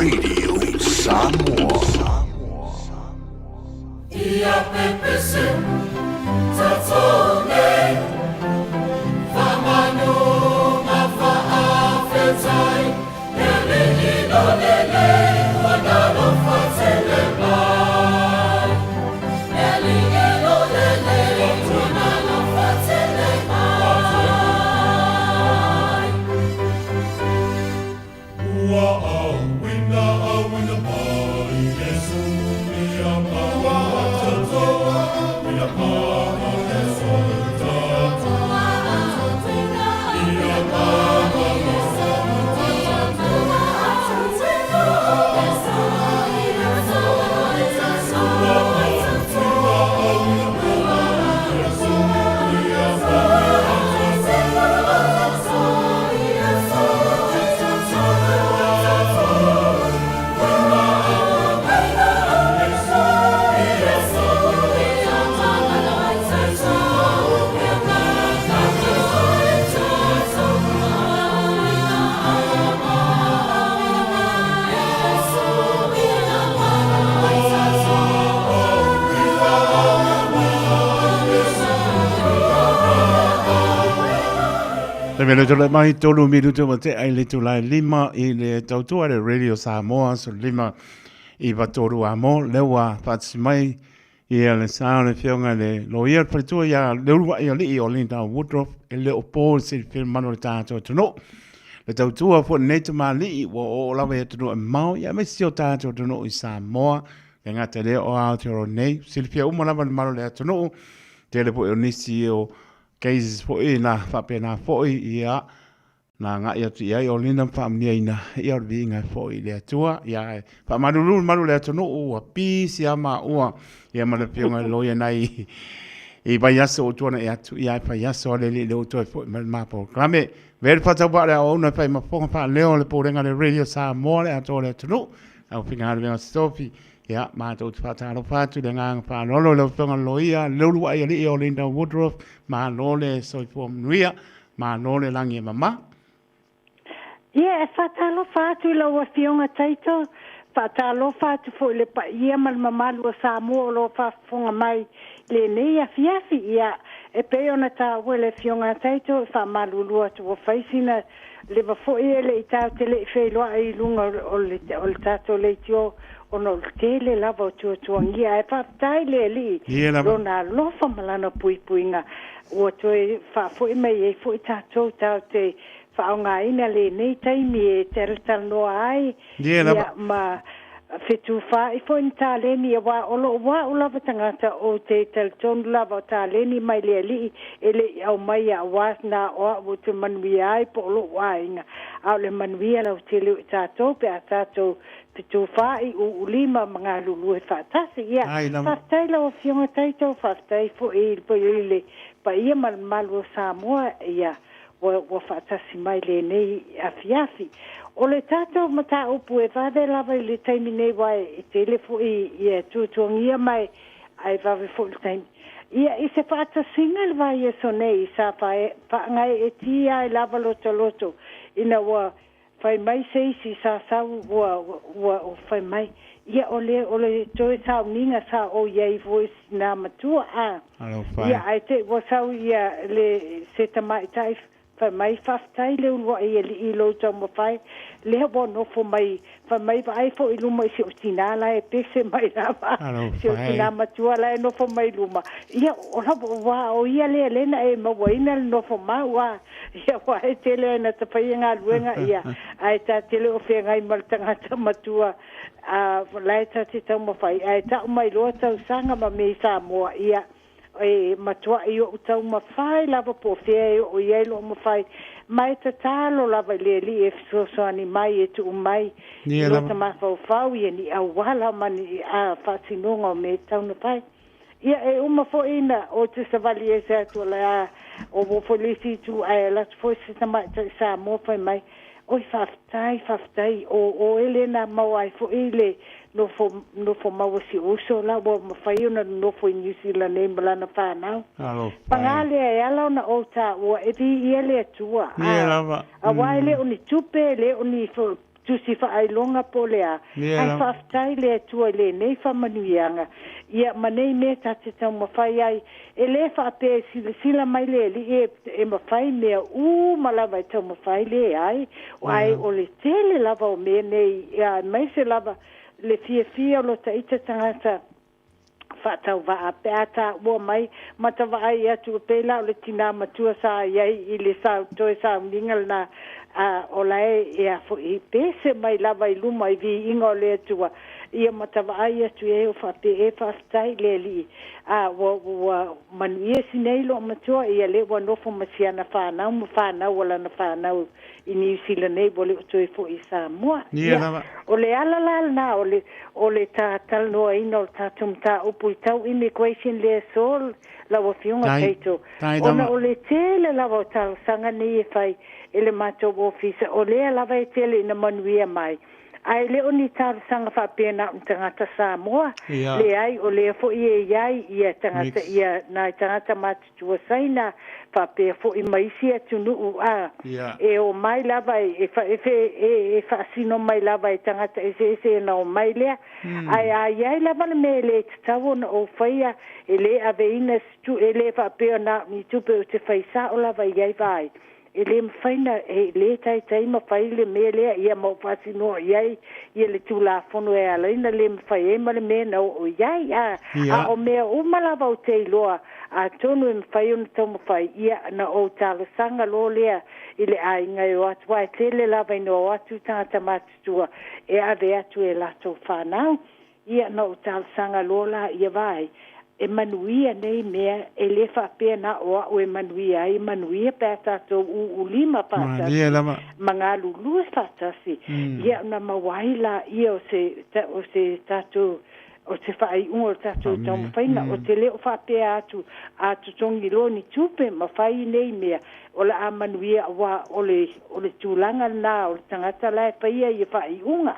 Radio Samoa. Ia pepese, tatsone, famano mafa'afetai, lele ino lele, wanalo fatele mai. Lele ino lele, wanalo fatele mai. Ua awina mai, Yesu ia mawa. Mele tole mai tolu minuto ma te ai le tulai lima i le tautua le Radio Samoa so lima i vatoru a mo lewa patsi mai i le saone fionga le loia pretua ya le urua i ali i o Linda Woodruff e le opo si film mano le tātou tuno le tautua fo nete ma li i o lawa e tuno e mau ya me si o tātou tuno i Samoa le ngata le o Aotearoa nei si le fia umalawa le mano le tuno te le po e nisi o cases fo na fa pena fo ia na nga ia tu ia o lina family ina ia vinga fo ile tua ia fa malu le tono o pisi ama o ia ma le pionga loia nai e vai aso o tona ia tu ia fa aso le o to fo ma po klame ver fa ba le o na fa ma fo fa leo le porenga le Radio Samoa le ato le tono au finga le Sophie ia ma to fa ta lo fa tu nga fa lo le pionga loia le lu ai le o Linda Woodruff ma no le so fo nuia ma no le langi mama. Ia, whatalo whātu lau a whionga taito, whatalo whātu fo le pa ia mal mamalu a Samoa lo whafunga mai le nei a fiafi ia, e peo na tā wele whionga taito, whamalu lua tu o whaisina, le wafo ia le i tāu te le i whailoa i lunga o le tātou le tio, o no tele lava o tuangia, e whaftai le li, rona lofa malana pui puinga, o toi whafo i mai e fo i tātou tāu te whaonga ina le nei taimi e te noa ai. Ia ma whetu wha i fo in tā leni e wā olo wā o lava tangata o te teltonu lava o tā leni mai le li e le au mai a wā na oa o te manui ai po olo wā inga. Au le manui ala o te leo i tātou pe a tātou whetu wha i u lima mga lulu e whātasi. Ia whaftai lau o whionga taito whaftai fo i po le pa ia malu o Samoa ia. Wa whaatasi mai le nei afiafi. O le tātou mata upu e whade lava i le taimi nei wai i telefo i e tūtuangia mai ai wawe fo le taimi. Ia i se whaatasinga le vai e so nei i sa whaangai e tia i lava loto ina wa whai mai se isi sa sau wa whai mai. Ia o le toe sau ninga sa o iei voice nā matua a. Ia ai te wa sau ia le se tamai taif fa mai faftai le unwa e li lo tau mo fai le ho no fo mai fa mai vai fo i luma si utina la e pese mai lava si utina matua la e no fo mai luma ia o la wa o ia le na e mo waina no fo ma wa ia wa e tele na te pai nga luenga ia ai ta tele o fe ngai mal tanga matua a la ta ti tau mo fai ai ta mai lo tau sanga ma me sa mo ia e matua i o tau mawhai lava po fea o ielo mawhai mai ta talo lava le li e fisoani mai e tu mai lo ta mawhau i ni a wala mani a whatinonga o me tau na pai ia e fo ina o te savali e se atu la o folisi tu a la fo se ta mai ta sa mo fai mai o faftai o Elena mawai fo ile no fo mawasi uso la bo mafai ona no fo New Zealand e malana fa now pangale e ala na ota o e vi ele tua a wai le oni tupe le oni fo tu si ai longa polea ai fa tai le tu le nei fa manuianga ia manei me ta te tau mawhai ai e le fa pe sila mai le li e mawhai mea malava e tau mawhai le ai o le tele lava o me nei ia mai se lava le fia lo ta ita tangata tau va a peata wo mai mata va ai atu pela le tina matua sa ai I le sa to sa ningal na o lai e a fo I pese mai lava I luma I vi ingo le tua ia mata va ai atu e fa pe e fa stai le li wo manuia sinei lo matua ia le wa no fo masiana fa na wala na fa na I New Zealand nei bole to e fo I Samoa o le ala na o le ta tal no ino ta tumta upu tau immigration le sol la wa fiunga taito ona o le tele la wa tau sanga ni e fai ele mato office o le la va tele na manuia mai ai le oni tar sanga fa pena tangata Samoa le ai o le fo ia tangata ia na tangata mat tu saina fa pe fo I mai sia tunu e o mai lava e fa sino mai lava e tangata ese na o mai le ai lava me le tavo na o faia ele aveina tu ele fa pe na ni tu pe te faisa o lava ia vai ele mfaina le tai ma faile me le ia mo fasino ia le tula fono e ala ina le mfai ma le me na o ia o me o malava o te loa a tonu mfai on tomo fai ia na o talo sanga lo le ile ai ngai o atu ai tele lava no atu tata matua e ave atu e lato fanau ia na o talo sanga lo la ia vai e manuia nei mea e le fa pena o e manuia peta to u lima pata manga lulu pata si ia na mawaila ia o se tatu o te fai o tatu tom faina o te le fa pe atu tongi lo ni tupe ma fai nei mea o la manuia wa o le tulanga na o tangata la fa ia fai unga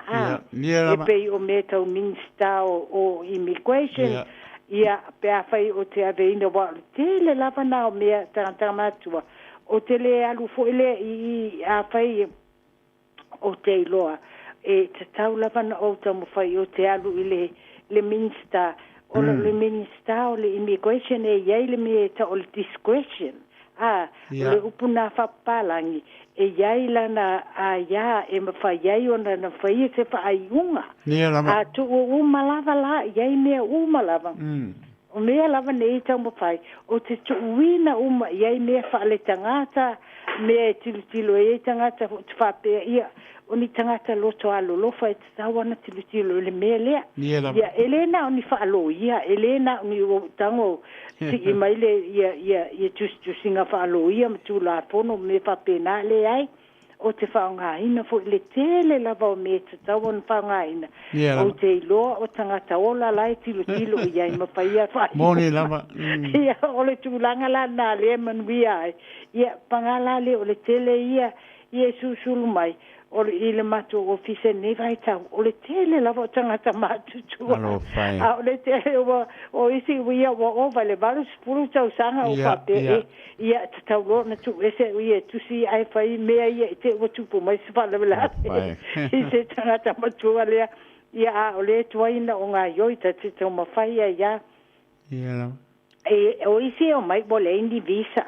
e pe o meta o minsta o immigration ia pe a fai o te aveina wa tele lava na o mea tangata matua o tele alu fo ele I a fai o te iloa e te tau lava na o tamu fai o te alu ile le minsta o le minsta o le immigration e iai le me ta o le discretion le upuna whapalangi e iai lana e mawhai iai o na whai se whai unga tu o umalava la iai mea umalava o mea lava nei tau mawhai o te tuuina iai mea whaale tangata mea tilo e tangata te whapea ia o ni tangata loto alo lofa e te tawana tilo le mea lea ia elena o ni whaalo ia elena o ni tango si I maile ia tusinga whaalo ia matu la pono me whapena le ai o te whaongaina fo le tele lava o me te tawana whaongaina o te iloa o tangata ola lai tilo ia I mawhaia whai moni lava ia o le tūlanga la nā le manuia ai ia pangala le o le tele ia susulu mai o le matu office nei vai tau o le tele lava o tangata matu tua o le tele o isi ia o vale valu spuru tau sanga o pape ia te tau lo na tu ese ia tu si ai fai mea ia te o tupu mai spala vela i se tangata matu lea ia o le tuaina o ngā yoita te tau mawhai ia o isi o mai bole indi visa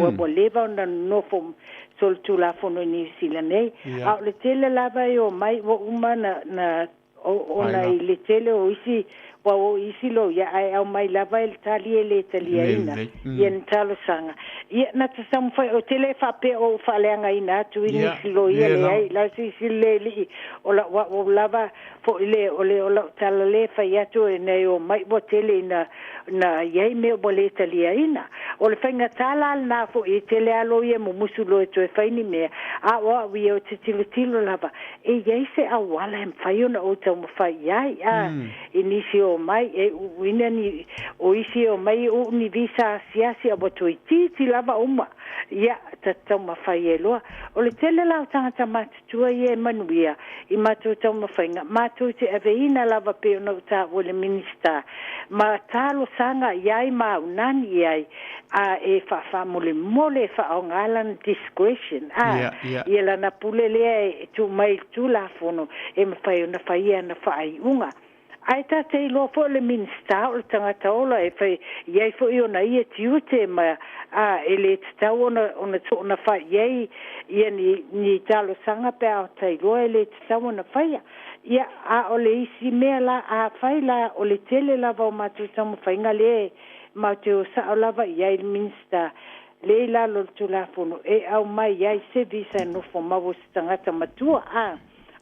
o bole va na nofo sol tu la fono New Zealand nei a le tele lava o mai o uma na o na le tele o isi o isi lo ia ai au mai lava el tali ele ina ien talo sanga ia na te sam foi o tele fa pe o fa lenga ina tu ini lo ia le ai la si le li o la o lava fo ile o la tala le fa ia tu nei o mai bo tele na ia me o le italiana o le fenga tala na fo I tele alo ia mo musulo e tu fa ni me a o wi o tilo lava e ia se a wala em fa yo na o ta tau mawhai ai, inisi o mai, uina ni, o isi o mai, ni visa siasi a watu i ti lava uma, ia, tau mawhai e loa. O le tele lau tangata matutua i manuia, i matu tau mawhainga, matu te aveina lava pe ona uta o le minista, ma talo sanga iai ma unani iai, a e fa mole fa o ngalan discretion ia la na pule le tu mai tu la fono e me fai ona fai ana fai unga ai ta te lo fo le minsta o tanga taola e fai ia fo io na ia tiute ma a ele sta ona fai ia ni talo sanga pe o tai lo ele sta ona fai ia a ole isi me la a fai la ole tele la va ma tu tamo fai ngale ma te o sa lava ia il minsta le la lo tu la fono e au mai ia se visa no fo ma wo stangata matua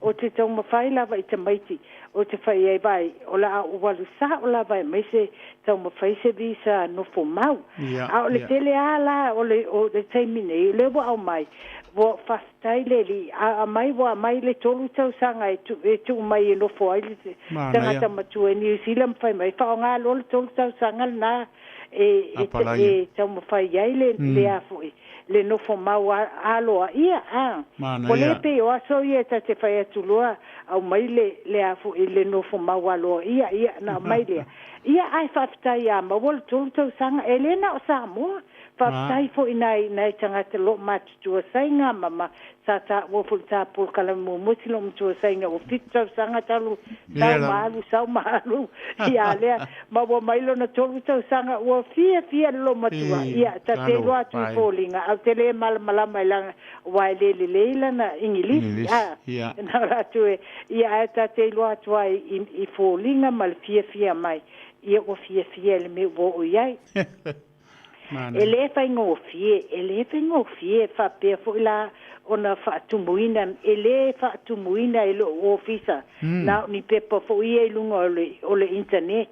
o te tau mawhai lava i te maiti o te whai ai vai o la o walu sa o lava i mai se tau mawhai se visa no fo mau a o le tele a la o le taimine le wa au mai wo fastai le li a mai wa mai le tolu tau sanga e tu mai no fo ai tangata matua ni silam fai mai fa nga lo tolu tau sanga na e tau mawhai ai le afu le no fo mau aloa ia ko le pe o aso ia ta te whai atulua au mai le afu le no fo mau aloa ia na mai le ia ai whaftai a mawal tolu tau sanga elena o Samoa whaftai fo inai tangata lo matu tua sainga mama sa ta woful ta pul kala mo mutilo mtua sainga o fitu sanga talu sau malu ia le ma wo mailo na tolu tau sanga o fia lo matua ia ta te lo atu folinga au te le mala mai langa wai le na English na ratu ia ta te lo atu i folinga mal fia mai ia o fia le me wo iai ele fai ngofie fa pe fo la ona fa tumuina ele fa tumuina ele ofisa na ni pepa fo ia lunga o le internet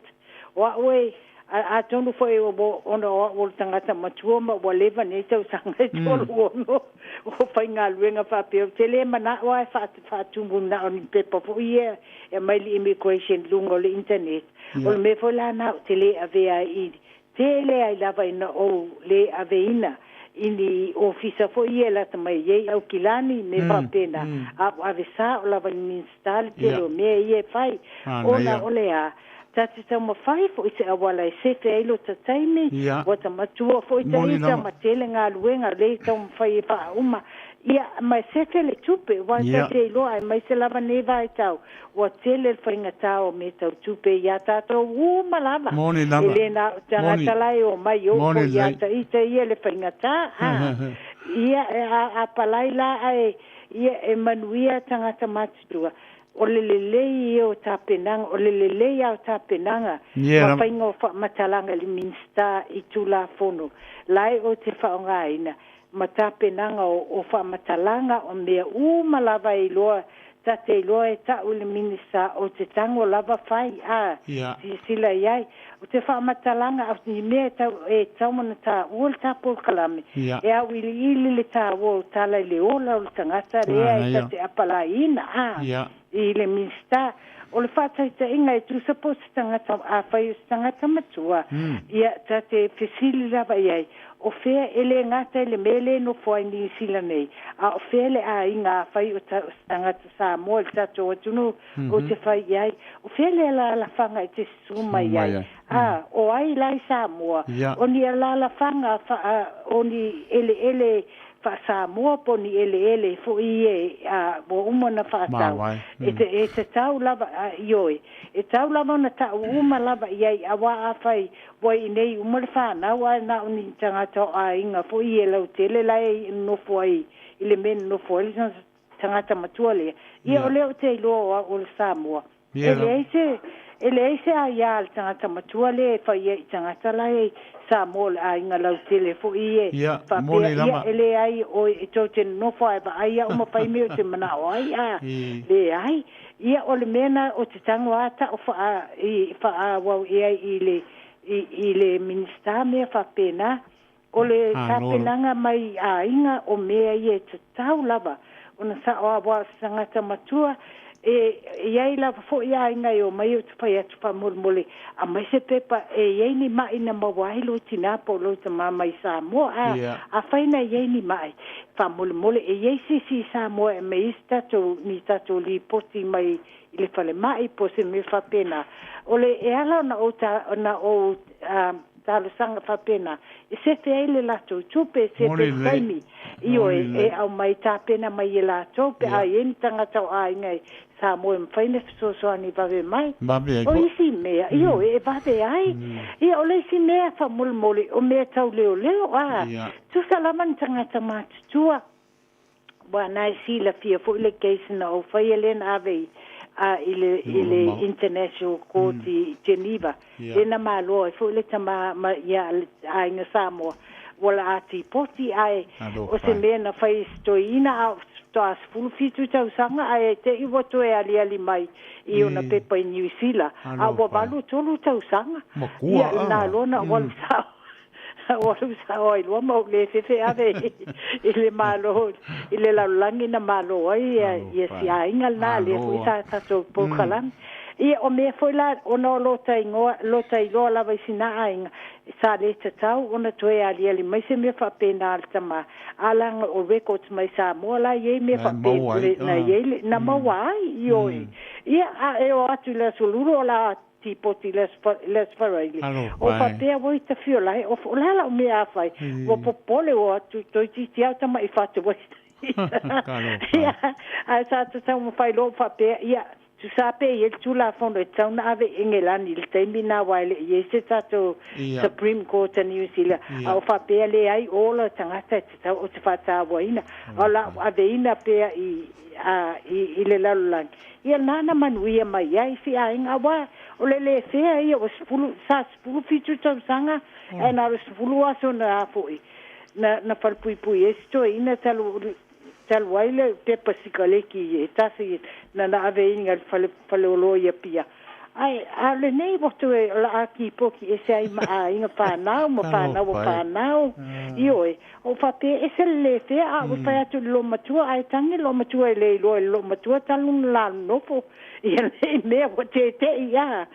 wa we a tonu fo e bo ona o tangata matua ma wa leva ne tau sanga tolu no o fai ngaluenga fa pe tele mana wa fa tumuna o ni pepa fo ia e mai immigration lunga o le internet o me fo la na tele avea i tele ai lava ina o le aveina ini ofisa fo ia la tamai ye au kilani ne pa pena a avisa o lava ni install tele me ye fai ona olea tati tama fai fo ite awala e sete ailo tataime wata matua fo ite ita matele ngā luenga le tama fai e pa uma ia mai sete le tupe wata te ilo ai mai se lava neva e tau wa tele fai ngatao me tau tupe ia tato uma lava ele na tangata lai o mai o ko ia ta ita ia le fai ngata ia a palai la ia e manuia tangata matua o lelele o tapenanga o lelele o tapenanga ma fainga fa matalanga le minsta i tula fono lai o te faonga ina ma tapenanga o fa matalanga o mea malava i loa tate loa e ta o le minsta o te tango lava fai sila iai o te fa matalanga o ni mea tau mana ta o ta por kalame e au ili le ta o tala le ola o tangata rea e tate apala ina i le minsta o le whataita inga e tu suppose tangata a whai tangata matua ia tate fesili lava iai o fea ele ngata ele mele no fwai ni sila nei a o fea le a inga a whai o tangata Samoa le tato o tunu o te whai iai o fea le la whanga e te suma iai o ai lai Samoa o ni la whanga o ni ele fa Samoa po ni ele fo ie bo umona fa tau e te tau lava ioi e tau lava na tau uma lava iai awa afai boi nei umar fa na wa na uni tangata a inga fo ie lau tele lai no fo ai ile men no fo ile tangata matua le ia o leo te ilo o Samoa ele ese a ia tangata matua le fa ie tangata lai Samoa a inga lau tele fo ie fa ia ele ai o to te no fa ba ai o ma pai me te mana o ai le ai ia o le mena o te tango ata o fa wa i le minista me fa pena o le tapenanga mai a inga o mea ie te tau lava ona sa o wa sangata matua iai la fo ia ngai o mai o te pai atu pa mole a mai se pepa iai ni mai na mawai lo tina po lo te mai Samoa a faina iai ni mai pa mole iai si Samoa e mai stato ni stato li poti mai ile fale mai po se me fa pena ole e ala na o talo sanga fa pena e se te ele la tupe se te faimi io e au mai ta pena mai la tupe a yen tanga tau a ngai Samoa mfaine so ani vave mai o isi mea io e vave ai e ole isi mea fa mole o mea tau leo tu salaman tanga tama tua wana si la fia fo le case na o fa elen ave ile International Court Geneva ena malo fo le tama ya ai na Samoa wala ati poti ai o se mena fai stoina tas full fitu tau sanga ai te I voto e ali mai I ona pepa I New Zealand a wa balu tolu tau sanga ya na lona wal sa walu sa oi lo mo le fe ave ile malo ile la langi na malo ai yes ya ingal na le fu sa to po kalan I o me foi la ona lota ingo la vai sina ainga sa le tau ona toe ali mai se me fa pena altama alang o records mai sa mola ye me fa pena na ye na mawai yo e o atu la soluro la tipo ti les farili o fa te voi te fiola o la o me afai o popole o atu to ti altama I fa te voi ya a sa tau mo fai lo fa pe ya tu sape ye tu la fondo tau na ave engelani il tembi na wale ye se tato Supreme Court in New Zealand au fa pe le ai ola tangata tau o te fata waina ola ave ina pe I le lalang ia nana manuia mai ai fi ainga wa ole le fe ai o spulu fitu tau sanga e na spulu aso na foi na falpui esto ina talwaile te pasikale ki tasi na ave inga fale olo ia pia ai ale nei boto la aki poki ese ai ma inga pa nau io o fa pe ese le te a o fa atu lo matua ai tangi lo matua le lo matua talun la no po ia le me o te ia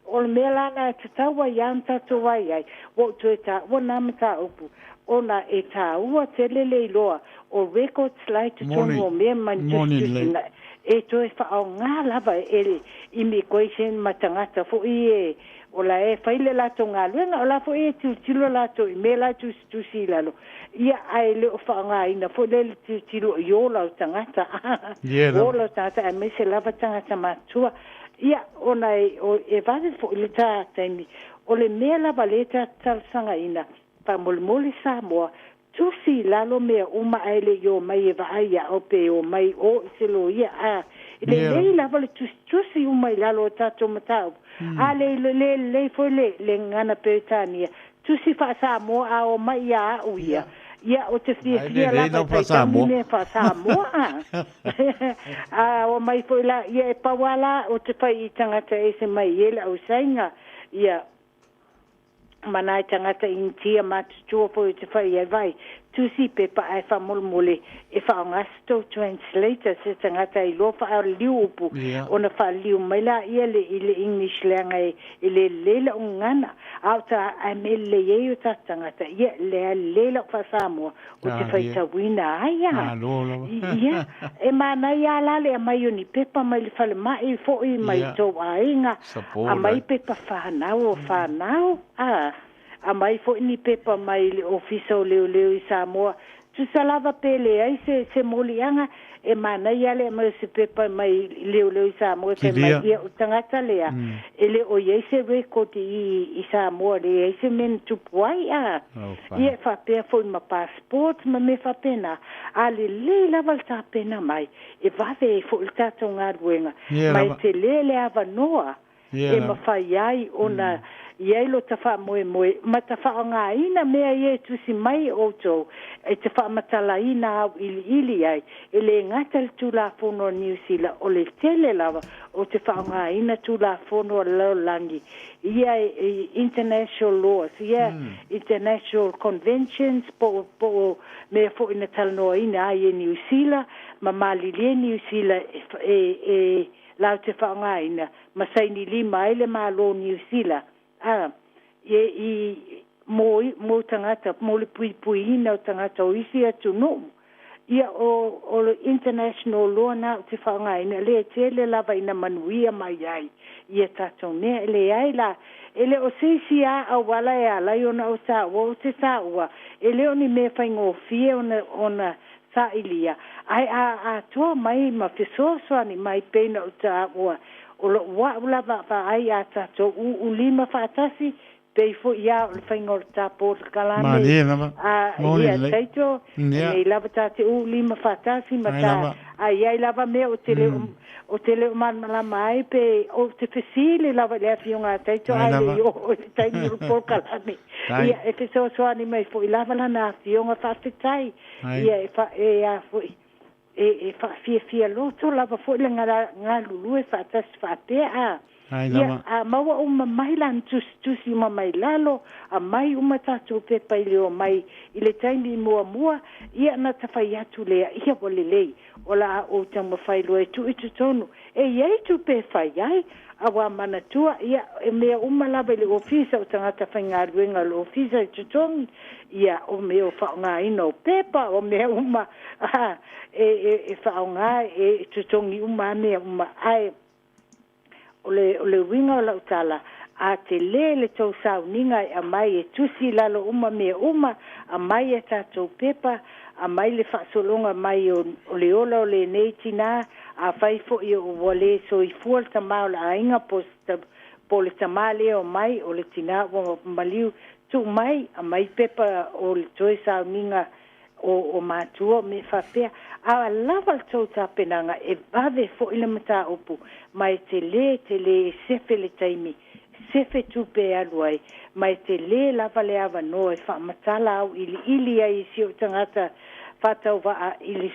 o me la na tawa yanta to vai ai o to ta o namta upu ona e ta ua telele loa o records like to tono me manchester e to fa nga lava ele immigration matangata fo I o la e faile la to nga luenga o la fo e tilo la to me la tu sila lo ia ai le fa nga ina fo le tilo yo la tangata o la tata e me se lava tangata matua ia ona e vale fo le tata o le me lava le tata sanga ina pa molmoli Samoa tusi lalo mea uma ele yo mai va ia o pe o mai o selo ia le lava le tusi uma lalo tato matau le foi le ngana petania tusi fa Samoa o mai ia o ia ia o te fia la fa Samoa o mai foi la ia pa wala o te pai tangata ese mai ele o sainga ia manai tangata intia matu po te fai e vai tusi pepa ai fa mole e fa ngasto translator se tangata I lo fa liupu ona fa liu mai la ile English langa ile lela ngana auta amele ye uta tangata ye lela fa Samoa o te fai tawina aya ya e mana ya la le mai uni pepa mai le fale mai fo I mai to ainga a mai pepa fa nau a mai fo ni pepa mai le officer leo I Samoa tu salava pele ai se molianga e mana ia le mai se pepa mai leo I Samoa se mai ia tangata lea ele o ye se record I Samoa le se men tu puai ia fa pe fo ma passport ma me fa pena ale le lava ta pena mai e va ve fo ta tonga ruenga mai te le ava noa e ma fa ai ona ia lo ta fa moe ma ta fa nga ina mea ye tu si mai o to e te fa matala ina au ili ai ele ngata tu la fono New Zealand o le tele lava o te fa nga ina tu la fono lo langi ia international laws ia international conventions po me fo ina tal no ina ai New Zealand ma mali le New Zealand la te fa nga ina ma sai ni lima ele ma lo New Zealand mo tangata mo le pui ina o tangata o isi atu no ia o international law na te whaanga ina le tele lava ina manuia mai ai ia tatou mea ele ai la ele o seisi a wala e ala i ona o sa o te sa ua ele o ni me whaingo fie ona sa ilia ai a toa mai ma fisoso ni mai pena o ta ua o lo wa lava fa ai a tatou u lima fatasi pe fo ia o whaingo ta por kalame ia taito nei lava tate u lima fatasi ma ta ai lava me o tele o mana mai pe o te fesile lava le afionga taito ai o tai ni por kalame ia e te so ani mai fo lava la na afionga fatetai ia e fo fa fia loto lava fo le nga lulu e fatas fate ia maua uma mai lan tusi uma mai lalo a mai uma tatu pe pai leo mai ile taimi mua ia na tafai atu lea ia wale lei ola o tama fai loe tu itu tonu e iei tu pe fai ai awa manatua ia e mea uma lava ile ofisa o tangata fai ngā ruenga lo ofisa itu tonu ia o mea o whao ngā ina o pepa o mea uma e whao ngā e itu tongi uma mea uma ai o le winga o lautala a te le tau sauninga a mai e tusi lalo uma mea uma a mai e tatou pepa a mai le whaasolonga mai o le ola o le neitina a whaifo i o wale so i fual tamao la ainga po le tamale o mai o le tina o maliu tu mai a mai pepa o le toe sauninga o mātua me whapea a lava tau tā penanga e vave fo ila mata opu mai te le sefe le taimi sefe tupe aluai mai te le lava le ava no e whaamatala au ili ai si o tangata whatau wa ili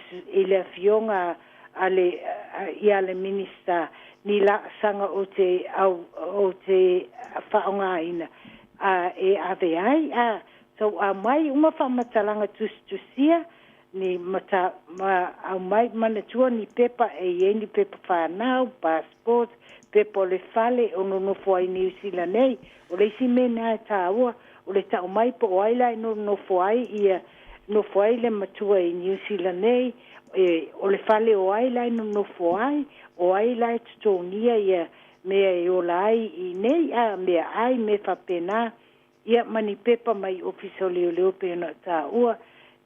fionga ia le minista ni la sanga o te whaonga ina e ave ai so mai uma whamatalanga tusia ni mata mai manatua ni pepa ni pepa whanau, passport, pepa le fale o no fuai New Zealand nei o le isi mena e tāua o le tau mai po o aila no fuai ia no fuai le matua i New Zealand nei o le fale o aila no fuai o aila e tutonia ia mea e o lai i nei mea ai me whapena ia mani pepa mai ofisa leo pe na ta ua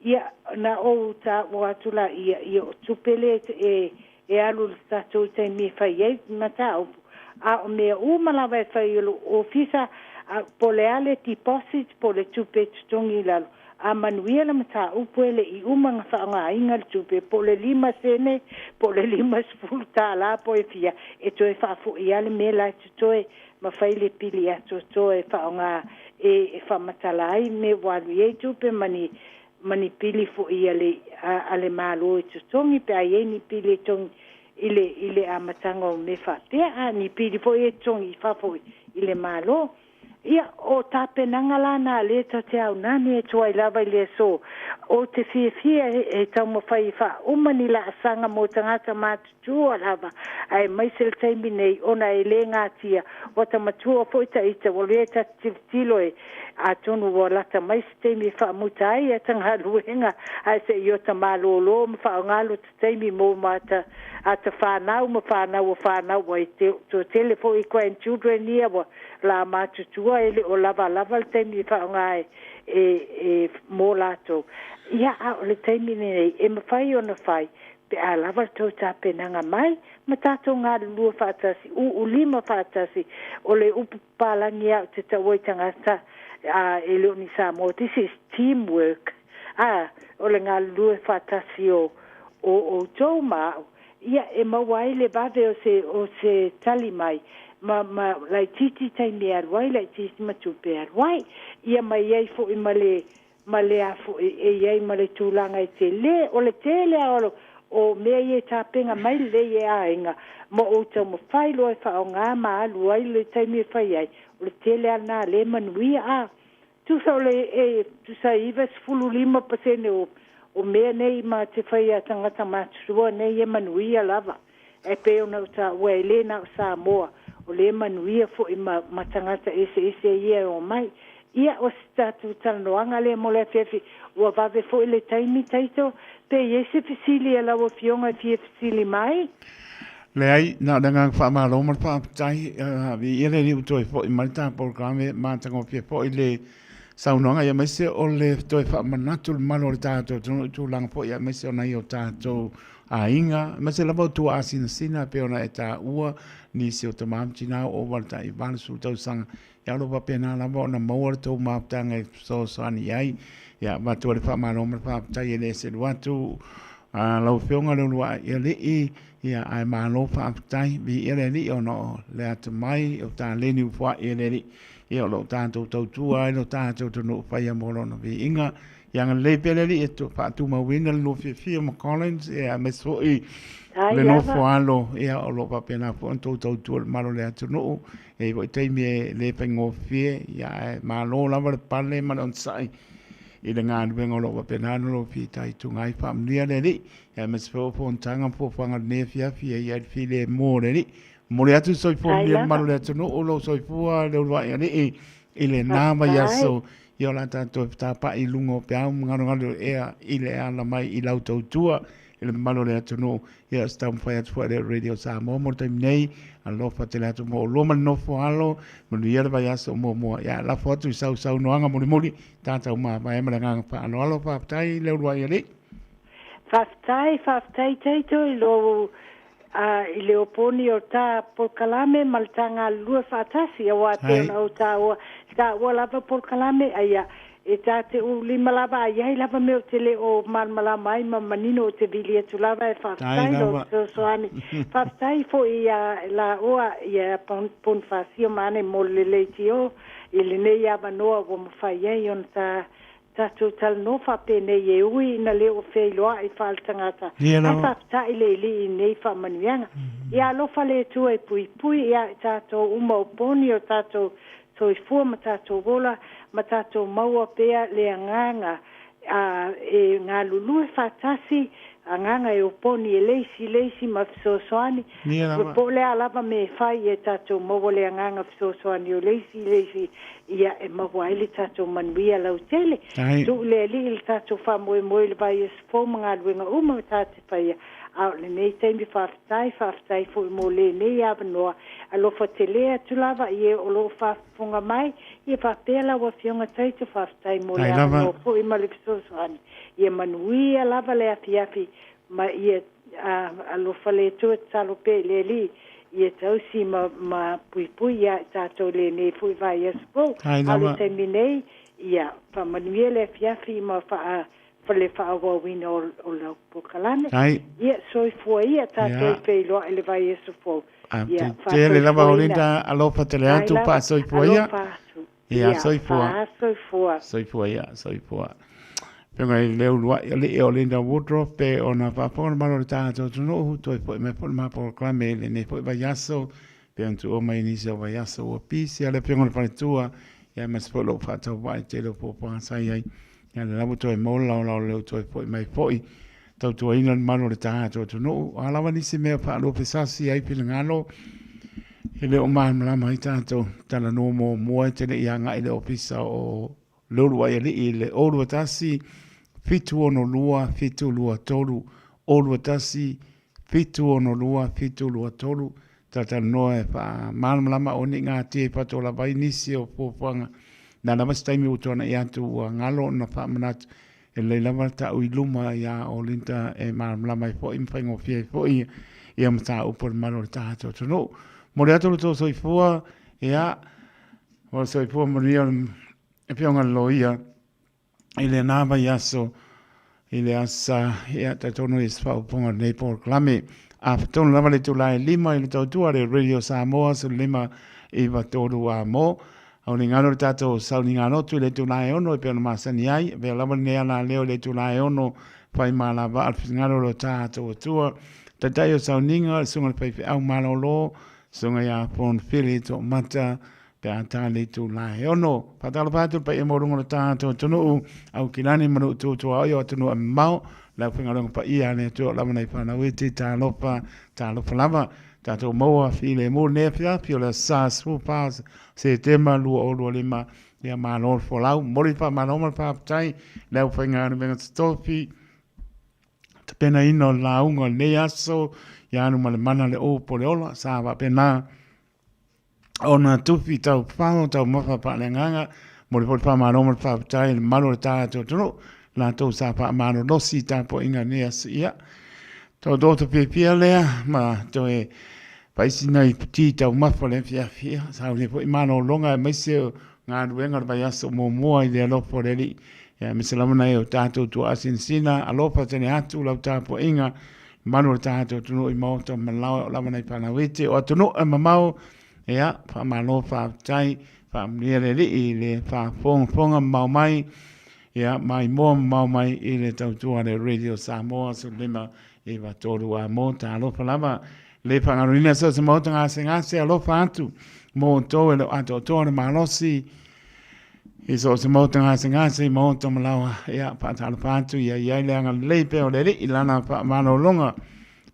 ia na o ta wa tula ia tupele e alu ta to te mi fai na ta a me o mala vai fai ofisa poleale deposit pole tupe tongi la a manuela mata upuele i umanga whaanga inga tupe pole lima sene pole lima spulta la po e fia e to e whaafu i ale me la toe ma fai le pili a to e whaanga e whamatala ai me walu e tupe mani pili fo i ale malo e tutongi pe ai ni pili tongi ile amatanga o me whapea ni pili fo e tongi whafo ile malo ia o tapenanga lana le te au nani e tuai lava le so o te fia e tau mawhai wha umani la asanga mo tangata mātutua lava ai maisel taimi nei ona e le ngātia o ta matua poita i te waleta tilo e a tonu o lata maisi taimi wha muta ai a tanga luenga ai se i o ta malolo ma wha ngalo te taimi mo mata a te whanau ma whanau o whanau wa i te telefo i kwa en children ia wa la mātutua ele o lava le taimi whaonga e mō lato. Ia o le taimi nei, e mawhai o na whai, pe a lava tau tā penanga mai, ma tātou ngā lua whātasi, lima whātasi, o le upu pālangi au te tawai tangata, e leo ni Samoa. This is teamwork. O le ngā lua whātasi o tau māu. ia e mawai le bave o se tali mai ma lai titi tai me arwai lai titi matupe arwai ia mai ai fo i male afu e ai male tulanga i te le o le tele o me ia tapenga mai le ia ainga mo o te mo fai lo fa o nga ma lu ai le tai me fai ai o le tele ana le manuia a tu sa le tu sa iva 15% o mea nei ma te whaia tangata mātua nei e manuia lava. E peo nau ta ue le nau sa moa o le manuia fo i ma tangata ese ia o mai. Ia o statu talanoanga le mo le fefi ua vave fo i le taimi taito pe iese fisili e lawa fionga fie fisili mai. Le ai, na dangang whaamaro mar whaapatai, vi ere ni utoi fo i marita programe mātango pia fo i le saunonga ia mese o le toi whaamanatu le malo le tātou tu langa po ia mese o nei o tātou a inga mese lava tu a sina pe ona e tā ua ni se o tamam tina o walta i valesu tau sanga ia lopa pena lava o na maua le tau maaptanga i so ani ai ia watu le whaamaro ma whaapatai e le se luatu lau whionga le lua ia le ia ai malo whaapatai vi ere li o no le atu mai o tā leni ufua ere li ia lo tātou tautua ai lo tātou tonu whaia morono vi inga ianga le peleli e to whaatu mawina lo fia ma Collins ia me so i le no whaalo ia o lo papena po antou tautua maro le atu no e voi teimi le pengo fie ia ma lo lava le pale ma non sai i le ngānu bengo lo papena lo fi tai tungai whaamnia le li ia me so po ntanga po whanga ne fia ia fi le mo le li Mori atu soifua ni malu le atu no ulo soifua le ulua ia ni i le nama ia so i o la tātou tāpa i lungo pe au ngaro ea i le ala mai i lau tautua i le malu le atu no ia stam whai atu fua le radio Samoa mo taim nei a lofa te le atu mo loma nofo alo manu ia le vai aso mo ia la fo atu i sau noanga mori tātou maa vai ema le nganga pa alo whaapatai le ulua ia ni Whaapatai teito i lo i le oponi o tā polkalame maltanga lua whaatasi a wā te o tā ua lava polkalame aia e tā te u lima lava a iai lava meo te le o malmala mai ma manino o te vili atu lava e whaatai lo soani whaatai fo i la oa i a pon whaasio maane mo le leiti o i le nei a manoa o mawhai ei on tā Tatu tal no fa pene ye ui na le o fe loa I fa tangata. Fa ta ile li nei fa manuanga. Ya lo fa le tu e pui ya tato uma oponi o tato so I fu ma tato gola ma tato maua pea le nganga e nga lulu fa tasi nganga e oponi e leisi ma so soani. Po le alava me fa e tato maua le nganga so soani o leisi ia e mawaili tato manuia lau tele. Tu le li il tato fa moe le vai es fo mga luenga uma tate paia. Au le nei teimi whaafitai fo mo le nei avanoa. Alo fa telea tu lava ie o lo whaafunga mai. Ie whaapela wa fionga taito whaafitai mo le avanoa fo I malifisosoani. Ie manuia lava le afiafi ma ie alo fa le tu talo pe le li. Ia tausi ma pui ia tātou le nei fui vai espo. Ale te minei, ia whamanuia le fiafi ma whale whaawawina o lau pokalane. Ia soifua ia tātou pei loa ele vai espo. Te le lava orinda alofa te le atu pa soifua ia. Ia soifua ia. Penga I leo lua I le e o Linda Woodruff pe o na whapona maro le tātou tunohu toi po me po ma po klame le ne po vai aso pe antu o mai nisi o vai aso o pisi ale penga le paletua ia mas po lo whatau vai te lo po pasai ai ia le labu toi mola o lao leo toi po mai poi tau tua ina maro le tātou tunohu alawa nisi mea pa alo pesasi ai pila ngalo I le o malama I tātou tala no mo mua te le ianga I le opisa o lolu ai I le olu atasi fitu ono lua fitu lua tolu olu atasi fitu ono lua fitu lua tolu tata noe pa malama oni ngā tie pato la vai nisi o popanga na lama staimi utona I atu ngalo na pa manat e le lama ta uiluma ia o linta e malama I po imwhaingo fie po I mta upor maro ta hato tono mori atu to soifua ia o soifua moria e pionga loia I le nava yaso I le asa ia te tono I sfau ponga nei por klame a tonu lava le tulai lima i le tautua le Radio Samoa so lima i watoru a mo. Au ni ngano tato sau ni ngano tu le tulai ono i pēna masani ai. Vea lava ni ana leo le tulai ono whai malava al ngano lo tato tua. Tatai o sau ninga sunga peife au malolo sunga ya pon fili to mata pe ata le tulai ono. Patalo patu pa i morunga lo tato tunu au kilani manu tu tua o tunu a mau. La whingaronga pa ia ne tu lava nei whana witi tā lopa lava tātou maua while mō nea pia pio la sā sū pās se tema lua o lua lima ia mānor wholau mori pa mānoma pa aptai lau whaingāna venga stofi te pena ino launga ne aso ia anu male mana le o pole ola sā wa pena ona tufi tau whao tau mawha pa le nganga mori pa mānoma pa aptai le maro tātou tunu la tau sa pa mano losi ta po inga nea ia. Tau dota pia lea, ma tau e paisi nei puti tau mafa le fia. Sau le po imano longa e maise ngā ruenga bai aso mō mua i le alopo le li. Ia misa lamana e o tātou tu asin sina, alopa tene atu lau tā po inga, mano tātou tunu i mauta malawa o lamana i panawete, o atunu e mamau, ia, pa malo pa tai, pa mnia le li i le pa fonga mau mai, ia mai mo mau mai i le tautua le Radio Samoa so lima i watoru a mo ta alofa lava le whangarurina so se mauta ngase alofa atu mo tō e lo ato tō le malosi i so se mauta ngase mauta malawa ia pata alofa atu ia iai leanga leipe o le ri i lana pa mano longa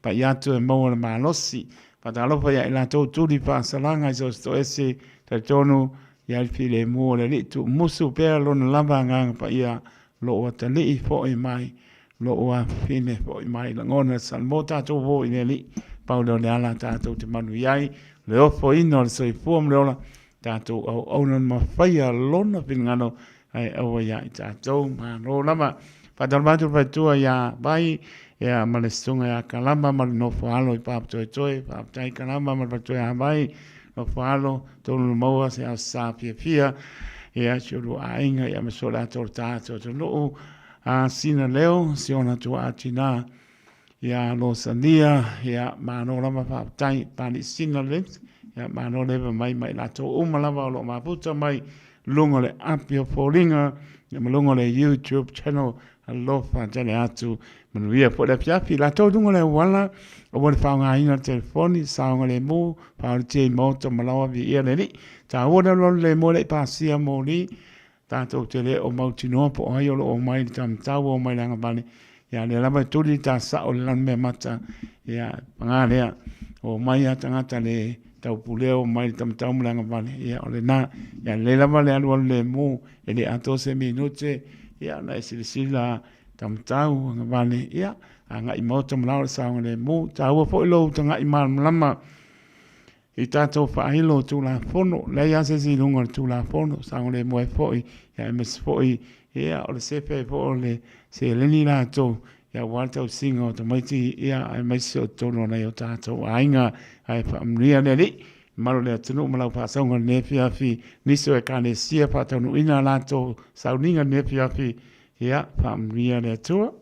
pa iatu e mo le malosi pata alofa ia i la tō turi pa salanga i so sto ese te tonu ia i file mua le li tu musu pēr lona lava nganga pa ia lo o ta li fo i mai lo o a fine fo i mai la ngona san mo tātou vo i le li pau leo le ala tātou te manu iai le ofo ino le soi fuam leola tātou au aunan ma whaia lona pingano ai awa iai tātou ma lo lava patalmatu paitua ia bai ia malestunga ia kalamba mali no foalo i papatoe toe papatai kalamba mali patoe a bai no falo tonu maua se a sa pia e a churu a inga ia mesola tol tato to no a sina leo si ona tu a tina ia lo sania ia mano lama pa tai pani sina le ia mano leva mai la to lava lo maputa mai lungo le apio folinga ia lungo le YouTube channel alofa tele atu manuia po le piapi la to dungo le wala o wale whaunga ina telefoni saunga le mu pao te moto malawa vi ia le ni ta ora lo le mo le pasia mo ni tatou te le o mauti noa po ai o mai tam tau o mai langa bane ia le lava tuli ta sa o lan me mata ia pangarea o mai atangata le tau puleo mai tam tau langa bane ia o le na ia le lava le alu le mu e le ato se minute ia na silisila tam tau nga bane ia anga i moto mlawa sa le mu tau fo lo tanga i malama i tātou whaahilo tū la whono, lei ase si lunga tū la whono, sango le moe fhoi, ia emes fhoi, ia o le sepe fo le se leni la tō, ia wātau singa o tamaiti, ia ai maisi o tono nei o tātou ainga, ai whaamria le li, maro le atunu malau pāsaunga nefi afi, niso e kāne sia pātaunu ina la tō, sauninga nefi afi, ia whaamria le atua.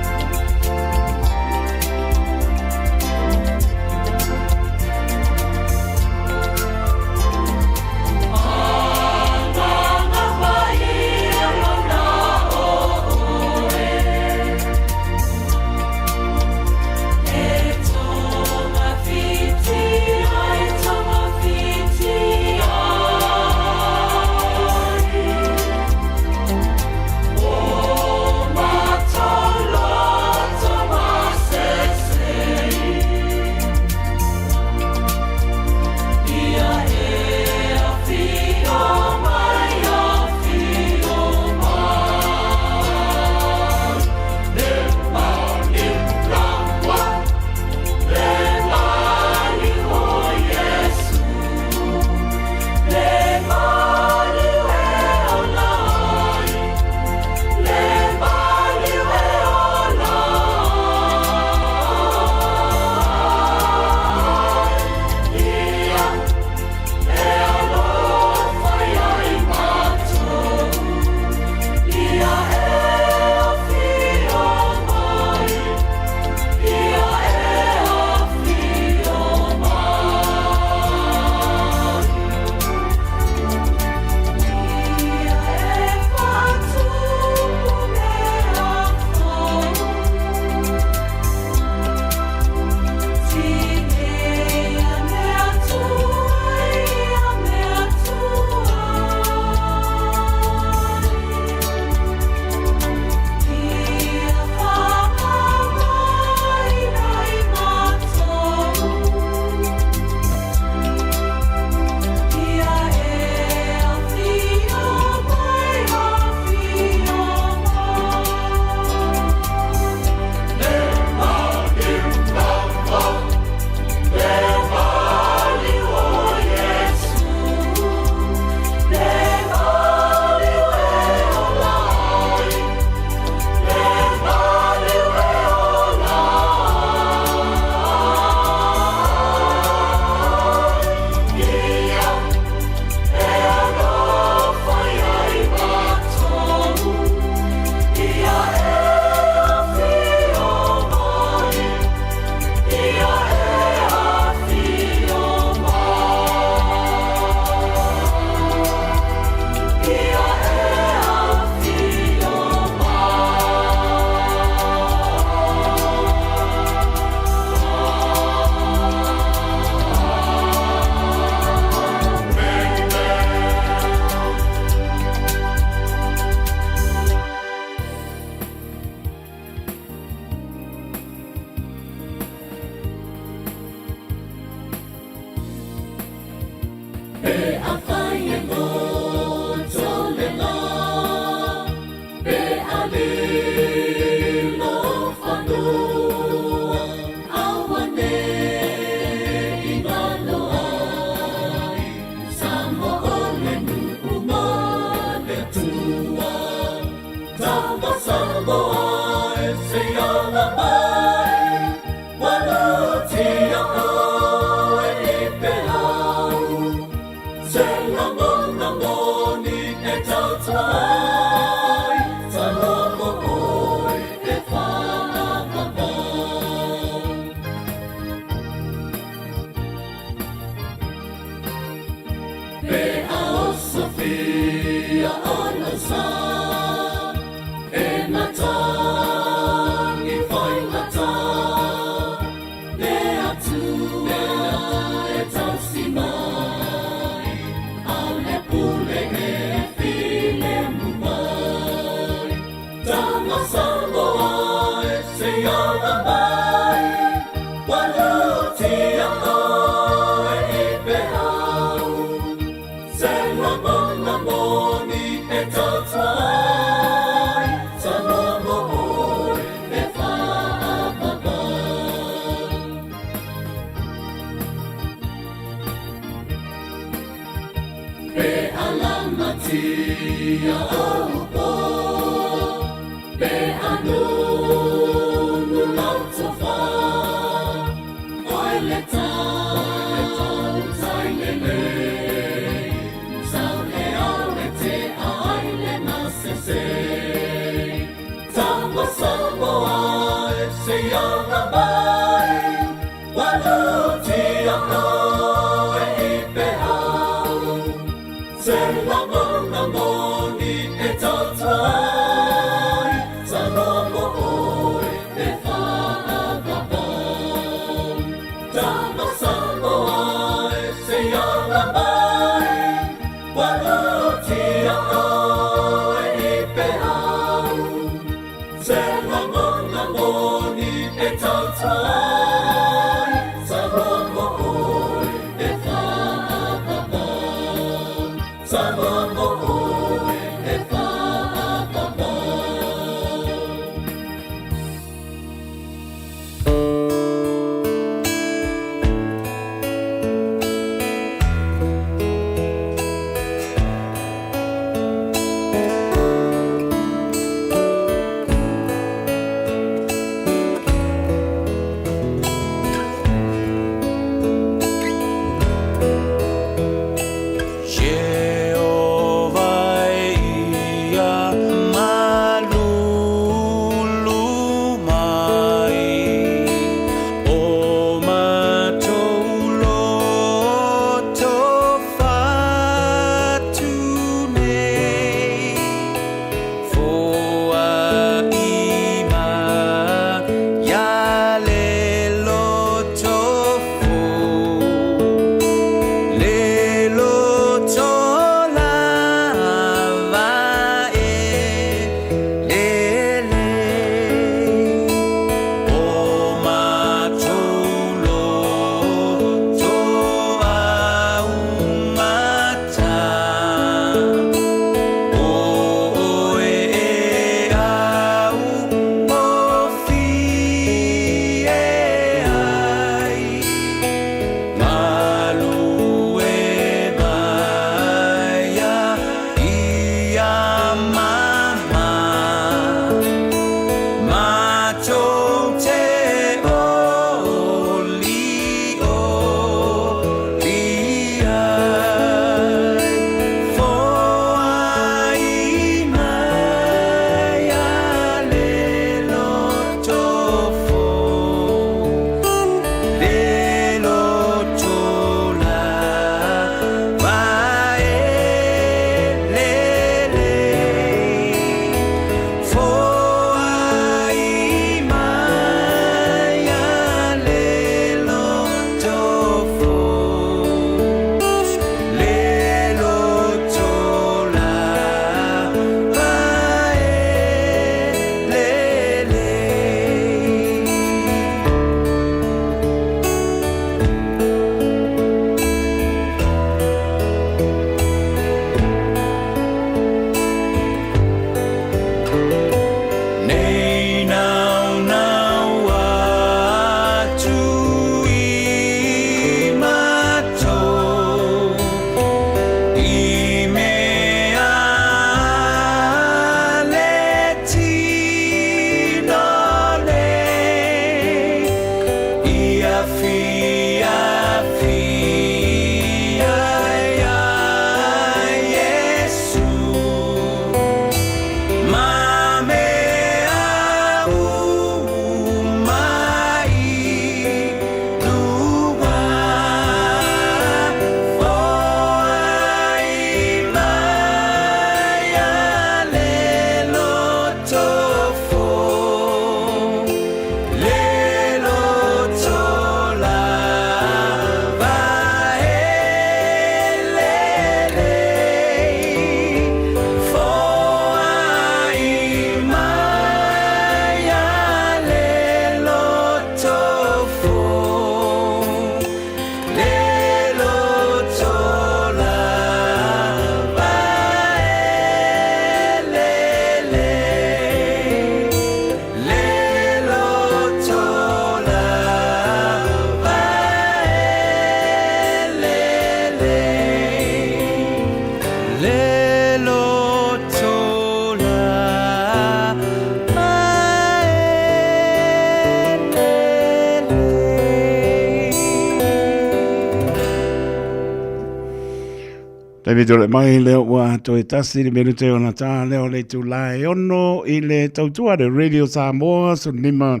Le video le mai le wa to tasi le menu te ona ta le o le tu lai ono i le tautua de Radio Samoa so lima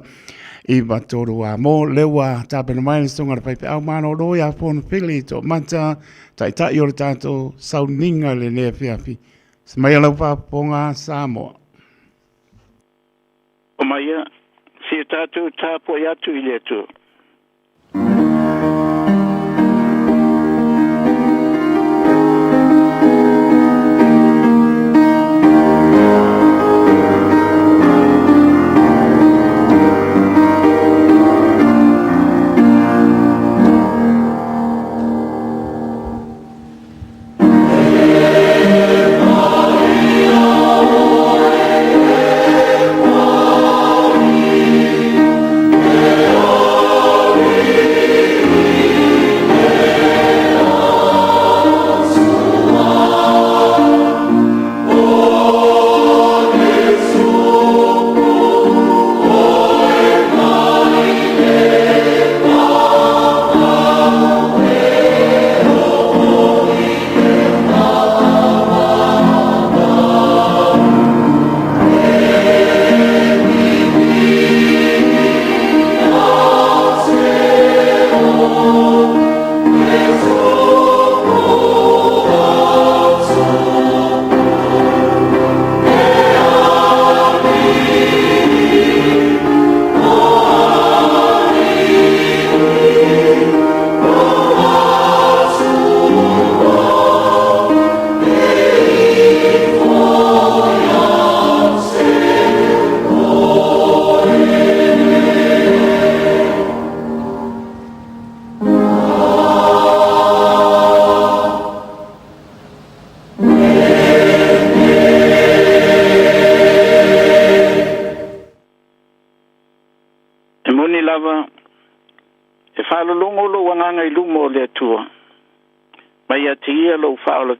i batoro a mo le wa ta pe mai le songa pai au mano do ya fon fili to mata tai ta yo tato sauninga le ne fiafi smai la pa ponga Samoa o mai si tato ta po ya tu ile tu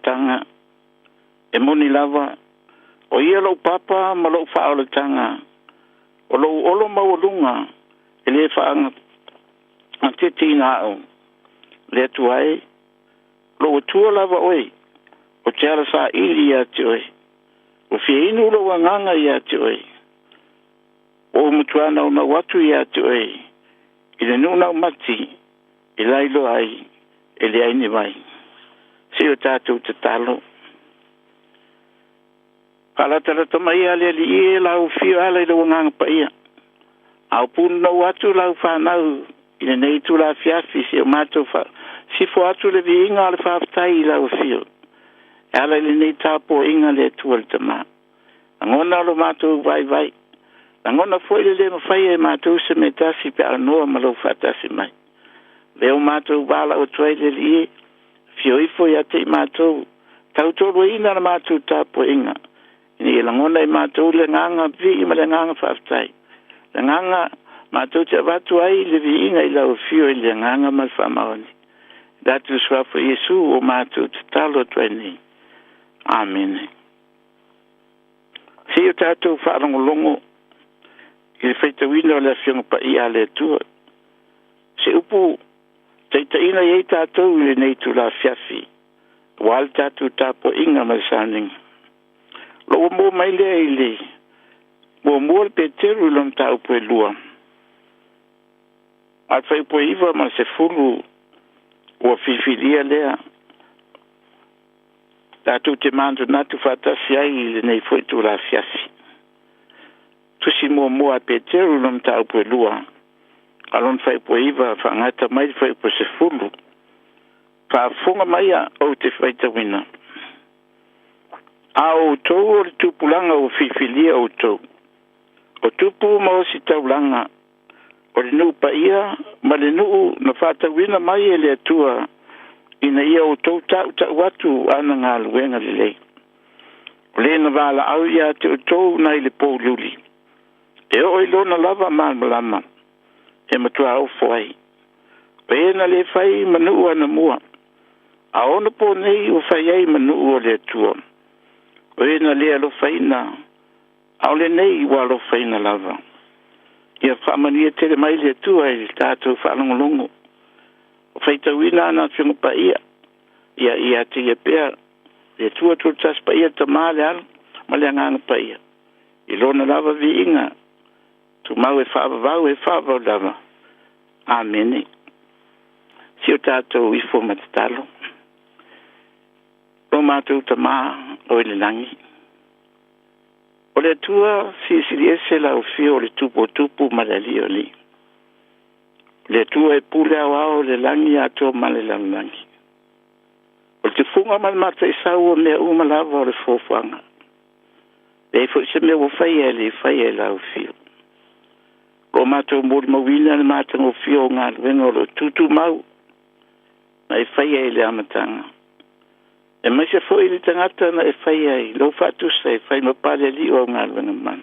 tanga e moni lava o ia lo papa ma lo fa o tanga o lo olo ma o lunga e le fa ante tina o le tuai lo tu lava oi o tera sa ilia tui o fiinu lo wanganga ia tui o mutuana na watu ia tui ile nuna mati ile lo ai ele ai ni vai si o tatu te talo ala tala tama ia le li la o fio ala le wanga pa ia au pun no watu la fa na ile nei tu la fiafi si o mato fa si fo atu le vinga le fa tai la o fio ala le nei tapo inga le tu al tama ngona lo mato vai vai ngona foi le ma fai e mato se metasi pe no ma lo fatasi mai le o mato bala o trai le li fio I foi ate mato tau toro ina na mato tapo inga ni la ngona I mato le nganga vi ma le nganga faftai le nganga mato te watu ai le vi inga ila o fio le nganga ma famaoni datu swa fo Yesu o mato talo tweni amen si o tato wharongo longo I feita wina le fiong pa I ale tua se upu teita ina yei tatou le nei tu la fiafi wal tatu tapo inga masaning lo mo mai le ile mo mo peteru lom tau pe lua al fai po iva ma se fulu o fifilia lea tatu te mandu natu fatasi ai le nei foi tu la fiafi tu si mo a peteru lom tau pe lua alon fai po iva fangata mai fai po se fulu fa funga mai o te fai te wina au to o tupulanga o fifilia o to o tupu mo si taulanga o le nu pa ia ma le nu na fata wina mai ele atua ina ia o to ta watu ana ngā luenga le le na vala au ia te o to na ile po luli e o ilo na lava malama e matua o foi pe na le fai manu ana mua a ona po nei o fai ai manu o le tua pe na le lo fai na au le nei wa lo fai na lava ia fa mani te mai le tua il tato fa longo o fai te wina na fingo pa ia te pe le tua tu tas pa ia te male al ma le nganga pa ia I lona lava vi inga tu mau e whaavau lava amene si o tātou ifo matatalo o mātou ta mā o ele langi o le tua si ese la o fio le tupu ma le li o li le tua e pule au le langi ato ma le langi o te funga ma mata I sau o mea uma lava o le fōwhanga le fo se me o fai la o fio o mātou mōri mawina le mātou o fio ngā luenga o lo tutu mau na e fai le amatanga e mai se fo le tangata na e fai ai lo fatusa e fai mapale li o ngā luenga man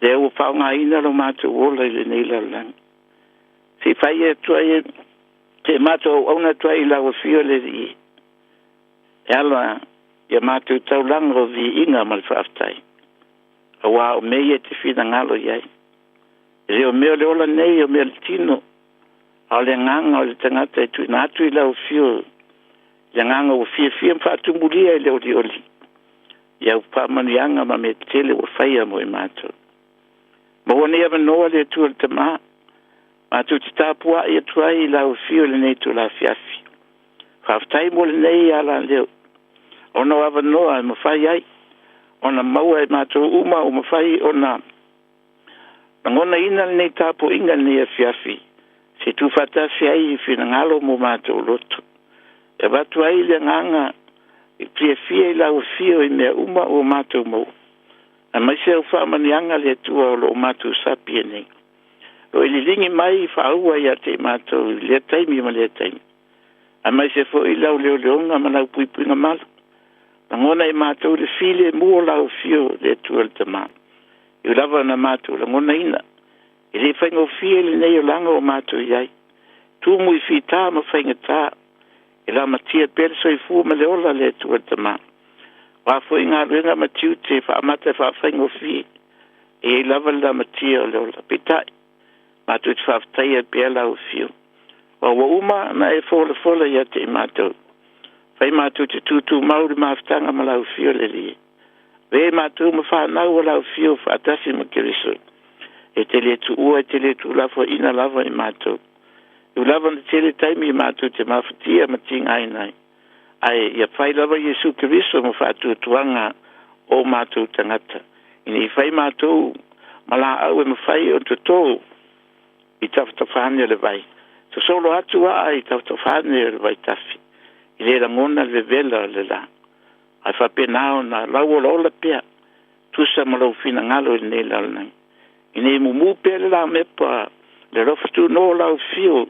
le o whao ngā ina lo mātou ola I le neila lang si fai e tuai te mātou ona tuai la o fio le di e ala ia mātou tau langa o vi inga mal whaftai a wā o mei e te whina ngalo iai e o mea le ola nei o mea le tino a le nganga o le tangata e tui nātu I lau fio le nganga o fia mwhātu mulia I leo li oli ia u pāmanianga ma me tele o whaia mo I mātou ma wane ava noa le tua le tamā mātou te tāpua I atuai I lau fio le nei tu la fiafi whaftai mo le nei ala leo ona ava noa e mawhai ai ona maua e mātou uma o mawhai ona ngona ina nei tapo inga nei fiafi se tu fatasi ai fina ngalo mo mātou loto e watu ai le nganga I priefia I lau fio I mea uma o mātou mo a mai se o whamanianga le tua o lo mātou sapi nei o ili lingi mai whaua I a te mātou le taimi ma le taimi a mai se fo I lau leo leonga ma lau puipuinga malu ngona I mātou le file mua lau fio le tua le tamā I lava na mātou la ngona ina I le whaingo fie le nei o langa o mātou iai tu mui fita ma whainga tā I la matia pere so I fua ma le ola le tua le tamā wafo I ngā ruenga matiu te whaamata whaingo fie I lava la matia o le ola pitai mātou te whaftai a pere lau fio wa uma na e fola ia te mātou Fai mātou te tutu mauri maftanga ma lau fio le li. Ve mātou ma whanau o lau fio whaatasi ma kiriso. E te le tu ua, te le tu lafo ina lava I mātou. I lava na te le taimi I mātou te mawhatia ma tinga ainai. Ai, ia whai lava Jesu kiriso ma whātua tuanga o mātou tangata. Ina I whai mātou ma la au e ma whai o te tō I tawhatawhane le vai. So solo atu a I tawhatawhane le vai tafi. I le rangona le vela le la. Ai whapenao na lau o la pia. Tusa ma lau fina ngalo I nei lau nai. I nei mumu pia le la mepa. Le rofatu no lau fio.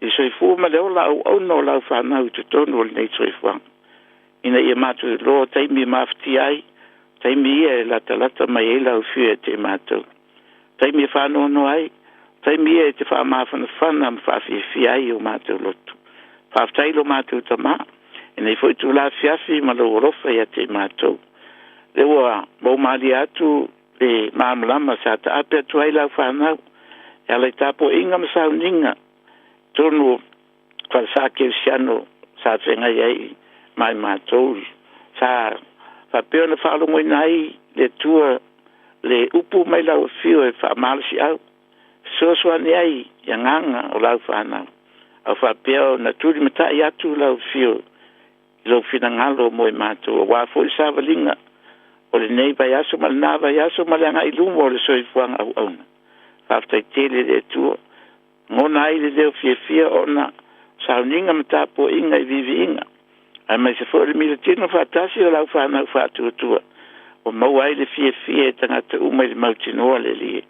I soifua ma leo lau au no lau whanau te tono le nei soifuang. I nei matu lo taimi mafti ai. Taimi e la talata mai e lau fio e te matu. Taimi whanau no ai. Taimi e te whamafana whana ma whawhiwhi ai o matu lotu. Whaftai lo mātou ta mā. E nei fwoi tu la fiafi ma lo rofa ia te mātou. Le ua mau maali atu le māmalama sa ta ape atu ai lau whanau. E alai tapo inga ma sau ninga. Tonu whalsa ke siano sa whengai ai mai mātou. Sa whapeo na whalongo nai le tua le upu mai lau fio e whamalasi au. Soaswani ai ia nganga o lau whanau. A whapeo na turi matai atu lau fio I lau whina ngalo mo I mātou. Wa fo I sāwalinga o le nei vai aso ma le nā vai aso ma le anga I lumo o le soifuanga au auna. Whaftai tele le tua. Ngona ai le leo fia ona sauninga matapo inga I vivi inga. Ai mai se fo le mila tino whatasi o lau whanau whātua. O mau ai le fia e tangata uma I le mautinoa le lie.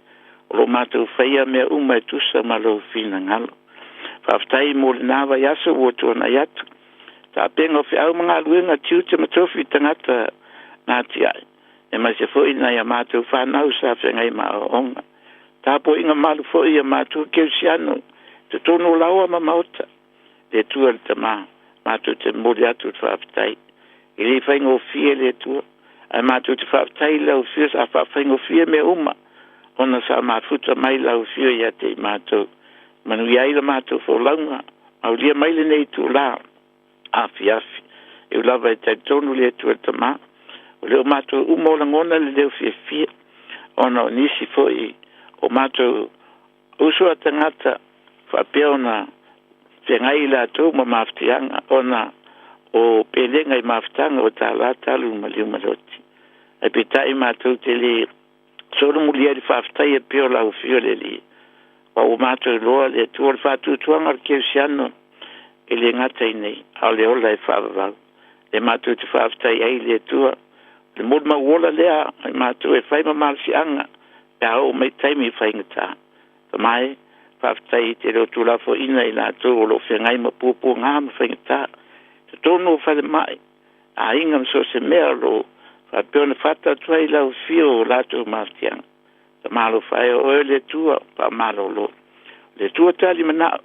O lo mātou whaia mea uma e tusa ma lo whina ngalo. Whaftai mo le nā vai aso o tōna iatu. Ta penga fi au mga luenga tiu te matofi tangata nāti ai. E mai se fo ina ia mātou whanau sa whengai maa o onga. Ta po inga malu fo ia mātou keusiano. Te tono laua ma mauta. Le tua le tamā. Mātou te mori atu te whaftai. I le whaingo fie le tua. Ai mātou te whaftai lau fio sa whaingo fie me uma. Ona sa mafuta mai lau fio ia te mātou. Manu iai la mātou fo launga. Au lia mai le nei tu la. Afi. e lava e taitonu le tu te ma o le mato umo la ngona le fia ona nisi foi o mato uso atangata fa peona tengai la tu ma maftianga ona o pelenga I maftanga o tala talu maloti e pitai mato tele solo mulia di faftai e peo la ufio le li o mato loa le tu o fatu tuanga ke siano e le ngata nei a le ola e fava le mato te faftai ai le tua le mod ma wola lea e mato e fai ma malsianga e au me taimi fai ngata mai faftai te lo tu la fo ina I la tu o lo fengai ma pupu ngam fai ngata te tono fai mai a ingam so se mea lo fa peona fata tuai la ufio la tu maftianga te malo fai o le tua pa malo lo le tua tali mana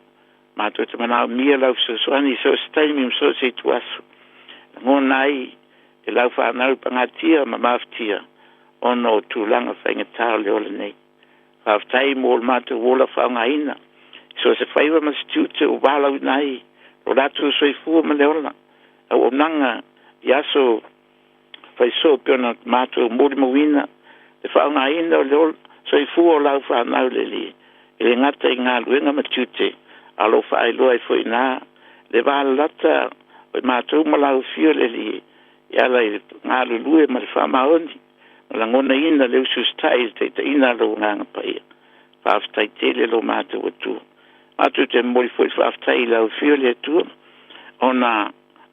mato te mana mia la so soani so staimi so se tuasu ngonai e la fa na pangatia ma maftia ono tu langa fengeta le ole nei fa tai mo mato wola fa ngaina so se faiva ma stute o bala nai o la tu so fu ma le ola o nanga yaso fai so piona mato mo mo wina e fa ngaina le ola so fu o la fa na le li e ngata inga luenga matute alo fa ai lo ai foi na le va lata o mato mo la fio le li ya la ngalu lue ma fa ma oni la ngona ina le sustai te ina lo nganga pa ia fa stai tele lo mato tu atu te mo foi fa stai la fio le tu ona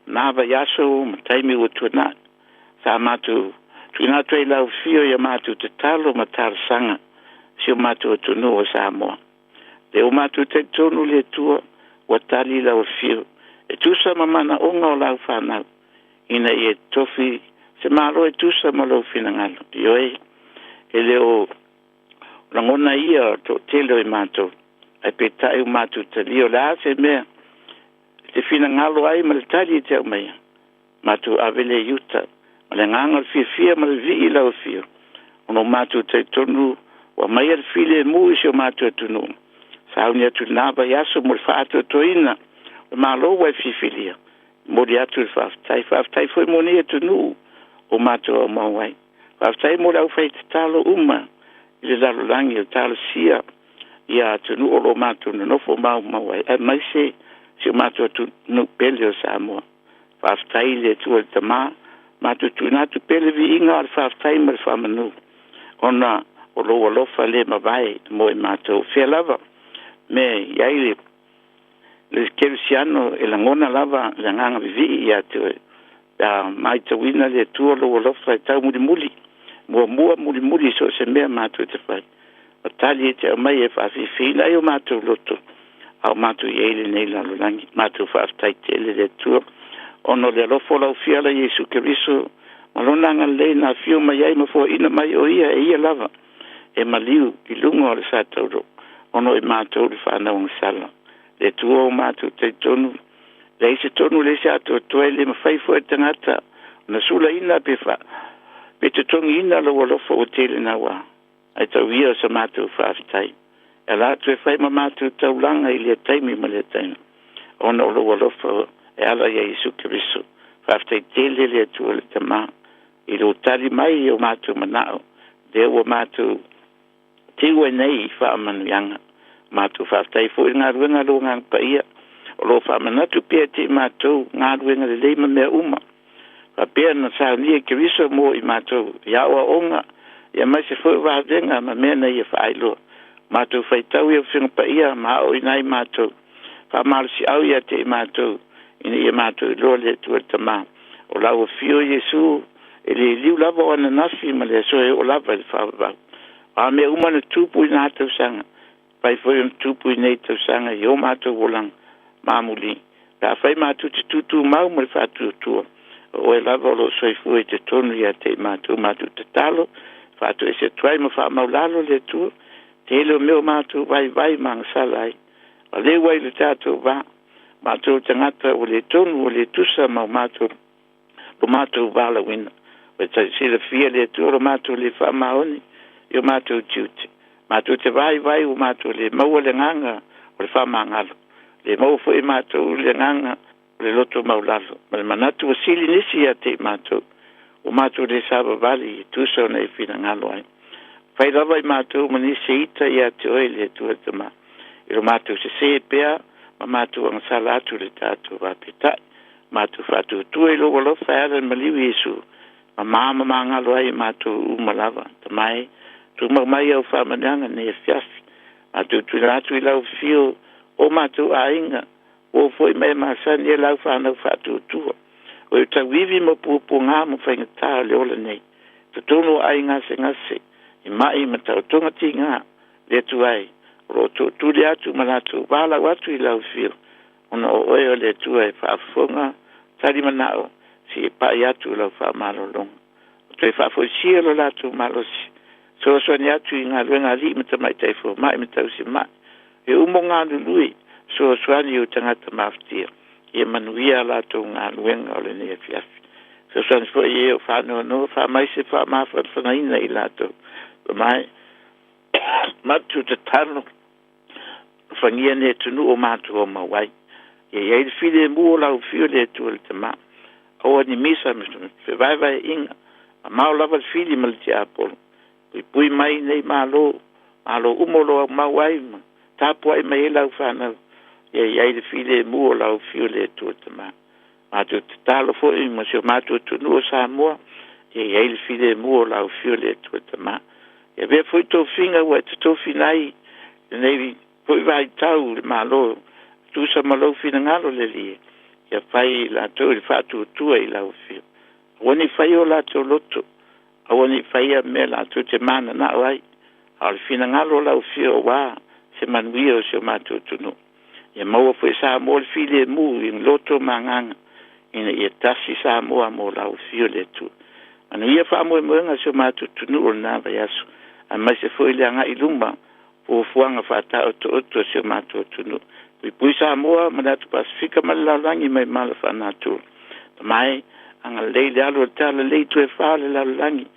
na va yaso taimi o tu na sa mato tu na tu la fio ya mato te talo matar sanga si o mato tu no sa mo le o mato te tonu le tu o tali la fio e tu sa mamana onga la fa na ina e tofi se malo e tu sa malo finangalo yo e leo langona ia to telo e mato ai peta e mato te lio la se me te finangalo ai mal tali te mai mato avele yuta le nganga fia mal vi la fio ono mato te tonu wa mai al file mu se mato tonu sa unia tu naba yaso mo fato toina malo wa fifilia moriatu faftai foi monia tonu o mato mawai faftai mo la fai talo uma ile la langi o talo sia ia tonu o mato no fo mawai mai se mato tu no pelio samo faftai le tu o tama mato tu na tu pele vi inga faftai mal famanu ona o lo fa le mavai mo mato felava me yaile le kelsiano e la ngona lava la nganga vivi ia te mai te wina le tu lo fa ta muli muli so se me mato te fai o tali te mai e fa fi la yo mato loto au mato yele nei la langi mato fa tai te le tu ono le lo fo la fiala Yesu Kristo malona ngale na fio mai ai mo fo ina mai o ia lava e maliu I lungo le sato ono e mato le fa na un sala le tuo mato te tonu le se tonu le sa to le mafai fo tangata na sula ina pe fa pe te tongi ina lo fo tele na wa ai ta via sa mato fa tai ela tu fai mato tau langa I le taimi ma le taimi ono lo fo e ala Yesu Kristo fa tai tele le tu le tama I lo tali mai o mato manao de o mato tiwe nei fa manu yanga mato fa tai fo nga ruenga lo ngang pa ia o lo fa manatu pe te mato nga ruenga le me uma pa pe na sa ni ke viso mo I mato ya o onga ya mai se fo va venga ma me na ia fa ilo mato fa tau ia fing pa ia ma o nai mato fa mal si au ia te mato ina ia mato lo le tu tama o la o fio Yesu ele liu la bo na nafi ma le so o la va fa va a me uma na tupu na te sanga pai foi tupu nei te sanga yo mato volang mamuli pa fai mato tu mau mo fa tu o la volo so foi te tonu ya te mato te talo fa tu ese tuai mo fa maulalo le tu te lo meu mato vai mang salai o le wai le tato va mato tangata o le tonu o le tusa ma mato o mato vala wina o se le fia le tu o mato le fa maoni yo mato tuti mato te vai o mato le mau le nganga o le fa mangalo le mau foi mato le nganga le loto maulalo. Ma le manatu o sili nisi a te mātou. O mātou le sāba vali i tūsa o nei whina ngalo ai. Whai lava i mātou manisi ita i a te oe le tua te mā. I ro mātou se se pēa, ma mātou ang sala atu le tātou wāpetai. Mātou whātou tua i loa lofa ala maliwi Yesu. Ma māma mā ngalo ai mātou umalava. Ta mai, tu mai au whamananga ne e fiafi. Mātou tu lātou i lau fio o mātou a inga. O foi mai masani e lau whanau whātou tua. O i ta wivi mo pupu ngā mo whaingatā le ola nei. Ta tono ai ngase ngase. I mai ma tau tonga ti ngā. Le tu ai. Ro tu le atu malatu. Wala watu i lau fio. Ona o oe o le tu ai whaafonga. Tari manao. Si e pai atu lau whaamalo longa. O toi whaafoisia lo latu malosi. So ni atu i ngā luenga li ma tamai taifo. Mai ma tau si mai. E umo ngā lului. So swani o tangata maftia. Ia manuia lātou ngā luenga o le nea fiafi. So swani fo i e o whanau no, wha mai se wha mawha whangaina i lātou. O mai, matu te tano, whangia ne tunu o mātou o mawai. Ia iei le while mu o lau fio le tua le te mā. Aua ni misa, fe vai vai inga. A mau lava le while ma le te apolo. Pui mai nei malo umolo au mawai ma. Tāpua i mai e lau whanau. Ia iei le while mu o lau fio le tua te mā. Mātou te talo fo i ma sio mātou tunu o Samoa. Ia iei le while mu o lau fio le tua te mā. Ia vea foi tō whinga ua te tō whinai. Nei foi vai tau le malo. Tūsa malo whina ngalo le lie. Ia whai lātou le whātou tua i lau fio. Awani whai o lātou loto. Awani whai a mea lātou te mana na wai. Au le whina ngalo lau fio wā. Se manuia o se o mātou tunu. Ia maua foi sa mo le file mu i loto manganga. Ina ia tasi sa moa mo lau fio le tu. Manuia wha mo e moenga se o mātou tunu o nā vai asu. A mai se foi le anga i lumba. Po fuanga whata oto se o mātou tunu. Pui sa moa manatu Pasifika malalangi mai mala whanatu. Ta mai anga leile alo tala lei tu e whale lalangi.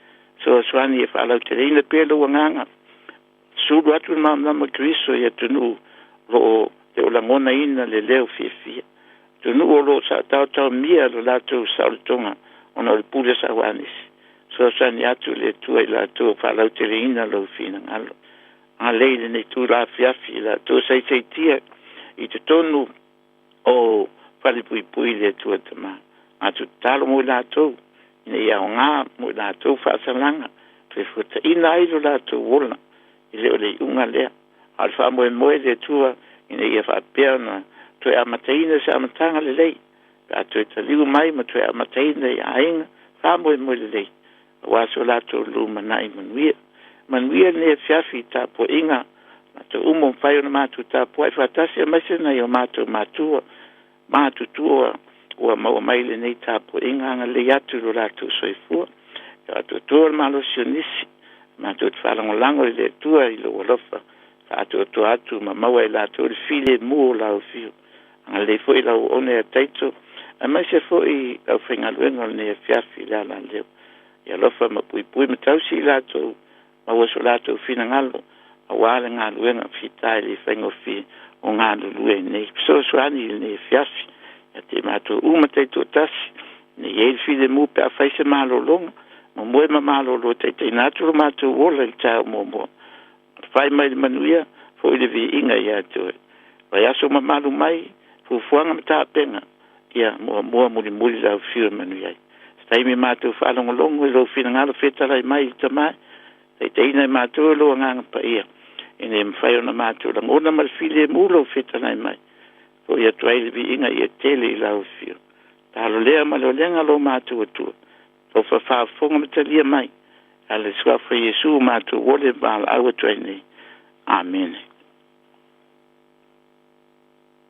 So swani e whalau te reina pelo wanganga. Suru atu nama Kristo ia tunu lo te olangona ina le leo fia. Tunu o lo sa tau mia lo latu sautonga ona le pule sa wanis. So swani atu le tua i latu whalau te reina lo fina ngalo. A leile ne tu la fiafi la tu sei tia i te tonu o whalipui le tua te mā. A tu talo mo latu ina ia o ngā mo latu whaasalanga. Te futa ina ilo latu wola. I leo le unga lea. Alfa moe le tua ina ia whapea na tue amataina se amatanga le lei. Ka tue taliu mai ma tue amataina i ainga. Wha moe le lei. Waso latu luma nai manuia. Manuia ne fiafi tapo inga. Mato umo whai ona mātu tapo. Ai whatasi a maisena i o mātu mātua. Mātu tua ua maua maile nei tapo inga. Anga le atu lo latu soifua. Ka atu tua malo sionisi. Mātou te whalangolango i le tua i lo walofa. Whātou atu ma maua i lātou le while mu o lau fio. Anga le fo i lau one a taito. A mai se fo i au whaingaluenga ne a fiafi la la leo. Ia lofa ma pui ma tausi i lātou. Ma waso lātou whina ngalo. A wāle ngā luenga whitai le whaingofi o ngā lulue nei. So suani i ne fiafi. Ia te mātou uma taito tasi. Ne i while mu pe a whaise malo longa. Ma moe ma malo lo te nāturo mātou wola i tāo mō. Whai mai le manuia, fo i le vi inga i atoe. Wai aso ma malu mai, fuanga ma tā penga. Ia, mua muli lau whiu manuia. Stai mi mātou whaalongolongo i lo whina ngalo whetalai mai i tamai. Te ina i mātou lo nganga pa ia. Ine e mwhai ona mātou lang. Ona mal while mu lo whetalai mai. Fo i atoe le vi inga i tele i lau whiu. Tālo lea ma lo lenga lo mātou atua. O whawhawhonga matalia mai. Ale swafa Yesu mātou wole bāla awa tuai nei. Amen.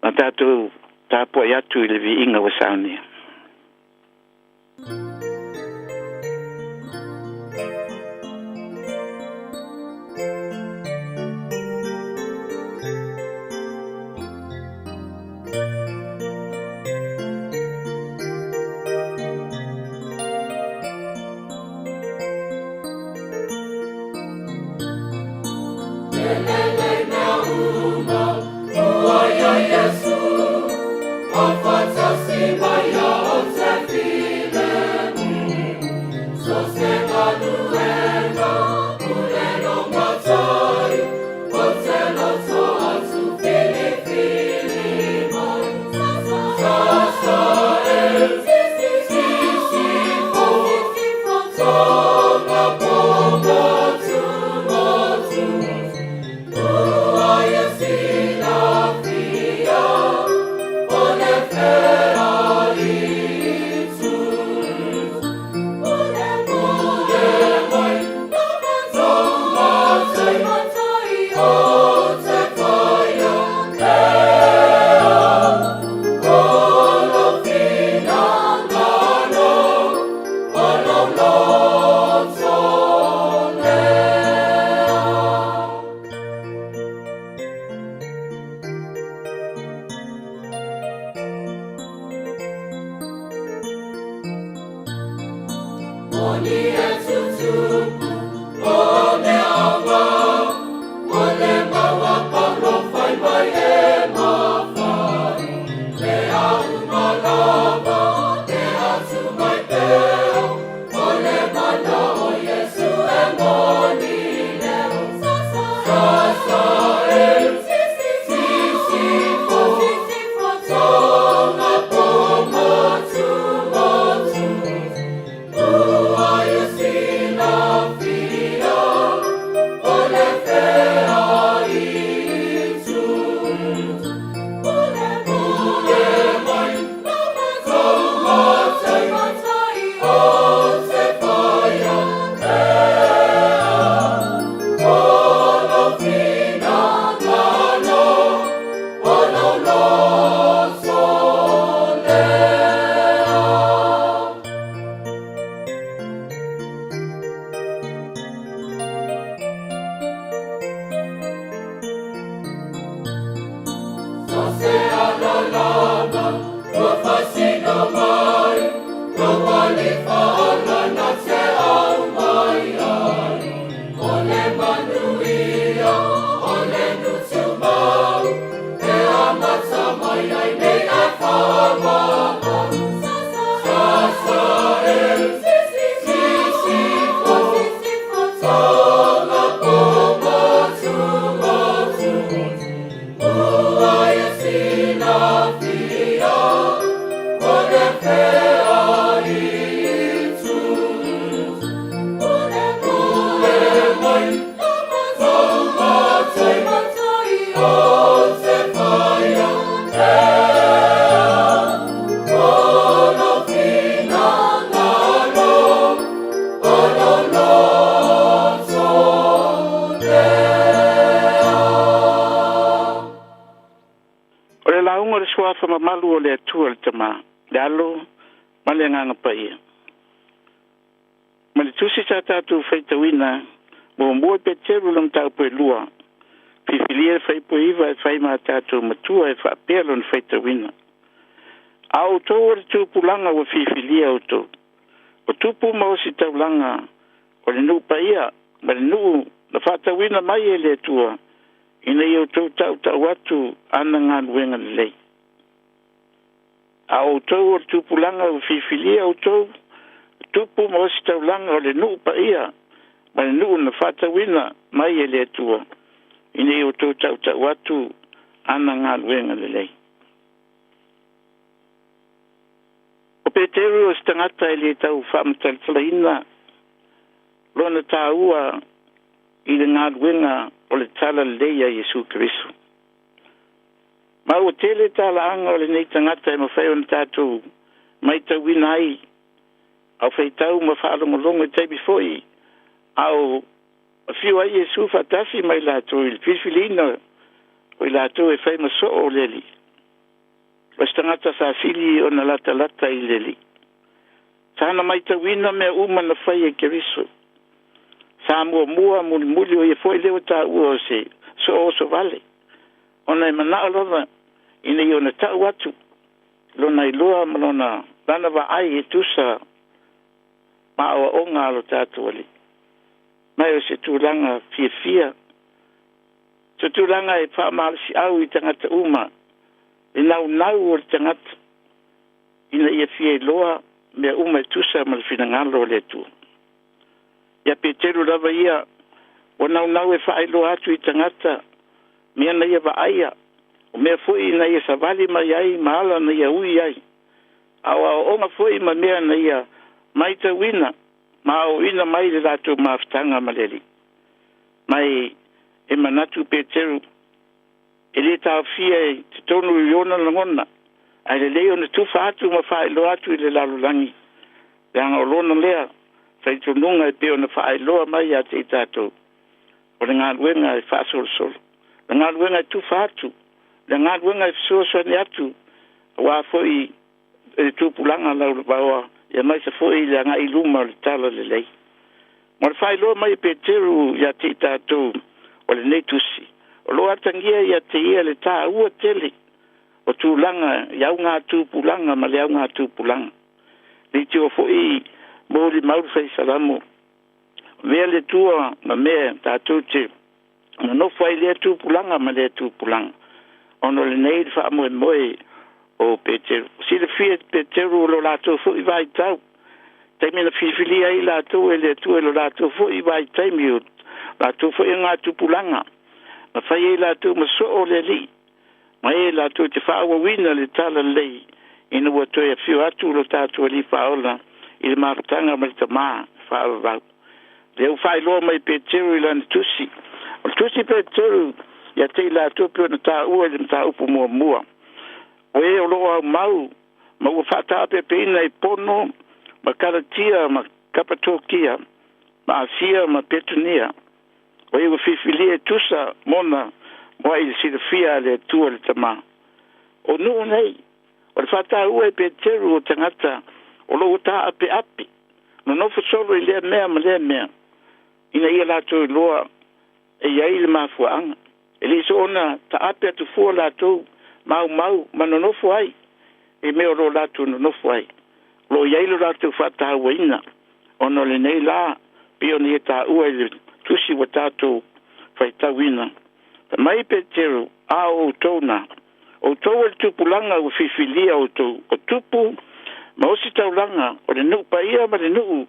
Ma tātou tāpua i atu i le vi inga wa saunia. Yesu, ofata si launga le swafa mamalu o le atua le tama. Le alo, ma le nganga pa ia. Ma le tusi sa tatu whaitawina, mo mua pe teru lang tau pe lua. Fifilia fai po iwa e fai maa tatu matua e whaapea lon whaitawina. Au tau le tūpulanga wa fifilia o tau. O tupu mausi taulanga, o le nu pa ia, ma le nu na whaatawina mai e le atua. Ina iau tau atu ana ngā nuenga le lei. A o tau o tupulanga o fifilia o tau, tupu mo si taulanga o le nuu pa ia, ma le nuu na whatawina mai e le atua. Ina iau tau atu ana ngā nuenga le lei. O Peteru o stangata e le tau whaamatalfalaina, lona tā ua i le ngā nuenga o le tala leia Yesu Kristu. Ma o tele tala anga o le nei tangata e mawhai o na tātou mai tauina ai. Au whaitau ma whaalongolongo e teipi foi. Au whiu ai Yesu whatasi mai lātou i whiwhilina o i lātou e whai maso o leli. O stangata sa sili o na lata i leli. Tāna mai tauina mea uma na whai e Keriso. Sa mua muli o i foi leo tā ua o se so vale. Ona e mana alova ina i ona tau atu. Lona i loa malona lana wa ai e tusa ma awa o ngā alo tātu ali. Mai o se tūranga fia. Se tūranga e whaamalisi au i tangata uma. E nau o le tangata. Ina ia fia i loa mea uma e tusa ma le fina ngalo le tu. Ia Peteru lava ia o nau e whaelo atu i tangata mea na ia waaia o mea fui na ia savali mai ai maala na ia ui ai awa o onga fui ma mea na ia maita wina ma o ina mai le latu maaftanga maleli mai e manatu Peteru e le tau fia e te tonu i ona langona ai le leo na tufa atu ma whaelo atu i le lalulangi le anga o lona lea sai tununga e peo na whaeloa mai a te tātou. O le ngā luenga e whaasolo. Le ngā luenga e tufa atu. Le ngā luenga e fisoasone atu. Wā foi e tūpulanga lau le baoa. Ia mai sa foi le ngā iluma le tala le lei. Mo le whaeloa mai Peteru ia te tātou o le neitusi. O lo atangia ia te ia le tā ua tele. O tūlanga, iau ngā tūpulanga ma le au ngā tūpulanga. Le te o foi mōri mauru whai salamu. Mea le tua ma mea tātou te. Na no whai lea tūpulanga ma lea tūpulanga. Ono le nei wha moe o Peteru. Si le fia Peteru lo lātou fo i vai tau. Taimena whiwhilia i lātou e lea tua lo lātou fo i vai taimi o. Lātou fo i ngā tūpulanga. Ma whai e lātou ma so o le li. Ma e lātou te whaawa wina le tala lei. Ina ua toi a whiu atu lo tātou li whaola. I le mafutanga mai ta maa whaavavau. Leo whaeloa mai Peteru i lana tusi. O tusi Peteru ia te la tupi o na tā ua i na tā upu mua. O e o loa mau, ma ua whata pepe ina i pono, ma karatia, ma kapatokia, ma asia, ma petunia. O e ua whiwhilia tusa mona, moa i si le fia le tua le tama. O nuu nei, o le whata ua i Peteru o tangata, o lo ta ape no solo i lea mea ma lea mea ina ia lātou i loa e iai le mafuaanga e li so ona ta ape atu fua lātou mau ma no ai e mea lo lātou no ai lo iai lo lātou whataua ina ono le nei la pio ni e tā ua i tusi wa tātou whaitau ina mai Peteru a o tōna o tō e tupulanga o whiwhilia o tō o tupu ma o si taulanga, o le nuu pa ia ma le nuu,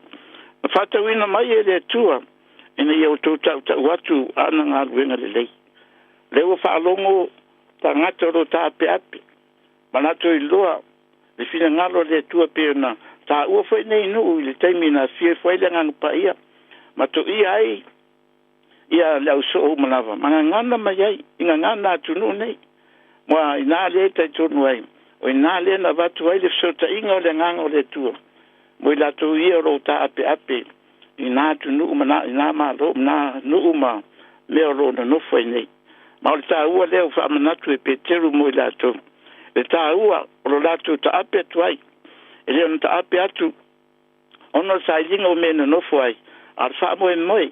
ma whatauina mai e le atua, ina ia o tau tau atu ana ngā luenga le lei. Leo whaalongo ta ngata ro ta ape, ma nato i loa, le fina ngalo le atua pe na, ta ua fwai nei nuu, le taimi na fie fwai le ngang pa ia, ma to ia ai, ia le au so o manawa, ma ngana mai ai, inga ngana atu nuu nei, moa ina le tai tonu ai, o ina le na watu ai le sota inga o le nganga o le tua. Mo i lato ia ro ta ape, ina tu nu uma ina ma ro na nu uma le ro na no foi nei. Ma o ta ua le fa manatu e Peteru mo i lato. le tāua o lo lātou ta ape atu ai e le ona ta ape atu ono sailinga o mena nofo ai ar wha moe moe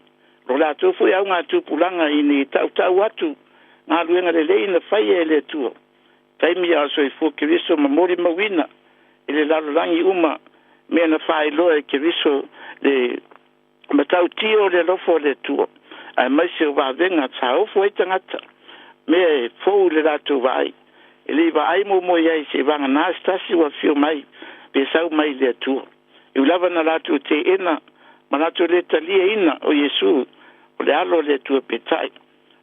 lo lātou fui au ngā tūpulanga i ni tau atu ngā luenga le lei na whai e le tua taimi a soi fu kiriso ma mori mawina i le lalolangi uma mea na whai loa e kiriso le matau tio le lofo le tua ai mai se o wawenga ta ofo e tangata mea fou le lātou vai e le vai mo mo iai se vanga nā stasi wa fio mai pe sau mai le tua i ulava na lātou te ena ma lātou le talia ina o Yesu o le alo le tua petai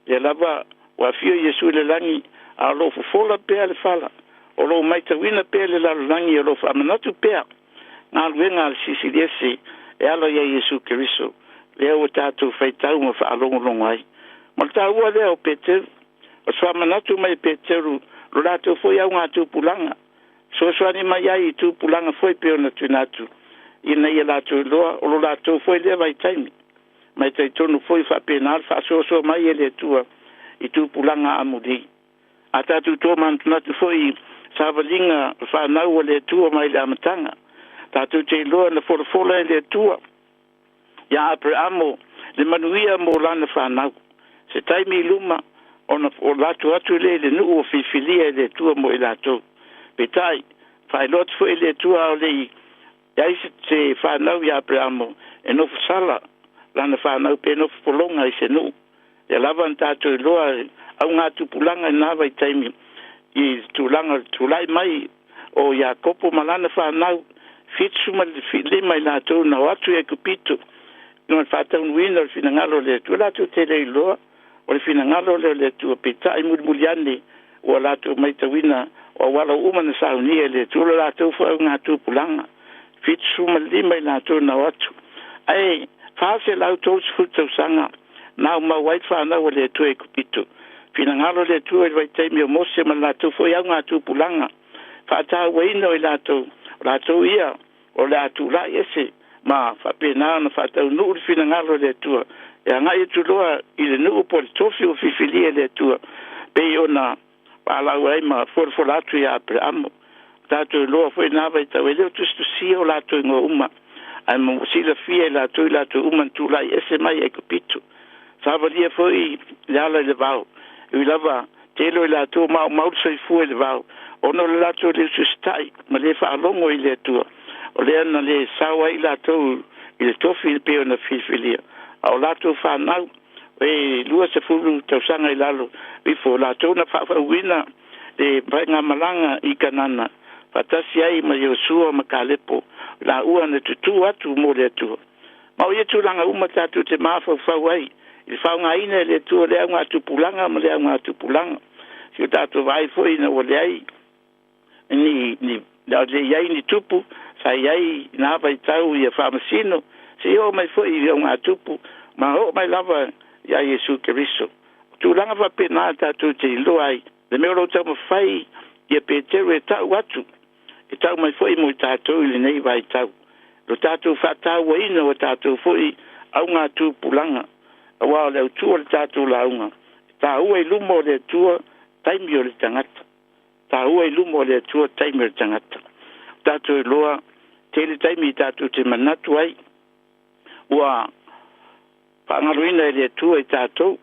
le lava wa fio Yesu le langi a lo fofola pea le fala o lo mai tawina pea le lalo langi o lo whamanatu pea ngā luenga al sisiliese e alo ia Yesu Keriso lea o tātou whaitau ma whaalongolongo ai ma tāua lea o Peteru o whamanatu mai Peteru lo lātou foi au ngā tūpulanga so soani mai ai i tūpulanga foi peo na tunatu ina ia lātou loa o lo lātou foi lea vai taimi mai tai tonu foi whapenal whaasoso mai e le tua i tūpulanga amuri a tātou tō mantunatu foi sāwalinga whanau o le tua mai le amatanga tātou te loa na wholafola e le tua ia apre amo le manuia mo lana whanau se taimi luma o lātou atu le nuu o whiwhilia e le tua mo e lātou petai whailot foi le tua o le iai se whanau ia apre amo e nofu sala lana whanau pe nofu polonga i se nuu e lava tātou loa au ngā tupulanga nā vai taimi i tūlanga tūlai mai o ia kopo malana whanau fitsuma le mai lātou na watu e kupito no whatau nuina o fina ngalo le tua lātou te rei loa o le fina ngalo le tua pita i muliane o lātou mai tawina o wala umana saunia le tua lātou whau ngā tupulanga fitsuma le mai lātou na watu ai whase lau tōs futau sanga nā ma wait whanau o le tua e kupito fina ngalo le tua i vai taimi o mose ma lātou whau ngā tupulanga whatau waino i lātou ia o le atu la ese ma whapena na whatau nuu le fina ngalo le tua e anga i tu loa i le nuu po le tofi o whiwhilia le tua pe o na wālau ai ma forfolatu i apre amo tātou loa fwoi nāwai tau e leo tustu si o lātou ingo uma ai mo sila fia i lātou uma tūlai ese mai e kupito sāwalia fwoi le ala i le vau i lava telo i lātou mau soifua i le vau ono le lātou le sustai ma le whaalongo i le tua o le ana le sawa i lātou i le tofi i peo na whiwhilia au lātou whanau e lua se fulu tausanga i lalo bifo lātou na whawina le painga malanga i kanana fatasi ai ma Yosua ma Kalepo la ua na tutu atu mo le tua ma o yetu langa uma tātou te mawhau whawai i whaunga ina le tua lea ngā tupulanga ma lea ngā tupulanga si o tātou vai fwoi na o le ai ni le iai ni tupu sa iai na vai tau i a whamasino se o mai fwoi i ngā tupu ma o mai lava ia Yesu Keriso tūlanga wa pena tātou te iloa ai le meo lo tau mawhai i a Peteru e tau atu e tau mai fwoi mo i tātou i le nei vai tau lo tātou whatau wa ina o tātou fwoi au ngā tūpulanga a wao leo tua le tātou launga tā ua i lumo le tua taimi o le tangata tā ua i lumo le tua taimi o le tangata tātou i loa tele taimi i tātou te manatu ai ua whaangaruina e le tua i tātou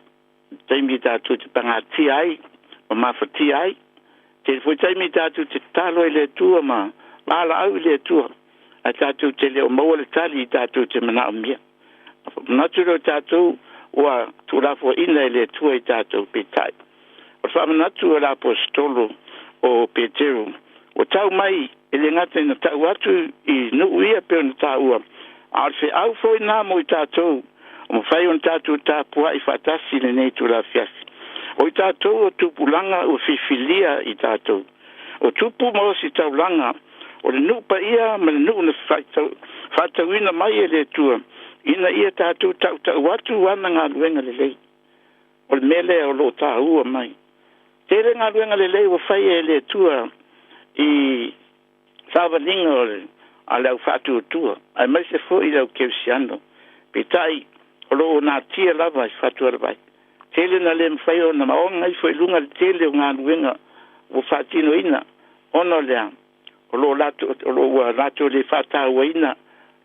taimi i tātou te pangati ai o mawhati ai te fwoi taimi i tātou te talo i le tua ma ala au i le tua a tātou te leo maua le tali i tātou te manao mia manatu leo tātou ua tūrafo ina i le tua i tātou petai o whamanatu o la apostolo o Peteru o tau mai e le ngata ina tau atu i nuu ia peo na taua a fe au foi nā mo i tātou o mwhai on tātou tāpua i whatasi le nei tūra fiasi o i tātou o tupulanga o whiwhilia i tātou o tupu mo si taulanga o le nupa ia ma le nuu na whatauina mai e le tua ina ia tātou tau watu wana ngā luenga le lei o le mele o lo tāua mai tere ngā luenga le lei o whai e le tua i sawalinga o le a lau whatu o tua ai mai se fo i lau keusiano petai o lo o nā tia lava i whatu arawai tele na le mwhai o na maonga i fo i lunga le tele o ngā luenga o whatino ina ono lea o lo lato le whātāuaina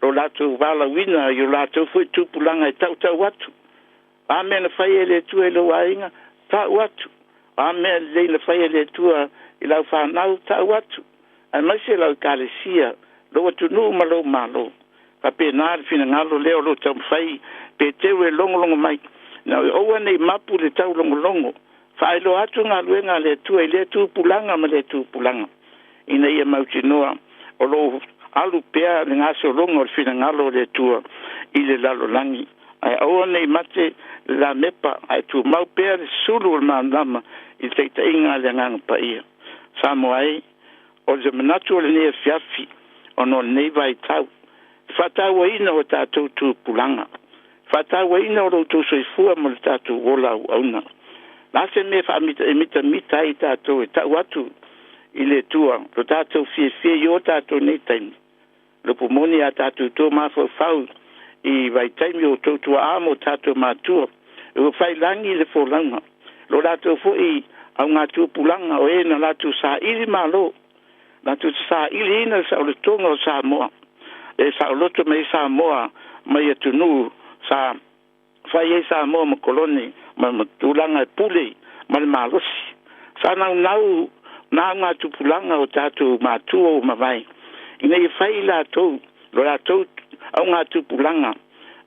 lo lato wala wina yo lato fui tupulanga e tau watu amen whai e le tua e lo wainga tau watu amen le whai e le tua i lau whanau tau watu ai maise lau kālesia lo watu nuu malo ka pe nāri fina ngalo leo lo tau whai pe tewe longo mai na oua nei mapu le tau longo whai lo atu ngā luenga le tua i le tupulanga ma le tupulanga ina ia mautinoa o lo alu pea le ngaso longo fina ngalo le tua i le lalo langi ai oua nei mate la mepa ai tu mau pea le sulu o maanama i teita inga le nganga pa ia samo ai o le manatu o le nea fiafi o no nei vai tau whatau ina o tātou tupulanga whatau ina o loutou soifua mo le tātou wola au auna nase me mita i tātou e tau atu i le tua lo tātou fie i o tātou nei taimi lo pumoni a tātou tō mawhau i vai taimi o tōtua amo tātou mātua e o whai langi le fōlanga lo tātou fo i au ngā tūpulanga o e na tātou sa ili malo tātou sa ili ina sa o le tonga o sa moa e sa o loto mai sa moa mai atunu sa whai e sa moa ma koloni ma tūlanga e pule ma le malosi sa nau ngā tūpulanga o tātou mātua o mawai ina i whai lātou lo lātou au ngā tūpulanga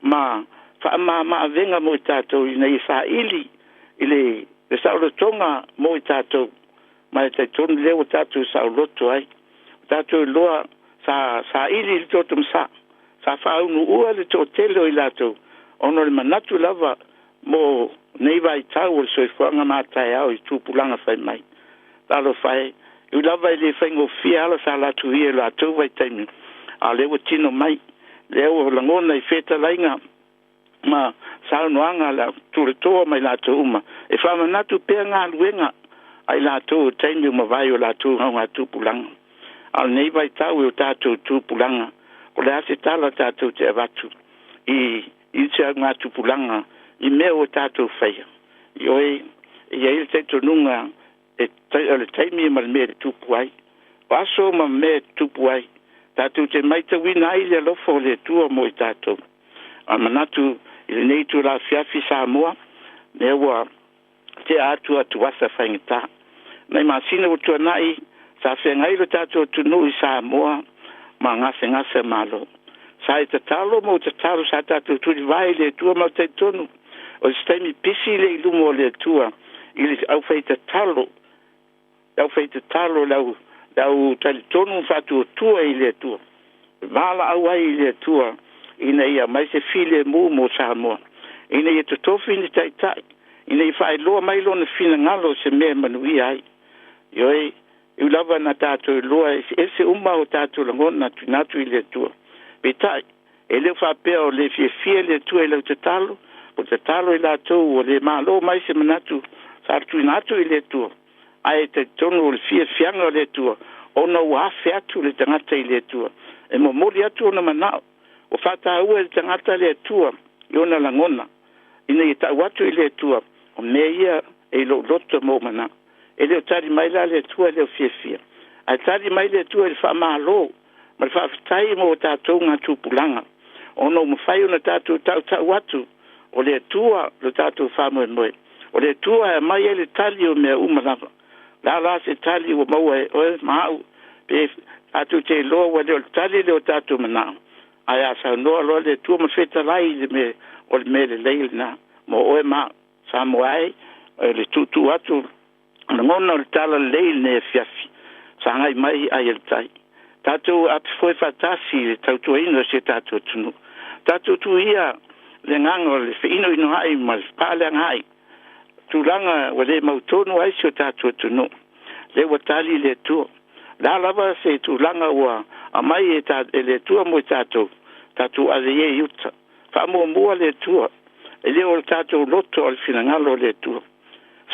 ma venga mo i tātou ina i sa ili ile sa o tonga mo i tātou ma e te tonu leo tātou sa o loto ai tātou loa sa ili le totum sa whaunu ua le tō telo i lātou ono le manatu lava mo nei vai tau o le soifuanga mātai au i tūpulanga whai mai talo whai i lava i le whaingo fia ala sa lātou i e lātou vai taimi a lewa tino mai leo langona i wheta lainga ma saunoanga la ture toa mai lātou uma e whamanatu pēr ngā luenga ai lātou taimi uma vai o lātou ngā tūpulanga al nei vai tau o tātou tūpulanga o le ase tala tātou te avatu i te ngā tūpulanga i mea o tātou whaia i oe i eil te tonunga e le taimi ma le mea tupu ai o aso ma mea tupu ai tātou te maita wina ai le lofo le tua mo i tātou a manatu i le nei tu la fiafi sa moa mea ua te atu atu wasa whaingita nei masina o tuanai sa whengai lo tātou tunu i sa moa ma ngase malo sa i te talo mo te talo sa tātou turi vai le tua ma te tonu o stemi pisi le ilumo le tua i le au fai te talo lau tali tonu fatu o tua i le tua vala au ai i le tua ina ia mai se file mu mo sa moa ina ia te tofi ni tai ina i fai loa mai lo na fina ngalo se mea manui ai ioi i lava na tātou loa ese uma o tātou langona natu i le tua petai e leo whapea o le fie le tua i lau te talo o te talo i lātou o le malo mai se manatu sa atu i natu i le tua ai te tono o le fie fianga o le tua o na wafe atu le tangata i le tua e mo mori atu o na manao o whata ua le tangata le tua i ona langona ina i tau atu i le tua o meia e lo loto mo manao e leo tari mai la le tua leo fia ai tari mai le tua le whamalo ma le whawhitai mo tātou ngā tūpulanga ono mawhai o na tātou tau atu o le tua le tātou whamoe moe o le tua e mai e le tali o mea umalava la se tali o maua e oe maau pe tātou te loa wa leo tali leo tātou manao ai a sa noa loa le tua ma wheta lai le me o le me le leil na mo oe maa sa moai le tutu atu ngona o tala leil ne fiafi sa ngai mai ai el tai tātou api foi fatasi le tautua ino se tātou tunu tātou tu ia le ngango le whiino ino hai ma le pāle ngai tūlanga wa le mautonu ai se tātou tunu le watali le tua la lava se tūlanga wa a mai e le tua mo tātou ale e yuta wha mua le tua e le o tātou loto al finangalo le tua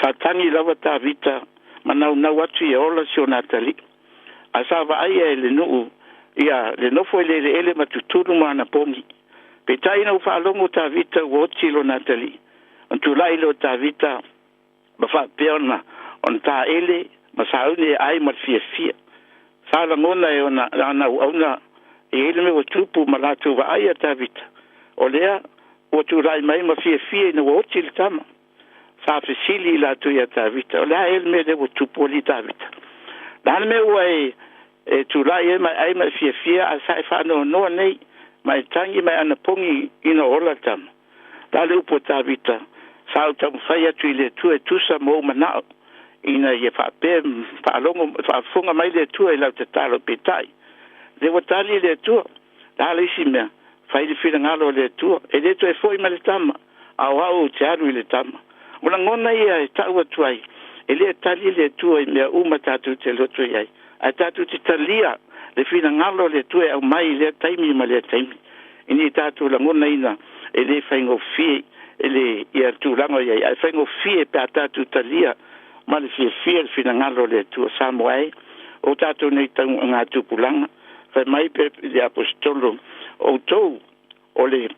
sa tangi lava ta vita manau atu i ola si o Natali a sa va ai e le nuu ia le nofo ele matuturu ma na pomi pe tai na ufa longo ta vita o tilo Natali on tu lai lo ta vita ba fa peona on ta ele ma sa une ai ma fia Sala ngona e ona e ele me o tupu malatu wa aia Davita. O lea, o tu rai mai ma fie na o til tama. Sa fesili la tu ya Davita. O lea ele me le o tupu li Davita. Lana me ua e tu rai e mai ai ma fie a sa e whano noa nei mai tangi mai ana pongi ina ola tama. Lale upo Davita. Sa o tamu whai atu i le tu e tusa mo manao. Ina ye whape, whafunga mai le tua i lau te talo petai. Le watali le tua, la isi mea, whai le whina ngalo le tua, e le tua e fwoi ma le tama, au au te aru i le tama. Ula ngona ia e tau atuai, e le tali le tua i mea uma tatu te loto iai. A tatu te talia, le whina ngalo le tua au mai le taimi ma le taimi. Ini tatu la ngona ina, e le whaingo fie, e le ia tūrango iai, a whaingo fie pe a tatu talia, ma le fia fina ngalo le tua Samoai o tatou nei tau ngā tupulanga whai mai pe le apostolo o tou o le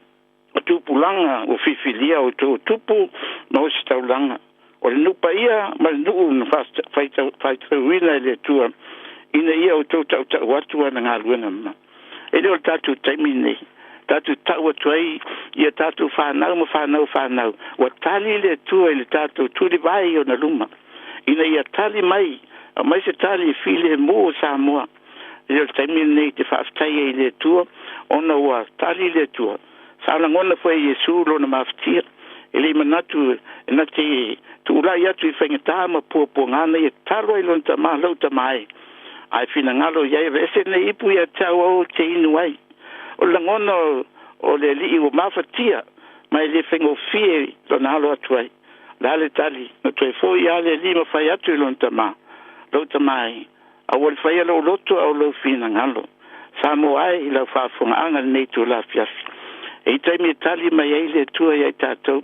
tupulanga o fifilia o tou tupu ma o sitaulanga o le nupa ia ma le nuu na whai tauina le tua ina ia o tou tau watua na ngā luenga ma e le o tatou taimi nei tatou tau atuai ia tatou whanau wa tali le tua i le tatou tuli vai o na luma ina ia tali mai se tali file mo Samoa ia taimi nei te whaftai e le tua ona ua tali le tua sana ngona foi Yesu lo na maftia ele manatu na te tu la ia tu whengata ma po ngana ia talo i lon tama lau tamai ai fina ngalo ia vese nei ipu ia tau o te inuai o langona o le li o mafatia mai le whengo fie lo na halo atuai Lale tali, no toi foi ale lima fai atu i lon tama. Lau tamai, a wale fai alo loto au lau fina ngalo. Samo ai i lau whafunga anga nei tu la fiafi. E taimi tali mai ei le tua iai tātou.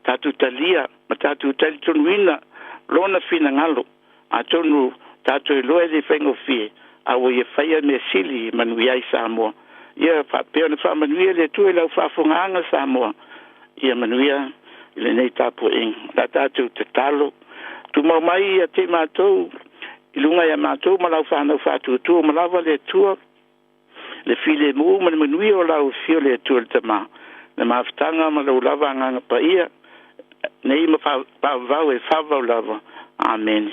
Tātou talia, ma tātou tali tonuina, lona fina ngalo. A tonu tātou i loe le whengo fie. A wo ia fai me sili manu iai Samoa. Ia peo na wha manuia le tua i lau whafunga anga Samoa. Ia manuia le nei tapu ing la tatu te talo tu mau mai a te mātou i lunga ia mātou ma lau whanau whātua tu ma lawa le tua le file mu ma manui o lau fio le tua le tama le mawhtanga ma lau lava nganga pa ia nei ma whawau e whawau lava amen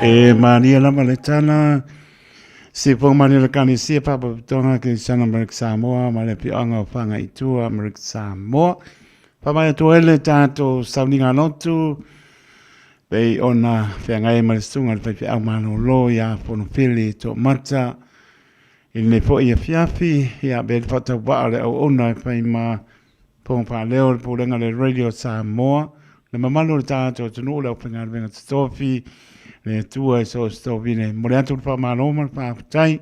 E Maria lama le tana se po mani le kani sia papa tonga ke sana Amerika Samoa ma le pianga o whanga i tua Amerika Samoa. Pamai to ele tato sauninga notu pei ona whiangai ma le sunga le pei au mano lo ia pono pili to mata i ne po ia fiafi ia be le whata waa le au ona e pei ma pong pa leo le pulenga le Radio Samoa le mamalo le tato tunu le au pinga le venga stofi le tua e so stofi ne mole atu le pa malo ma le pa aptai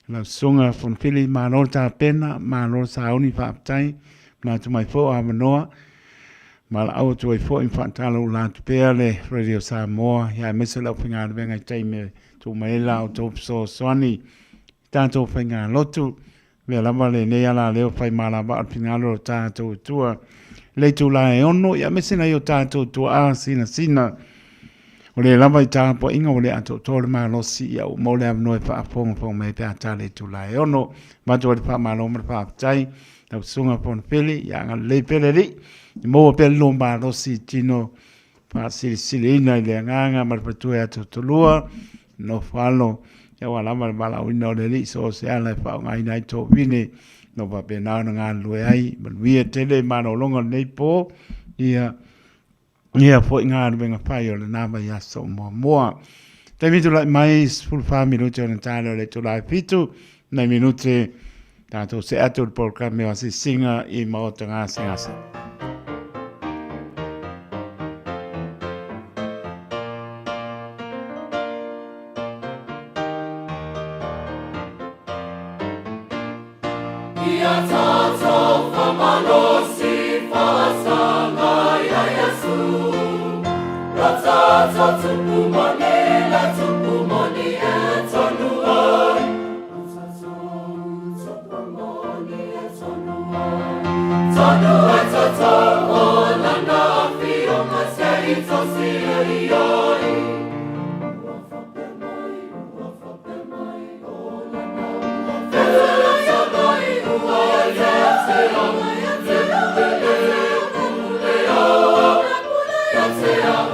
la sunga pono pili malo ta pena malo sauni pa aptai ma tu mai fo a manoa ma la au tu ai fo in fantalo la tu pe le Radio Samoa ya mese la pinga le venga tai me tu mai la tu so soni tanto pinga lotu me la vale ne ala le fai mala ba pinga lo tanto tua le tu la e ono ya mese na yo tanto tu a sina o le lava i tāpo inga o le ato tōre maa losi ia o mo le amnoe wha aponga me te atale tu la e ono matua le wha maa loma le wha aptai tau sunga pona pele ia ngā le pele ri i mo pele lo maa losi tino wha sili ina i le nganga ma le patue ato tolua no whalo ia wa lama le mala uina o le li so se ala e wha o ngai nai tō vine no wha pe nao na ngā lue ai ma luia tele maa no longa nei po ia ia po inga venga pai o le nava ia so moa. Te mitu lai mai full fa minute o na talo le tu lai pitu na minute tato se atu le programe o si singa i maota ngā singasa. Ia tato whamalosi whasanga ia Yesu. Tato tupu moni la tupu moni e tonu ai. Tato tupu moni e tonu ai. Tonu ai tato o lana fi o mase i tosi e iai. Ua whape mai o lana. Fela tano i ua ia te au. Te pule pule aua. Ia te au.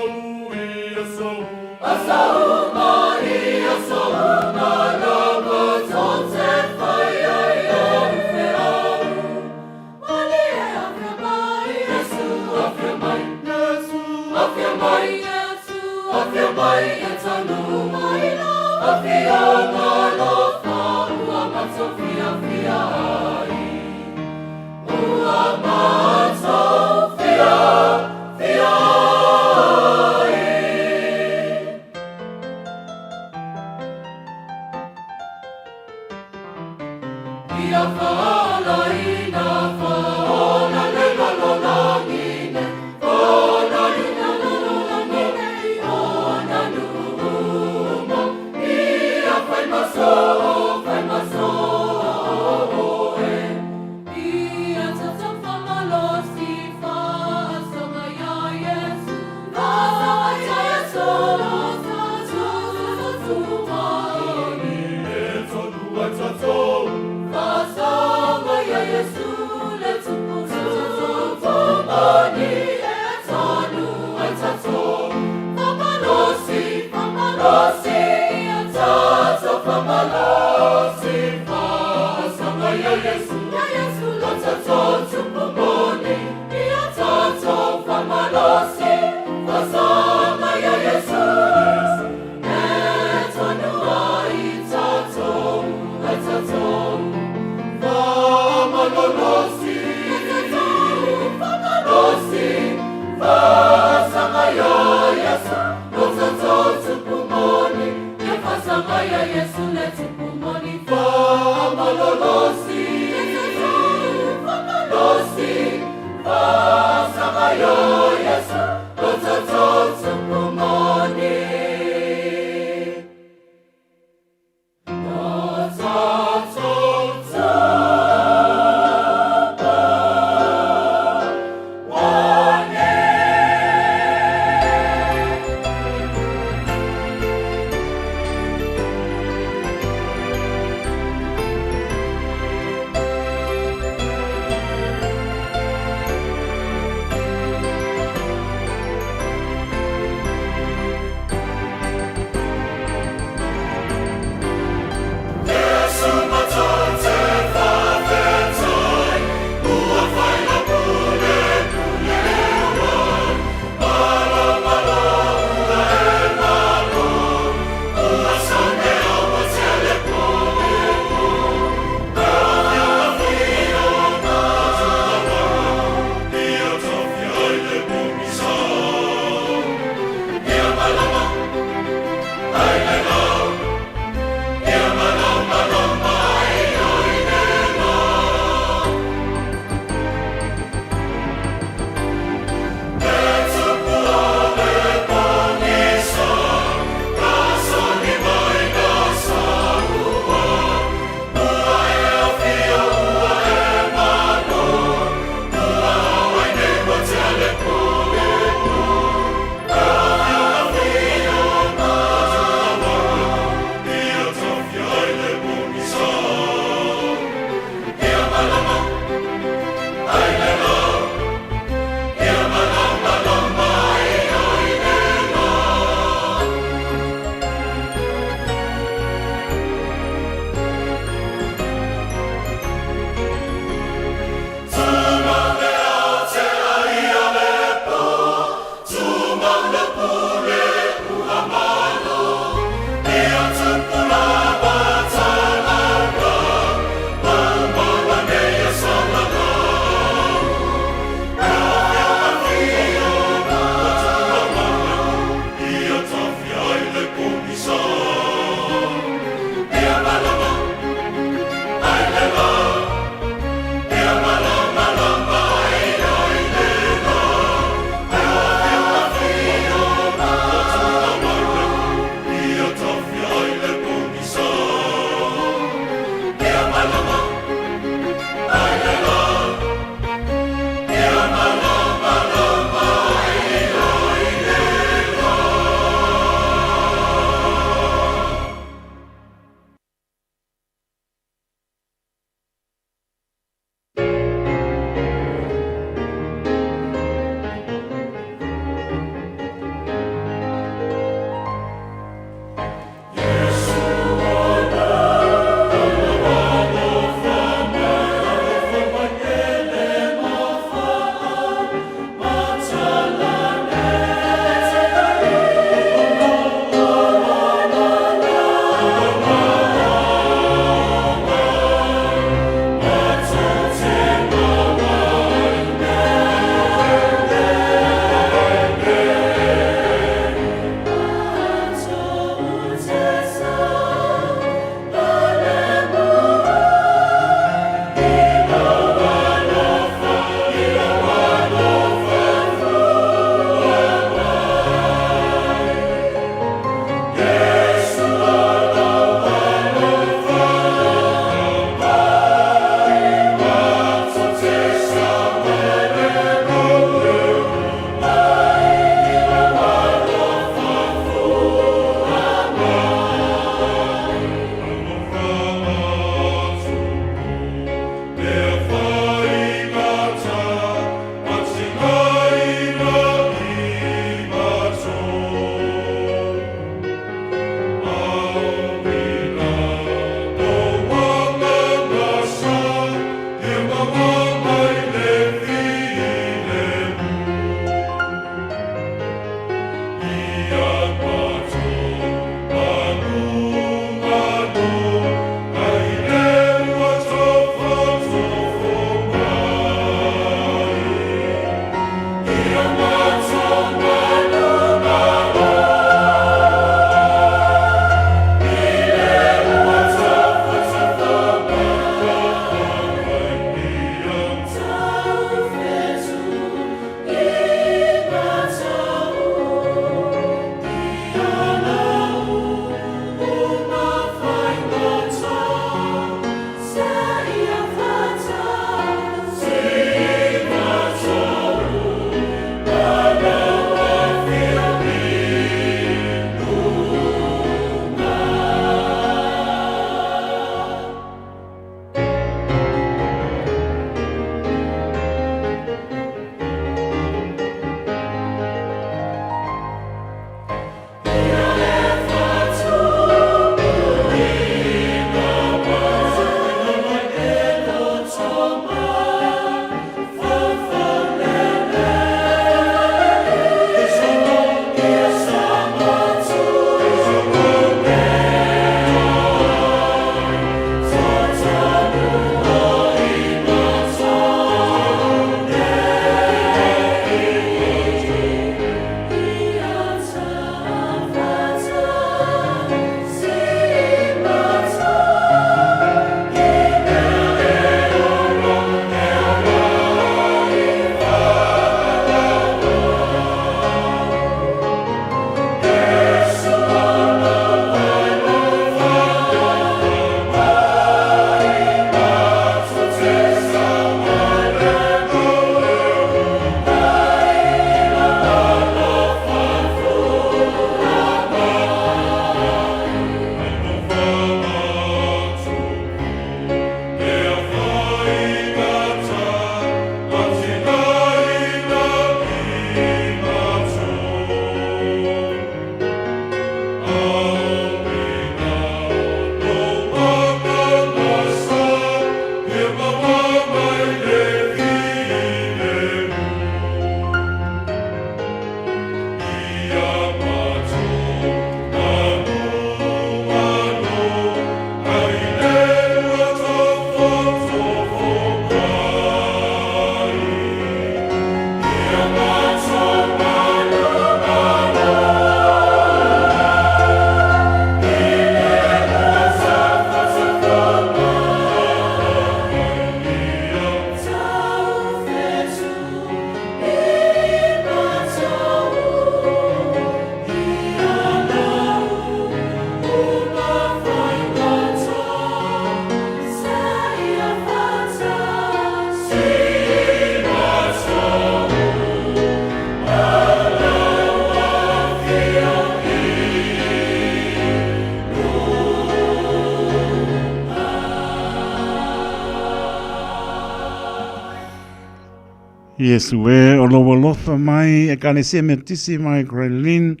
Yesu e o loa lofa mai e kane se me tisi mai Grelin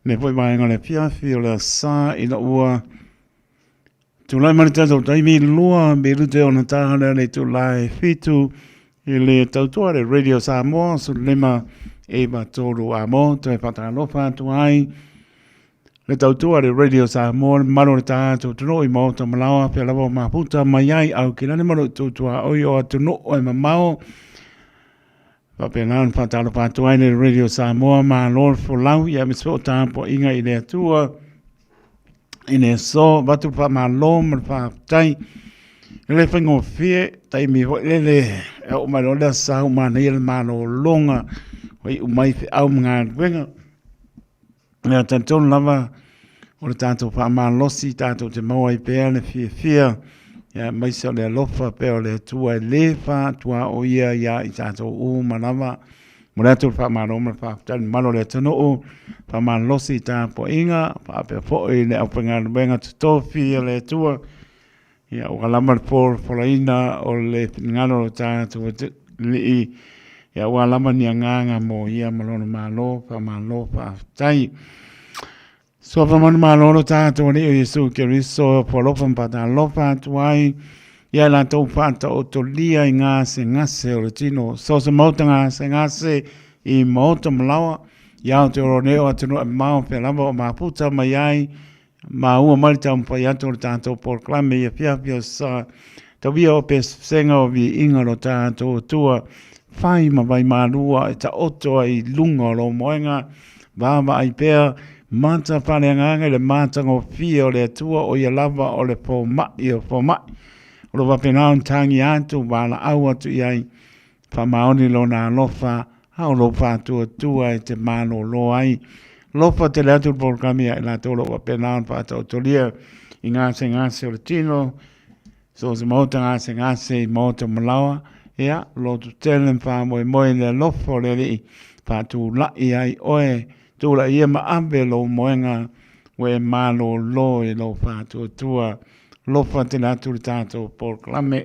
me poi mai ngale piafi o le sa i na ua tulai mani tatou taimi lua me rute o na tahana le tulai fitu i le tautua le Radio Samoa su lema e matoro a mo to e patalofa tu ai le tautua le Radio Samoa malo le tātou tuno i mo to malawa pe lavo maputa mai ai au kilane malo tutua oi o atuno o e mamao Papenan fatalo patuai le Radio Samoa ma lor folau ia me so tampo inga i le atua ine so batu pa ma lom pa tai le fengo fie tai mi le o ma lo da sa ma ne ma no longa oi mai fe au nga venga na tanton lava o le tanto pa ma losi tanto te mo ai pe le fie ya mai so le lofa pe o le tua le fa tua o ia ya i tato o manava mo le tu fa ma no ma fa tan malo le tano o fa ma losi ta po inga fa pe fo i le apenga benga to fi le tua ya o la mar por la ina o le ngalo ta to li ya wa la ma nga mo ia malo ma lo fa tai So fa man malolo tātou ni o Yesu Keriso polofan pata lofa tuai ia la tau fata o to lia i ngase o le tino so se mauta ngase i mauta malawa ia o te oroneo atunu a mao pe lava o maputa mai ai ma ua malita umpa i ato o tātou porklame ia fiafia sa tau via o pe senga o vi inga lo tātou tua fai ma vai marua e ta oto ai lunga lo moenga vava ai pea mata whareanganga le mata ngō fia o le atua o ia lava o le po mai o po mai. O lo wapenao tangi atu wala au atu iai whamaoni lo nā lofa hao lo whātua tua e te mano lo ai. Lofa te le atu porkami ai la tolo wapenao whātua tolia i ngase o le tino so se mauta ngase i mauta malawa ea lo tu telen whamoe moe le lofa o le li whātua lai ai oe tula ia ma ave lo moenga we malo lo e lo fatu tua lo fatu la tu tato proclame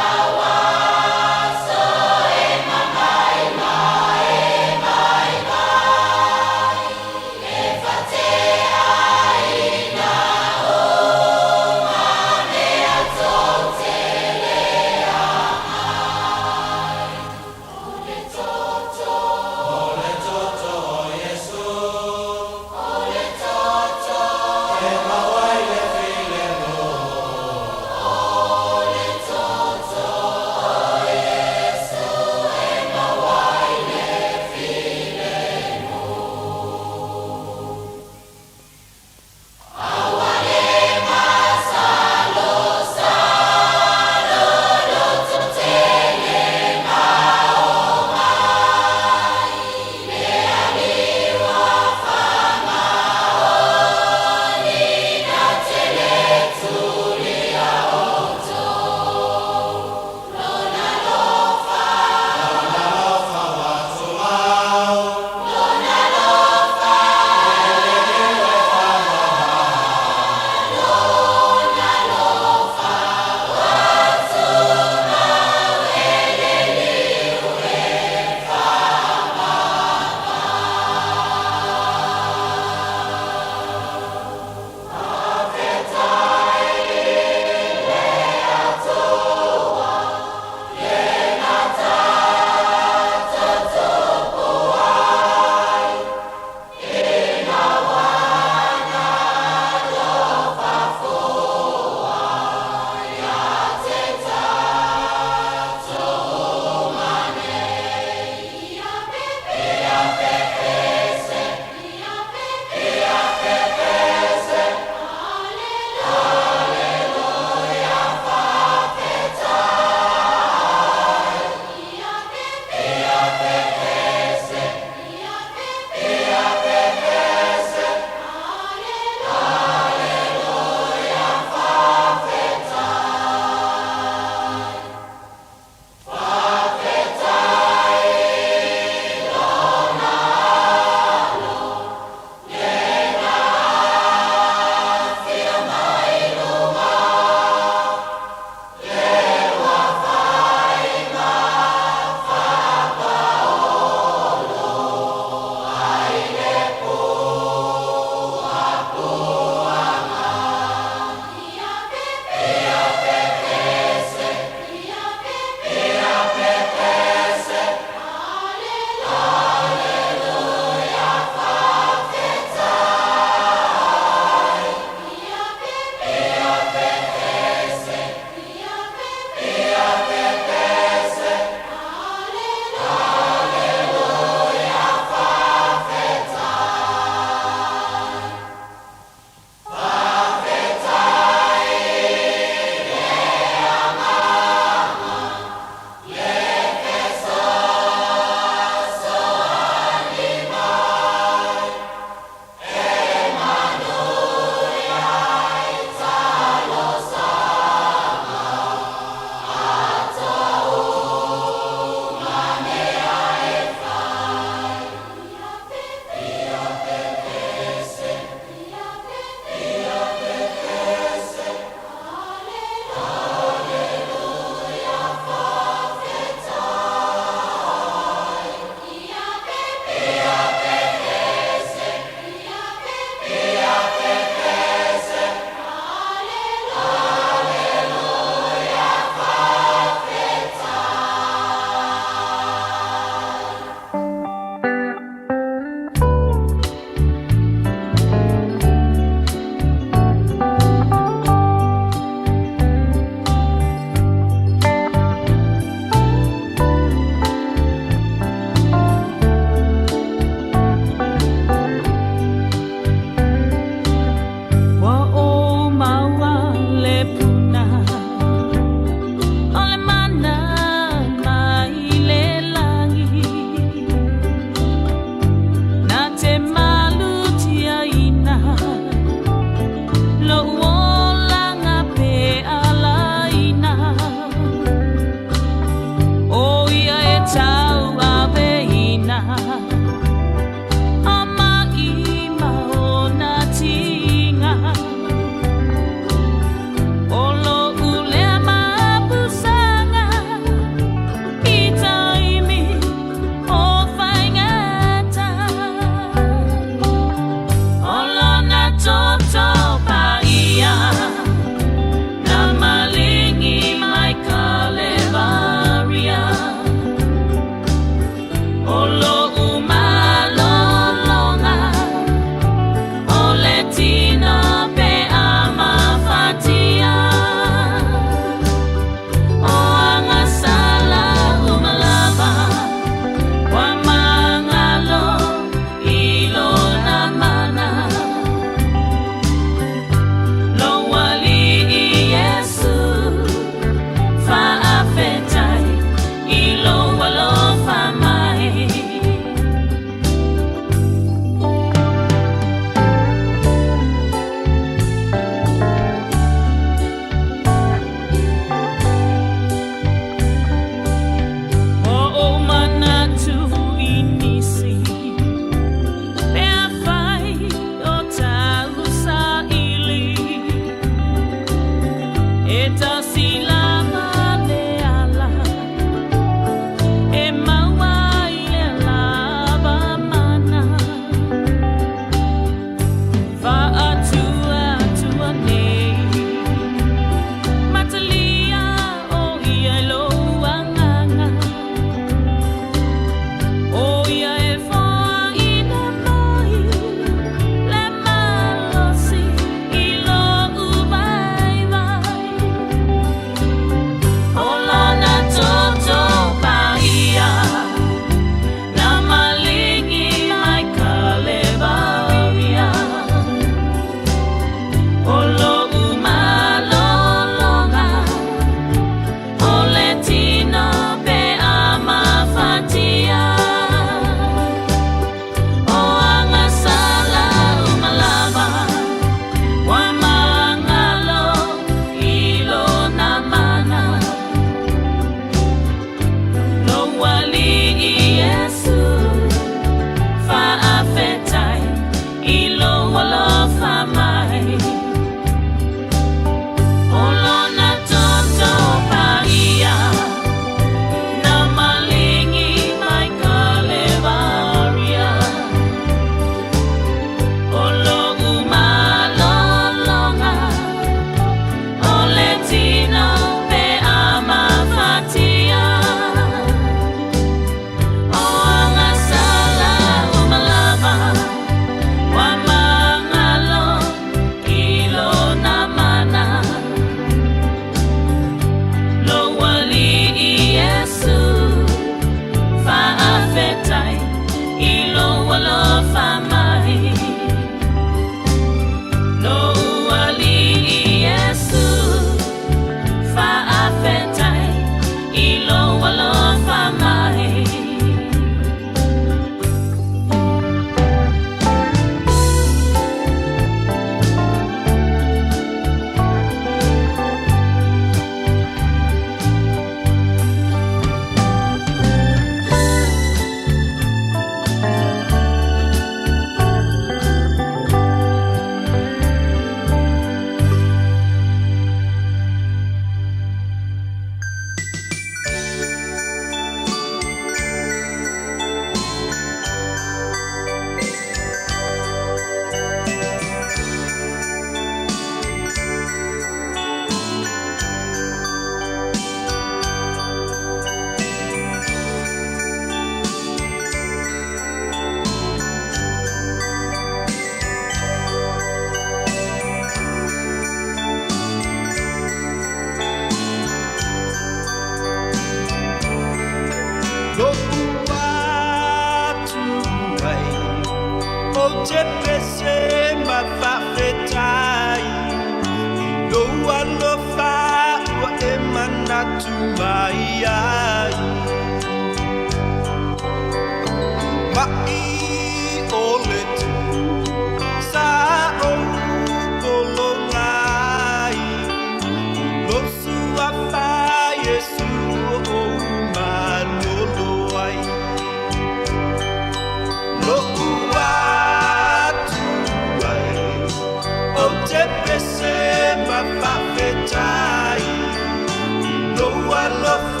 No one love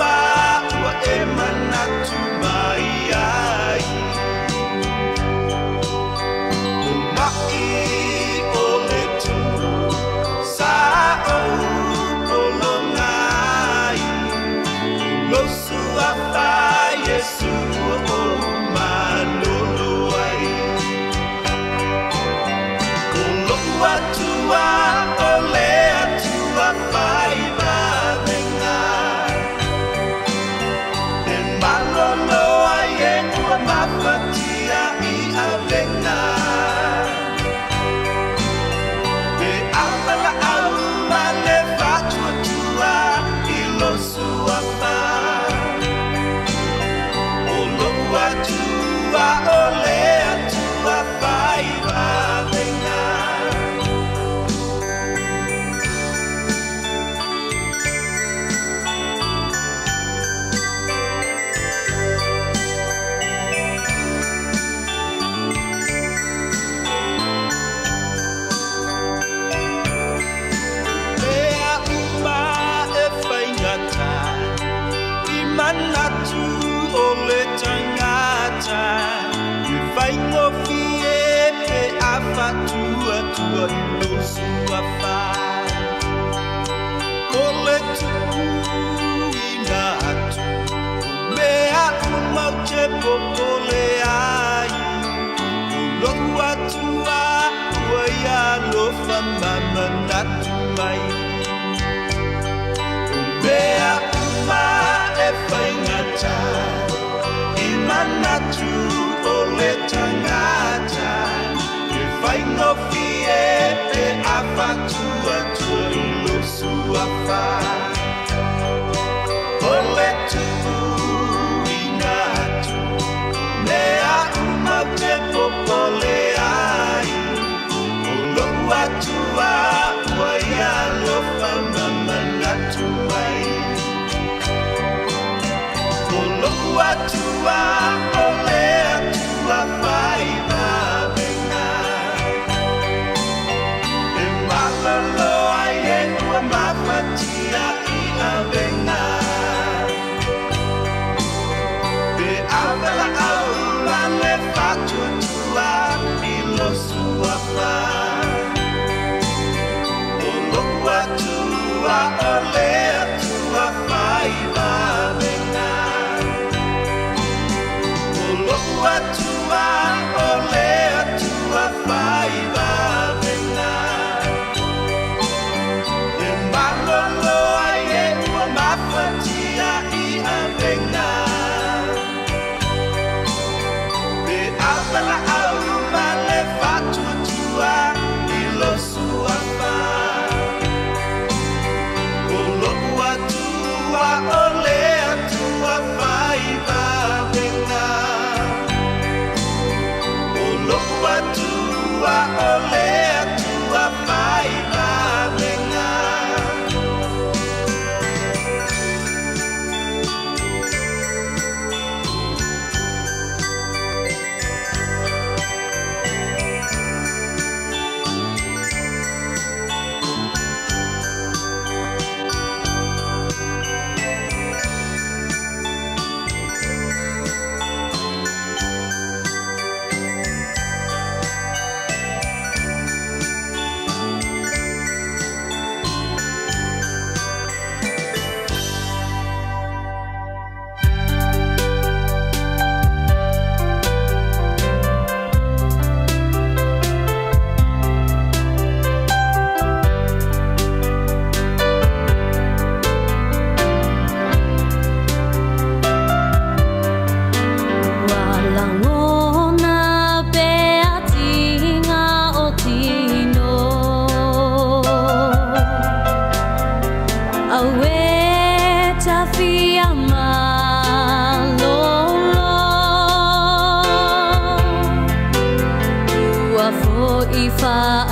le tangata e fai ngofie pe afatua tua ilo sua fa ole tu inatu mea umauche popole ai loa tua uia lo famama natu mai mea uma e fai ngata Imanatu ole tangata e fai ngofie pe afatua tua ilo sua fa ole tu inatu mea uma te popole ai olo atua waia lo famama natu ai Atua, ole atua, vai na venga. E malalo ai e ua mafatia I a venga. E avela au la le fatu tua I lo sua fa. Olo atua, ole atua, vai na venga. Atua, ole atua, vai va venga. E malolo ai e ua mafatia I a venga. E avela au male fatu tua I lo sua fa. Olo atua, ole atua, vai va venga. Atua, ole atua, vai va venga.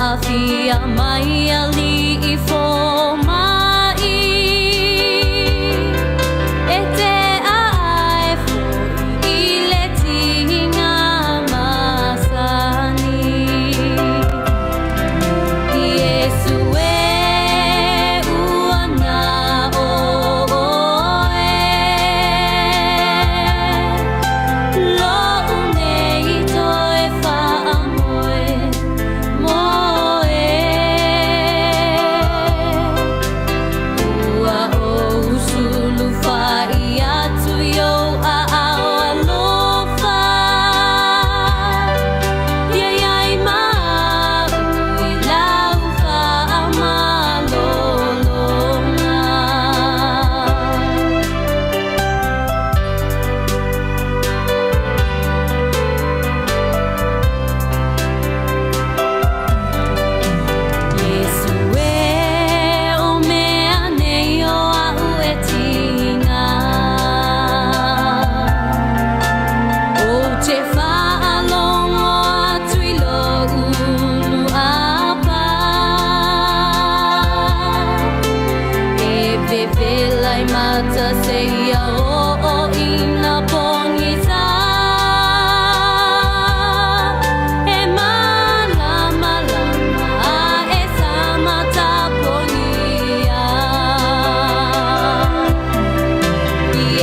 Afia mai ali I fo mai e te ai fo I le tinga masani Yesu e uana o lo unei to e fa amoe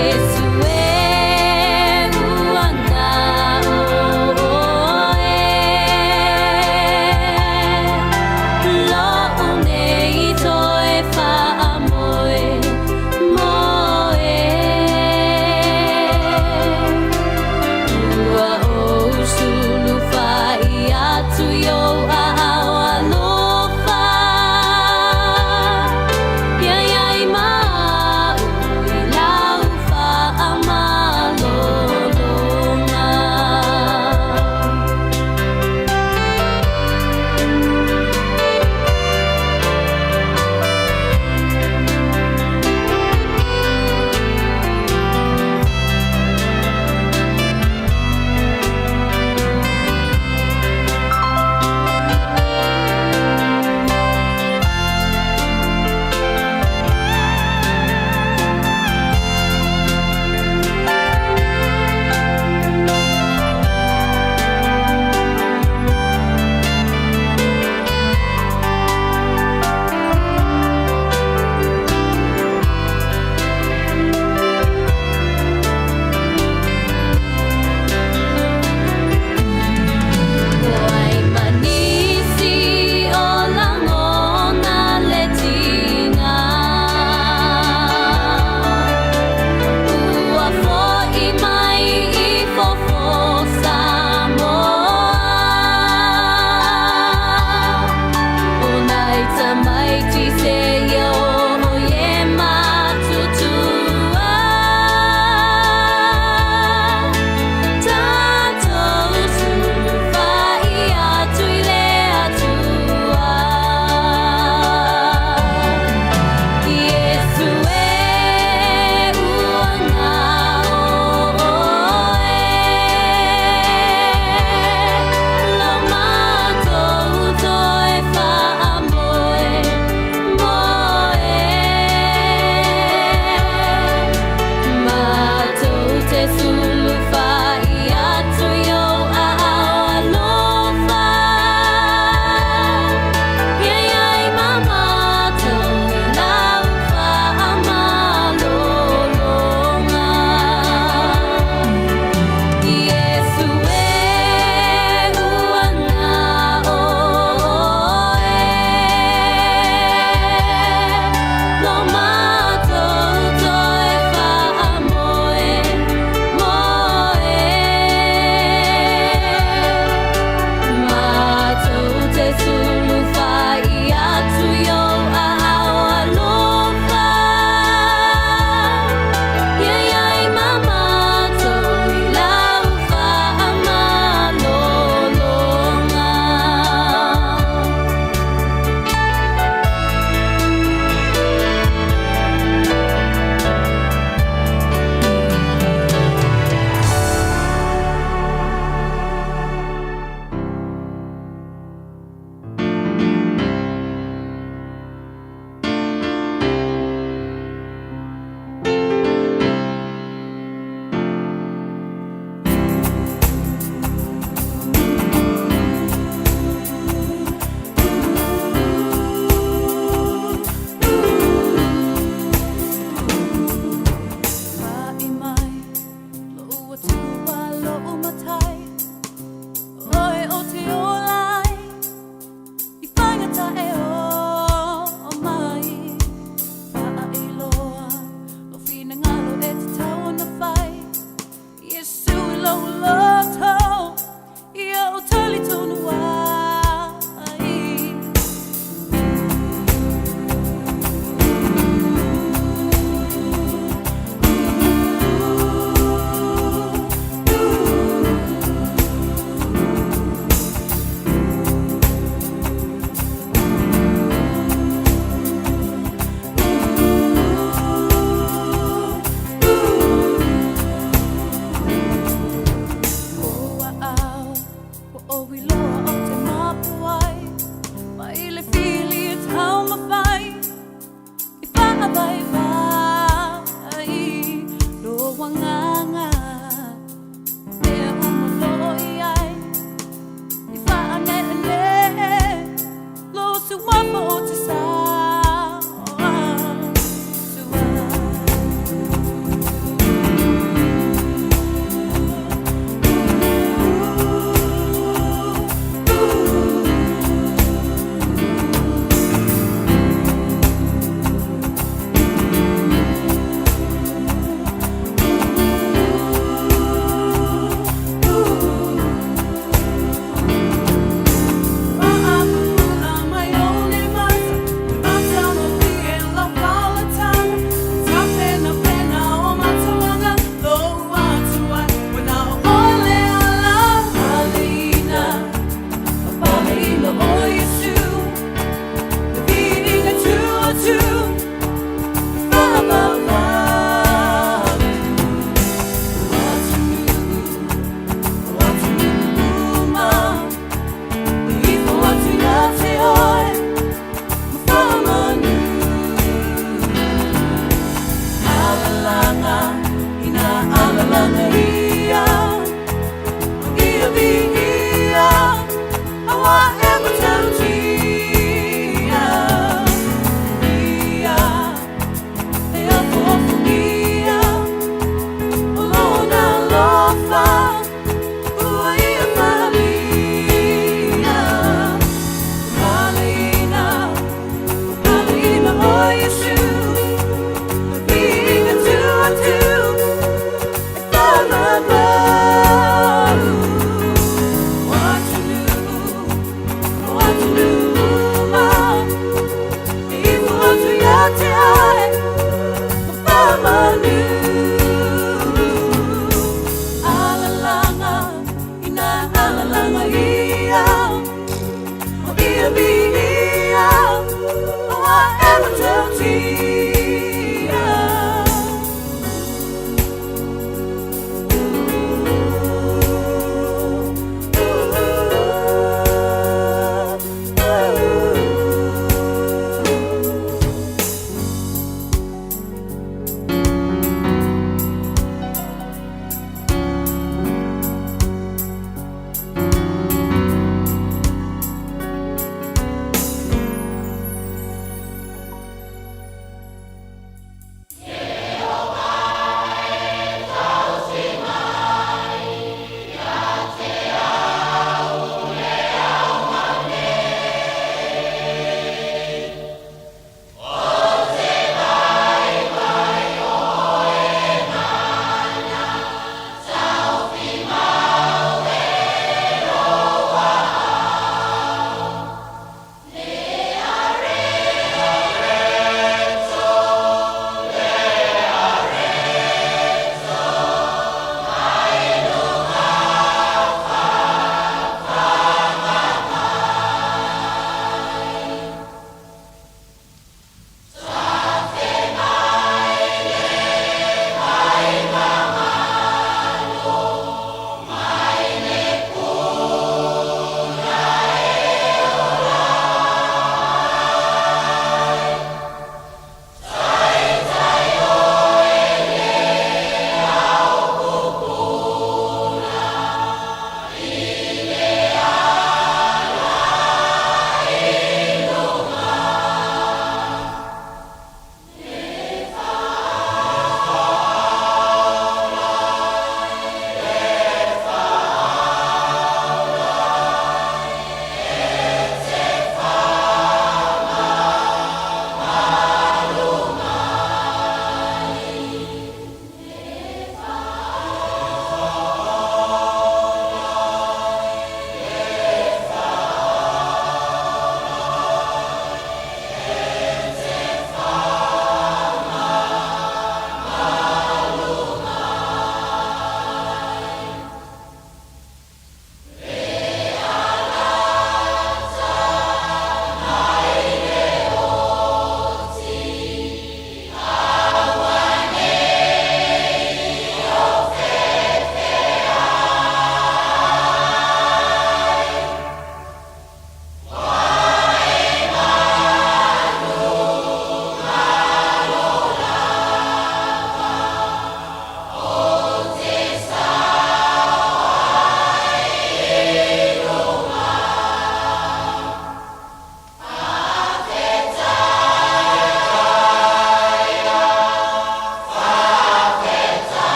Yesu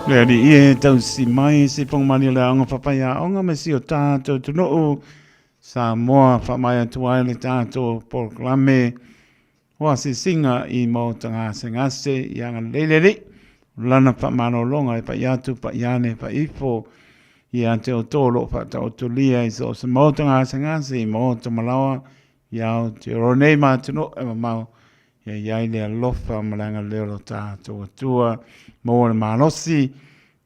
Le ni e tau si mai si pong mani le anga papaya onga me si o tātou tu no sa moa whamai atu ai le tātou proklame hoa si singa I mo tanga se ngase I anga lelele lana whamano longa pa iatu pa iane pa ifo I ante o tolo pa tau tulia I so se mo tanga se ngase I mo tamalawa iau te ronei ma tuno e mau iai le alofa malanga leo tātou atua mo le malosi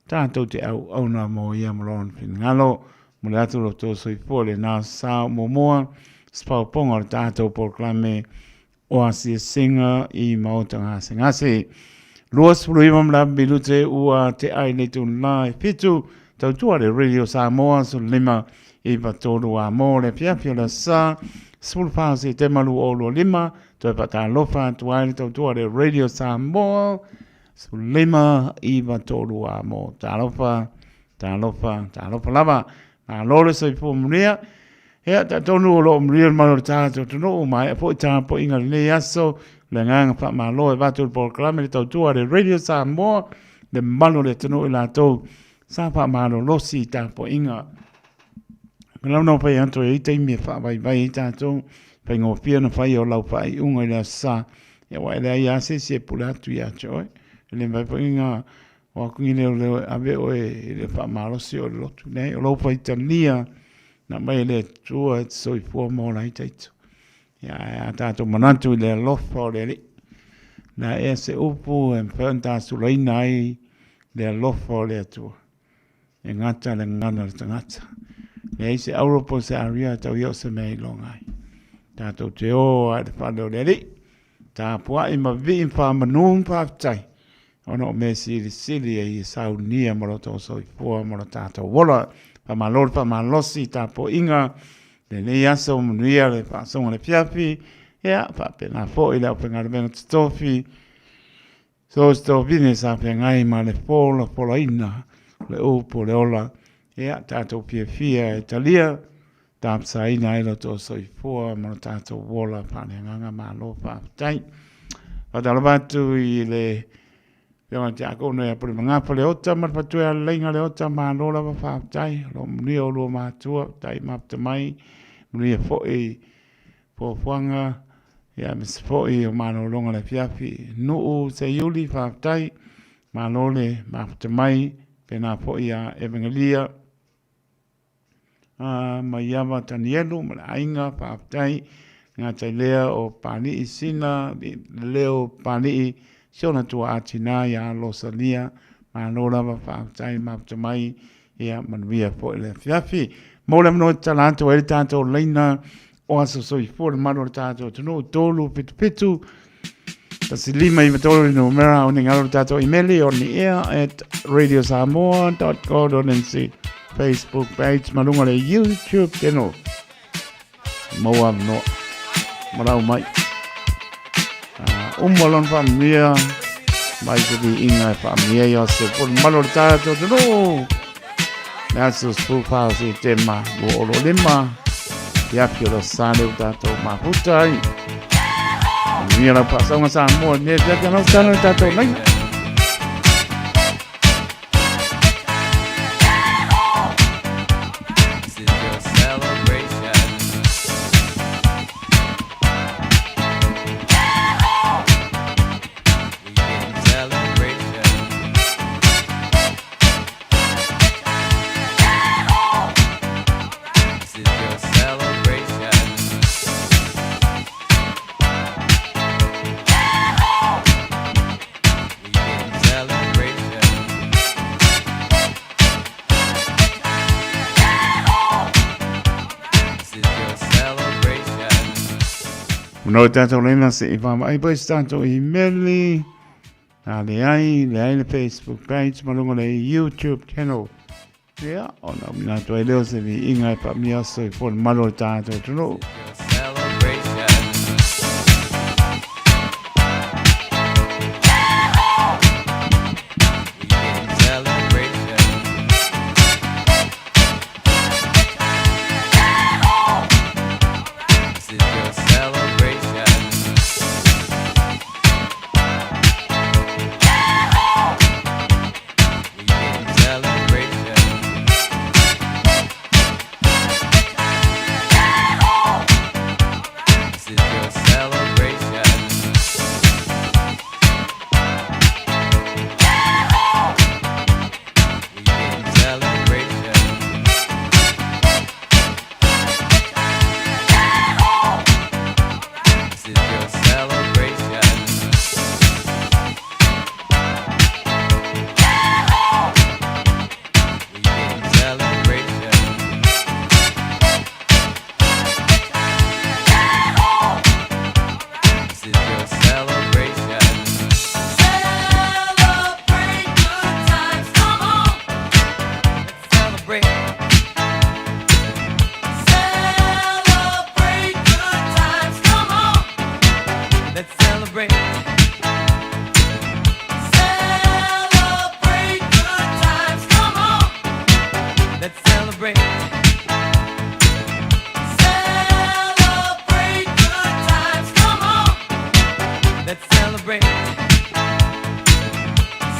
tātou te au na mo ia malon fin ngalo mo le atu lo tō soi pole nā sā mo moa spau ponga le tātou proklame o asi singa I mautanga singase luas pulu ima mla bilute ua te ai le tu nai fitu tau tua le radio Samoa so lima I patolu a mo le piafio le sa spulu pāsi te malu o lo lima toi pata lofa tu ai le tau tua le radio Samoa so lima I patolu a mo talofa lava a lore soi fu mria Hea ta tonu o lo mria mano tātou tunu mai po tā po inga le aso le nganga pa malo e watu le proklame le tautua le radio Samoa le mano le tunu I la tau sa pa malo losi tā po inga Kalau no pai anto e te me fa vai tātou pai ngō pia na whai o lau pai unga I le sa ia wai le ia se pulatu ia choi le mai po inga o kungi leo ave o e le wha malo si o le lotu nei o lau pai tania na mai le tua so I fua mo lai taito ia tātou manatu le lofa o le li na e se upu e mwhanta sulaina ai le lofa o le atua e ngata le ngana le tangata le se Auropo se aria tau iau se mei longai tātou te o a le whana o le li tā pua I ma vi in wha manum pāptai ono me sili e saunia moroto so I fua moro tātou wola pa malor pa malosi ta po inga le aso munia le pa songa le piafi ya pa pena fo I le penga le benga stofi so stofi ne sa penga I ma le pola ina le upo le ola ya tato piafia Italia ta psa ina ilo to so I fua mo tato wola pa le nganga malo pa tai pa talo batu I le Yang te ako no ya pole mangapa le ota mar patua lenga le ota ma lola pa fa tai lo mni o lo ma tua tai map te mai mni fo e po fuanga ya mis fo e o ma no longa le fiafi no o se yuli fa tai ma lole map te mai pena fo ia evangelia ma yama tanielu ma ainga fa tai nga tai lea o pani isina leo pani Siona tua atina ya losalia ma lola va fa tai ma mai ia manvia po le fiafi mo le no talanto e tanto leina o aso so I for mano tato no tolu pitu tasi lima I tolu no mera o ninga tato email on the air at radiosamoa.co.nz Facebook page malunga le YouTube channel mo am no marau mai Umolon familia mai di inga familia yo se por malor tato no naso spupa si tema bo lo lima ya pio sane tato ma putai mira pasa un samo ne ya no sane tato nai No tanto lena se va mai poi tanto email le ai le Facebook page malungo le YouTube channel ya ona mina to leo se vi inga pa mia so for malo tanto no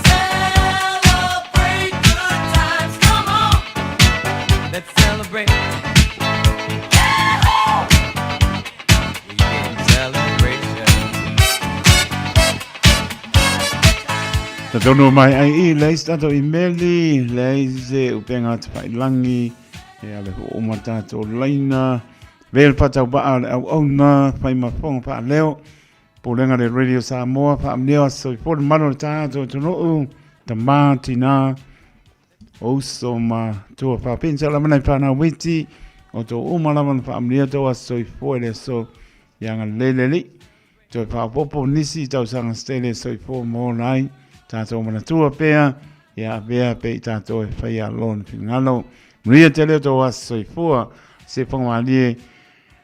Celebrate good times, come on. Let's celebrate. Yahoo! Weekend celebration. Ta tono mai ai I leis tato I meli, leis e upenga te whailangi, e ale o matato laina, vel patau baa le au na whai mafonga pa leo, po lenga le Radio Samoa, pa amneo so I pole mano tato tono ta mātina, oso ma tua pa pinsa la mana pa na witi, o to umalaman pa amneo toa so I pole so, yanga leleli, to pa popo nisi tau sanga stele so I pole mo nai, tātou manatua pēa, ia pēa pe I tātou e whai a lon whingalo. Maria te leo tō aso I fua, se whangalie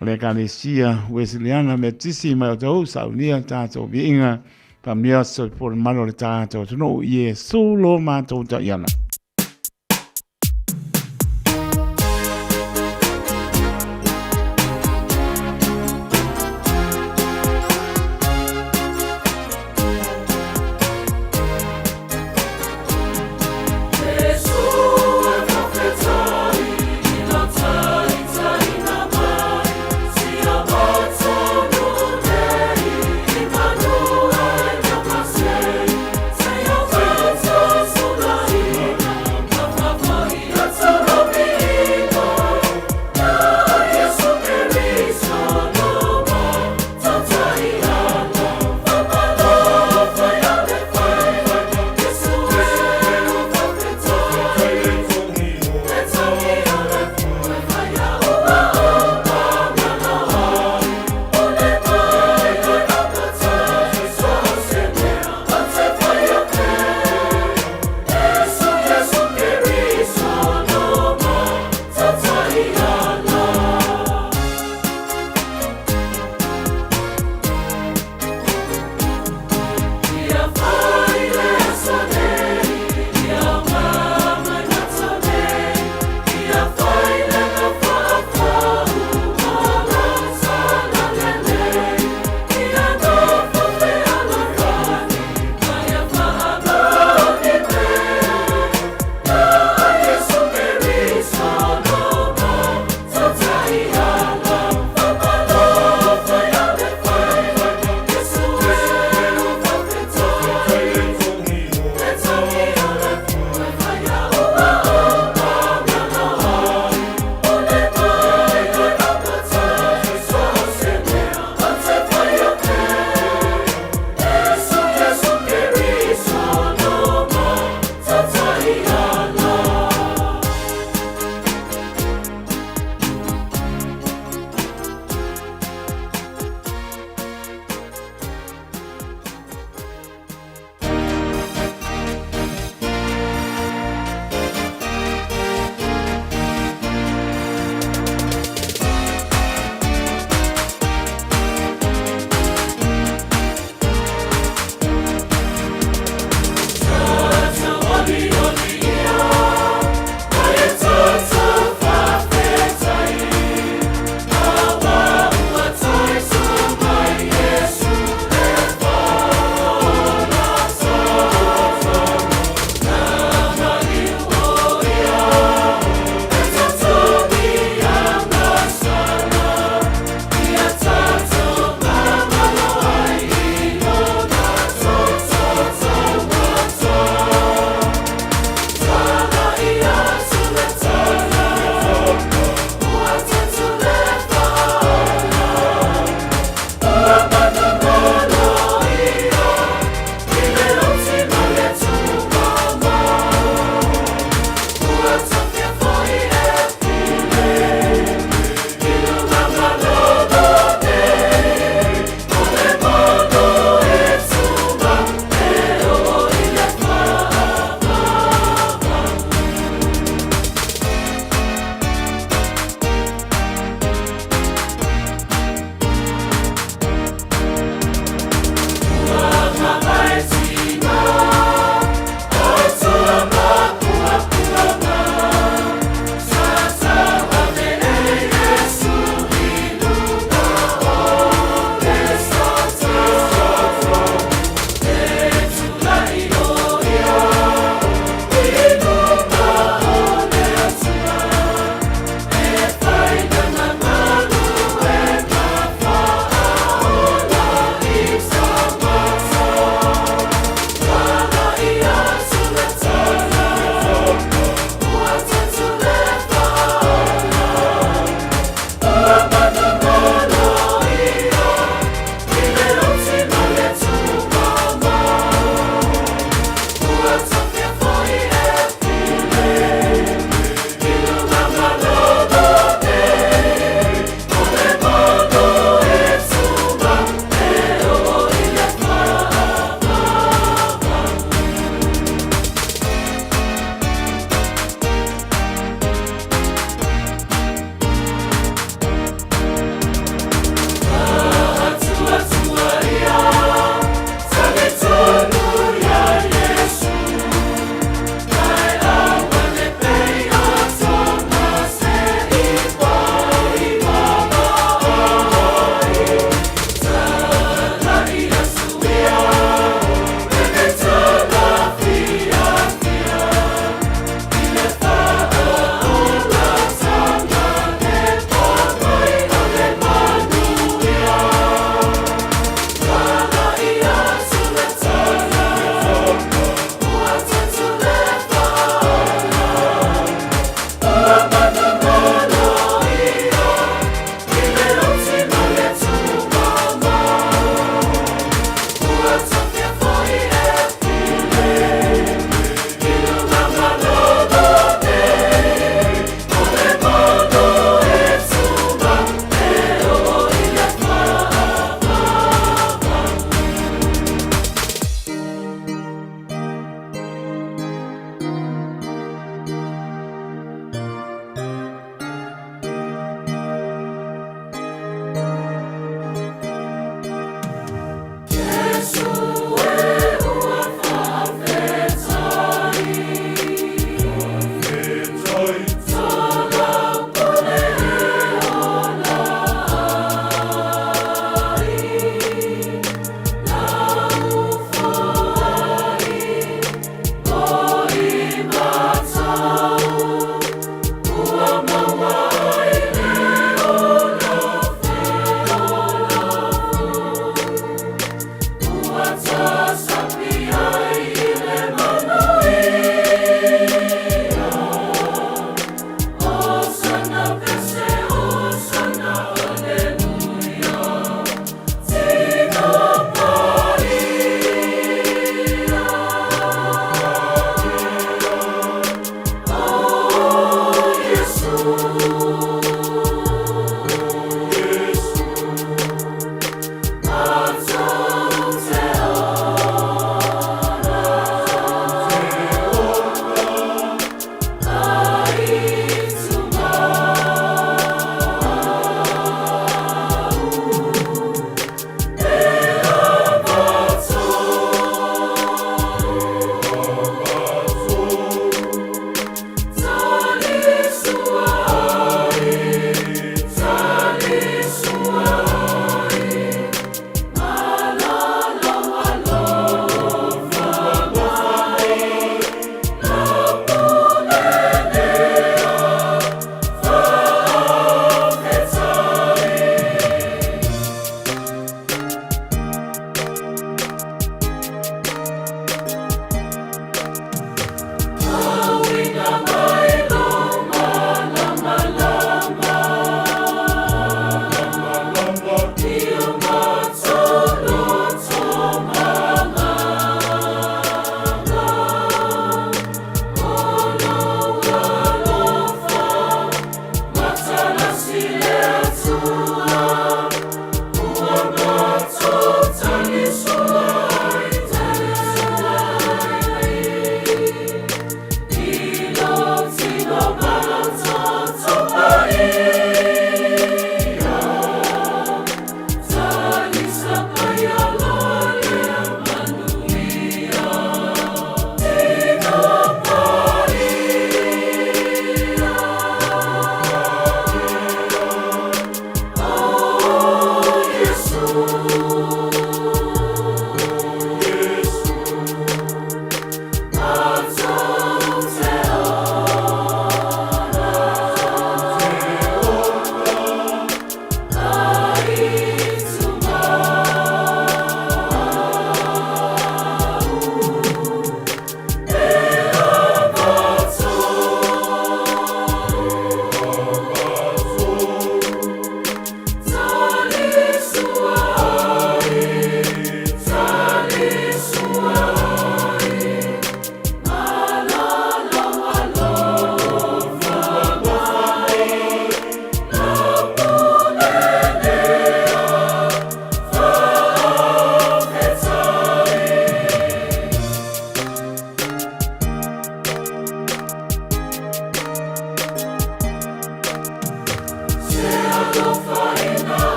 le kalesia Wesleyana me tisi mai o tau saunia tātou viinga, pa mea so I fua mano le tātou tuno Iesu lo mātou ta iana.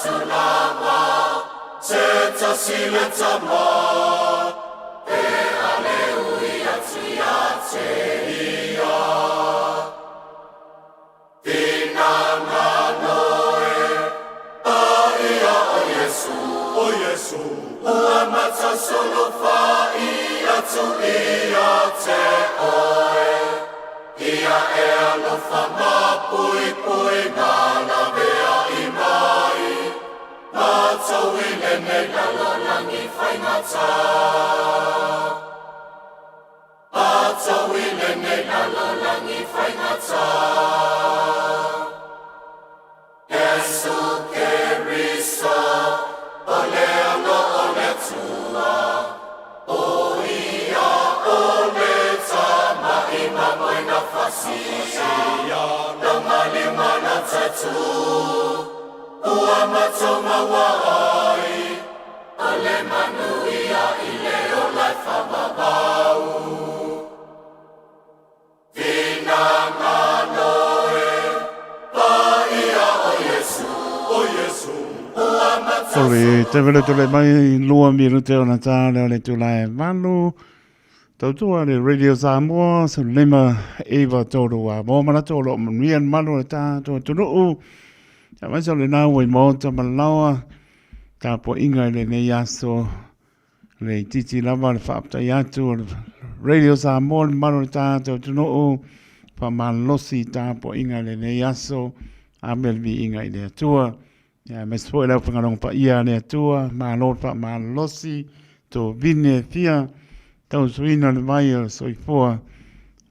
tulama se tasile tama e aleluia tia te ia tinanga noe a ia o Yesu ua mata solo fa ia tu ia te oe ia e alofa ma pui mana vea i mai ma tau i nene lalo langi whai ngata ma tau i nene lalo langi whai ngata Yesu Keriso o le ano o le tua o ia o le tama i mamoi na fasia na mali mana tatu ua matou mawai o le manuia i leo lai whamabau Vinanga noe pa ia o Yesu ua matou Ore, te vele tole mai lua miru te ona tā leo le tulae manu. Tautua le Radio Samoa, so lema Eva tōru a mōmana tōru o manuian manu le tā tō tunuu. Ta mai so le nā wai mōta malawa, tā po inga le ne yaso, le titi lava le whaapta yatu, Radio Samoa le manu le tā tō tunuu, pa malosi tā po inga le ne yaso, a melvi inga i le atua. Ya me spoi lau whangarong pa ia le atua, ma lor pa malosi, tō vine fia, tau suina le mai o soifua,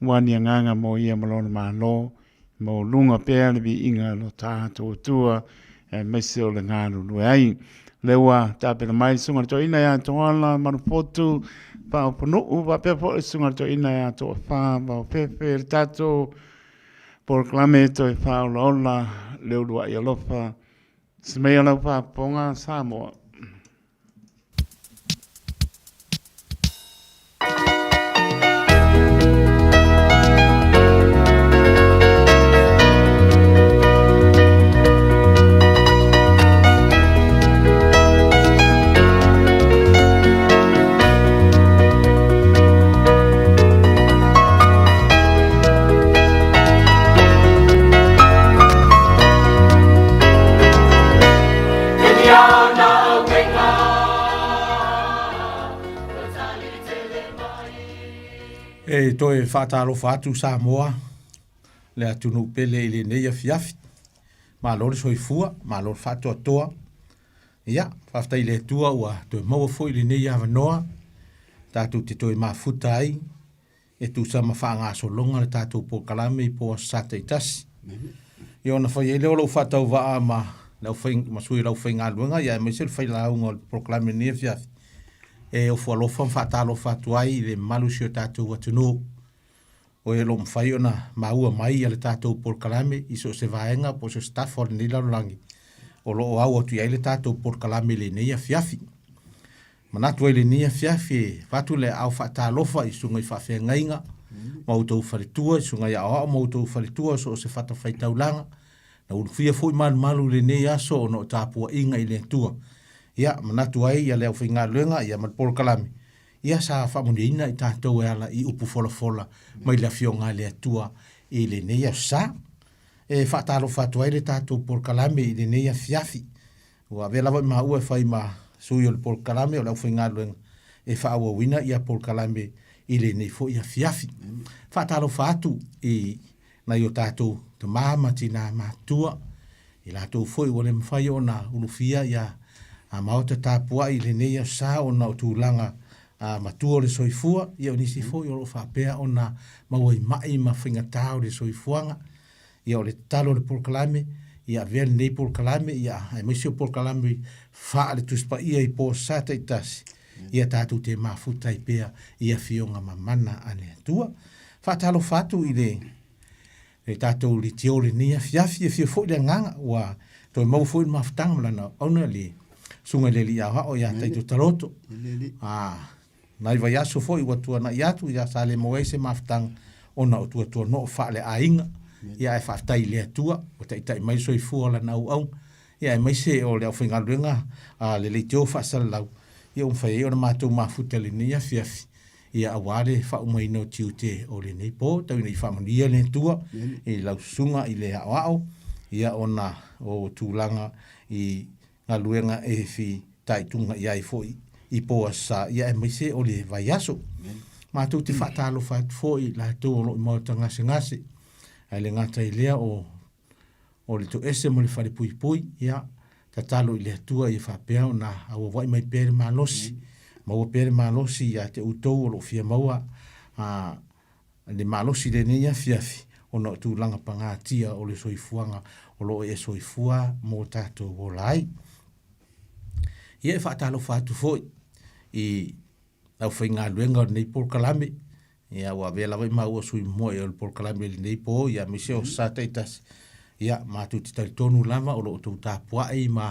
wani nganga mo ia malona malo, mo lunga pēr le vi inga lo tātou tua, e mese o le ngāru lue ai. Lewa, tāpera mai sunga to ina ya toala, marupotu, pa o ponuu, pa pepo e sunga to ina ya to wha, pa o pepe, tātou, porklame to e wha o laola, leo lua i alofa, smea lau wha ponga Samoa. E toi whaataro whaatu Samoa, le atunu pele i le neia fiafi, ma lore soifua, ma lore whaatu atoa. Ia, whaftai le tua ua toi maua fo i le neia avanoa, tātou te toi mafuta ai, e tu sama whaanga solonga le tātou po kalame i po sata i tasi. I ona whai e leo lau whaatau waa ma sui lau whai ngā luenga, ia e maisel whai launga le proklame neia fiafi. E o fualofa whaatalo whaatu ai le malusi o tātou atunu. O e lo mwhai ona maua mai ale tātou porkalame iso se vaenga po se staff o le nila rangi. O lo o au atu i le tātou porkalame le neia fiafi. Manatu ai le neia fiafi whatu le au whaatalofa i sunga i whawhia ngainga. Mautou wharitua i sunga i aoa mautou wharitua so se whata whaitaulanga. Na unwhia fui malu le neia so o no tāpua inga i le tua. Ia, manatu ai, ia leo whinga luenga, ia matporo kalame. Ia sa whamuniina i tātou e ala i upu fola mai la fionga le atua i le neia sa. E whaataro whatu ai le tātou por kalame i le neia fiafi. Ua vela wai maa ua whai maa sui o le por kalame o leo whinga luenga. E whaaua wina ia por kalame i le nei fo ia fiafi. Whaataro whatu i nai o tātou te maamati nā mātua. I lātou foi wale mwhai o nā ulufia ia a maota tāpua i le neia sa o na o tūlanga a matua o le soifua, ia o nisi foi o lo whapea o na mawai mai ma whingatau le soifuanga, ia o le talo le porkalame, ia vele nei porkalame, ia ai maisi o porkalame wha le tuspa ia i po sata i tasi, ia tātou te mafuta i pea, ia fionga mamana ane atua. Whatalo whatu i le tātou li teo le neia fiafi e fia foi le nganga, wa toi mau foi mafutanga malana, auna le sunga le li aha o ia taito taroto. Nai vai aso foi watua na iatu ia sa le moese maftang ona o tua no fa le ainga ia e fa tai le tua o tai tai mai soi fu la na au ia e mai se o le au whaingaluenga a le teo whaasalau ia whai o na mātou mafuta le nei a fiafi ia aware whaumai no tiu te o le nei po tau nei whamanuia le tua i lau sunga i le hao ia ona o tūlanga i ngā luenga e fi taitunga i ai foi i poa sa ia e mai se o le vai aso mātou te whaatalo whaat foi la tō o lo i mau ngase ngase ai le ngata i lea o le to ese mo le whare pui pui ia ta talo i le atua i whapea o na awa wai mai pere malosi maua pere malosi ia te utou o lo fia maua le malosi le neia fiafi o na tūlanga pangatia o le soifuanga o lo e soifua mo tātou o lai ia e whaatalo whaatu foi i au whainga luenga o nei Paul Kalame ia ua vela wai maua sui moe o le Paul Kalame le nei po ia mise o sata i tasi ia mātou te tari tonu lama o lo o tau tāpua ei ma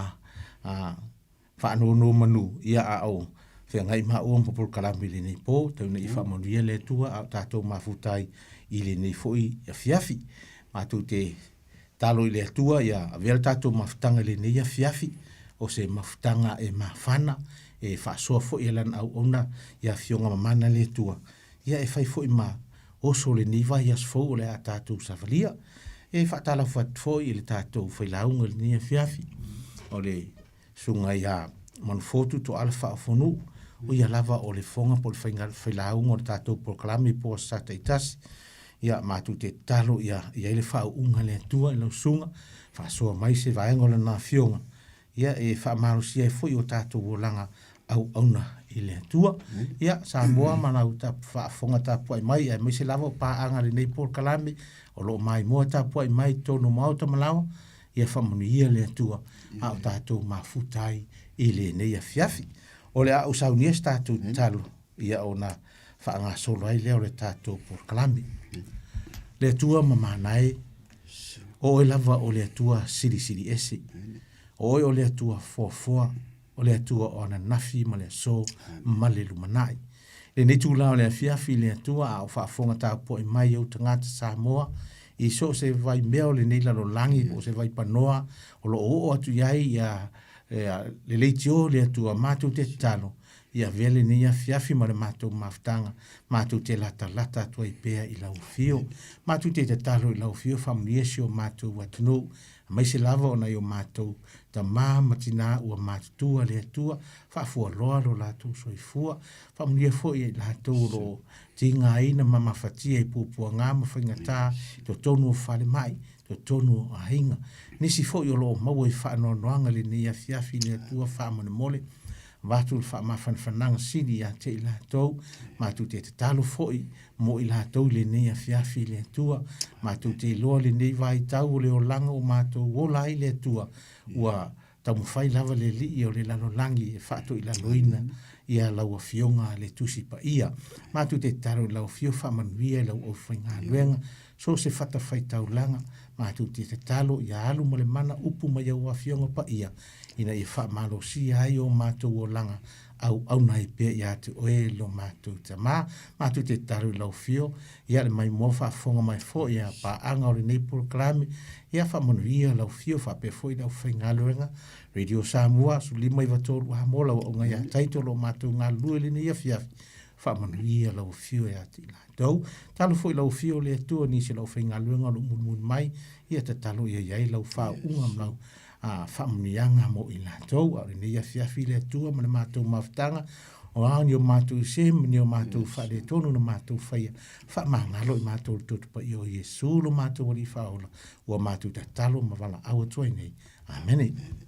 whaanono manu ia a au whea ngai ma uam po Paul Kalame le nei po tau nei whamanuia le tua au tātou mafutai i le nei foi ia fiafi mātou te talo i le tua ia vela tātou mafutanga le nei ia fiafi o se mafutanga e mawhana e whaasoa fo i lan au ona ia fionga mamana le tua ia e whai fo i ma oso le niva i asfo o le a tātou savalia e whaatala fo i le tātou whailaunga le nia fiafi o le sunga ia manfotu to alfa afonu o ia lava o le fonga po le whailaunga o le tātou proklami po sata i tasi ia mātu te talo ia le whao unga le tua i lau sunga whaasoa mai se vaenga le nā fionga ia e whaamarusia e fo i o tātou o langa au auna i le tua ia Samoa mana u ta whaafonga tāpua i mai e mai se lava o pāanga le nei Paul Kalame o lo mai moa tāpua i mai tonu mauta malawa ia whamanu ia le tua au tātou mafutai i le nei a fiafi o le au saunies tātou talo ia o na whaanga solo ai leo le tātou Paul Kalame le tua mamanai o e lava o le tua siri ese o le tua foa o le atua o ana nafi ma le so ma le lumanai. Le nei tūlao le fiafi le atua a o whaafonga tāpua i mai au tangata Samoa i so se vai mea o le nei lalo langi o se vai panoa o lo o atu iai ia le leitio le atua mātou te talo ia vele nei a fiafi ma le mātou maftanga mātou te lata atua i pea i lau fio mātou te talo i lau fio whamuniesi o mātou watunu mai se lava o na o mātou ta matina ua mātutua le atua whaafua loa lo lātou soifua whamunia fo i lātou lo tinga ina mamafatia i pupua ngā mawhaingatā to tonu o whale mai to tonu o ahinga nisi fo i o lo maua i whaanoanoanga le nei a fiafi le atua whaamane mole Vātul whaamawhanwhananga siri a te i lātou, mātu te talo foi, mo i lātou le nei a fiafi le atua, mātu te loa le nei vai tau le o langa o mātou o lai le atua, ua tamu whai lava le li o le lalo langi e whaato i laloina, ia laua fionga le tusi pa ia, mātu te taro i lau fio whamanuia lau o whainga luenga, so se whata whai tau langa, mātu te talo i alu male mana upu mai au a fionga pa ia, ina i whaamalo si ai o mātou o langa au nai pia i atu oe lo mātou ta mātou te taru i lau fio, ia le mai mua whaafonga mai fo ia pa anga o le nei Paul Kalame, ia whaamanuia lau fio whape fo i lau whaingaluenga, Radio Samoa, su lima i watoru ha mola o ngai a taitolo mātou ngā lue le nei a fiafi, whaamanuia lau fio e ati la tau, talo fo i lau fio le atua ni se lau whaingaluenga lo mun mai, ia te talo ia iai lau wha ungam lau, whamunianga mo i lātou, au nei a fiafi le atua ma le mātou maftanga, o au ni o mātou sem, ni o mātou whare tonu na mātou whaia, whamangalo i mātou tutupa i o Yesu lo mātou wali whaola, ua mātou ta talo ma wala awa tuai nei. Amen.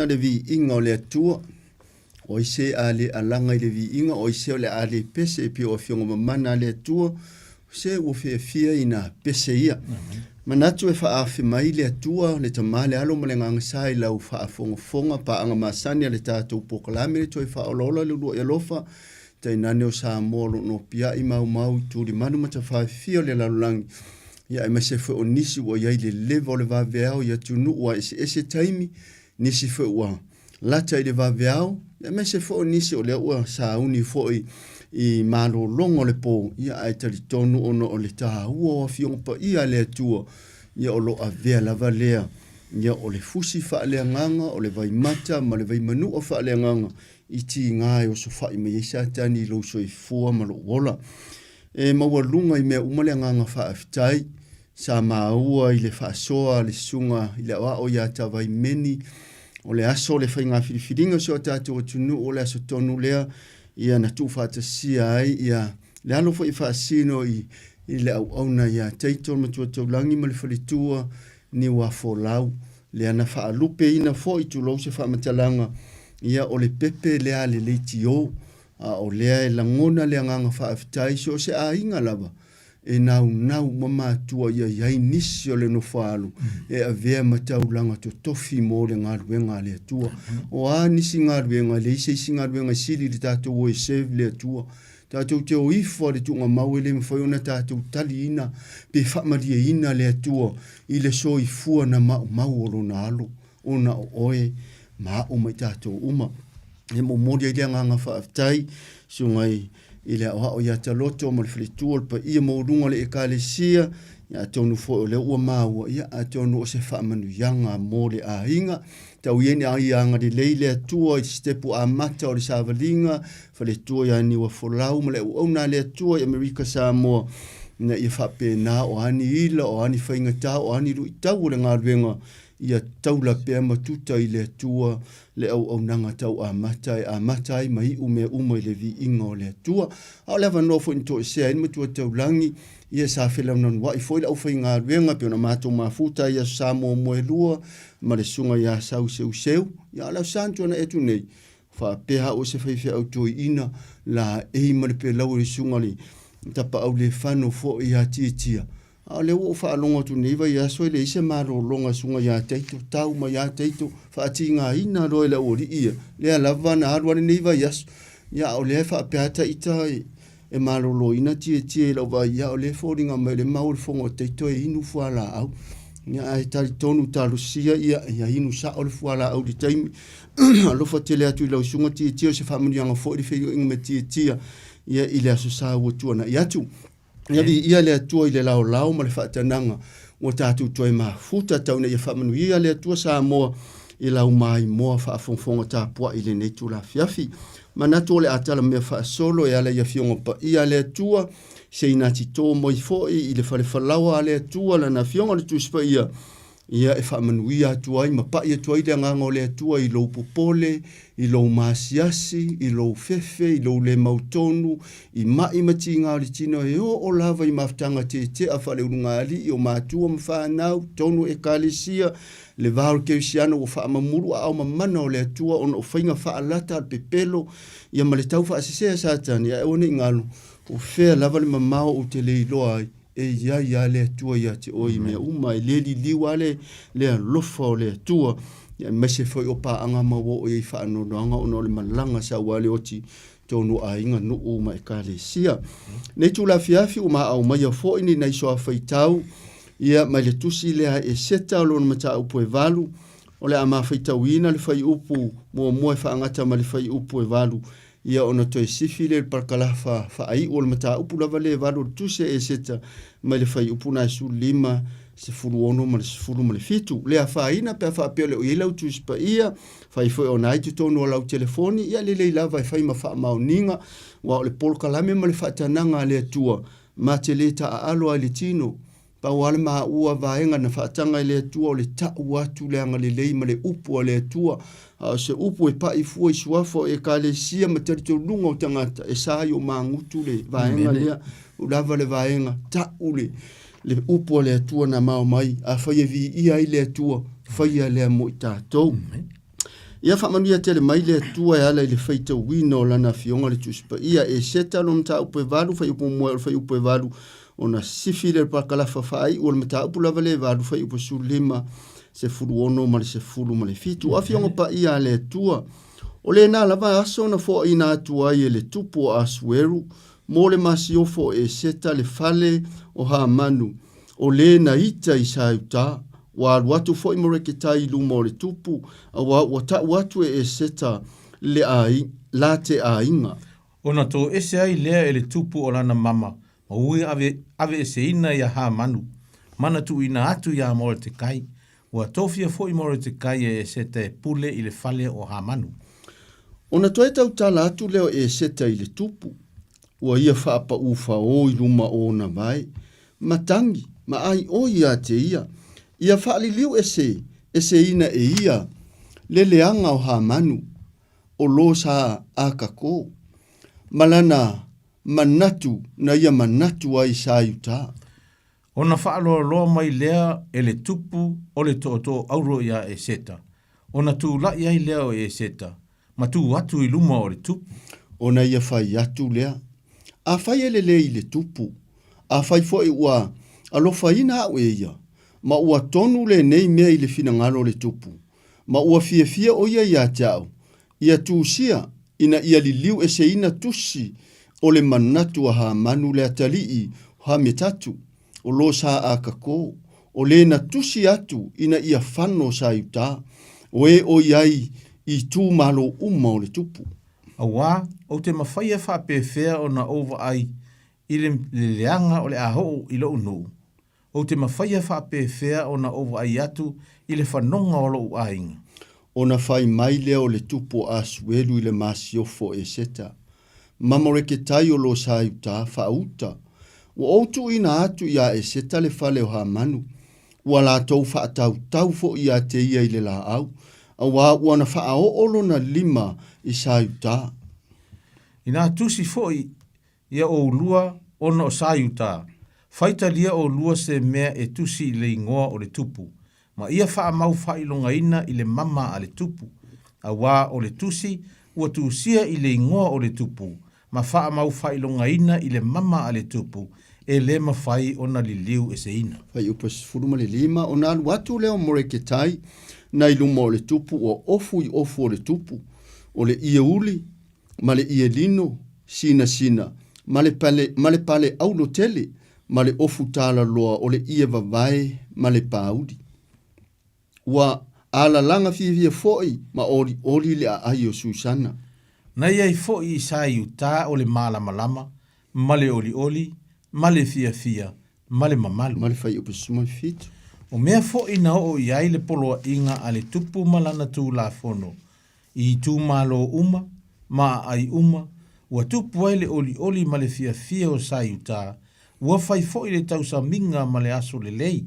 ina le vi inga o le atua, o i se a le alanga i le vi inga, o i se o le a le pese e pia o fionga mamana le atua, se ua fia ina pese ia. Manatu e faa afi mai le atua, le tamale alo ma le ngangasai lau faa fonga pa anga masani le tātou pokalame le toi faa olola le lua ialofa, tai nane o Samoa no pia i mau tūri manu mata faa fia le lalulangi. Ia e mase fwe o nisi ua iai le lewa o le vaveao, ia tunu ua ese taimi, nisi fwe ua lata i le vaveao, ia mase fwe o nisi o le ua sauni fwe i malo longo le po, ia ai tali tonu ono o le taha ua o fionga pa ia le atua, ia o lo a vea lava lea, ia o le fusi faa lea nganga, o le vai mata, ma le vai manu o faa lea nganga, i ti ngai o so faa i me isa tani lo so i fua ma lo wola. E maua lunga i mea umale nganga faa afitai, sa maua i le faa soa, le sunga, i le o ia ta vai meni, o le aso le fai ngā whiriwhiringa so tātou o tunu o le aso tonu lea, ia na tu fata sia ai, ia le alo fo i faa sino i le au na ia teito matua taulangi ma le whalitua ni wa fo lau, le ana faa lupe ina fo i tu lau se faa matalanga, ia o le pepe lea le leiti o, o lea e langona lea nganga faa afitai, so se a inga lava, e nau mama tua ia iai nisi o le no whaalu, e a vea mataulanga to tofi mo le ngā ruenga le atua. O a nisi ngā ruenga, le isi ngā ruenga sili le tātou o e save le atua. Tātou te o ifo le tunga mau e le mwhaiona tātou tali ina, pe whamaria ina le atua, i le so i fua na mau oro na alo, o na oe, ma o mai tātou uma. E mo mori ai le nganga whaafitai, so ngai, i le oa o ia taloto ma le whalitua pa ia maurunga le ekalesia, ia tonu fo o le ua maua, ia a tonu o se whaamanu yanga mo le a hinga, tau iene a ianga le leile atua i stepu a mata o le savalinga, whalitua ia niwa folau ma le uauna le atua i Amerika Samoa, na ia whape na o ani ila, o ani whaingata, o ani rui tau o le ngā ruenga, ia taula pea matuta i le atua, le au nanga tau a matai mai ume i le vi inga o le atua. A le awa nofo into e sea inu matua taulangi, ia sa whilau nanu wa i fwoi au whai ngā ruenga, peo na mātou mafuta ia Samoa moe lua, ma le sunga ia sau seu, ia lau santua na etu nei, wha peha o se whai au toi ina, la ehi ma le pe lau le sunga li, tapa au le whano fo ia tia. A le o fa longa tu neiva ia so le ise maro longa sunga ia teito tau ma ia teito fa tinga ina ro le ori ia le lava na arwa neiva ia ia o le fa peata ita e maro lo ina tie lo va ia o le foringa ma le maul fongo teito e inu fuala au ia ai tali tonu talu sia ia inu sa o le fuala au di time lo fa tele atu lo sunga tie se fa muni anga fo di fe inga tie ia ile aso sa wo tu na ia tu ia le atua i le lao ma le whaatananga o tātou toi mafuta tauna ia whamanu ia le atua Samoa i lau mai moa whaafongfonga tāpua i le neitu la fiafi. Manatu o le atala mea whaasolo e ala ia fionga pa ia le atua se inati tō moi foi i le whale whalawa a le atua la na fionga le tuspa ia e whamanu ia atua i ma pa ia tua i le nganga o le atua i lou popole, i lou masiasi, i lou fefe, i lou le mautonu, i mai mati ngā li tino e o lava i maftanga te a whale urunga ali i o mātua mwhanau, tonu e kālesia, le vāru keusiano o whaamamuru a au mamana o le atua o o whainga whaalata al pepelo, i a male tau whaasesea sātani, a one ingalo, o whea lava le mamao o te leiloa ai, e ia le atua ia te oi mea uma e le li liwa le alofa o le atua ia mese foi o pa anga mawo o i whaanonoanga o no le malanga sa wale oti tonu a inga nuu ma e kālesia. Nei tu la fiafi o ma au mai a fo ini nei soa whaitau ia mai le tusi lea e seta o lona mata upo e valu o le ama whaitau ina le whai upu mua e whaangata ma le whai upu e valu ia ona toi sifile le parkalafa whaai o le mata upu lava le valu tuse e seta mai le whai upu na su lima se furu ono ma le furu ma le fitu. Lea whaina pe a whaapea le o ilau tusi pa ia whai foi o nai tu tonu o lau telefoni ia le lava e whai ma wha maoninga wa o le polkalame ma le whaatananga le atua ma te leta a alo a le tino pa wale maa ua vaenga na whaatanga le atua o le tau atu leanga le lei ma le upu o le atua se upu e pa i fua i suafo e ka le sia ma terito lunga o tangata e sai o maa ngutu le vaenga lea ulava le vaenga tau le upu o le atua na mao mai a whai e vi ia i le atua whai a lea mo i tātou ia whamanuia tele mai le tua e ala i le whaita wina o lana fionga le tusipa ia e seta lo mta upe valu whai upo mua whai upe valu o na sifi le pakalafa whai o le mta upu lava le valu whai upo su lima se fulu ono ma le se fulu ma le fitu a fionga pa ia le tua o le na lava aso na fo ina atua i le tupu o asueru mo le masiofo e seta le fale o ha manu o le na ita i sa uta wa watu fo imore ke tai lu mo le tupu wa watu e seta le ai late ainga ona to ese ai lea e le tupu o lana mama ma ui ave ese ina ia ha manu mana tu ina atu ia mo te kai wa tofia fo imore te kai e seta e pule i le fale o ha manu ona toe tau tala atu leo e seta i le tupu wa ia whaapa ufa o i luma o na vai matangi ma ai o ia te ia whaaliliu ese ina e ia le leanga o ha manu o lo sa a kako malana manatu na ia manatu ai sa yuta ona whaalo loa mai lea e le tupu o le toto auro ia e seta ona tu la ia i lea o e seta ma tu atu i luma o le tupu ona ia whai atu lea a whai ele le i le tupu a whai fo i ua alofa ina au e ia ma ua tonu le nei mea i le fina ngalo le tupu ma ua fia o ia tau ia tūsia ina ia liliu ese ina tusi o le manatu a ha manu le atalii ha metatu o lo sa a kako o le na tusi atu ina ia whano sa yuta o e o iai i tū malo uma o le tupu awa o te mawhaia whapewhea o na over ai i le leanga o le aho i lo unu o te mawhaia whapewhea o na over ai atu i le whanonga o lo ainga o na whai mai leo le tupu a suelu i le masiofo e seta. Mamore ke tai o lo sa yuta whauta. Wa outu ina atu ia e seta le whale o ha manu. Wa la tau whaatau tau fo ia te ia i le la au. A wa na whaao olo na lima i sa yuta. Ina tusi fo ia o lua o na o sa yuta. Whaita lia o lua se mea e tusi i le ingoa o le tupu. Ma ia wha mau whailonga ina i le mama a le tupu. A wā o le tusi, ua tuusia i le ingoa o le tupu. Ma wha mau whailonga ina i le mama a le tupu. E le mawhai o na li liu e se ina. Whai upas furuma le lima, o nā watu leo more ke tai, na i luma o le tupu, o ofu i ofu o le tupu. O le ia uli, ma le ia lino, sina, ma le pale aulo tele, ma le ofu tala loa o le ia vavae, ma le paudi. Wa ala langa fia foi ma ori le ai o Susana. Na iai foi i sa iuta o le malama, ma le oli, ma le fia, ma le mamalu. Ma le fai upe suma fitu. O mea foi na o iai le poloa inga a le tupu malana tu la fono. I tu malo uma, ma ai uma, ua tupu ai le oli ma le fia o sa iuta, ua fai foi le tausa minga ma le aso le lei.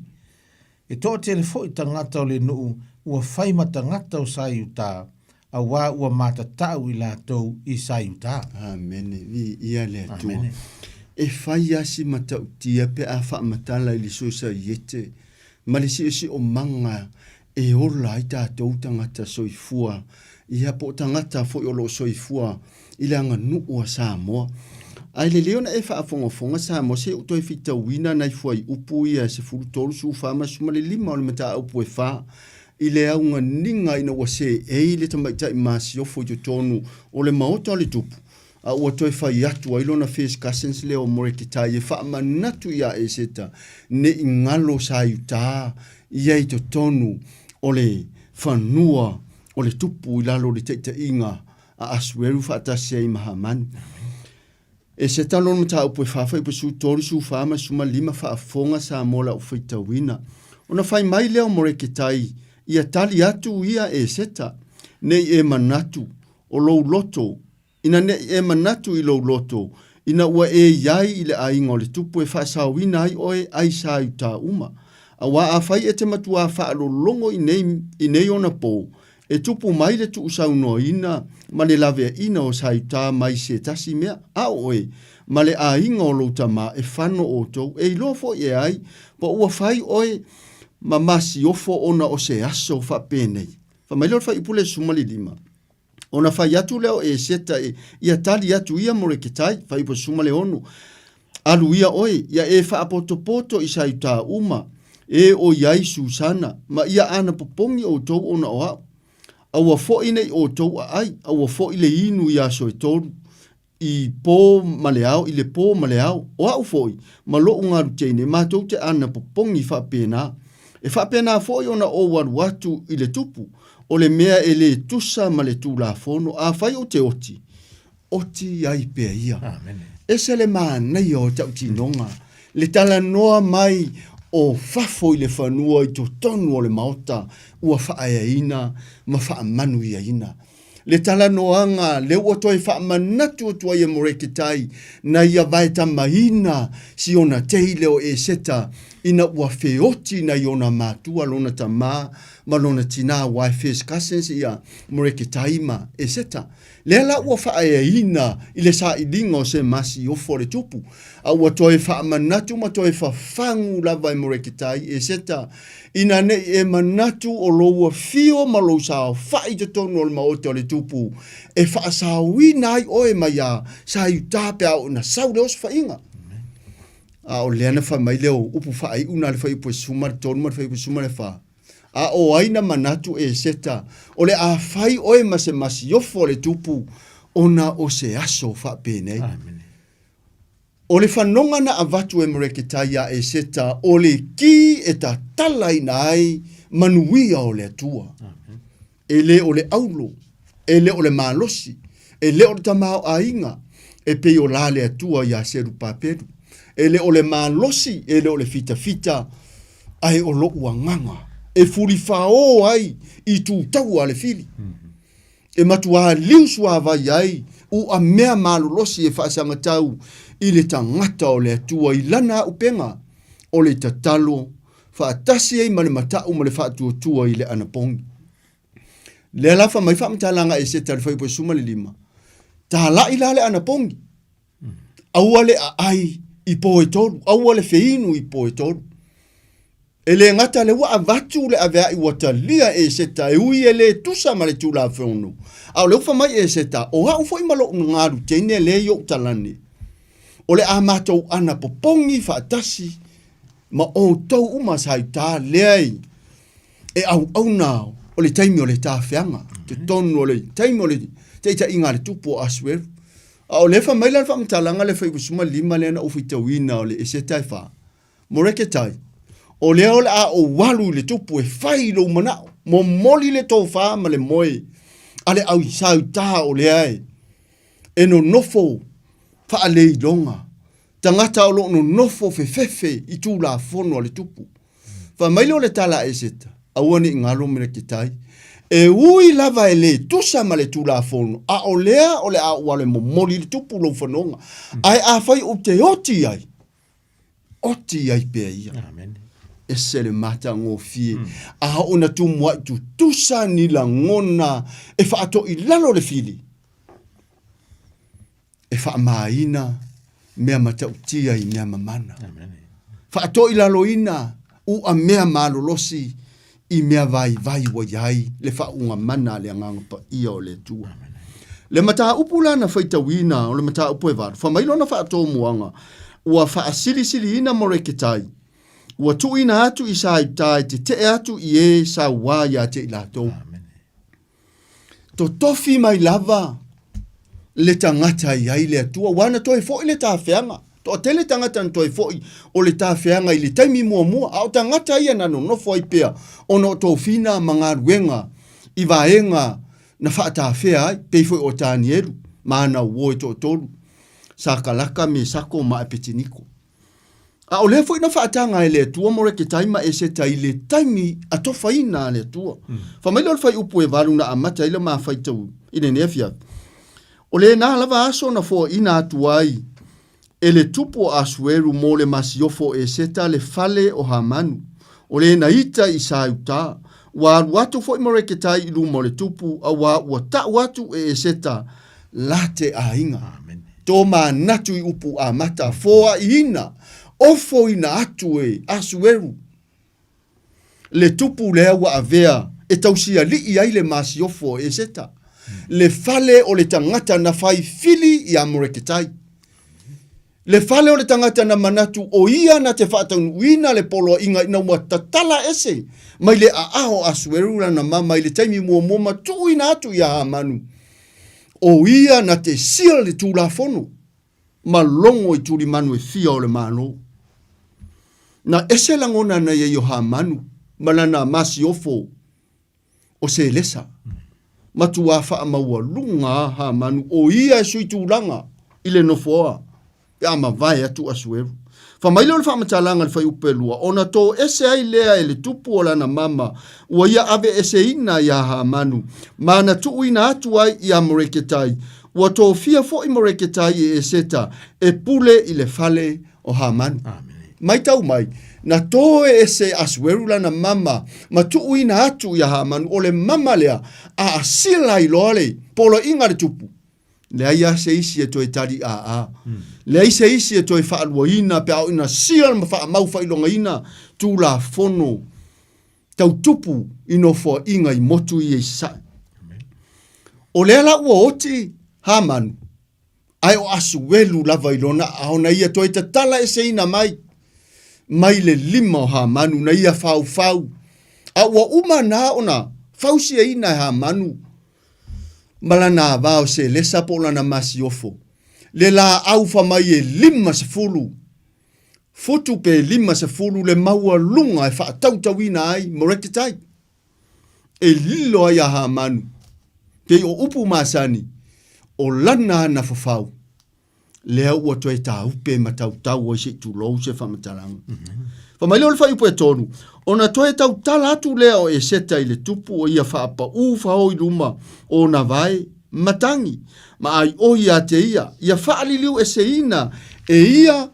E tō te le fo i tangata o le nuu, ua whai ma tangata o sa iuta, a wā ua mata tau i la tau i sa iuta. Amene, vi ia le atua. E whai asi mata utia pe a wha matala i li sosa iete, ma le si o manga e ola i tātou tangata soifua, i hapo tangata fo i olo soifua, i le anga nuu a Samoa. Ai le leona e whaafonga sa mo se utoi fita wina nai fuai upu ia se furu tolu su whaama suma le lima o le mata upu e wha. I le aunga ninga ina wase e le tamaita i maasi ofo i tonu o le maota o le tupu. A ua toi whai atu a ilona face cousins leo more ki tai e whaama natu ia e seta ne i ngalo sa yuta ia i tonu o le whanua o le tupu i lalo le teita inga a asueru whaatasia i mahamanu. E se talon mata upo e whawhai pa su tori su whama suma lima whaafonga sa mola o whaita wina. Ona whai mai leo more ke tai, ia tali atu ia e seta, nei e manatu o lou loto, ina nei e manatu i lou loto, ina ua e iai i le ainga o le tupu e whaasa wina ai oe ai sa uta uma. A wa a whai e te matua whaalo longo i nei ona po, e tupu mai le tu usau no ina, ma le lave ina o saita mai se tasi mea, a oe, ma le a inga o louta ma e whano o tau, e ilofo e ai, pa ua whai oe, ma masi ofo ona o se aso wha penei, Whamailor whai upule sumali lima. Ona whai atu leo e seta ia tali atu ia more ke tai, whai upo sumale onu. Alu ia oi, ia e wha apoto isa i tā uma, e o iai Susana, ma ia ana popongi o tau ona o au. Aua fo nei o tau a ai, aua fo le inu ia so e toru, i pō maleao, i le pō maleao, o au foi, ma lo ungaru teine, ma tau te ana popongi wha pēnā. E wha pēnā foi ona o waru atu i le tupu, o le mea e le tusa ma le tū la fono, a whai o te oti. Oti ai pēa ia. Amen. E se le mānei o tau tinonga, le tala noa mai o fafo i le whanua i to tonu o le maota, ua whaaya ina, ma wha manu ia ina. Le tala noanga, le ua toi wha manatu o tua ia moreke tai, na ia vai tamahina si ona teile o e seta, ina ua feoti na iona mātua lona tamā, ma lona tina wai first cousins ia moreke taima e seta. Le la ua whaaya ina i le sa i linga o se masi o fore tupu. A ua toi wha manatu ma toi wha whangu lava i moreke tai e seta. Ina ne e manatu o loua fio ma lo sa o whai te tonu o le maote o le tupu. E wha sa wina ai oe mai a sa i tāpe au na sau le os whainga. A o leana wha mai leo upu whai una le whai upo sumar tonu ma le whai upo sumar le wha. A o aina manatu e seta, o le a whai oe ma se masiofo le tupu, ona o se aso wha pēnei. O le whanonga na avatu e moreke taia e seta, o le ki e ta talai nai manuia o le atua. E le o le aulo, e le o le malosi, e le o le tamao ainga, e pe o la le atua ia seru paperu. E le o le malosi, e le o le fita fita, ai o lo uanganga. E furi whao ai i tū tau ale fili. E matua liusua vai ai u a mea malolosi e whaasanga tau i le tangata o le atua i lana upenga o le tatalo whaatasi ei ma le matau ma le whaatuatua i le anapongi. Le alafa mai whaamatalanga e seta le whaipo suma le lima. Ta la i la le anapongi. Aua le a ai i po e toru. Aua le feinu i po e toru. E le ngata le wa avatu le avea i watalia e seta e ui e le tusa ma le tūla whionu. Au le ufa mai e seta o ha ufo i malo ngaru teine le yo talani. O le amatou ana popongi whaatasi ma o tau uma sai tā leai. E au nao o le taimi o le tā whianga. Te tonu o le taimi o le teita inga le tupu o asweru. Au le wha maila le wha mtalanga le whaibusuma lima le ana ufi tawina o le e seta e wha. Moreke tai. O leo le a o walu le tupu e whai lo manao. Mo moli le tau wha ma le moe. Ale au i sau tā o le ai. E no nofo wha a le ilonga. Tangata o lo no nofo fefe i tū la fono le tupu. Wha mailo le tala e seta. Awane i ngalo mene ki tai. E ui lava e le tusa ma le tū la fono. A o lea o le a wale mo moli le tupu lo whanonga. Ai a whai o te oti ai. Oti ai pia ia. Amen. E se le mata ngō fie. A ona tu mua tu tusa ni la ngona e wha ato i lalo le fili. E wha maina mea mata utia i mea mamana. Wha ato i lalo ina u a mea malolosi i mea vai wa iai le wha unga mana le angangapa ia o le tua. Le mata upula na whaita wina o le mata upu e varu. Wha mailo na wha ato muanga ua wha asili ina more ke tai. Ua tu ina atu i sa i tai te atu i e sa wā ia te i lato. To tofi mai lava le tangata i ai le atua. Wana toi fo i le ta whianga. To te le tangata toi fo i o le ta whianga i le taimi mua. Au tangata ia nano no fo i pea. Ono to fina mga ruenga i vaenga na whaata whea ai. Pei fo i o tāni eru. Mana uo i to tolu. Sakalaka me sako ma apetiniko. A o le fo ina whaatanga e le tua more ke taima e se tai le taimi a tofa ina le tua. Whamaila o whai upu e waru na amata ila maa whai tau ine nefia. O le nā lava aso na fo ina atu ai e le tupo asueru mo le masiofo e seta le fale o hamanu. O le na ita i sa uta. Wa watu fo i more ke tai ilu mo le tupu a wa ta watu e seta late a inga. Toma natu i upu a mata foa ina. Ofo ina atu e asueru. Le tupu lea wa avea e tausia li ai le masiofo e seta. Le fale o le tangata na fai fili ia moreketai. Le fale o le tangata na manatu o ia na te whaatau wina le polo inga ina mua tatala ese. Mai le aho asuerura na mama i le taimi mua moma tui na atu ia hamanu. O ia na te sia le tūla fono. Ma longo i tūri manu e fia o le mano. Na ese langona na ia yoha manu. Malana masi ofo o se lesa. Matua wha maua lunga ha manu. O ia e sui tūlanga i le nofoa. Ia ma vai atu asueru. Fa mai le wha matalanga le whai upelua. Ona tō ese ai lea e le tupu o lana mama. Ua ia ave ese ina ia ha manu. Mana tuu ina atu ai ia moreketai. Ua tō fia fo i moreketai e seta. E pule i le fale o ha manu. Mai tau mai. Na tō e ese asueru lana mama. Ma tuu ina atu ia ha manu. O le mama lea. A asila i loale. Polo inga le tupu. Le aia se isi e toi tari a. Le ai se isi e toi whaalua ina, pe au ina sial ma wha mau whailonga ina, tū la fono, tau tupu ino fua inga i motu i sa. O le ala ua oti, ha manu, ai o asu welu lava ilona, au na ia toi tatala e se ina mai le lima o ha manu, na ia fau. A ua uma na ona, fausi e ina ha manu, malana vao se lesa pola na masiofo. Le la aufa mai e lima se fulu. Fotu pe lima se fulu le maua lunga e wha tautawina ai moreketai. E lilo ai aha manu. Pe o upu masani. O lana na fafau. Le au ua toi ta upe matautau o se tulou se whamataranga. Mai leo le whai upu e tonu. Ona toi tau tala atu leo e seta i le tupu o ia whaapa ufa hoi luma o na vai matangi. Ma ai o ia te ia. Ia whaaliliu e se ina e ia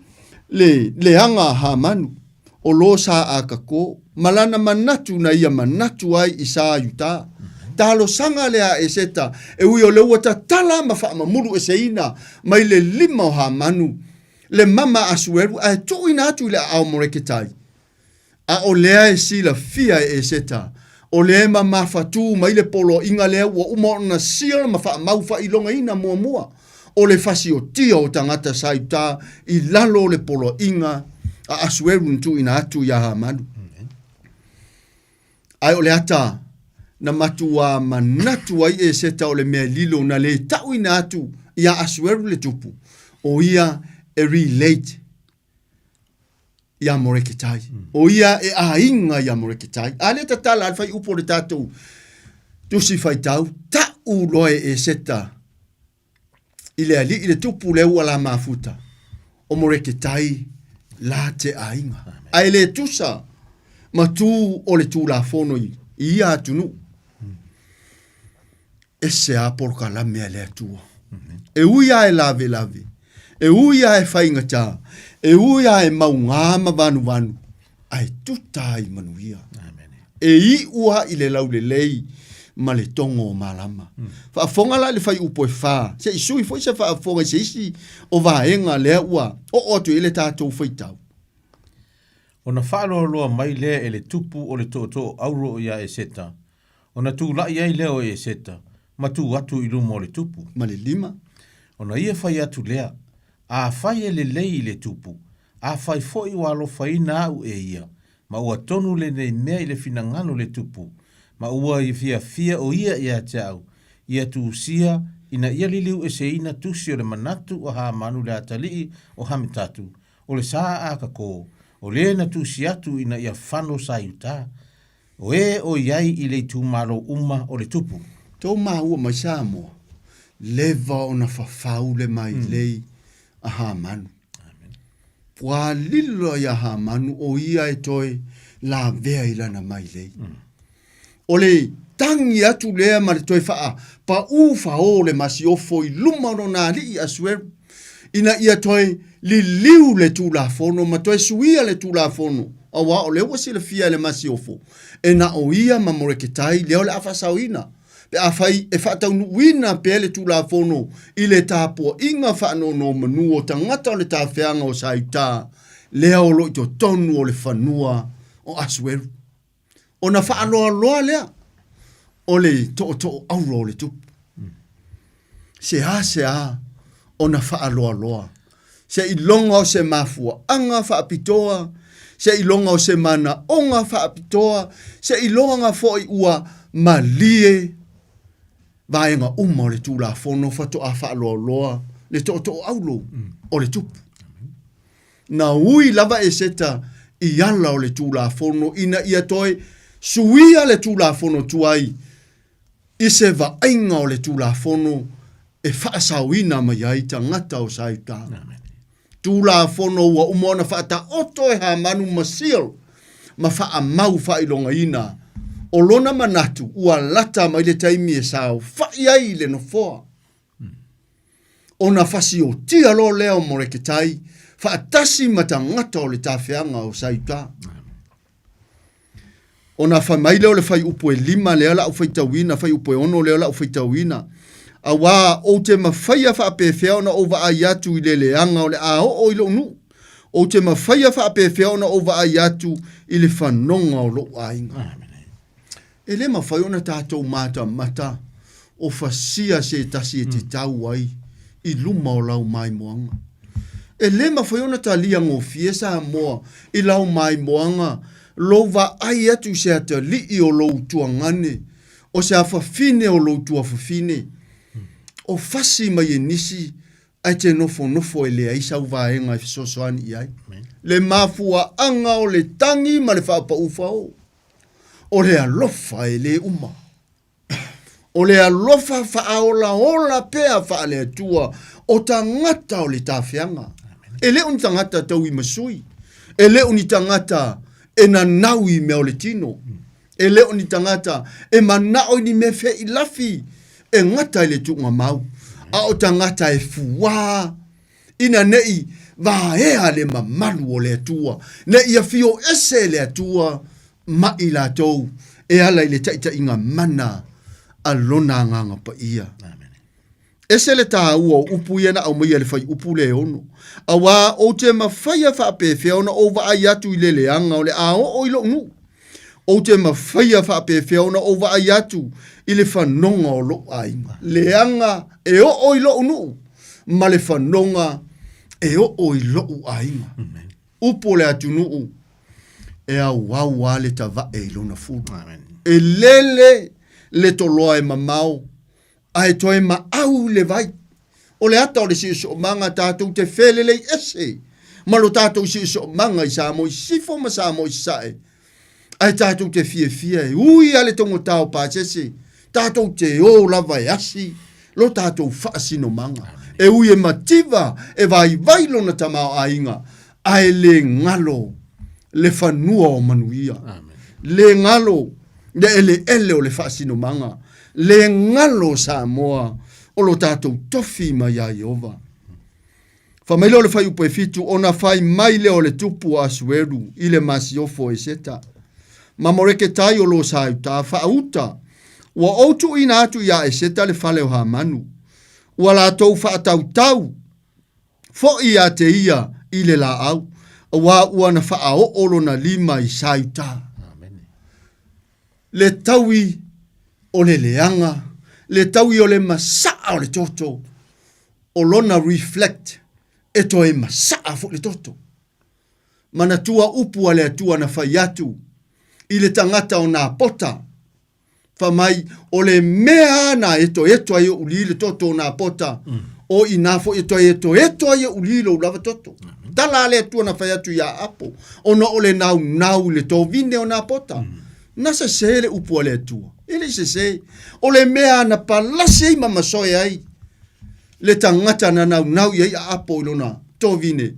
le anga ha manu. O lo sa a kako. Malana manatu na ia manatu ai i sa yuta. Talo sanga lea e seta. E ui o leua ta tala ma wha mulu e se ina. Mai le lima o ha manu. Le mama asueru a tu ina atu le au moreketai. A o lea e sila fia e seta. O lea ma mafatu mai le polo inga lea ua umona sila ma wha maufa ilonga ina mua. O le fasi o tia o tangata saita i lalo le polo inga a asueru ntu ina atu ya ha manu. Ai o le ata na matua manatu ai e seta o le mea lilo na le tau ina atu ya asueru le tupu. O ia e relate ia moreketai. O ia e ainga ia moreketai. Ale ta tala alfai upo le tatou. Tusi fai tau. Ta uloe e seta. Ile ali, ile tupu le ua la mafuta. O moreketai la te ainga. Ai le tusa. Ma tu o le tu la fono i. Ia atunu. Ese a porka la mea le atua. E uia e lave. E uia e whainga tā. E uia e maungama vanu. Ai tutai manuia. E i ua i le lau le lei ma le tongo o malama. Whaafonga la le whai upo e wha. Se i sui fwoi se whaafonga se isi o vaenga lea ua. O otu i le tātou whaitau. Ona whaaloa mai lea e le tupu o le tō auro ia e seta. Ona tū lai ai leo e seta. Ma tū atu i lumo o le tupu. Ma le lima. Ona ia whai atu lea. A whai e le lei le tupu. A whai foi walo whai na au e ia. Ma ua tonu le nei mea i le finangano le tupu. Ma ua i fia o ia ia te au. Ia tu sia ina ia liliu e se ina tusi o le manatu o ha manu le atalii o hamitatu. O le saa a kako. O le na tusi atu ina ia whano sa yuta. O e o iai i le tu malo uma o le tupu. Tō mahua mai sa moa. Leva o na whawhau le mai lei a ha manu. Pua lilo ia ha manu o ia e toi la vea ilana mai lei. O le tangi atu lea ma le toi faa pa ufa o le masi ofo i luma no na li i asueru. Ina ia toi li liu le tu la fono ma toi suia le tu la fono. Awa o le wasi le fia le masi ofo. E na o ia ma moreketai leo le afasau ina. Pe a fai e whaatau nuina pe le tu la fono i le tāpua inga whaano no manu o tangata o le tāwhianga o saita lea o lo i tonu o le whanua o asueru. O na whaaloa loa lea. o le to auro le tupu. Se a ona whaaloa loa. Se i longa o se mafua anga whaapitoa. Se i longa o se mana onga whaapitoa. Se i longa foi ua malie. Vaenga uma o le tūla fono whato a whaaloa loa. Le to aulo o le tupu. Na ui lava e seta i ala o le tūla fono ina ia toi suia le tūla fono tuai. I se vaenga o le tūla fono e whaasawina mai ai ta ngata o saita. Tūla fono ua umona whaata oto e ha manu masil ma wha mau whailonga ina. O lona manatu ua lata mai le taimi e sao whai ai le no foa. O na whasi o tia lo leo more ke tai whaatasi mata ngata o le tawhianga o saita. O na whai mai leo le whai upo e 5 leo la u whai tawina, whai upo e 1 leo la u whai tawina. A wā o te mawhaia whaapewhia na ova ai atu i le leanga o le a o ilo nu. O te mawhaia whaapewhia na ova ai atu i le whanonga o lo ainga. E le mawhaia na tātou mata o whasia se tasi e te tau ai i luma o lau mai moanga. E le mawhaia na tā lia ngō fiesa moa i lau mai moanga lo wa ai atu se ata li o lo tuangane o se awhawhine o lo tuawhawhine. O fasi mai e nisi ai te nofo e le aisa uvaenga e fisosoani i ai. Le mafua anga o le tangi ma le whaapa ufao. O le alofa e le uma. O le alofa whaaola ola pea wha le atua o ta ngata o le tawhianga. E le uni tangata tau i masui. E le uni tangata e na naui me o le tino. E le uni tangata e manao ni me fe i lafi. E ngata le tunga mau. A o tangata e fuwa. Ina nei va ea le mamalu o le atua. Ne ia fio ese le atua ma i la tau. E ala i le taita inga mana a lona nganga pa ia. Ese le taha ua upu iana au mai le fai upu le ono. A wā o te mawhaia whaapewhia ona o wa ai atu i le leanga o le a o ilo nu. O te mawhaia whaapewhia ona o wa ai atu i le whanonga o lo ainga. Leanga e o i lo nu. Ma le whanonga e o i lo ainga. Upo le atu nuu. E a wawa le tawa e ilona fulu. E lele le toloa e mamau. Ai toi ma au le vai. O le ata o le siso manga tātou te whelele i ese. Malo tātou siso manga i sa mo i sifo ma sa mo i sae. Ai tātou te fia e ui ale tongo tau pāsese. Tātou te o lava e asi. Lo tātou whaasino manga. E ui e mativa e vai lona tamao ainga. Ai le ngalo. Le whanua o manuia. Le ngalo. Le ele o le whaasino manga. Le ngalo sa moa o lo tātou tofi mai a Iova. Whamaile o le whai upo e fitu, o na whai maile o le tupu a sueru, i le masiofo e seta. Mamoreke tai o lo sa uta, whauta, ua outu ina atu ia e seta le whale o ha manu. Ua la tau whaatau tau, fo i a te ia i le la au, ua na whaao olo na 5 i sa uta. Le taui o le leanga, le taui o le masaa o le toto, o lona reflect, e to e masaa fo le toto. Mana tua upu a le atua na whai atu, i le tangata o nā pota, whamai o le mea na eto ai uli le toto o nā pota, o i nā fo eto ai uli le ulava toto. Tala le atua na whai atu ia apo, o no o le nau le tō vine o nā pota. Nasa se le upu a le atua. Ele se o le mea na palase i mamasoe ai le tangata na nau i a apo ilona tovine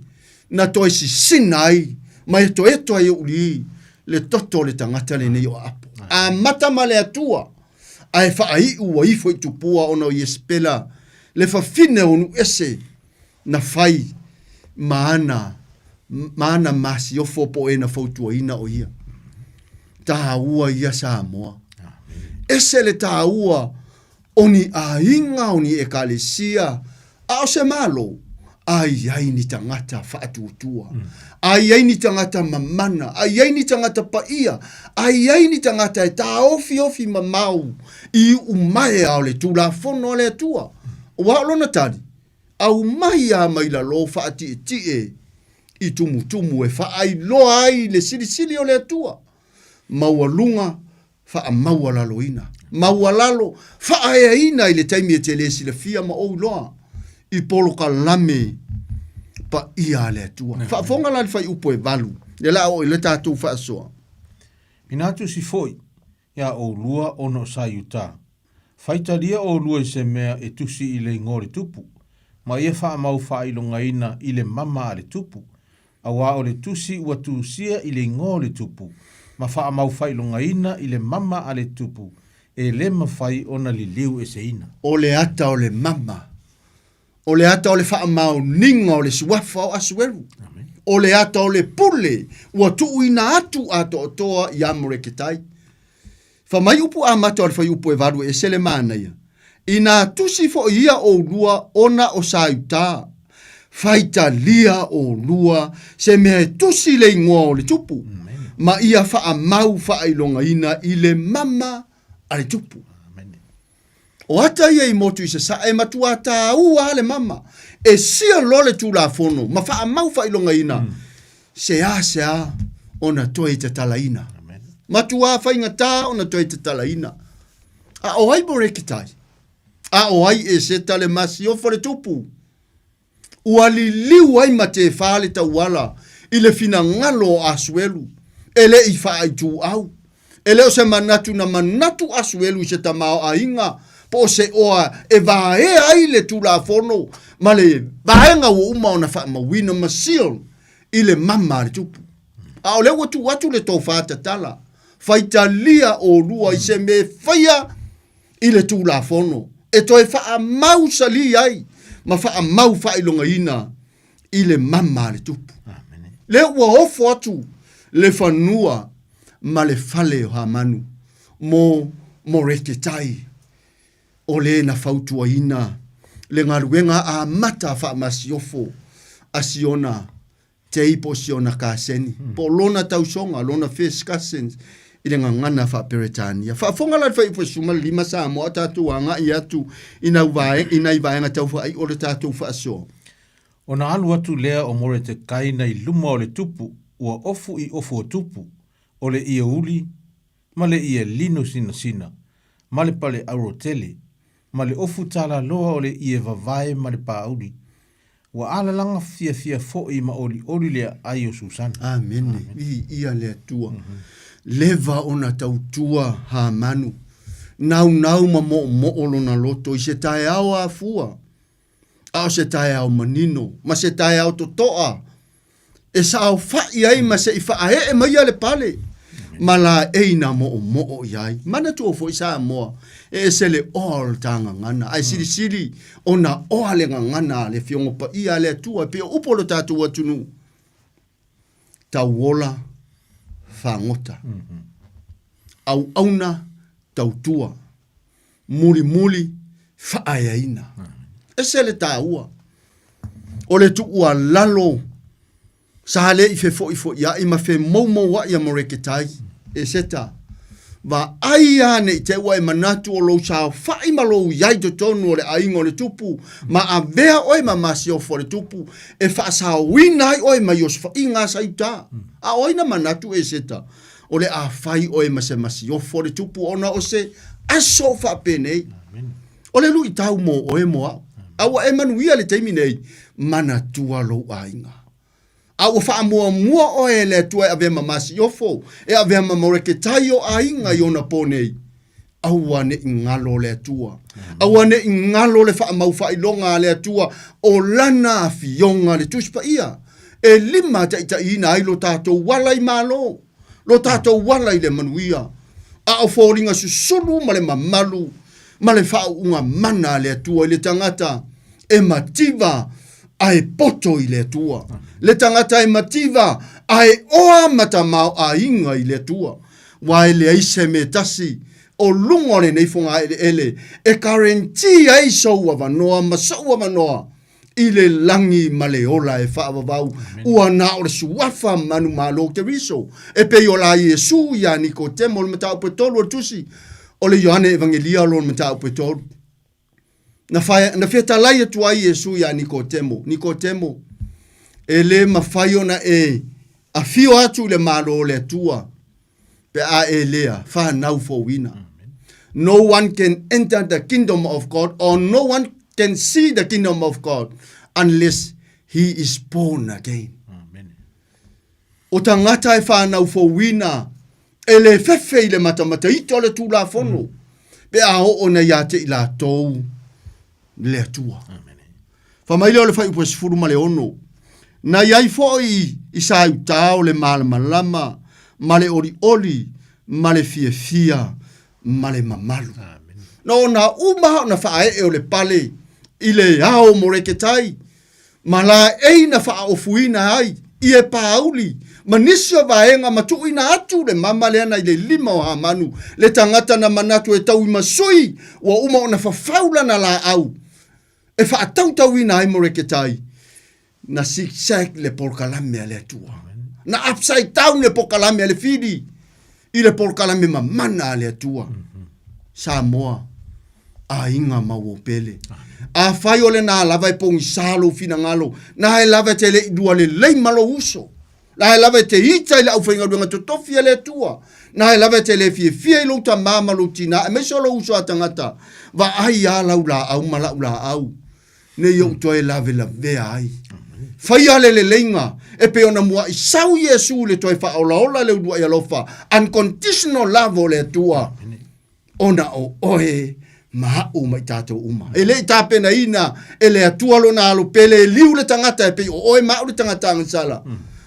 na toi si sinai mai eto ai uli le toto le tangata le nei o apo a mata male atua ai whaai ua ifo i tupua ona i espela le whawhine onu ese na whai maana masi o fopo e na fautua ina o ia taha ua ia sa moa. Ese le tāua oni a inga oni e kalesia a o se malo ai ni tangata whaatutua. Ai ni tangata mamana. Ai ni tangata paia. Ai ni tangata e tā ofi mamau. I umae ao le tūla fono le tua. Wa lona tari. Au mai a mai la lo whaati e tie. I tumu e whaai loa ai le sili o le tua. Maua lunga wha maua lalo ina. Maua lalo whaaya ina i le taimi e te lesi le fia ma ou loa. I polo ka lame pa ia le tua. Whaafonga la whai upo e valu. Le la o i le tātou whaasoa. Minatu si foi, ia o lua ono sa yuta. Whaitaria o lua i se mea e tusi i le ngore tupu. Ma ia wha mau wha ilonga ina i le mama a le tupu. Awa o le tusi ua tusia i le ngore tupu. Ma wha mau wha ilonga ina i le mama a le tupu. E le mawhai ona li liu e se ina. O le ata o le mama. O le ata o le wha mau ninga o le suafa o asueru. O le ata o le pule. Ua tuu ina atu ato o toa i amore ke tai. Fa mai upu a mata o le whai upu e varu e sele mana ia. Ina tusi fo ia o lua ona o sa yuta. Faita lia o lua se mea tusi le ingoa o le tupu. Ma ia wha mau wha ilonga ina i le mama a le tupu. O ata ia i motu i se sa e matua ta ua le mama. E sia lole tu la fono. Ma wha mau wha ilonga ina. Se a ona toi te tala ina. Matua wha inga ta ona toi te tala ina. A o ai bore kitai. A o ai e se tale masi o fore tupu. Ua li liu ai ma te whaale ta wala. I le fina ngalo asuelu. Ele i wha ai tu au. Ele o se manatu na manatu asuelu i se tamao a inga. Po se oa e vae ai le tula fono. Ma le vaenga o uma o na wha mawina masil. I le mama le tupu. A o le watu le tau whaata tala. Faita lia o lua i se me whaia i le tula fono. E toi wha mau sali ai. Ma wha mau wha ilonga ina i le mama le tupu. Le ua ofo atu le whanua ma le fale o ha manu. Mo reke tai. O le na fautua ina. Le ngaruenga a mata wha masiofo. Asiona te ipo siona kaseni. Po lona tausonga, lona first cousins. I le ngangana wha Peretania. Wha fonga la wha ipo suma lima sa mo atatu anga i atu ina i vaenga tau wha ai o le tatu wha aso. O na alu atu lea o more te kaina i luma o le tupu, ua ofu i ofu o tupu, o le ia uli, ma le ia lino sina, ma le pale aurotele, ma le ofu tala loa o le ia vavae ma le pauli. Ua ala langa fia foi ma oli lea ai o Susana. Amen. Ia lea tua. Leva ona tautua ha manu. Nau ma mo lona loto i se tae au a fua. Ao se tae au manino. Ma se tae au totoa. E sa au fai ai ma se i faa e mai ale pale. Ma la eina mo iai. Mana tu o foi sa moa. E se le all tanga ngana. Ai siri ona oa le ngana le fiongo pa ia le tua. Pia upolo tatu watunu. Tauola whangota. Au auna tautua. Muli whaayaina. E se le taua. O le tu ua lalo. Sahale i fe fo ia i ma fe mo wa ia moreketai. E seta. Va aia ne te wa manatu o lo sa fai malo yai to tonu o le aingo le tupu. Ma a vea oi ma masio fo le tupu. E fa sa winai oi ma yos fa inga sa ita. A oina manatu e seta. O le a fai oi ma se masio fo le tupu ona o se aso fa penei. O le lu i tau mo o e moa. Awa e manuia le teimi nei. Manatua lo ainga. Awa wha mua o e le tua e avea mamasi ofo. E avea mamoreke tai o ainga i ona ponei. Awa ne ingalo le tua. Awa ne ingalo le wha mau wha ilonga le tua. O lana fionga le tuspa ia. E lima ta ina ai lo tātou walai malo. Lo tātou walai le manuia. A o fōringa susulu ma le mamalu. Ma le wha unga mana le tua i le tangata. E mativa ai poto i le tua. Le tangata e mativa ai oa matamau a inga i le tua. Wai le aise me tasi o lungore nei fonga ele. E karenti ai soua vanoa ma soua manoa. i le langi ma le ola e whaavavau, ua na o le suafa manu malo te riso, e pe o la Iesu ia Nikodemo le matau pe tolu o tusi, o le Ioane Evangelia lo le matau pe tolu. Na fia talai atu ai Iesu ia Nikodemo, e le mawhai ona e, a fio atu le malo le atua, pe a e lea, whanau fo wina. No one can enter the kingdom of God, or no one can see the kingdom of God unless he is born again. Amen. O tangata e whanau fo wina, e le fefe i le matamata ito le tūla fono, pe a o na ia te i la tau le atua. Whamaile o le whai upo sifuru ma le ono, na iai fo i sa utao le malamalama, ma le oli, ma le fia, ma le mamalu. No na umaha na whae e o le pale, i le ao moreketai, ma la eina wha o fuina ai, i e pauli, ma nisio vaenga matu ina atu le mama le ana i le 5 o hamanu, le tangata na manatu e tau i masui, wa uma o na whafaula na la au, e wha tau ina ai moreketai, na zigzag le porkalame ale atua, na upside down le porkalame ale fidi, i le porkalame mamana ale atua, Samoa, a inga mawo pele. A fai ole na lava e pongi salo fina ngalo. Na e lava te le idua le lei malo uso. Na e lava te hita ile au whainga duanga totofi le tua. Na e lava te le fie ilo ta mama lo tina. E meso lo uso atangata. Va ai a lau la au mala ula au. Ne yo to e lave la vea ai. Fai ale le leinga. E pe ona mua i sau Yesu le toi fa ola ola le udua i alofa. Unconditional love le tua. Ona o oe. Maha uma i tātou uma. E le i tāpena ina, e le atua lo na alo pele, e liu le tangata e pe o oe mao le tangata angasala.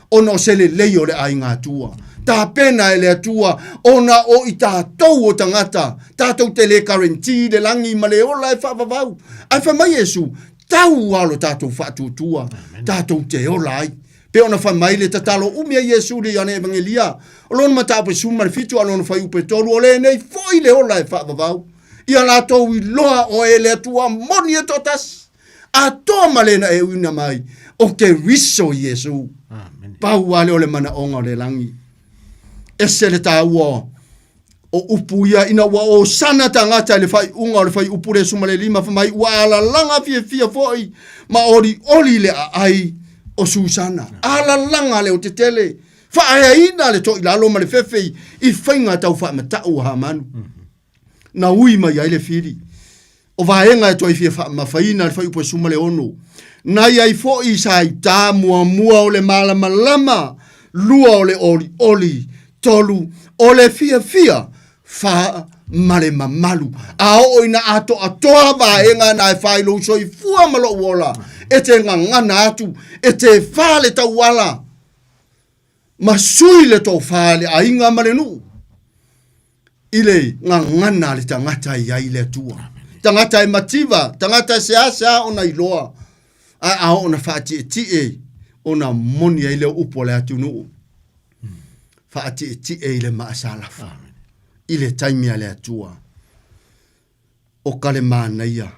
Ona o se le lei o le ai ngā atua. Tāpena e le atua, ona o i tātou o tangata, tātou te le karenti, le langi, ma le ola e whawawau. Ai whamai Yesu, tau alo tātou whatutua, tātou te ola ai. Pe ona whamai le tatalo umia Yesu le Ioane Evangelia. O lona matape suma le fitu, alona whai upe tolu, o le nei foi le ola e whawawau. Ia la tau i loa o e le atua moni e totas. A toa malena e uina mai. O ke riso Yesu. Pau wale o le mana onga le langi. E se le tāua o upu ia ina wa o sana tangata le fai unga o le fai upu le suma le 5 whamai. Wa ala langa fia foi. Ma oli le ai o susana. Ala langa le o te tele. Fa ina le to ilalo ma le fefei. I whainga tau wha matau ha manu. Na ui mai ai le firi. O vaenga e toi fia mawhaina le whai upo suma le ono. Na iai fo i sai tā mua o le malama, lua o le oli, tolu, o le fia, wha male mamalu. A o ina ato atoa vaenga na e whai lo so i fua malo uola. E te ngana atu, e te whale tau wala. Ma sui le tau whale a inga male nuu. Ile ngana le tangata ia ile tua. Tangata e mativa, tangata se asa ona iloa. A ona fati e ona moni ile upo le atunu. Fati e ile maasala. Ile taimi ale tua. O kale mana ia.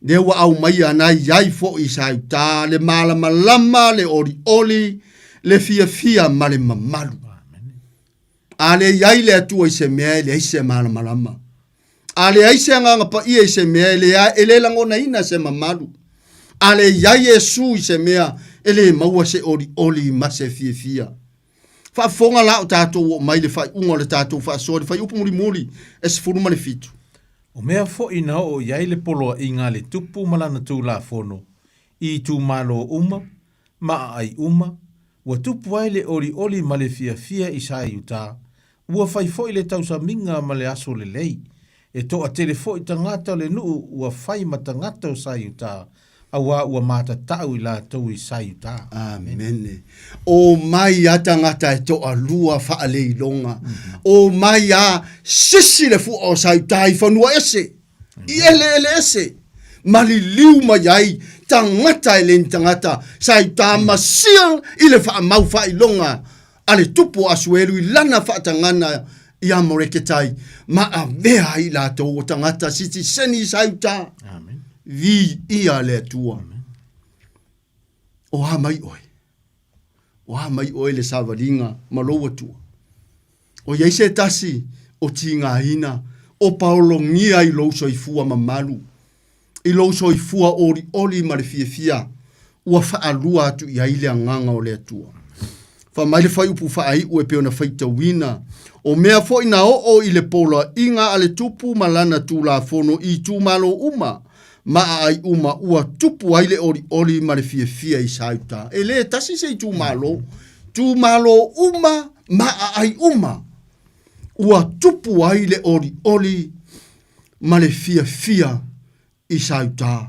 Ne wa au mai ana iai fo i sai ta le malama le oli le fia male mamalu. Ale iai le atua i se mea le aise malama. Ale aise nganga pa ia i se mea ele langona ina se mamalu. Ale iai Yesu i se mea ele maua se oli ma se fia. Fa fonga la o tātou o mai le fai unga le tātou fa sori fai upu muri e se furuma le fitu. O mea fo ina o iai le polo i ngā le tupu malana tū la fono. I tū malo uma, maa ai uma, ua tupu ai le oli ma le fia i sa iuta. Ua fai foi le tausa minga ma le aso le lei. E toa tele foi tangata le nuu ua fai ma tangata o sa iuta. Awa ua mata tau i la tau i sa iuta. Amen. O mai a tangata e toa lua faa le ilonga. O mai a sisi le fu o sa iuta i whanua ese. I ele ese. Mali liu mai ai tangata e le tangata. Sa iuta masiang i le faa mau faa ilonga. Ale tupu asuelu i lana whaatangana i amoreketai. Ma a vea i la tau o tangata siti seni sauta. Amen. Vi ia le tua. o ha mai oi. O ha mai oi le savalinga malo atua. O iai se tasi o tinga hina o paolongia I lo soifua mamalu. I lo soifua oli ma le fia ua whaalua atu I aile anganga o le atua. Fa mai le fai upu fai ue peona faita wina. O mea fo ina o I le pola inga ale tupu malana tu la fono I tu malo uma. Ma ai uma ua tupu aile oli ma le fia I sauta. E le tasi se tu malo. Tu malo uma ma ai uma. Ua tupu aile oli ma le fia I sauta.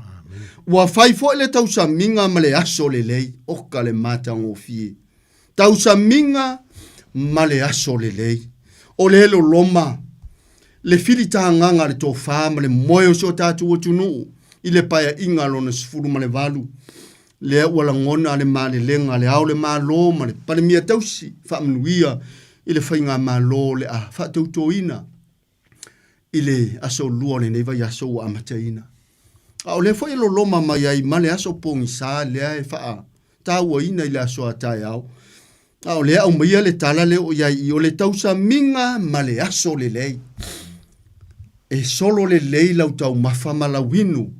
Ua fai fo le tausa minga ma le aso le lei. Oka le mata ngofie. Tausa minga ma le aso le lei. O le helo loma. Le filita nganga le tofa ma le moyo so tatu o tunu. I le paia inga lona sifuru ma le valu. Le ua langona le ma le lenga le au le ma lo ma le panemia tausi. Fa mnuia I le whainga ma lo le a fa tautoina. I le aso lua le neiva I aso ua amataina. A o le fo ilo loma mai ai ma le aso pongi sa le ai faa. Ta ua ina I le aso atai au. A o le au maia le tala le o iai I o le tausa minga ma le aso le lei. E solo le lei lau tau mafama la winu.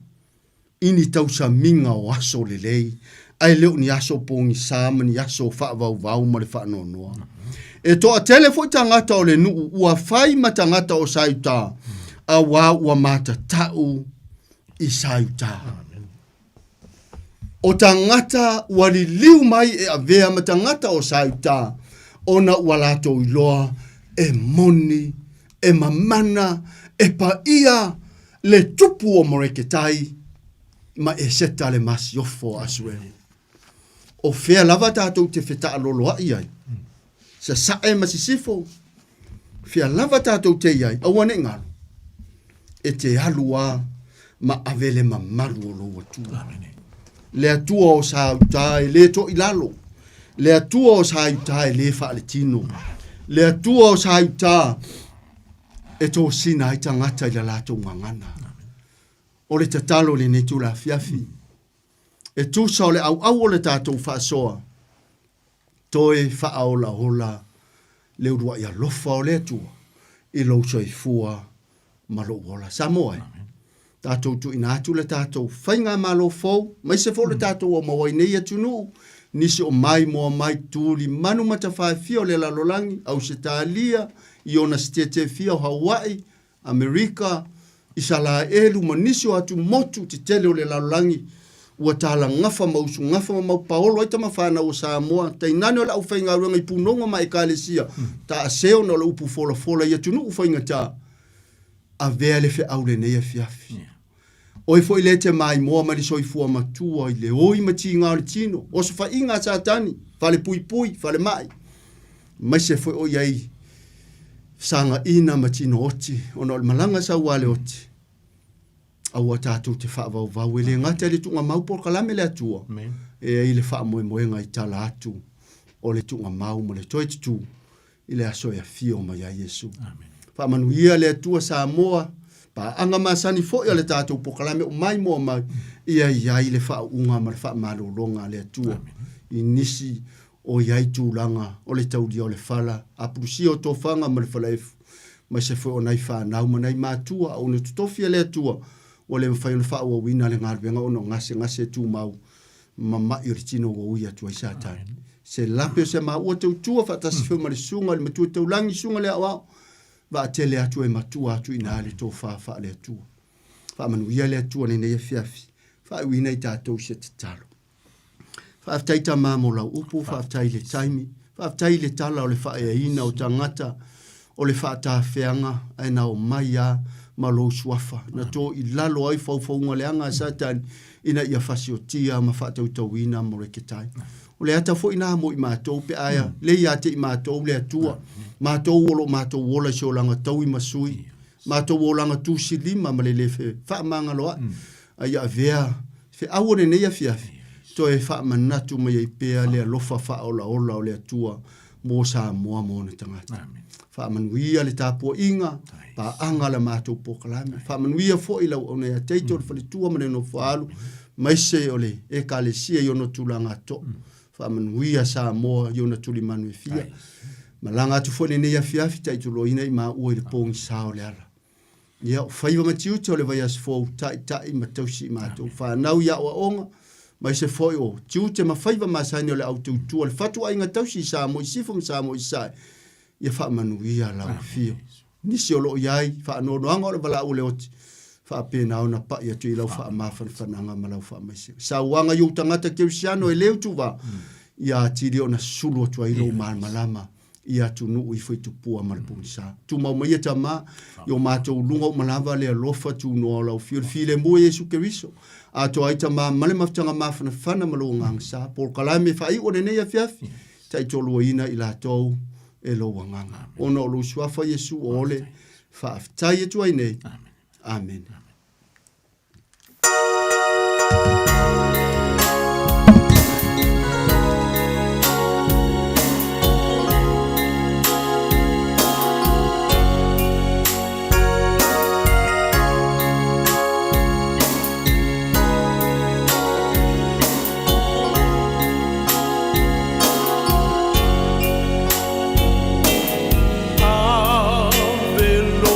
Ini tausa minga o aso le lei. Ai leo ni aso pongi sa ma ni aso faa vau ma le faa nonoa. E toa tele foi tangata o le nuu ua fai ma tangata o sauta. A ua mata tau I sauta. O tangata wali liu mai e avea ma tangata o sauta. Ona ua lato iloa e moni, e mamana, e pa ia le tupu o moreketai ma e seta le masiofo asue. O fea lava tatou te feta alolo ai ai. Sa sae masisifo. Fea lava tatou te iai. Awane ngalo. E te alua ma avele mamalu o lo atua. Le atua o sauta e le to ilalo. Le atua o sauta e le faaletino. Le atua o sauta e to sina I tangata I la lato ngangana. O le tatalo le netu la fiafi. E tu sa o le au le tatou faasoa. Toe faaola hola le urua ia lofa o le atua. I lo soifua ma lo wola Samoa. Tātou tu ina atu le tātou whainga malo fau, mai se fo le tātou o mawai nei atunu, nisi o mai moa mai tūli manu matawhai fia o le lalolangi, au se tālia, I ona stete fia o Hawaii, Amerika, Israelu, ma nisi o atu motu te tele o le lalolangi, ua tāla ngafa mausu, ngafa mau paolo, aita mawhana o Samoa, ta inane o la au whainga ruanga I punonga mai kālesia, ta aseo na o la upu fola I atunu u whainga tā, a vea le fe au le neia fiafi. O foi le te mai moa ma le soifua matua I le oi mati ngā le tino. O se fa inga tātani, fa le pui, fa le mai. Mai se foi o iai sanga ina matino oti, o na o le malanga sa wale oti. Aua tātou te wha vau le ngata le tunga mau por kalame le atua. E I le wha moe I tala atu o le tunga mau mo le toi tutu I le aso ya fio ma ia Yesu. Wha manuia le atua Samoa, pa anga masani fo ia le tātou pokalame o mai moa mai ia I le wha unga ma le wha malolonga le atua I nisi o iai tūlanga o le taudia o le whala a purusia o tō whanga ma le whalaifu mai se fo o nei whanau ma nei mātua o ne tutofia le atua o le mwhai o le wha ua wina le ngārbenga o no ngase tū mau ma mai o le tino o ui atua I sātani se lape o se ua tau tua whatasi whiu ma le sunga le matua tau langi sunga le awao va tele atu e matua atu ina ale to fa le atu fa manu ia le atu ne ne fiafi fa wi nei tatou se talo fa taita mamo la upu fa taile taimi fa taile tala o le fa e ina o tangata o le fa ta feanga ai na o maia malo swafa na to I lalo ai fa le anga satan ina ia fasiotia ma fa tau tawina mo le ketai o le ata fo ina mo I matou pe aya le ia te I matou le atua matou wola so langa tau I masui matou wolanga tu silima ma le fe fa manga loa ai avea fe awone ne ia fiafi to e fa manatu mai I pe le lofa fa ola o le atua mo sa mo na tangata fa manuia le tapo inga pa anga le matou pokalame fa manuia fo I lau ona ia teito le falitua ma no falu mai se ole e kalesia i ono tulanga to whaamanuia Samoa i ona tuli manu e fia ma langa atu fone nei afiafi tai tuloina i maa ua i le pongi sao le ala ia o whaiva matiu te ole vai as fōu tai ma tausi i mātou whanau ia o onga mai se foi o tiu te ma whaiva masani o le au tautua le fatu ai ngā tausi i Samoa i sifo ma Samoa i sae ia whaamanuia lau fio nisi o loo iai whaanonoanga o le wala ule oti whaapena o na pa ia tu i lau whaamawhananga ma lau whaamaise sa uanga iu tangata keusiano e leu tuwa ia tiri o na sulu o tua i lau malama ia tu nuu i whai tupua malpunisa. Tu mau mai ta ma yo mātou lunga o malava le alofa tu noa lau file mua Yesu Keriso. A to aita ma male maftanga mawhana whana malo ngangsa. Por kalame whai o nenei a fiafi. Tai tolu ina i la tau e lo wanganga. Ona o lo suafa Yesu o ole whaaftai e tuai nei. Amen. Ave lo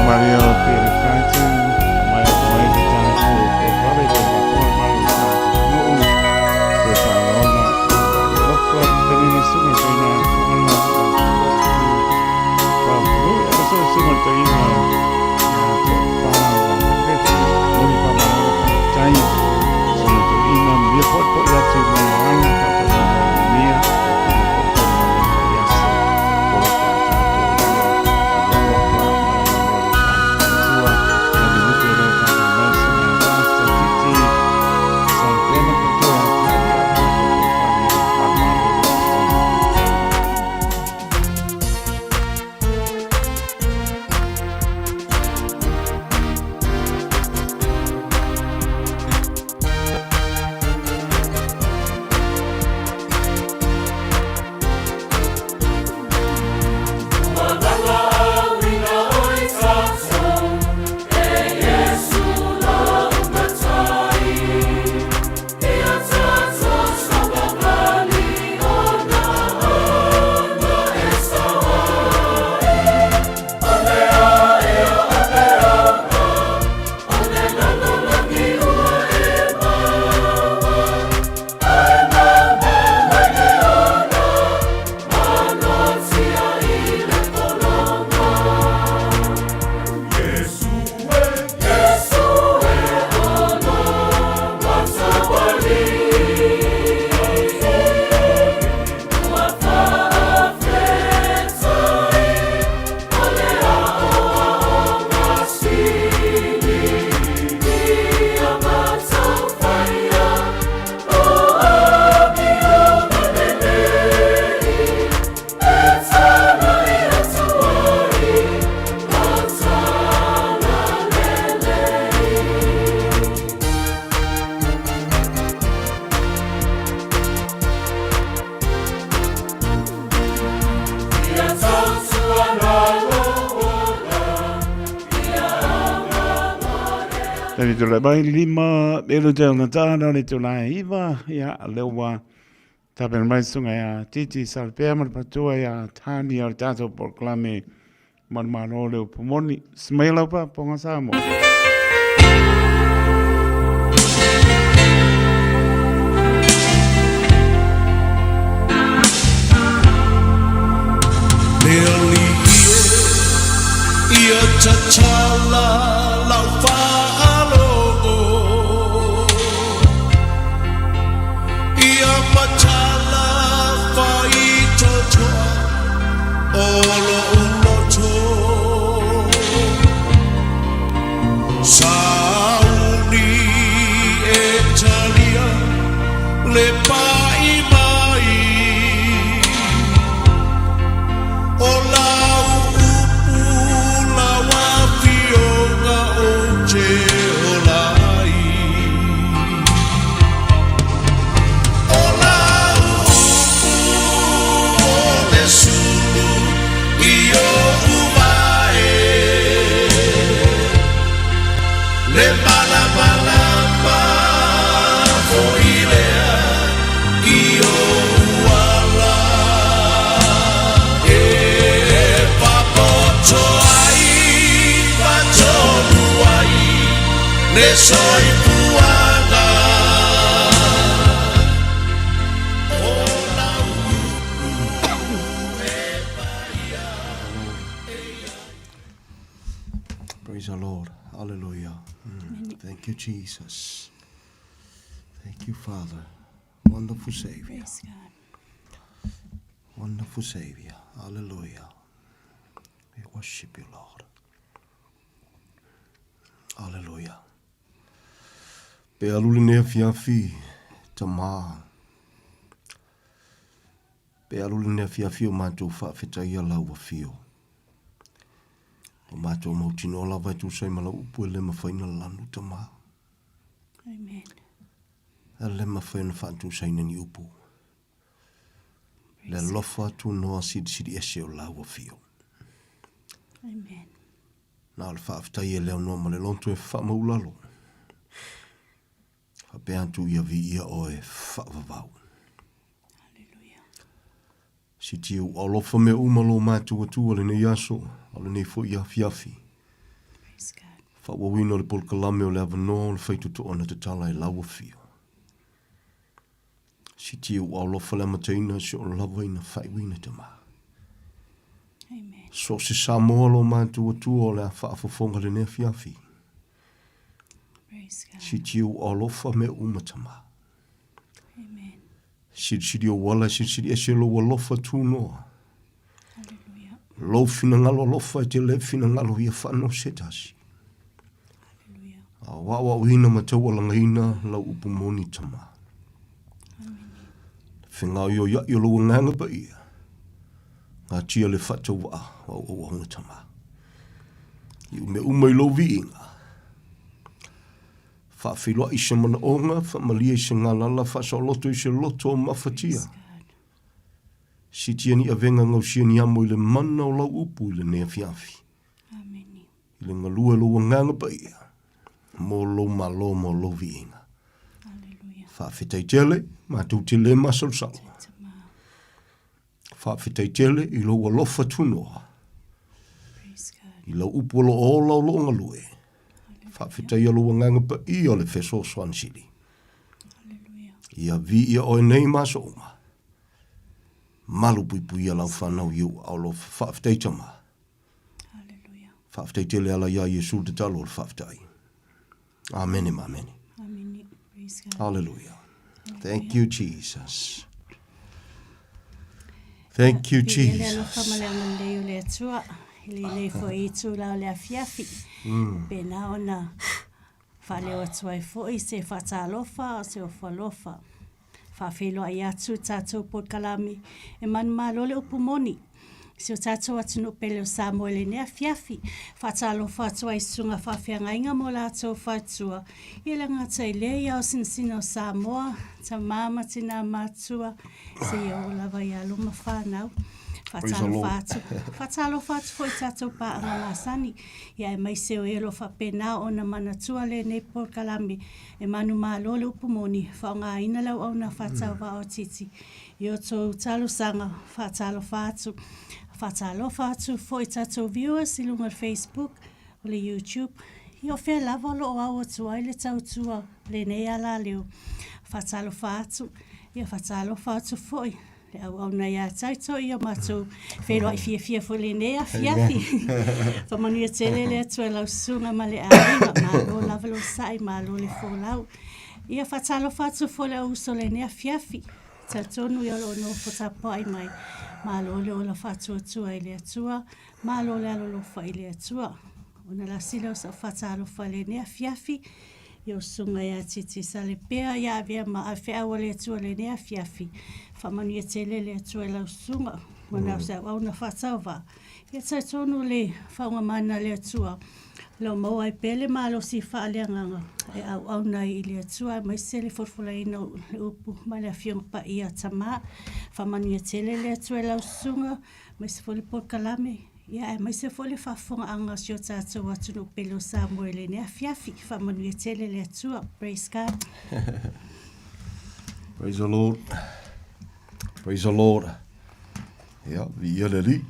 Mario Peter Franklin, mai mai di tanto vabbè che ma come mai no per farlo dopo per nessuno che ne ha lui adesso siamo in Tani tu le mai lima elu te ona tāna le tu lai iwa ia lewa tapen mai sunga ia titi salpea mar patua ia tani ar tato porklame man mano leo pomoni smaila pa ponga samo. Leoli ia tachala lau whaalo ia matala whai totoa olo uloto sauni e talia le pai mai o lau upu lawa fionga o te olai o lau upu o le sulu i o uvae le malamalama o ilea i o uala le soy puanga Praise the Lord. Hallelujah. Thank you, Jesus. Thank you, Father. Wonderful Savior. Wonderful Savior. Hallelujah. We worship you, Lord. Hallelujah. Pe aluli nea fiafi tama. Pe aluli nea fiafi o mātou whaafeta ia lau a fio. O mātou mautino la vai tu sai mala upu e le mawhaina lanu tama. Amen. E le mawhaina whaatu sai nani upu. Le lofa tu noa sidi ese o lau a fio. Amen. Nā le whaafeta ia leo noa ma le lontu e whaamaulalo. Pe antu ia vi ia oe whaavavau. Hallelujah. Si tiu alofa me umalo mātua tua le nei aso, ale nei fo ia fiafi. Whawawina le polkalame o le avanoa o le whaituto ona te tala e laua fio. Si tia ua alofa le mataina si o lawa ina whaiwina te maa. So se Samoa lo mātua tua o le a whaafafonga le nea fiafi. Si tia ua alofa me umatama. Si o wala si e se lo alofa tu noa. Lo fina ngalo alofa e te le fina ngalo ia whano setasi. A wawa uina matau ala ngaina la upumoni tama. Whengau yo ya yo lo nganga pa ia. Ngā tia le whata wa o honga tama. Iu me umai lo viinga. Whawhiloa i se mana onga, whamalia i se ngalala, whasoloto i se loto o mawhatia. Si tia ni avenga ngau sia ni amo i le mana o lau upu i le nea fiafi. I le ngalua lo nganga pa ia. Mo lo malo mo lo viinga. Whawhitai tele, mātou te le masal sao. Whawhitai tele i lo alofa tunoa. I lo upolo o lau lo ngalue. Whawhitai alo nganga pa i o le wheso Swan City. Ia vi ia o nei maso uma. Malu pui pui a lau whanau iu au lo whawhitai tama. Whawhitai tele ala ia Yesu te talo le whawhitai. Amen, amen. Hallelujah. Thank you, Jesus. Thank you, Jesus. Le fo i tu la le afiafi. Pena ona fale o tuai fo i se fatalofa se o falofa. Fa felo ai atu tatu por kalami e man malo le upumoni. Se o tatu atu no pele o Samuel ne afiafi. Fatalofa tuai sunga fa fianga inga mo la tu fatua. Ile ngata ile ia o sinsina o Samoa. Ta mama tina matua. Se o lava ia luma whanau. Fatalo fatu foi tatou pa ngala sani ia e mai se o elo fa pena ona manatua le nei por kalami e manu malo le upumoni fa nga ina lau ona fatau va o titi io to talo sanga fatalo fatu foi tatou viewers i lunga Facebook o le YouTube io fe lava lo o tua ile tautua le nei ala leo fatalo fatu foi le au na ia taito ia matou fero ai fia fo le nea fiafi fa manu ia tele le tu la sunga male ai ma lo lava lo sai ma lo le folau ia fatalo fatu fo le uso le nea fiafi tatonu ia lo no fota pai mai ma lo le la fatu tu ai le tua ma lo le lo fa ile tua ona la silo sa fatalo fa le nea fiafi io sunga ia titi sale pea ia via ma afea wale tu le nea fiafi fa manu ia tele le tu la sunga wana sa ona fatava ia sa tonu le fa nga mana le tu lo mo ai pele ma lo si fa le nganga e au na ile tu mai se le forfula ino upu ma le fiong pa ia tama fa manu ia tele le tu la sunga mai se fole por kalame ia mai se fole fa fonga anga sio tsa watu no pelo Samuel ne afiafi fa manu ia tele le tu praise God. Praise the Lord. Praise the Lord. Ia, vi ia le li.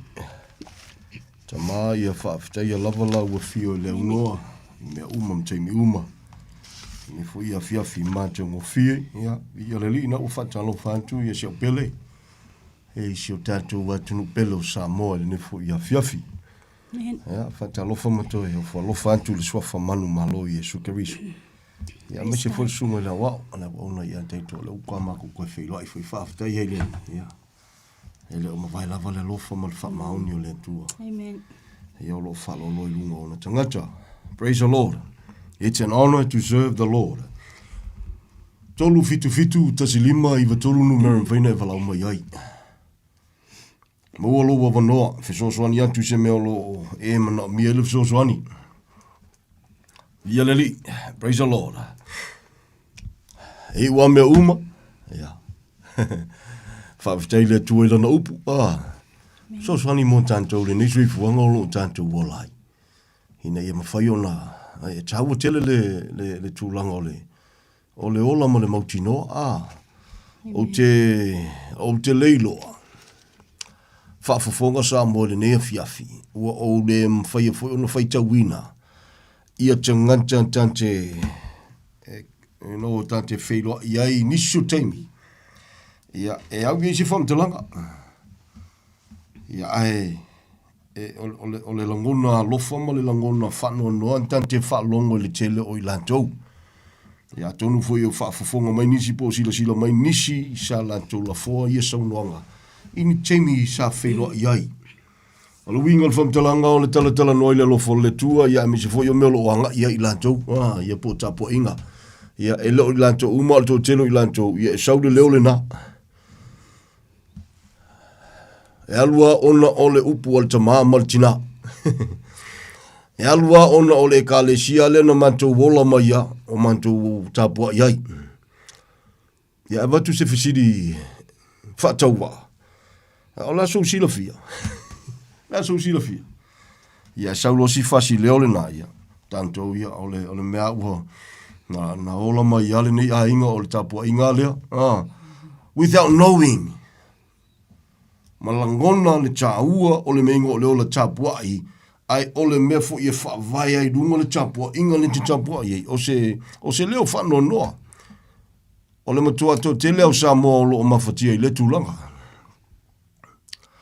Tama ia whaafita ia lavala ua fio le ungoa. Mea uma mtaimi uma. Ni fu ia fiafi mātou ngō fie. Ia, vi ia le li na uwhatalo whantu ia sio pele. E sio tātou watunu pele o Samoa le nefu ia fiafi. Ia, whatalo whamato e o whalofa antu le swafa manu malo i e sukerisu. Ia, me se fwere sunga la wau, ana wauna ia teito le ukwa mako koe whiloa i fwy whaafita i heile. Ia. Ele o mawai lava le lofa ma le whamaoni o le tua. Amen. Ia o lo whalo loi lunga o na tangata. Praise the Lord. It's an honor to serve the Lord. Tolu fitu tasilima i vatolu numero mwaina e walau mai ai. Mua lo wa wanoa, whesosoani atu se mea lo e mana miele whesosoani. Ia leli, praise the Lord. E ua mea uma. Ia. Whawhitai le tuai lana upu. So swani mo tātou le nisui fuanga o lo tātou wolai. Hina ia mawhai o nā. E tāua tele le tūlanga o le ola ma le mautinoa. O te leiloa. Whaafafonga sa mo le nea fiafi. Ua o le mwhai o na whai tauina. ia tanganta tante no tante feilo iai nisu taimi ia au gisi fam telanga ia ai ole langona lofa ma le langona fano no tante fa longo le tele o ilantou ia tonu foi o fa fofonga mai nisi po sila mai nisi sa lantou la fo ia saunonga ini taimi sa feilo iai o le winga le famtalanga o le talatala noi le lofo le tua ia mi se foi o melo anga ia ilantou ia po tapo inga ia elo ilantou uma o to telo ilantou ia saude leo le na e alua ona ole upu al tama maltina e alua ona ole kalesia le na mantou wola mai o mantou tapo iai ia vatu se fisidi fatawa ola so silafia la so silafia ia saulo si fasi leo le na ia tanto ia ole mea ua na ola mai ale nei a inga ole tapo inga lea without knowing malangona le chaua ole meingo ole ola tapo ai ole mea fo ia fa vai ai dunga le tapo inga le tapo ai o se leo fa no no ole matua to te leo sa mo lo mafatia le tulanga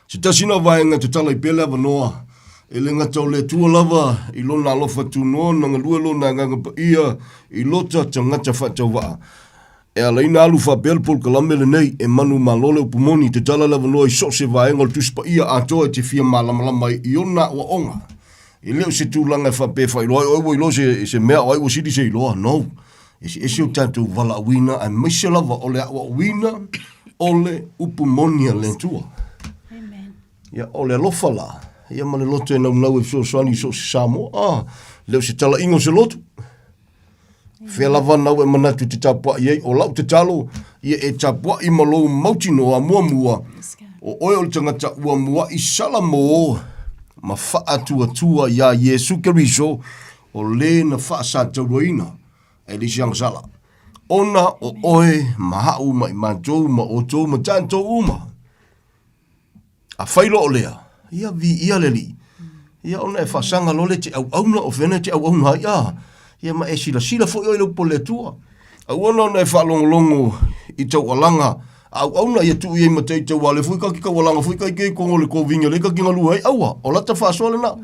se tasina vai nga te tala i pele ava noa ele nga tau le tua lava i lona alofa tu no na ngalua lona nganga pa ia i lota tangata fatau waa e ala ina alu fa belpol kalamele nei e manu malole upumoni te tala lava noa i so se vai ngol tuspa ia atoa te fia malamalama i ona wa onga i leo se tūlanga fa pe fa i loa oi lo se mea oi wo sidi se i loa no esi o tatu vala wina a meise lava ole a wina ole upumonia le tua ia ole lofala ia male loto e nau e fio swani so samo leo se tala ingo se loto fia lava nau e manatu te tapua iei o lau te talo ia e tapua i malou mautino a mua o oe o le tangata ua mua i sala mo ma faa tua ia Yesu Keriso o le na faa sa tauroina e li siang sala ona o oe mahau ma i mantou ma o tou ma tantou uma a failo o lea, ia vi ia leli. Ia ona e whasanga lole te au auna o whene te au auna ia ma e sila fo i oilo po le tua. Au ona e whalongolongo i tau alanga, au auna ia tu i matei tau wale, fui ka ki ka walanga, fui ka ki kongo le kovinga, le ka ki ngalu hai, aua, o lata whaasole na.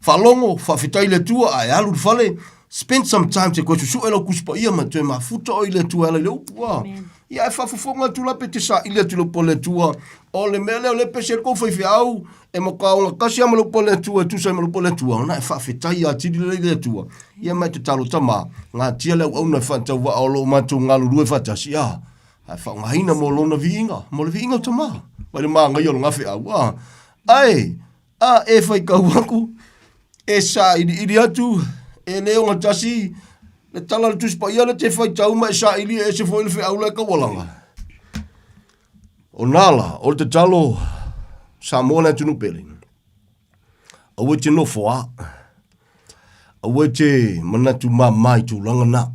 Whalongo, whawhitai le tua, ai alu whale, spend some time te koe su elo kuspa ia ma tue ma futa o i le tua ele le upua. Ia e whafufonga tula pe te sa ilia tilo po le tua, o le mele o le pese ko whaifi au, e makaonga kasi ama lo po le tua, tu sa ima lo po le tua, na e whawhitai a tiri le tua. Ia mai te talo tama, ngā tia leo au na whantau wa alo matu ngalu rue whatasi, ia. Ai whaungahina mo lona viinga, mo le viinga tama. Mai le maa ngai alo ngawhi au, ai, e whai kauaku, e sa ili atu, e leo ngatasi, le tala le tuspa ia le te whai tau mai sa ili e se fo ili whi au le kawalanga. O nala, o te talo, sa mōna tunu pele. Awe te no foa. Awe te manatu mai tu langa na.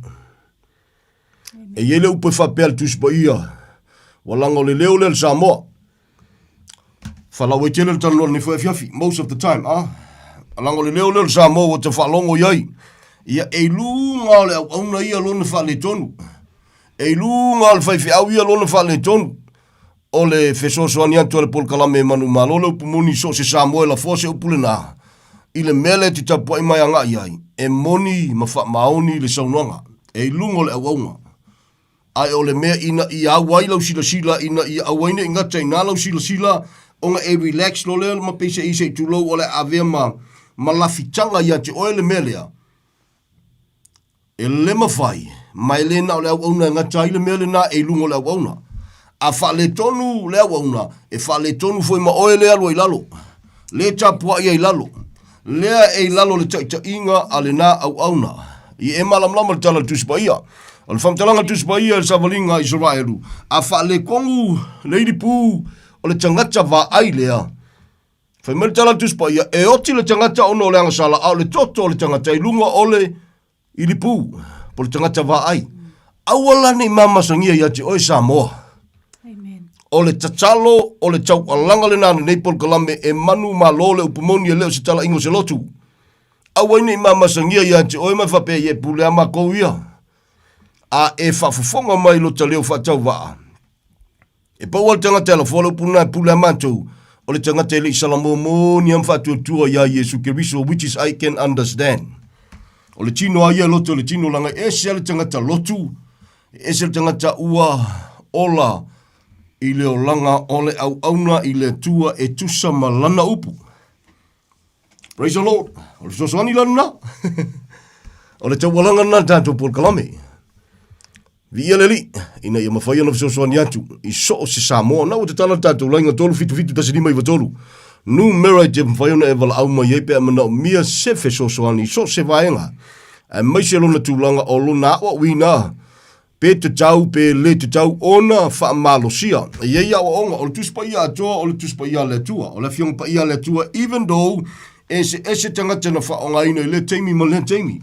E yele upe whapea le tuspa ia. Walanga le leo le Samoa. Whalawe tele le talo ni fiafi, most of the time, Alanga le leo le Samoa o te whalongo iai. Ia e lunga le auna ia lona whale tonu. E lunga le whaifi au ia lona whale tonu. O le whesosoani atu ale pol kalame manu malole upumoni so se Samoa la fose upule na. I le mele te tapua i mai anga iai. E moni maoni le saunoanga. E lunga le auna. Ai o le mea ina i awai lau sila ina i awaina i ngata ina lau sila onga e relax lo le ma pese i se tulo o le avea ma lafitanga ia te oe le melea. E le mawhai, mai le na o le auna ngata i le mele na e lungo le auna. A whale tonu le auna, e whale tonu foi ma oe le alo i lalo. Le tapua i lalo. Lea e lalo le taita inga ale na au auna. I e malamlama le tala tuspa ia. O le whamtalanga tuspa ia le savalinga Israelu. A whale kongu le iripu o le tangata va ai lea. Whaimele tala tuspa ia e oti le tangata ono le angasala au le toto le tangata i lunga ole iripu po le tangata va ai. Awala ni mama sangia ia te oe Samoa. O le tatalo, o le tau alanga le nana nei pol kalame e manu ma lole upumoni e leo se tala ingo se lotu. Awa ni mama sangia ia te oi mai whape e pule ama kou ia. A e whafufonga mai lo ta leo whatau waa. E pau al tanga tela whala puna pule ama tau. O le tanga tele isalamo mo ni am whatu tua ia Yesu Keriso, which is I can understand. O le tino aia loto le tino langa e se le tanga ta lotu. E se le tanga ta ua ola. I le o langa o le au auna i le tua e tusa malana upu. Praise the Lord. O le sosoani lana. O le tawalanga na tātou Paul Kalame. Via le li. Ina ia mawhai ana sosoani atu. I so o se Samoa. Na o te tala tātou lainga tolu fitu tasi lima i watolu. Nu mera i te mawhai ana e wala au mai epe amana o mia sefe sosoani. So se vaenga. A mai se lona tūlanga o lona awa wina. Pe te tau, pe le te tau, ona wha malosia. Ia ia o onga, o le tuspa ia atoa, o le tuspa ia le tua. O le fionga pa ia le tua, even though, ese tangata na wha onga ina i le teimi ma le teimi.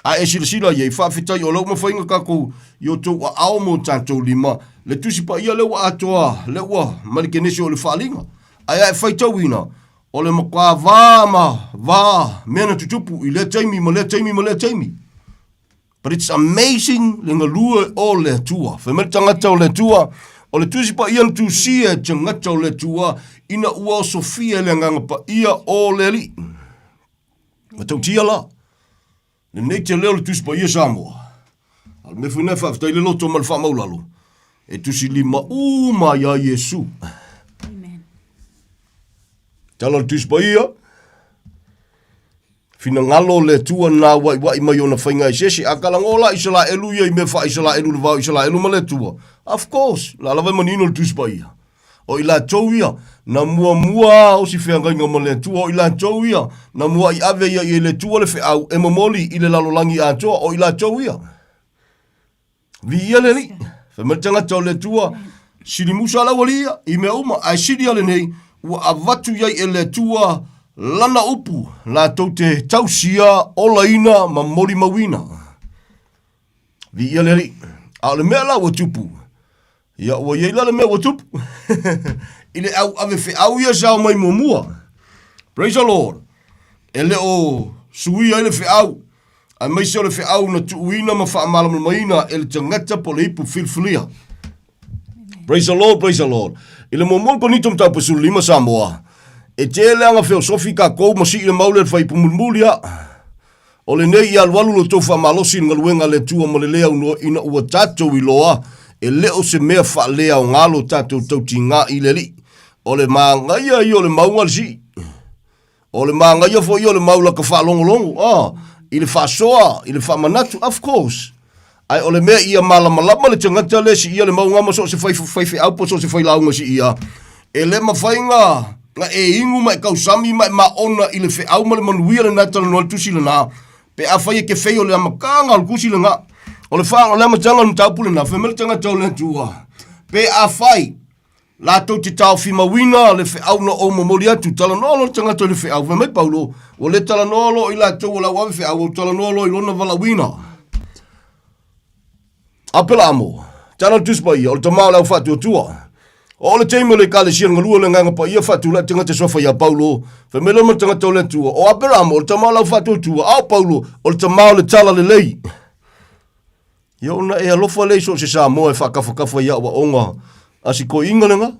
A ese le sila ia, i wha fitai, o lau mawhainga kako, i o tau a ao mo tātou lima, le tusipa ia le wa atoa, le wa, marikenesi o le whalinga. Ai e whaitau ina, o le makwa vā, mena tutupu, i le teimi ma le teimi ma le teimi. But it's amazing le ngalua o le tua. Whamere tangata o le tua. O le tusi pa ia tu sia tangata o le tua. Ina ua o Sofia le nganga pa ia o le li. Matau tia la. Le nei te leo le tusi pa ia Samoa. Al me fune whaftai le loto mal whamaulalo. E tusi lima uma ia Yesu. Amen. Tala le tusi pa ia. Fina ngalo le tua na wai mai ona whainga i sesi. A kalangola isala elu ia i me wha isala elu le vau isala elu ma le tua. Of course, la lawe manino le tuspa ia. O ila tau ia, na mua o si whenga inga ma le tua. O ila tau ia, na mua i ave ia i le tua le wheau e mamoli i le lalolangi a toa. O ila tau ia. Vi ia le li. Whemertanga tau le tua. Siri musa la walia, i me uma, ai siri ale nei, ua avatu iai e le tua lana upu, la tau te tausia o laina ma mori mawina. Vi ia le li. A le mea la wa tupu. Ia ua iei la le mea wa tupu. I le au ave fe au ia sao mai mumua. Praise the Lord. E le o suia le fe au. A mai se o le fe au na tuuina ma wha amala maina e le tangata po le ipu filfilia. Praise the Lord, praise the Lord. I le momol panitum tau pasu lima Samoa. E te leanga feosofi ka kou ma si i le maule le whaipu mulmulia. O le nei i alwalu lo tofa malosi nga luenga le tua ma le lea unua ina ua tatou i loa. E leo se mea wha lea o ngalo tatou tauti ngā i le li. O le maangaia i o le maunga le si. O le maangaia fo i o le maula ka wha longo. I le wha soa, i le wha manatu, of course. Ai o le mea ia malamalama le tangata le si ia le maunga ma so se whaife aupo so se whailaunga si ia. E le mawhainga nga e ingu mai kausami mai maona i le wheau ma le manuia le natala noa le tusi le nā. Pe a whai e ke whei o le amakanga al kusi le ngā. O le whaanga o le amatanga le taupu le nā. Whemele tanga tau le tua. Pe a whai. La tau te tau whima wina le wheau na o mamoli atu. Tala nolo le tanga tau le wheau. Whemei paulo. O le tala nolo i la tau o la wawe wheau. O tala nolo i lona wala wina. Apela amo. Tala tuspa ia. O le tamau lau whatu o tua. O le teimo le kale sia ngalua le nganga pa ia fatu la tanga te sofa ia Paulo. Whamelo ma tanga tau le tua. O aperamo, o le tamau lau fatu tua. Ao Paulo, o le tamau le tala le lei. Ia ona e alofa lei so se Samoa e whakawhakawa ia wa onga. Asi ko inga lenga.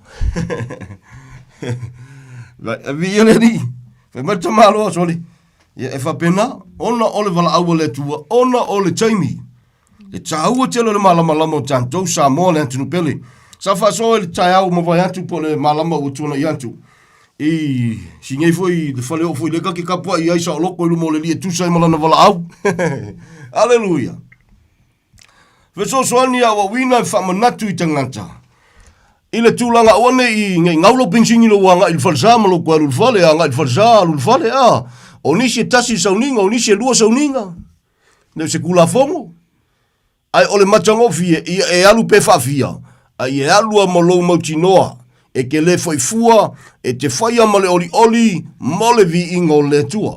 Vi ia le ni. Whamelo tamau loa soli. Ia e whapena. Ona o le wala aua le tua. Ona o le taimi. Le taua telo le malamalama o tantou Samoa le antinu pele. Sa fa so le tai au mo vai atu po le malama o tuna i atu. I singai foi de fale o foi le ka ki kapua i ai sa loko i mo le li tu sai malana vala au. Hallelujah. Veso soani a wina fa manatu i tangata. I le tulanga one i ngaulo pensingi lo wanga il falsa malo kwa lu fale anga il falsa lu fale a. Oni se tasi sauninga, oni se lua sauninga. Ne se kula fomo. Ai ole matango fie e alu pe fa fia. Ai e alua mo lou mautinoa, e ke le foi fua, e te whaia ma le oli, mo le vi ingo le tua.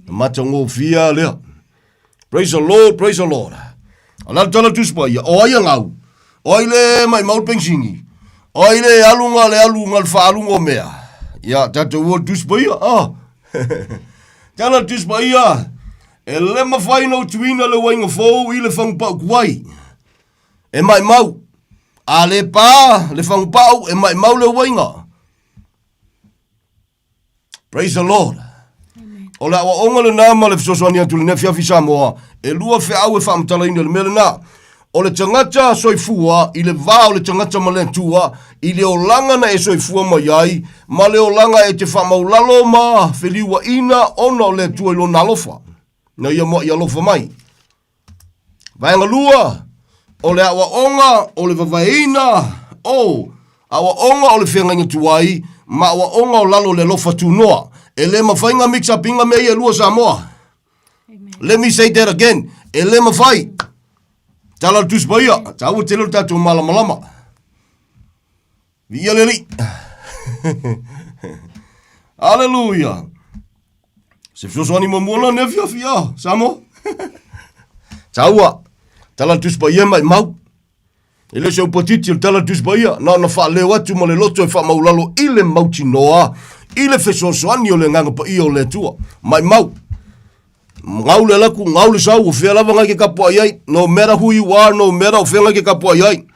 Matango fia lea. Praise the Lord, praise the Lord. Ala tala tuspa ia, o ai ngau. O ai le mai maul pensingi. O ai le alunga le wha alunga mea. Ia, tata ua tuspa ia, Tala tus pa ia. E le mawhai no tuina le wainga fōu i le whangpau kuai. E mai mau. A le pā, le whangpau, e mai mau le wainga. Praise the Lord. O le awa onga le nāma le fisosoani atu le nefia fisa moa. E lua fe au e whaamtala ina le mele nā. O le tangata soifua, i le vā o le tangata malentua, i le olanga na e soifua mai ai, ma le olanga e te whamaulalo ma, wheliwa ina, ona o le tua ilo nalofa. Na ia mo ia lofa mai. Vaenga lua, o le awa onga, o le vavaina, o awa onga o le whenga tuai, ma awa onga o lalo le lofa tu noa. E le mawhainga mix up inga mei e lua Samoa. Let me say that again. E le mawhai. Tala tus baia. Tau te lo tatu malamalama. Via leli. Hallelujah. Se fisoani mamona ne fia Samo. Taua. Tala tus baia mai mau. Ele se upatiti tala tus baia. Na fa le watu mo le loto e fa maulalo ile mauti noa. Ile fisoani o le nganga pa i o le tua. Mai mau. Ngau le laku, ngau le sau, o whea lava ngai ke kapua iai. No matter who you are, no matter o whea ngai ke kapua iai.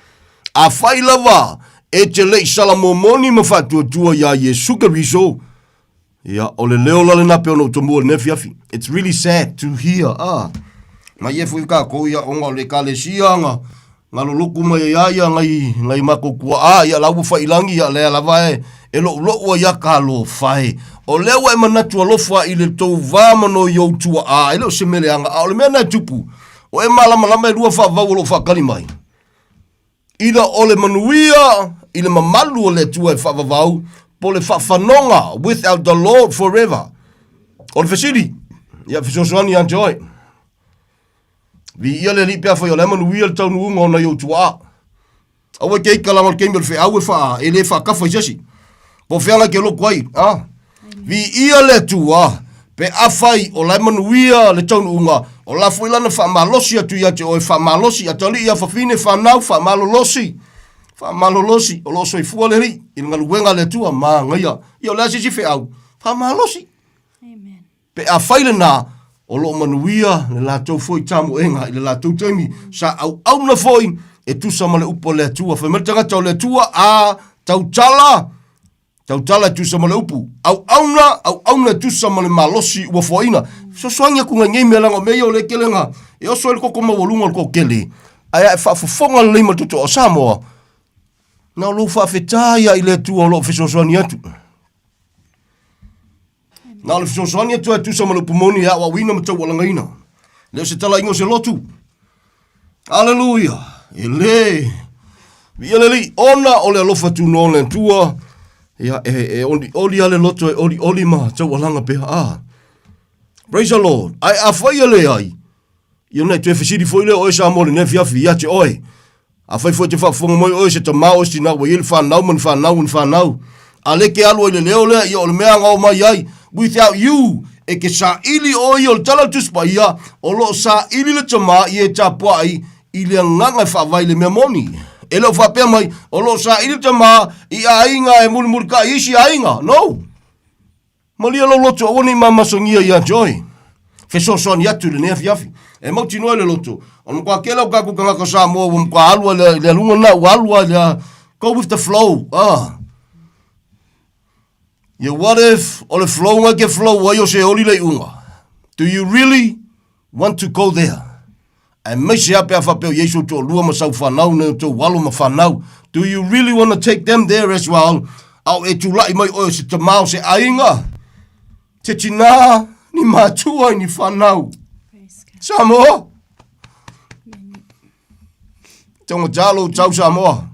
A whai lava, e te lei salamomoni ma whatua tua ia Yesu Keriso. Ia, o le leo lale na peo no tomua ne fiafi. It's really sad to hear. Ma ye fui ka kou ia onga o le kalesia nga. Nga loloku mai ia ngai mako kua. Ia lau whailangi ia lea lava e lo ia ka lo whai. O lewa e manatua lofa i le tau vāmano i au tua a. E leo se mele anga. O le mea nai tupu. O e malama e rua whawau lo whakari mai. Ida o le manuia, i le mamalu o le tua e whawau. Po le whawhanonga, without the Lord forever. O le whesiri. Ia whesosoani enjoy. Vi ia le lipea whai o le manuia le tau nuunga o na i au tua a. Awa kei kalama le keimel whi au e wha e le whakafa i sesi. Po whianga ke loko ai. Vi ia le tua, pe awhai o lai manuia le taunu unga, o la fuilana whamalosi atu ia te oe whamalosi, atali ia whawhine whanau, whamalolosi, o loso i fua le ri, i nga luenga le tua, ma ngaia, i o la sisi whi au, whamalosi. Pe awhai le nā, o lo manuia, le la tau foi tamu enga, i le la tau taimi, sa au na foi, e tu sama le upo le tua, whamertanga tau le tua, a tau tala, tau tala tu sama le upu. Au auna tu sama le malosi ua foina. So soangia kunga ngei mea langa mea o le kelenga. E oso ele koko mawalunga le koko kele. Aya e whaafafonga le leima tuto o Samoa. Na lo whaafetaia i le tua o lo whesosoani atu. Na lo whesosoani atu e tu sama le upumoni a wawina matau walangaina. Leo se tala ingo se lotu. Hallelujah. Ele. Via leli. Ona o le alofa tu no le tua. Ia, oli ale loto e oli ma, tau alanga pea, Praise the Lord. Ai a whai ale ai. Ia nei tu e whesiri fwoi le oe sa mole ne fiafi, ia te oe. A whai fwoi te whafonga moi oe se ta mao si nau, wa ili whanau. A leke alu ele leo lea, ia ole mea ngau mai ai. Without you, e ke sa ili oe o le tala tuspa ia, o lo sa ili le tama i e tapua ai, i le nganga whawai le mea moni. E leo whapea mai, o lo sa ili tama i a inga e muli ka isi a inga. No. Malia lo loto o ni mama songia i a joy. Whesosoani atu le nea fiafi. E mauti noe le loto. O mkwa kela o kaku kanga ka Samoa, o mkwa alua le lunga na, o alua le go with the flow. Yeah, what if o le flow nga ke flow wa yo se oli le unga? Do you really want to go there? E meise ape a whapeo Yesu tō lua masau whanau ne tō walo ma whanau. Do you really want to take them there as well? Au e tu lai mai oe se te mao se ainga. Te tina ni mātua ni whanau. Samoa. Tonga talo tau Samoa.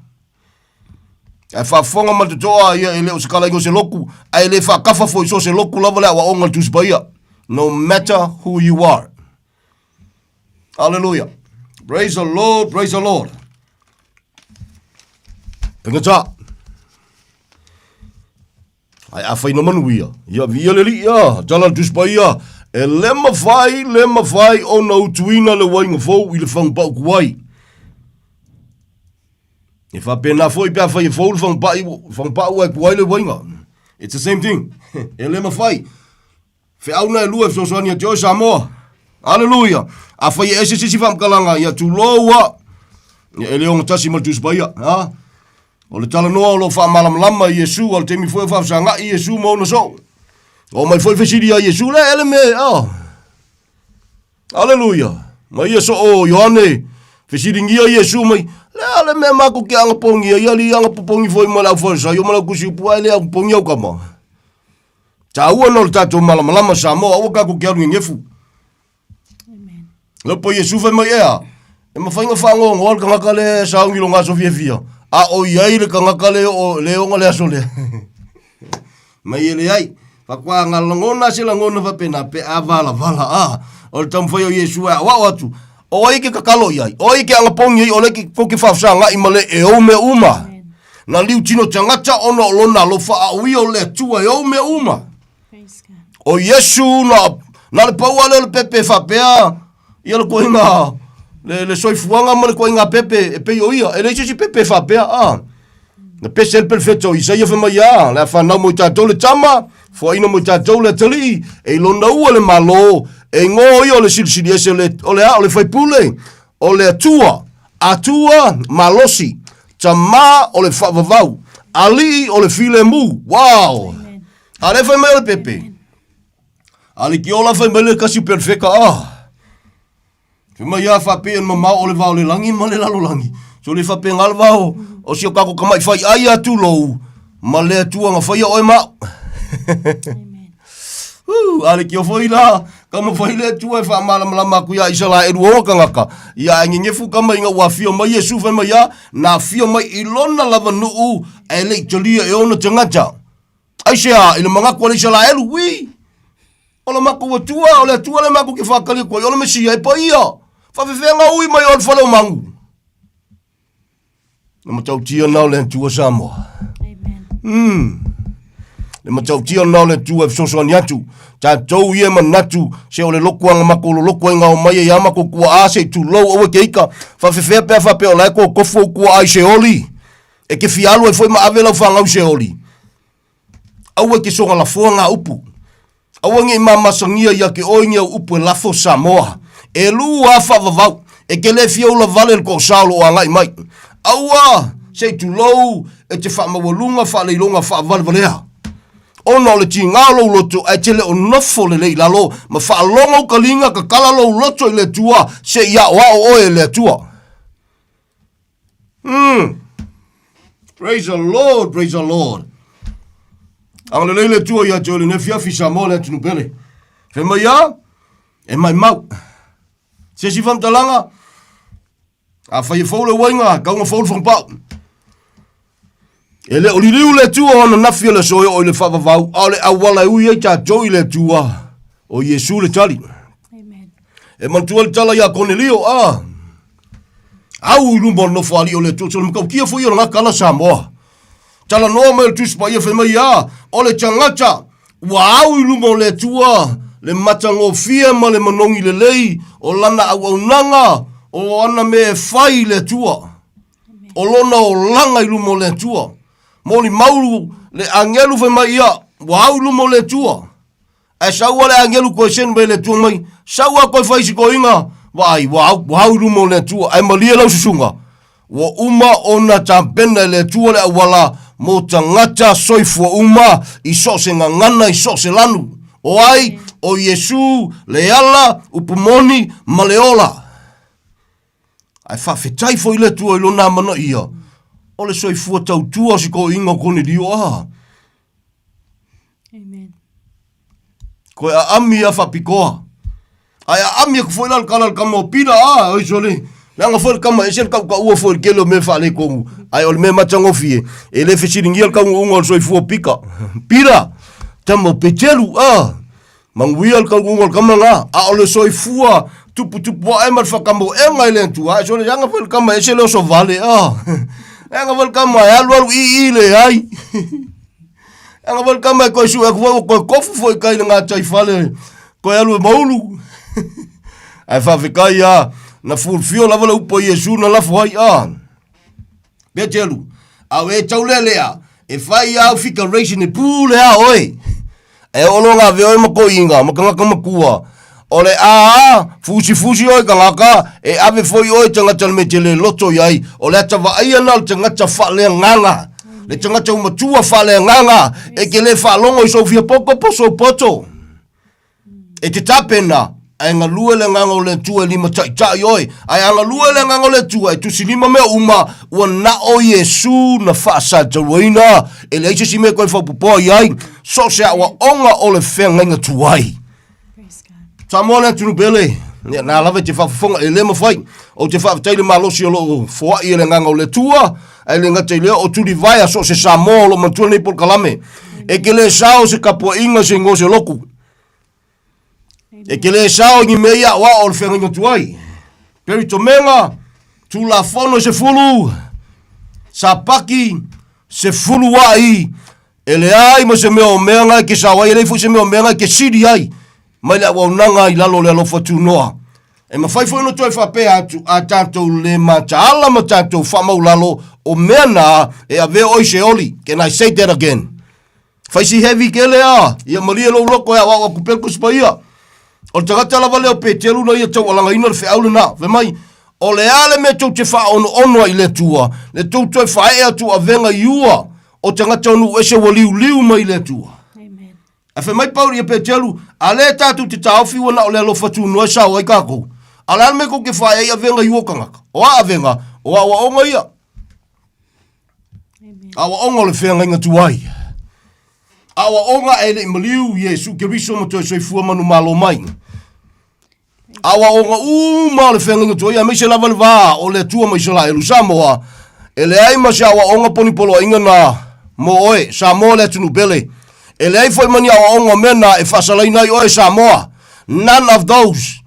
E whafonga matatoa ia e leo se kala ingo se loku. E le whakafa fo iso se loku lava lea wa onga tuspaia. No matter who you are. Hallelujah. Praise the Lord, praise the Lord. Pengata. Ai afai no manuia. Ia via leli ia, tala tuspaia. E lema vai o na utuina le wainga fou i le whangpau kuai. E whapena fo i pia whai e fou le whangpau e kuai le wainga. It's the same thing. E lema vai. Fe au na lua so so ni jo Samoa. Hallelujah. A fa ye sisi fam kalanga ya tu loa. Ya ele on tasi mal tus baya, ha. O le tala noa lo fa malam lama Yesu al temi foi fa sanga Yesu mo no so. O mai foi fesidi ya Yesu le ele me, ah. Hallelujah. Mai Yesu o Yohane fesidi ngia Yesu mai. Le ale me ma ko ki anga pongi ya li anga pongi foi mala foi sa yo mala kusi pu ele anga pongi o kama. Ta ua no tato malam lama Samoa o ka ko ki anga ngefu. Amen. Le po Yesu fa mai ya. E mawhainga whango ngol ka ngakale sa ongi lo ngaso fia. A o iai le ka ngakale o leonga le aso le. Mai ele ai. Whakwa ngā langona se langona whapena pe a vala a. O le tamwhai o Yesu a wa watu. O ike kakalo iai. O ike angapongi iai o leki koki whafsanga i male e o me uma. Na liu tino tangata ono olona lo wha a ui o le tua e o me uma. O Yesu na le paua le pepe whapea. Ia le koinga le soifuanga ma le koinga pepe e pe oia. E le si pepe whapea a. Na pese el perfecto Isaia fa mai a. Le whanau mo i tātou le tama. Fo ina mo i tātou le tali. E lona ua le malo. E ngō i o le silisili ese o le whaipule. O le atua. Atua malosi. Tama o le whavavau. Ali o le file mu. Wow. A le whai mai le pepe. Ali ki ola whai mai le kasi perfecta a. Fima ia whape en mamau o le vau le langi ma le lalo langi. So le whape ngal vau. O si o kako kamai whai ai atu lou. Ma le atua nga whai oe mau. Ale ki o whai la. Kama whai le atua e wha malama kuia isa la eru o kangaka. Ia e ngefu kama inga ua fio mai Yesu whai mai a. Na fio mai ilona lava nuu. E le italia e ona tangata. Aisea ina mga kwa le isa la eru wii. Ola mako wa tua, ola tua le mako ki whakali ko, ola mesia e pa ia. Whawhiwhenga ui mai o whaleo mangu. Le matau tia nao le tua Samoa. Amen. Le matau tia nao le tua fsosoani atu. Ta tau ie manatu, se o le lokuanga mako lo lokuanga o mai e amako kua ase tu lou owe keika. Whawhiwhea pia whape o laiko kofu kua ai se oli. E ke fialu e foi ma ave lau whangau se oli. Aue ke songa la fuanga upu. Awangi mama sangia ya ke oinga upu lafo Samoa. E lua whavavau. E ke le fiaula vale ko saulo o angai mai. Aua, se tu lou, e te whamawalunga whaleilonga whavalvalea. Ono le ti ngalo loto, e te le o nofo le lei lalo, ma whaalonga o kalinga ka kalalo loto i le tua, se ia wao oe le tua. Praise the Lord, praise the Lord. Ang le le tua ia jole ne fia fisa mo le tunu pele. Fe mai ya e mai mau. Se si vam talanga. A fa ye fole wenga ka nga fole von pau. Ele oli le tua ona na fia le soyo o le fa vau. Ale awala u ye ta joy le tua. O Yesu le tali. Amen. E man tua le tala ya Cornelio a. Au lumbo no fali o le tua so me ka kia fo yo nga kala Samoa. Tala noa mai le tusipa ia whemai a, o le tangata, wau ilumo le tua, le matango fia ma le manongi le lei, o lana au nanga, o ana me fai le tua, o lona o langa ilumo le tua, moli maulu le angelu whemai a, wau ilumo le tua, e saua le angelu koe sen bei le tua mai, saua koe whaisi ko inga, wau ilumo le tua, e malia lau susunga, wa uma ona tampena le tua le awala, mo tangata soifua uma i so se ngangana i so se lanu o ai o Yesu le ala upumoni maleola ai fa fetai foi le tua ilo na mana ia o le soifua tau tua si ko inga kone dio a amen ko a ami a fa pikoa ai a ami ko foi la kala kamo pina a oi sole Nanga foi kama esel ka ua foi kelo me fa le ko ai ol me matango fie e le fesiringia ka unga soi fu pika pira tamo petelu a manguia ka unga kama nga a ol soi fu tupu ai mar fa kamo e ngai le tu a so le nanga foi kama esel so vale a nanga foi kama ya lu i le ai nanga foi kama ko su ko kofu foi kai nga tai fale ko ya lu maulu ai fa fikai ya na fulfio lava le upo Yesu na lafo ai a. Betelu, au e taulelea, e fai au fika racing e pule a oi. E ono ngā veo e mako inga, makangaka makua. O le fusi oi kangaka, e ave foi oi tangata me te le loto iai, o le ata vaia na le tangata whaalea nganga. Le tangata umatua whaalea nganga, e ke le whaalongo i sofia poko poso poto. E te tapena, ai ngā lua le nganga o le tua lima tai oi, ai ngā lua le nganga o le tua, e tusi lima mea uma, ua na o Yesu na whaasa taruina, e le eisa si mea koe whapupoa iai, so se awa onga o le whenga tuai. Samoa le tunu bele, na lava te whafonga e le mawhai, o te whafteile malosi o lo foa i le nganga o le tua, ai le ngate leo o turi vai so se Samoa lo mantua nei pol kalame, e ke le sao se kapua inga se ngo se loku. E ke le sao ngi meia wa o le whenga tuai. Peri to menga, tu la fono se fulu, sa paki se fulu wai, e le ai ma se meo menga ke sa wai, e le fu se meo menga ke siri ai, mai le au nanga i lalo le alofa tu noa. E ma fai no toi whape atu a tātou le mataala ma tātou whamau lalo o mea nā e a veo oi se oli. Can I say that again? Fai si heavy ke lea, ia maria lo loko ea wawa kupelku spaia. O tagata lava leo petelu na ia tau alanga ina le whiaule nā. Ve mai, o le ale me tau te wha ono i le tua. Le tau toi whae atu a venga iua. O tagata onu ese wa liu mai le tua. A fe mai pauri e petelu, a le tatu te tauwhi wana o le alofa tu noa sa o ai kako. A le alme ko ke whae a venga iua kangaka. O a venga, o a wa onga ia. A wa onga le whenga inga tuai. A wa onga e le imaliu Yesu ke riso mo toi soi fua manu malo mai. A wa onga ma le whenga inga tuai, a meise lava le waa o le tua mai sala elu Samoa. E le ai ma se a wa onga poni polo inga na mo oe, Samoa le tunu bele. E le ai foi mani a onga mena e whasalaina i oe Samoa. None of those.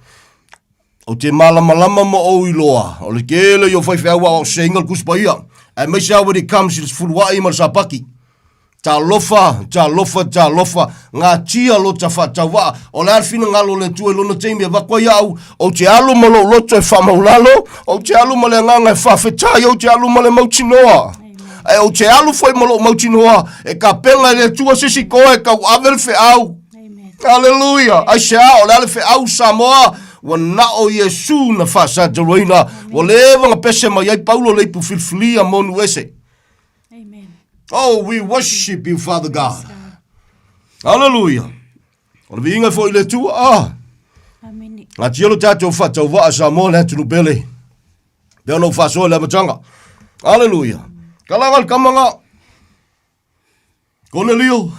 O te malama mo o iloa. O le kele yo fai whiawa o se ingal kuspaia. E mai se when it comes to fulwa i marsapaki. Ta lofa. Ngā tia lo ta whatawa. O le arfina ngalo le tue lona teimi e wakwa iau. O te alu ma lo loto e whamaulalo. O te alu ma le nganga e whawhetai. O te alu ma le mautinoa. E o te alu foi malo mautinoa. E ka penga le tua sisi koe ka avel fe au. Hallelujah. Ai se a o le ale fe au Samoa. Wa na o Yesu na whasa taroina. Wa lewa nga pese mai ai Paulo leipu filfilia monu ese. Oh, we worship you, Father God. Hallelujah. O le vinga fo i le tua. Nga tielo tato whatau waa Samoa le tunu bele. Pea no whasoa le matanga. Hallelujah. Kalangal kamanga. Cornelio.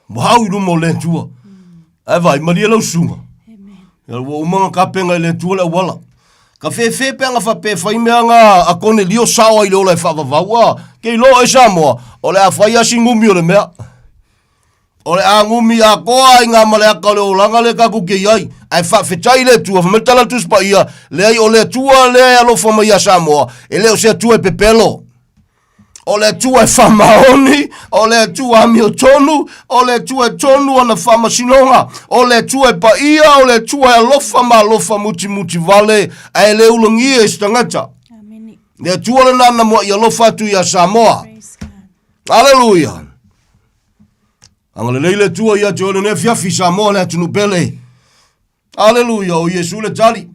Wahau irumo le tua. Ai maria lau sunga. Wa umanga ka penga le tua le wala. Ka fe penga fa pe fai meanga a Cornelio sawa i lo le fa vawa. Ke lo e Samoa. O le a fai a singumi o le mea. O le a ngumi a koa inga male a ka le olanga le kaku ke iai. Ai fa fetai le tua. Fa metala tuspa ia. Le ai o le tua le alofa mai a Samoa. E le o se tua e pepelo. O le tua e whamaoni, o le tua amio tonu, o le tua e tonu ana whamasinonga, o le tua e paia, o le tua e alofa ma alofa muti vale, e le ulangi e stangata. Le tua le nana mua i alofa tu i a Samoa. Hallelujah. Anga le tua i a te ole ne fiafi Samoa le atunu pele. Hallelujah, o Yesu le tali.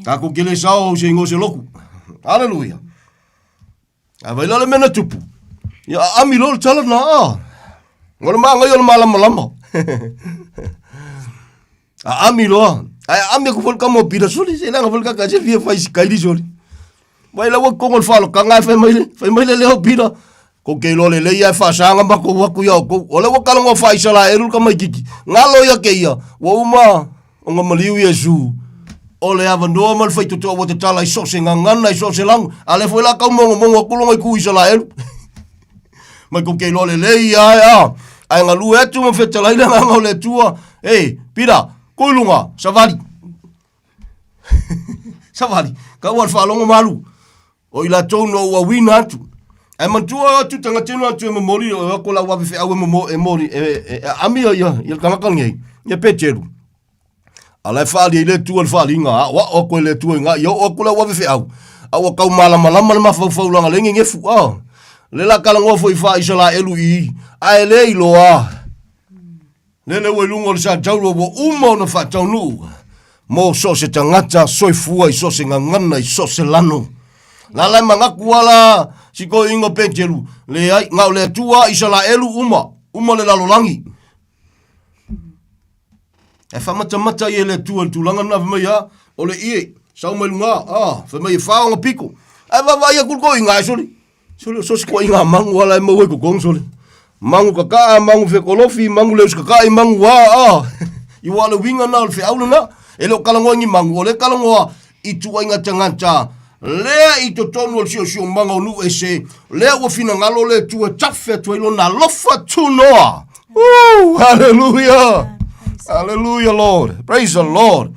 Kako kele sao se ingo se loku. Hallelujah. Avai lale mena tupu. Ya ami lol tala na. Ngol ma ngai malama. Ami lo. Ai ami ko fol kamo pira soli se na fol ka se via fai kaili soli. Vai la wo kongol falo ka ngai fai mai le ho pira. Ko ke lo le ia fa sanga ma ko wa ku ya ko. Ole wo kala ngo fai sala erul ka mai kiki. Ngalo ya ke ia. Wo uma ngo maliu Yesu. Ole ava normal fai to wa te tala I so se ngana I so se lang ale foi la ka mongo kulonga I ku isala el mai ko ke lole le ia ai nga lu etu mo fetala ina nga le tua pira kulunga savali ka wa fa longo malu o ila tono wa wina tu ai man tua tu tanga tino tu mo mori o ko la wa fe awe mo e mori ami ya ka ka ngai ya pecheru ala fali le tu al fali nga wa o ko le tu nga yo o ko la wa fe au au ka malama ma fa langa le ngefu le la kala ngo foi fa isala elu I ai le lo Lele ua ilunga o le sa taulu wa uma o na whataunu. Mo so se tangata soifua i so se ngangana i so se lano. Lalai mangaku wala siko ingo penteru. Le ai ngau le tua i sa la elu uma. Uma le lalolangi. E whamata i le tua tulanga na whamaya o le ie. Sau mai lunga. Whamaya whaonga piko. Ai wawai a kulko inga soli. Soli so siko inga mangu wala e mawe kukong soli. Mangu kaka, mangu whekolofi, mangu leus kaka i mangu wa. I wale winga na alfe aulu na. E leo kalangoa ngi mangu. O le kalangoa i tua inga tangata. Lea i to tonu al sio manga o nu ese. Lea ua fina ngalo le tua tafea tua ilo na lofa tu noa. Hallelujah. Hallelujah, Lord. Praise the Lord.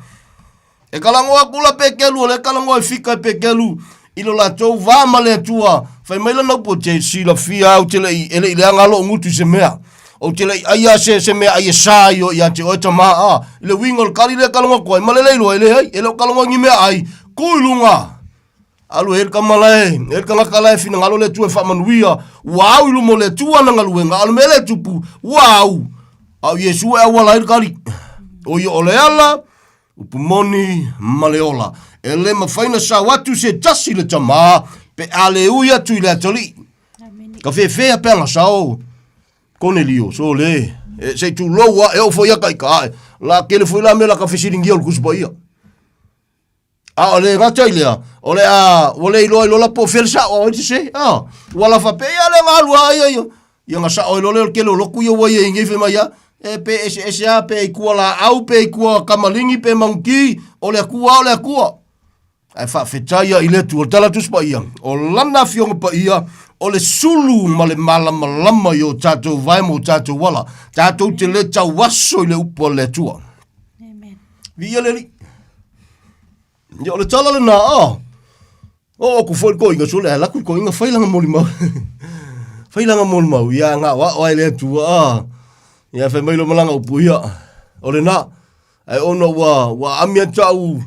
E kalangoa kula pekelu, le kalangoa fika pekelu. Ilo la tau vama le tua. Fai maila na po te sila fia au te lei ele ile ngalo ngutu se mea. O te lei aia se mea aia sa yo ia te oita maa. Ile wingol kari le kalangoa koe. Malele ilo ele hai. Ele kalangoa ngi mea ai. Kuilunga. Alu erka malae. Erka ngakalae fina ngalo le tua whamanuia. Wow ilu mo le tua na ngaluenga. Alu mele tupu. Wow. Au Yesu e awala erkari. O yo ole ala. Upumoni maleola. Ele mawhaina sa watu se tasi le tamaa. Pe aleuia tui le atoli. Ka whewhea peanga sao. Cornelio, so le. Se tu loa e o foi kai kai. La kele foi la mela ka fesiringi o kuspa ia. Ole ngata ilea. Ole ilo la po felsa o te se. Wala fa pe ale ngalu ai yo. Ia nga sa o le kele lo ku yo wa ye ngi fe mai e pe esa pe kuala au pe kua kamalingi pe mangi ole kua. Ai fa fetaia ile tu tala tu spa ia. O lana fionga pa ia. O le sulu male malama yo tato vai mo tato wala. Tato te le tau waso ile upo le tua. Amen. Via le li. Ia le tala le na O ku foi ko inga sule la ku ko inga failanga moli mau. Failanga moli mau ia nga wa ile tua Ia fe mailo malanga upu ia. O le na. Ai ono wa amia tau.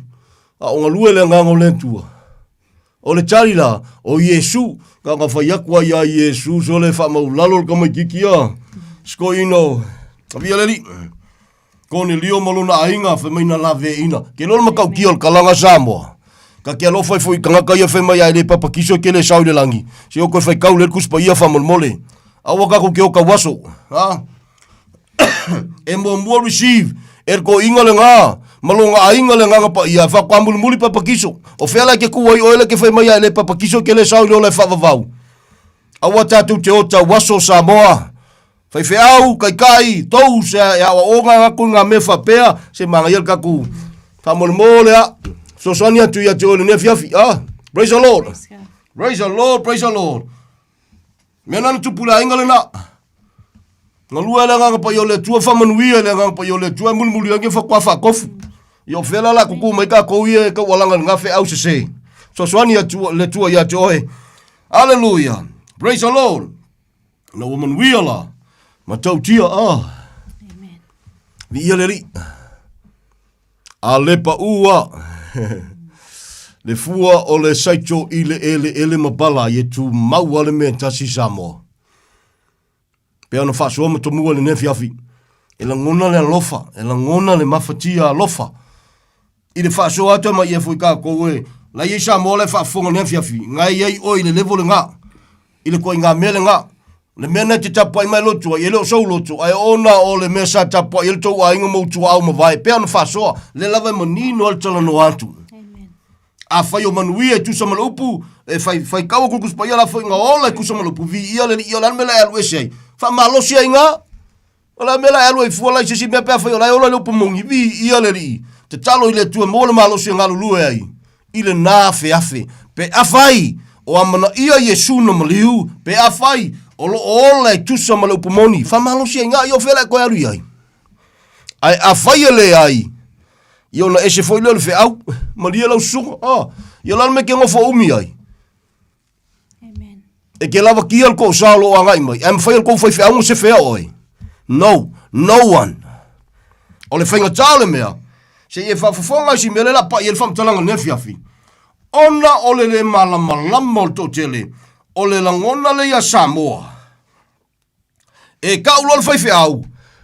O ngalue le ngango le tua. O le tari la. O Yesu. Ka nga whaiakua ia Yesu. So le wha maulalo ka mai kikia. Sko ino. Avia le li. Kone lio malona ainga. Fe maina la ve ina. Ke lolo makau kia o kalanga Samoa. Ka kia lo fai foi kangaka ia fe mai ai le papa kiso ke le sau le langi. Se o koe fai kau le kuspa ia wha molmole. Awa kako ke o ka waso. E mua receive ko inga le nga malonga ainga le nga pa ia fa kwa muli papa kiso o fela ke ku o ele ke fa mai le papa kiso ke le sau le fa vau awa tatu te ota waso Samoa fa fe au kai tou se ya o nga ku nga me fa pea se manga yel ka ku fa mole so sonia tu ya te o ne fiafi praise the Lord praise the Lord mena tu pula inga le na Ngalua le nganga pa yo le tua whamanuia le nganga pa yo le tua mulmuli ange whakwa whakofu. Yo whela la kuku mai ka kouia ka walanga nga whe au se. So swani le tua ia te oe. Hallelujah. Praise the Lord. Na wamanuia la. Matau tia Amen. Vi ia le ri. A lepa ua. Le fua o le saito ele mabala ye tu maua le me tasi Samoa. Pe ana whaasua ma tomua le nefi afi. E la ngona le alofa. E la ngona le mafatia alofa. I le whaasua ata ma ia fui ka koe. La i Samoa le whaafonga nefi afi. Ngai iei oi le levo le ngā. I le koe ngā mele ngā. Le mena te tapua i mai lotua. I leo sau lotu. Ai ona o le mea sa tapua. I le tau a inga mautua au ma vai. Pe ana whaasua. Le lava manino al tala no atu. A fai o manuia tu sa malupu. E fai kawa kukus pa ia la fai nga ola kusa malupu. Vi ia le ia lan mele alu ese ai. Fa malosi ai nga. Ola mela alu ai fuala i sisi mea pea fai ola lupu mongi. Vi ia le li. Te talo i le tua mola malosi nga lulue ai. I le nā fe afe. Pe afai. O amana ia Yesu na maliu. Pe afai. Olo ola i tu sa malupu moni. Fa malosi ai nga. Io fela koe alu ai. Ai afai ele ai. Io na ese foi le fe au. Maria lau sunga. Io lan me ke ngofo umi ai. Amen. E ke lava kia al ko sa lo angai mai. Am fai al ko fai fe au se fe oi. No one. O le whainga tāle mea. Se e whawhawhonga si mele la pa i e whamtalanga nefi afi. Ona o le malama o to tele. O le langona le ia Samoa. E ka ulol whai au.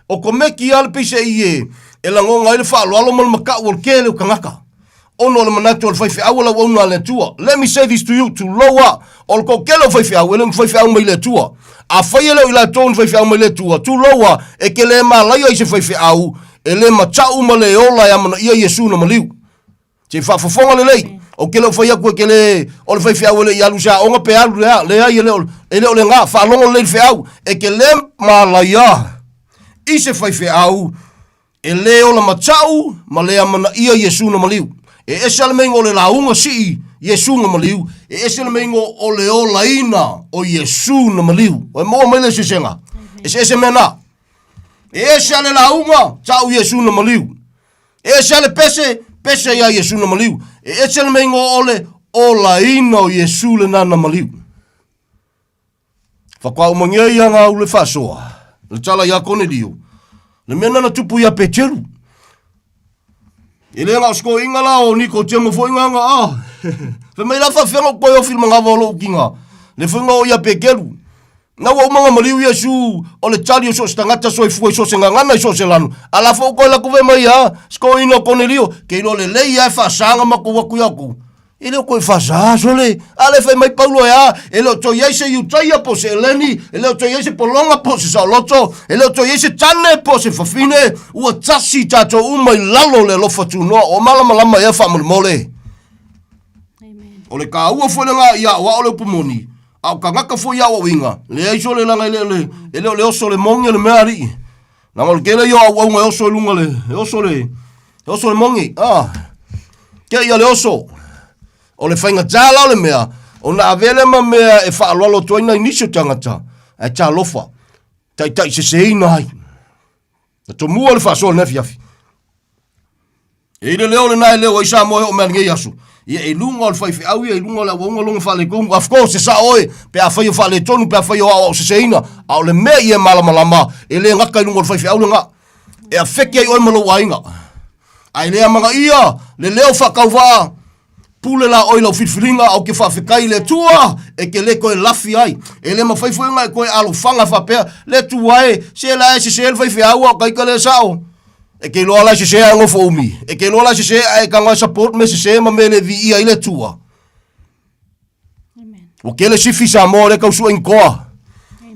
O ko meki ale pise i e la ngonga ile fa lo mal maka o kele o kangaka. Ono le manatu o fai au la ona le tua. Let me say this to you to lower o ko kele fai au le fai au mai le tua. A fai le ila ton fai au mai le tua. To lower e kele ma la yo se fai au e le ma chau ma le ola ya mana ia Yesu na maliu. Te fa fofonga le lei. O kele fai aku kele o le fai au le ia lusa o nga pe alu le ai le nga fa longo le fai au e kele ma la ya. I se fai au e leo la matau ma lea mana ia Yesu na maliu. E ese le mengo le launga si Yesu na maliu. E ese le mengo o le o laina o Yesu na maliu. O e moa mele se senga. E se ese mena. E ese le launga tau Yesu na maliu. E ese le pese ya Yesu na maliu. E ese le mengo o le o laina o Yesu le nana maliu. Whakwa umangia ia ngā ule whasoa. Le tala ia kone dio. Le mena na tupu ia peteru. Ele nga sko inga la o niko temo fo inga nga. Fe mai la fa fenga ko yo film nga volo kinga. Le fenga o ia pekeru. Na wa manga maliu Yesu o le tali so stangata so fu so senga ngana so selanu. Ala fo ko la ku ve mai ya. Sko ino Cornelio ke ilo le lei ya fa sanga maku waku yaku. Ele ko fa sa so le ale fe mai Paulo ya ele to yese yutaya po se leni ele to yese polonga po se saloto ele to yese tane po se fafine u tasi tato u mai lalo le lo fatu no o malama ya fa mole. Amen. Ole ka u fo nga ya wa ole pumoni au ka ngaka fo ya wa winga le ai so le langa ele le oso le mongi le mari na mol kele yo wa nga oso lunga le oso le mongi ke ya le oso o le whainga tāla o le mea, o na avele ma mea e whaalolo toina inisio tangata, e tā lofa, tai se seina hai. Na to mua le whaasoa nefi afi. E le leo le nai leo o isa moe o mea ngei asu. Ia e lunga o le whaifi au ia, e lunga o le wonga longa whale kungu. Of course, se sa oe, pe a whaio whale tonu, pe a whaio au se seina, au le mea ia malamalama, e le ngaka i lunga o le whaifi au le nga. E a wheke ai oe malo wainga. Ai lea manga ia, le leo whakau waa, pule la oilo fitfilinga au ke whawhikai le tua e ke le koe lafi ai. E le mawhaifuinga e koe alo whanga whapea le tua e se la e se se le whaifi au au kaika le sao. E ke loa la se se a ngofo umi. E ke loa la se se a e kanga support me se se ma me le vi ia i le tua. O ke le sifi sa mo le kausua inkoa.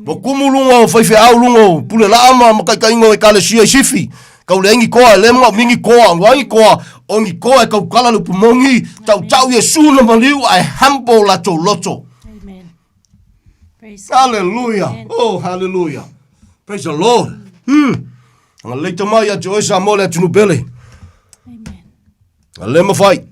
Mo kumu lunga o whaifi au lunga pule la ama ma kaika ingo e ka le sia sifi. Kau le ingi koa, le mga mingi koa, wangi koa, ongi koa e kau kala lupu mongi, tau Yesu na maliu, ai hampo lato loto. Amen. Praise Hallelujah. Amen. Oh, hallelujah. Praise the Lord. Nga leita mai a Joe sa mole atunu bele. Amen. Nga le mawhai.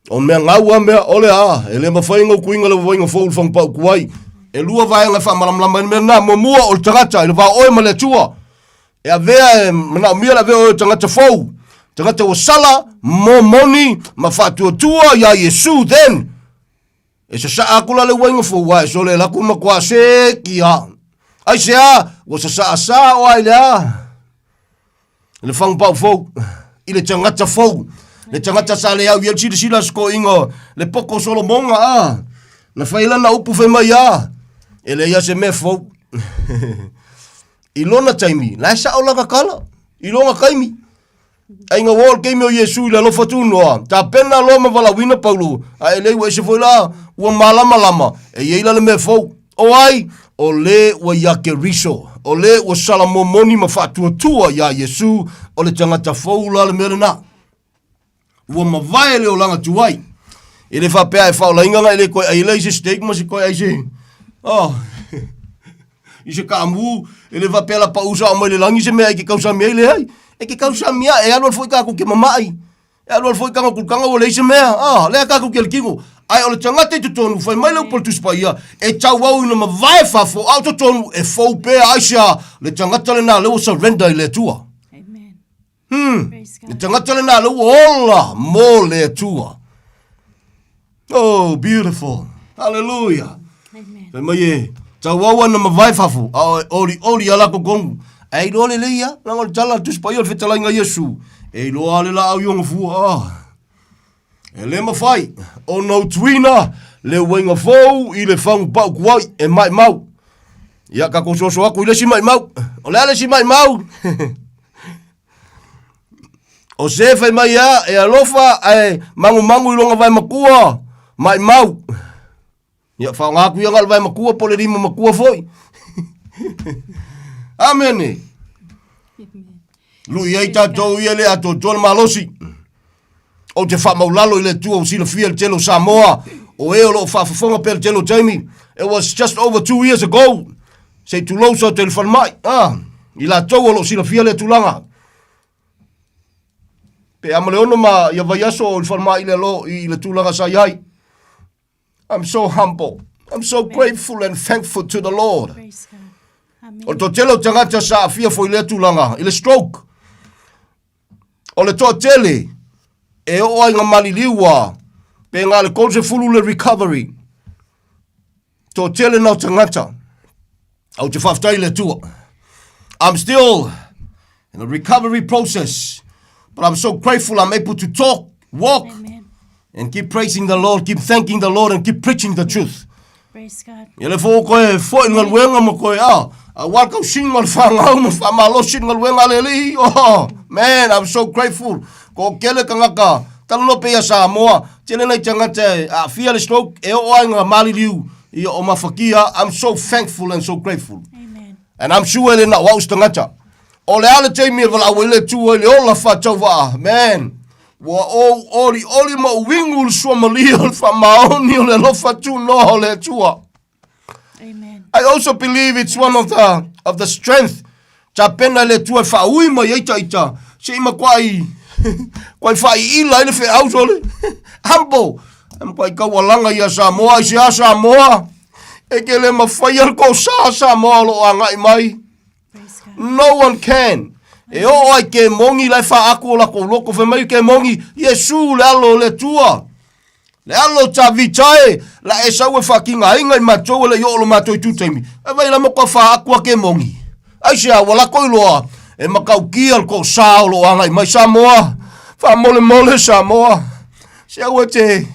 O mea ngaua mea ole a, e le mawhai ngau kuinga le wainga fōul whang pau kuai. E lua vai nga whamalamlama mea na mua o le tagata, e le wā oe ma le tua. E a vea, mana mia la vea o tangata fau. Tangata o sala, mo moni, ma whatua tua, ya Yesu, then. E sa saa kula le wainga fau wai, so le laku ma kua se ki a. Ai se a, o sa saa saa o ai le a. Le whang pau fau, i le tangata fau. Le tangata sa le au, yel sila sko ingo, le poko solo monga a. Na whaila na upu fe mai a. E le ia se me fau. Ilona taimi, la sa o laka kala. Ilona kaimi. Ai nga wol kaimi o Yesu la lo fatu noa. Ta pena lo ma vala wina Paulo. Ai le we se foi la o malama. E yeila le me fo. O ai o le o yake riso. O le o salamo moni ma fatu tua ya Yesu o le tangata fo la le merena. O ma vai le o langa tuai. E le fa pe e fa la inga le ko ai le se steak mo se ko ai se. Oh. I se kamu, ele va pela pa usa o mai le langi se mea ke kausa mea le ai. E ke kausa mea, e alo foi kako ke mamai. E alo foi kako kulkanga o le se mea. Le kako ke kingo. Ai o le tangata te tonu, fai mai le upol tu spaia. E tau wau ina ma vai fafo, au te tonu, e fau pe aisha. Le tangata le na le o surrender le tua. Amen. Le tangata le na le o ola mo le tua. Oh, beautiful. Hallelujah. Amen. Fai mai e. Tau wawa na mawai fafu, ori ala ko kongu. Ei loa le leia, lango tala tuspaio le fetala inga Yesu. Ei loa le la au yonga fua. E le mawhai, o nau tuina, le wenga fau, i le whangu pau kuai, e mai mau. Ia ka kososo aku ile si mai mau. O le ale si mai mau. O se fai mai ia e alofa e mangu ilonga vai makua. Mai mau. Ia fa ngaku ia ngal vai makua pole rima makua foi. Amen. Lu ia tatou ia le ato tol malosi. O te fa maulalo ile tu o sila fia telo Samoa. O e lo fa fonga per telo Jamie. It was just over 2 years ago. Say tu lo so tel fan mai. Ila tau lo sila fia le tulanga. Pe amale ono ma ia vai aso o fan mai ile tulanga sa yai. I'm so humble. I'm so grateful and thankful to the Lord. Praise God. Amen. O to telo tangata sa fia fo ile tulanga, ile stroke. O le to tele e o ai nga maliliwa pe nga le konse fulu le recovery. To tele no tangata. Au te whaftai le tua. I'm still in a recovery process, but I'm so grateful I'm able to talk, walk, Amen. and keep praising the Lord, keep thanking the Lord, and keep preaching the truth. Praise God. Ia fo koe fo ngal wenga mo koe wal kau singal fangau mo famalo singal wenga leli. Oh man, I'm so grateful. Ko kele kangaka talo pe ya Samoa tele nei tangata a fia stroke e o nga maliliu ia o mafakia. I'm so thankful and so grateful. Amen. And I'm sure ele na wa tangata. O le ala te mi vala wele tu le ola fa tova. Man, wa oli mo wingul so malio fa maoni le lo fa tu no le tua. Amen. I also believe it's one of the strength. Ta pena le tua fa ui mo ita. Se ma kwai fa ila le fe au sole. Humble. Am kwai ka walanga ya Samoa, ya Samoa. E ke le mafai ko Samoa lo anga mai. Praise God. No one can. E o ai ke mongi lai fa aku la ko loko fe mai ke mongi Yesu le alo le tua. Le alo ta vitae la e sa we fucking ainga ma to le yo lo ma to tu temi. E vai la mo ko fa aku ke mongi. Ai sia wala ko loa e makau ki al ko sa lo anga mai Samoa. Fa mole Samoa. Sia we te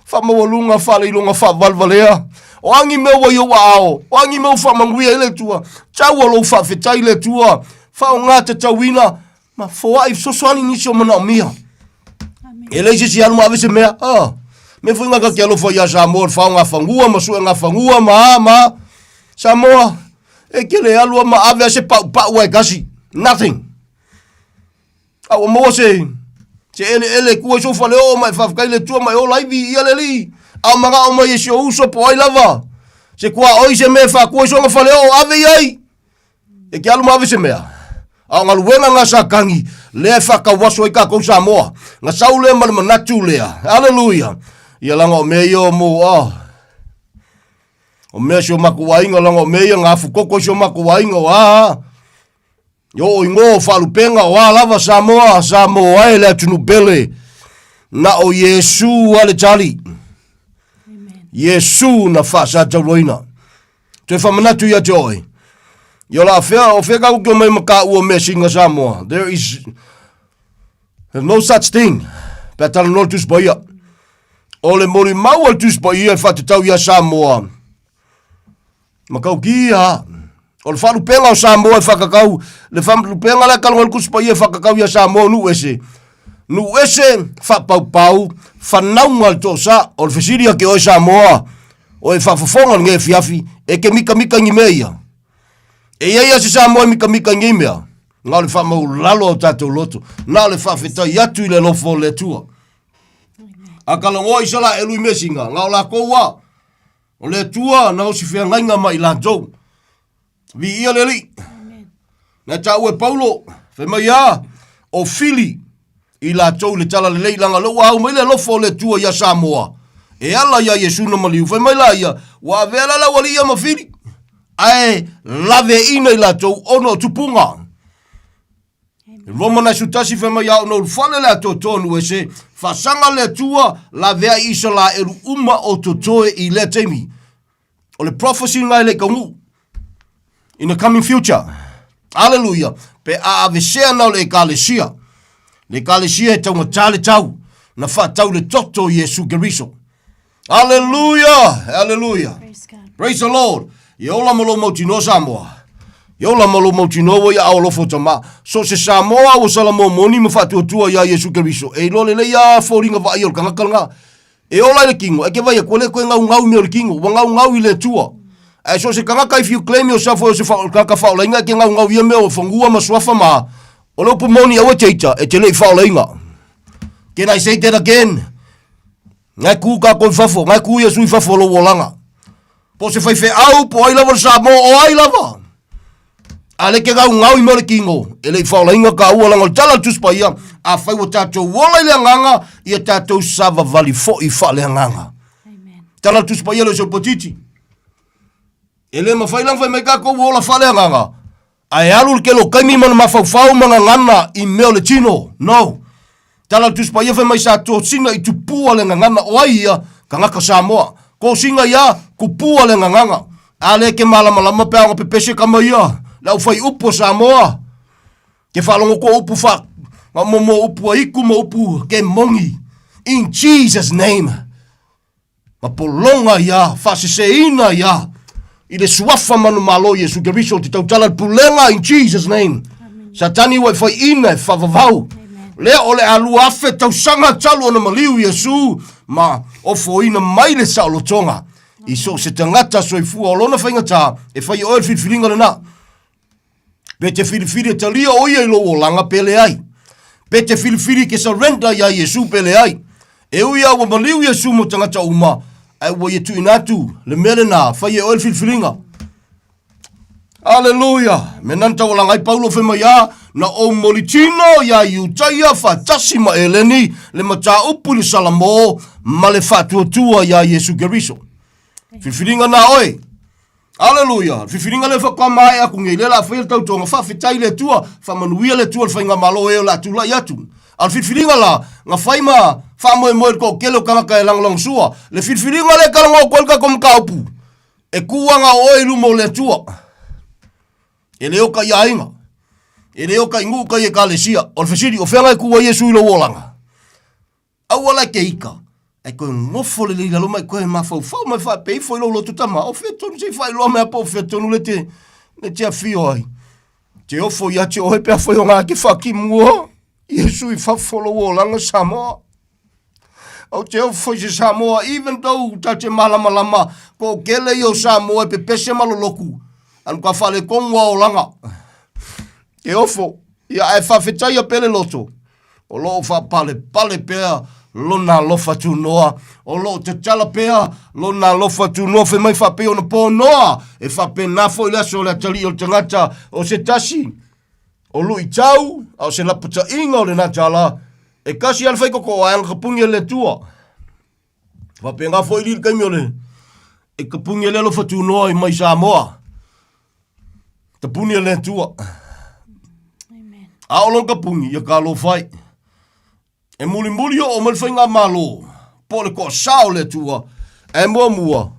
fa mo lunga fa le lunga fa valvalea. O angi me wo yo wao. O angi me fa mangui le tua. Cha wo lo fa fetai le tua. Fa o ngata tawina ma fo ai so swani ni so mana mia. Ele si anu ave se mea. Me foi nga ka lo fo ya Samoa fa nga fangua ma su nga fangua ma Samoa e kele alu ma ave se pa wa gasi. Nothing. Au mo se ele ku so fa le o mai fa ka le tua mai o live ia le li. Au manga o mai so uso po ai lava. Se kwa oi se me fa ku so nga fa le o ave ai. E ke alu ma ave se mea. Au ngalu wenga nga sakangi le faka waso i ka ko Samoa nga saule mal manatu le. Hallelujah. Ia langa o me yo mo o me so makuwainga langa o me nga fu koko so makuwainga wa yo ingo falupenga wa lava Samoa ele tunu bele na o Yesu ale tali. Amen. Yesu na fa sa tawina te fa manatu ya joy. Yo la fea o fea ka mai maka o me singa Samoa. There's no such thing. Petal no tus boya. Ole mori mau tus boya fa te tau ya Samoa. Maka kia. Ole fa lu penga o Samoa fa kakau. Le fa lu penga la kalon kus boya fa kakau ya Samoa nu ese. Nu ese fa pau fa naunga to sa o fesiria ke o Samoa. O fa fofonga nge fiafi e ke mika ngi meia. E ia se Samoa mika ngimea. Nga le fa mau lalo o tatou loto. Na le fa feta yatu le lofo le tua. Akala ngoi sala elu mesinga. Nga o la koua. O le tua na o si fea ngainga mai lantou. Vi ia le li. Na tau e Paulo. Fe mai ia. O fili. I la tou le tala le leilanga. Lo au mai le lofo le tua ia Samoa. E ala ia Yesu na maliu. Fe mai la ia. Wa vela la wali ia mafili. Ai lave ina la tou ono tupunga. Romana sutasi fema ya no fale la to tonu ese fa sanga le tua la vea isala eru o totoe I le temi. O le prophecy ngai le kamu in the coming future. Hallelujah. Pe a avesea na le kalesia. Le kalesia e tau tale tau na fa tau le toto Yesu Keriso. Hallelujah. Hallelujah. Praise God. Praise the Lord. Ia ola malo mautino Samoa. Ia ola malo mautino ia ao lofo tama. So se Samoa o salamo moni ma fatuatua ia Yesu Keriso. E lole le ia foringa vai o kanga. E ola le kingo. E ke vai koe ngau me o le kingo. Wa ngau i le tua. E so se kanga if you claim yourself o se kanga faulainga ke ngau ia me o fongua ma swafa ma. O lo moni awa teita e te le faulainga. Can I say that again? Ngai ku ka ko fafo. Ngai ku Yesu i fafo lo wolanga. Po se fai fe au po ai lava Samoa o ai lava. Ale ke ngau i more kingo. Ele faula inga ka ua langa tala tuspa ia. A fai wa tatou wola ile nganga. Ia tatou sava vali fo i fa le nganga. Tala tuspa ia le so potiti. Ele ma fai lang fai mai ka ko wola fa le nganga. Ai alu ke lo kaimi mana mafau mga ngana i meo le tino. No. Tala tuspa ia fai mai sa to singa i tupua le ngana o ai ia. Ka ngaka Samoa. Ko singa ia kupua le nganga. Ale ke malama pe ang pepese kama ia. Lau fai upo Samoa. Ke whalongo ko upu wha. Mo upu aiku mo upu ke mongi. In Jesus name. Ma polonga ia. Whaseseina ia. I le suafa manu malo Yesu Keriso. Te tautala pulenga in Jesus name. Satani wai fai ina e whavavau. Lea ole alu afe tausanga talu ona maliu Yesu. Ma ofo ina mai le saulo tonga. I so se tangata soifua. Olona whaingata. E whai oel whitwhiringa na. Pe te whiriwhiri te lia oia i loo langa pele ai. Pe te whiriwhiri ke surrender ia Yesu pele ai. E uia wa maliu Yesu mo tangata uma. Ai wa yetu inatu. Le mele na. Whai e oel whiriwhiringa. Hallelujah. Menanta wa langai Paulo whema ia. Na o molitino ia iutaia whatasi ma eleni. Le mata upu ni salamo. Ma le whatuatua ia Yesu Keriso. Whiriwhiringa na oi. Hallelujah. Whiwhiringa le whakamai aku ngei lela whaia tau tonga whawhetai le tua, whamanuia le tua le whainga malo eo la tula i atu. Al whiwhiringa la, nga whaima whamoe moe ko kelo kamaka e langlang sua. Le whiwhiringa le kalango kolka kom kaupu. E kuanga oe lumo le tua. E leo ka iainga. E leo ka ingu ka ie ka le sia. O le whisiri, o whenga e kua Yesu ilo wolanga. Au ala ke ika. E koe ngofo le lila loma e koe mafau mai wha pei fo ilo lotu tama. O whea tonu se wha ilo mea po whea tonu le te a fio ai. Te ofo ia te ohe pea whai o ngā ki whaki mua. Yesu i whafolo o langa Samoa. O te ofo i se Samoa, even though ta te malama ko kele i o Samoa pe pese maloloku. Anu ka whale kongwa o langa. Te ofo, ia e whawhetai a pele loto. O loo wha pale pea. Lona lofa tu noa. O lo te tala pea. Lona lofa tu noa. Whe mai whape o na pō noa. E whape nafo i laso le atali o tangata. O se tasi. O lui tau. O se lapata inga o le natala. E kasi alwhai koko a anga kapungi le tua. Whape ngafo i liri kaimi o le. E kapungi le lofa tu noa i mai Samoa. Kapungi le tua. A o long kapungi. Ia ka lo whai. E muli o malwhainga malo. Po le ko sao le tua. E mua.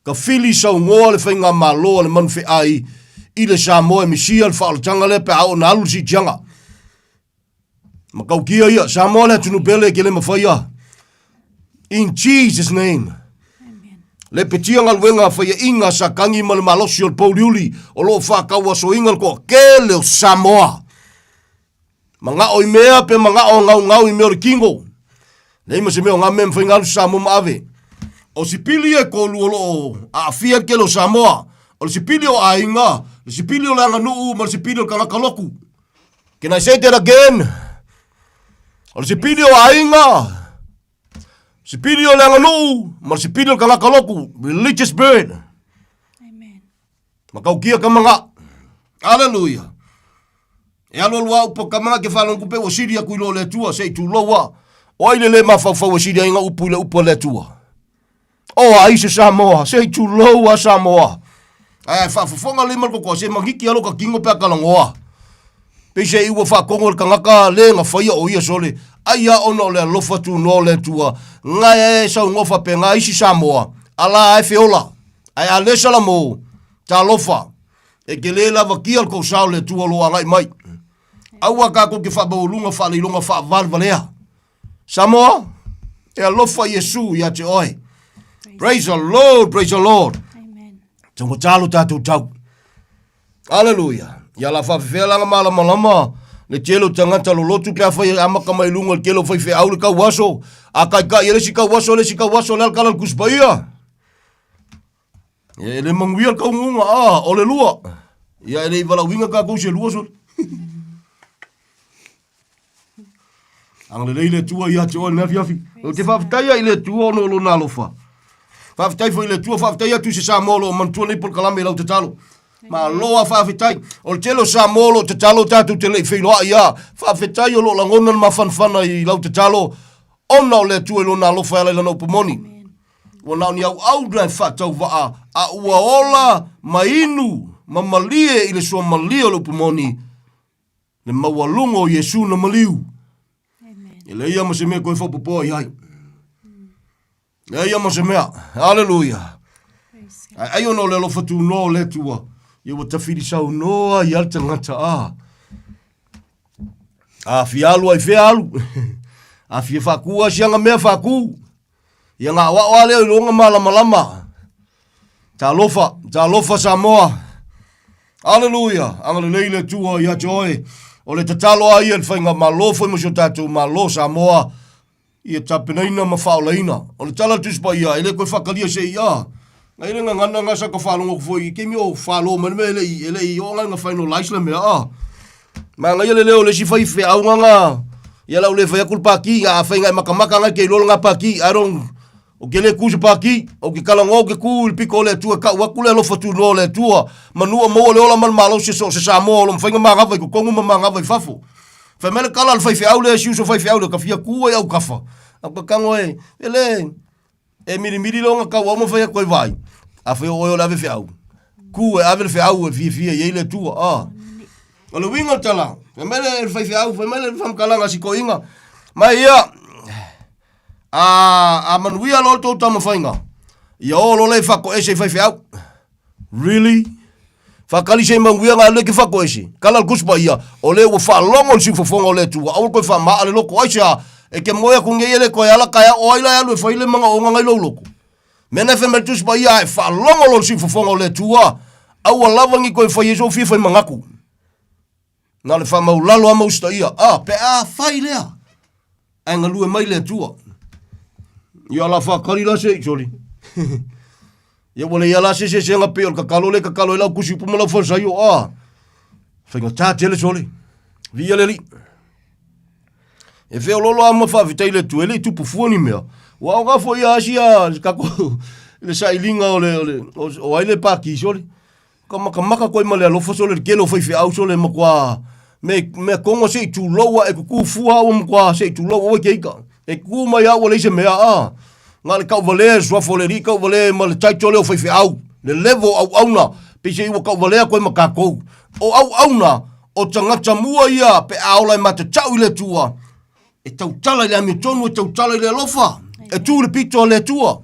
Ka whili sau ngoa le whainga malo le manwhi ai. I le Samoa e misia le whaalatanga le pe au na alu si tianga. Ma kau kia ia. Samoa le tunu pele ke le mawhaia. In Jesus name. Amen. Le petianga luenga whaia inga sa kangi ma le malosi o le pauliuli. O lo whakaua so inga ko ke le Samoa. Manga o mea pe manga o ngau i mea o kingo. Nei ma se mea o ngā mea mwhaingaru Samoa maave. O si pili e ko luolo a fia ke lo Samoa. O si pili o a inga. O si pili o le anga nuu ma si pili o kanaka loku. Can I say that again? O si pili o a inga. Si pili o le anga nuu ma si pili o kanaka loku. Religious bird. Amen. Ma kau kia ka manga. Hallelujah. E alo lua upo kamanga ke whalongu pe o siri aku ilo le tua, sei tu loa. O aile le mawhawhau o siri inga upu le upo le tua. O aise Samoa, sei tu loa Samoa. Ai whawhawhonga le marko kua se mangiki alo ka kingo pe akalangoa. Pe se iwa whakongo le kangaka le nga whaia o ia sole. Aia ono le lofa tu no le tua. Ngai e sau ngofa pe nga isi Samoa. Ala ai feola. Ai a le salamo. Ta lofa. E ke le lava kia ko sao le tua loa ngai mai. Aua ka ko ke whabaulunga whaleilunga whavalvalea. Samoa, e alofa Yesu ia te oi. Praise the Lord, praise the Lord. Amen. Tango talo tātou tau. Aleluia. Ia la whawhewhea langa malama. Le telo tangata lo lotu kia whai amaka mai lunga le kelo whai au le kau waso. A kai kai ele si kau waso le al kalal kuspaia. Ele manguia kau ngunga o le lua. Ia ele iwala winga ka kou se lua so. Ang le leile tua ia te oa na fiafi. O te whawhtaia i le tua no lo nalofa. Whawhtai fo i le tua whawhtaia tu se sa molo o mantua nei por kalame lau te talo. Ma loa whawhetai, o le telo sa molo te talo tātou te lei whailoa ia, whawhetai o lo langona ma whanwhana i lau te talo, ona o le tua lo nā lofa ala lana upamoni. O nao ni au drai whatau waa, a ua ola ma inu, ma malie i le sua malia lo upamoni, le maua lungo Yesu na maliu. E le ia ma se mea koe whapopoa i hai. Le ia ma se mea, hallelujah. Ai ono le lofa tu no le tua. Ia wa tawhiri sau noa i alta ngata a. A fialu ai fialu. A fia whakua sianga mea whaku. Ia ngā wa leo i longa malama. Ta lofa Samoa. Aleluia. Angale leile tua ia joe. O le tatalo a ia whainga malofa i masio tatu malo Samoa. Ia tapenaina ma whaolaina. O le tala tuspa ia. Ele koe whakalia se ia. Ngai renga ngana ngasa ka whalongo kufoi, ke mi o whalo manme ele i o ngai nga whaino laisla mea a. Ma ngai ele leo le si whai whi au nganga, ia lau le whai akul paki, a whai ngai makamaka ngai ke ilolo ngā paki, arong, o ke le kusa paki, o ke kalango ke ku, il piko le tua, ka waku le lofa tu no le tua, manua mo le ola man malo se so se sa mo, lo mwhainga maa ngawai, ko kongu ma ngawai fafo. Whai mele kala al whai whi au le, si uso whai whi au le, ka fia kua au kafa. Ako kango ele, e miri longa ka wama whai a koe vai. A whai o lave whi au. Ku e ave whi au e fia e le tua. O le winga tala. E mele whai whi au, whai mele whamkalanga si ko inga. Mai ia, a manuia lo tau tama whainga. Ia o lo le whako ese whai whi au. Really? Whakali se manguia ngā leke whako ese. Kalal kuspa ia, o le ua whalongo si whafonga o le tua. Aul koe whamaa le loko aisea. E ke moia kunge ele koe ala kaya o aila alu e whaile manga o ngai lau loko. Mena fe metus ba ia e whalongo lo si whafonga o le tua. Au a lawangi koe whai eso fia whai mangaku. Nga le whamau lalo a mausta ia. Pe a whai lea. Ai ngā lue mai le tua. Ia la whakari la se, sorry. Ia wale ia la se nga peo. Kakalo e lau kusi puma lau whansai o. Whai ngā tātele, sorry. Via le li. E wheo lolo a mawhawhitai le tua. Ele tupu fuani mea. Wa nga fo ia asia kako le sailinga o aile paki sole. Maka koe male alofa sole le kelo whai au sole makwa me kongo se tu loa e kuku fuha o makwa se tu loa o keika. E kuku mai au le se mea a. Nga le kau vale swafo le rika vale ma le taitole o whai au. Le level au auna pe se iwa kau vale koe makakou. O au auna o tangata mua ia pe aola i mata tau i le tua. E tau tala i le amitonu e tau tala i le alofa. E tu le pito le tua.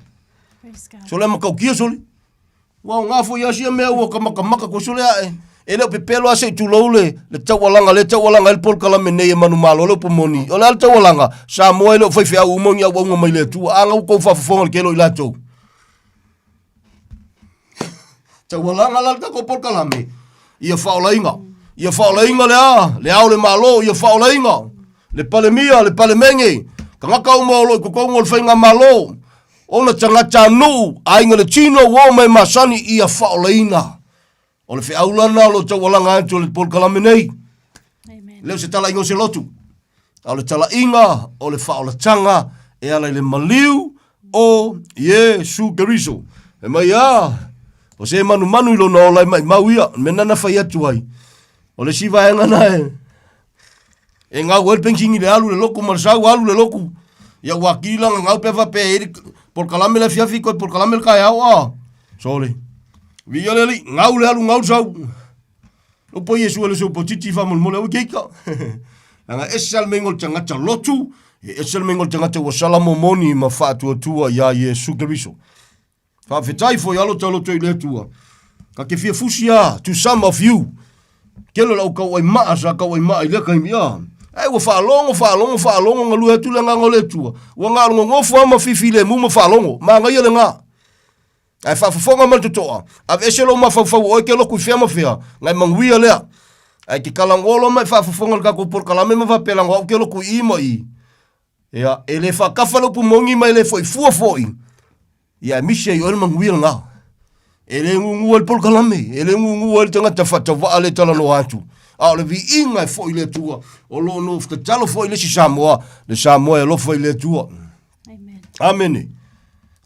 So le makau kia soli. Wau ngafo ia sia mea ua ka maka ko soli ae. E leo pepelo ase tu laule. Le taualanga el pol kalame nei e manu malo le pomoni. O le al taualanga. Sa moa e leo whaiwhia umongi au unga mai le tua. Anga uko whafafonga le kelo i lato. Taualanga lalta ko pol kalame. Ia whaolainga. Ia whaolainga le a. Le au le malo. Ia whaolainga. Le palemia, le palemenge. Ka ngaka umolo ko kongo le whainga malo. Ona tangata nu. Ainga le tino wo mai masani ia whaolaina. O le whiaulana lo tawalanga anto le pol kalame nei. Leo se tala ingo se lotu. O le tala inga o le whaolatanga e ala le maliu o Yesu Keriso. E mai o se manu ilo na olai mai mauia. Menana whai atu ai. O le siva henga nae. E ngā welpenkingi le alu le loku, marsau alu le loku. Ia wakila ngau pewa pe eri, por kalame le fiafi koe, por kalame le kai au Sorry. Via le li, ngau le alu ngau sau. Upo Yesu ele so potiti famol mole au keika. Anga esal mengol tangata lotu, esal mengol tangata wasala momoni ma fatu atua ya Yesu Keriso. Fa fitai fo yalo talo to ile tua. Ka ke fia fusia to some of you. Kelo lau kau ai maasa, kau ai maa ile kai mia. Ai wa whaalongo ngalu hetu le ngangole tua. Wa ngalo ngofu ama fifi le mu ma whaalongo. Ma ngai le nga. Ai whaafafonga mal tutoa. A vese lo ma whau oi ke loku fia ma fia. Ngai manguia lea. Ai ki kalangolo mai whaafafonga ka kupur kalame ma whapelang wau ke loku i ma i. Ia, ele whakafa lo pumongi mai le foi fua foi. Ia, misi ai oi manguia ngā. Ele ngungu al por kalame. Ele ngungu al tangata whatawa ale tala no atu. A le vi inga e foi le tua. O lo no fta talo foi le si Samoa. Le Samoa e lo foi le tua. Amen. Amen.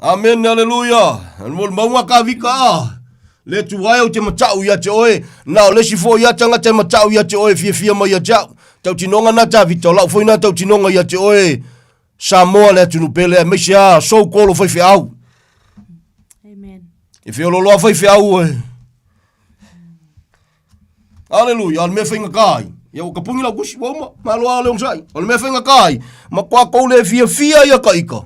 Amen, haleluya. Anmol maunga ka vika. Le tuai o te matau ia te oe. Nao le si fo ia tanga te matau ia te oe. Fia mai ia tau. Tau tinonga na ta vito. Lau foi na tau tinonga ia te oe. Samoa le tunu pele. Meisi a so kolo foi fi au. Amen. E fi ololoa foi fi au oe. Haleluya. Al me whainga kai. Ia o kapungi lau kusi. Wama. Maloa leong sai. Al me whainga kai. Ma kwa kou le fia ia ka ika.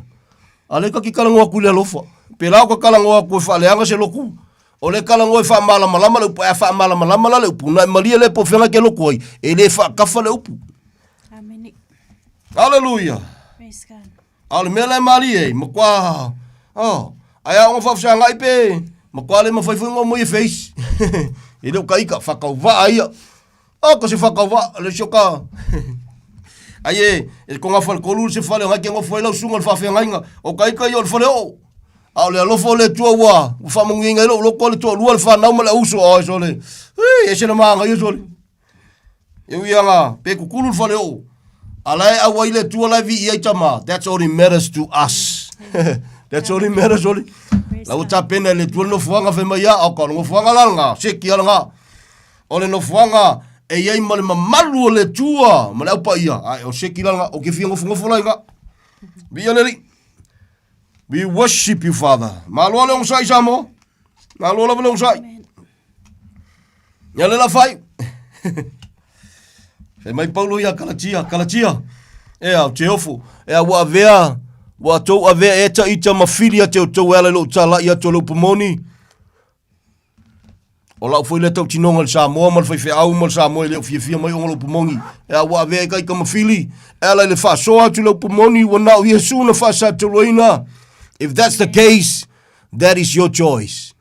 Ale ka ki kalangoa ku le alofa. Pelao ka kalangoa ku e whaaleanga se loku. O le kalangoa e whaamalama le upu. E whaamalama le upu. Na malia le po whenga ke loku ai. E le whaakafa le upu. Amen. Hallelujah. Praise God. Ale mele mali e. Makwa. Oh. Aya onga whafusanga i pe. Makwa le mawhaifunga mo i face. E leo ka ika. Whakauwa aia. O ka se whakauwa. Le shoka. Aye, e ko nga fal kolul se fale nga ke ngo foi lau sunga fa fe nga o kai kai o fale o a le lo fole tua wa u fa mungi nga lo ko le to lu fa na ma la uso o so le e se na ma nga yo so e wi nga pe ku kulul fale o ala a wa ile tua la vi e tama. That's all it matters to us. That's all it matters only. La uta pena le tua no fuanga fe ma ya o ko no fuanga la nga se ki nga o le no fuanga e iei male mamalu o le tua, ma leo pa ia, o sekilanga, o ke fia ngofu lai nga. Bia neri. We worship you, Father. Malua leong sai samo. Malua la leong sai. Ia le la fai. Fe mai paulo ia kalatia. E au te ofu. E a wa avea, wa tau avea e ta ita mawhiri a te o tau ala lo tala ia to lo pumoni. O lau foi le tau tinonga le Samoa, mal fai au mal Samoa le fia mai onga lo pumongi. E a wa vea kai ka mawhili. E la le wha soa tu lo pumoni, wa nao Yesu na wha sa tu loina. If that's the case, that is your choice.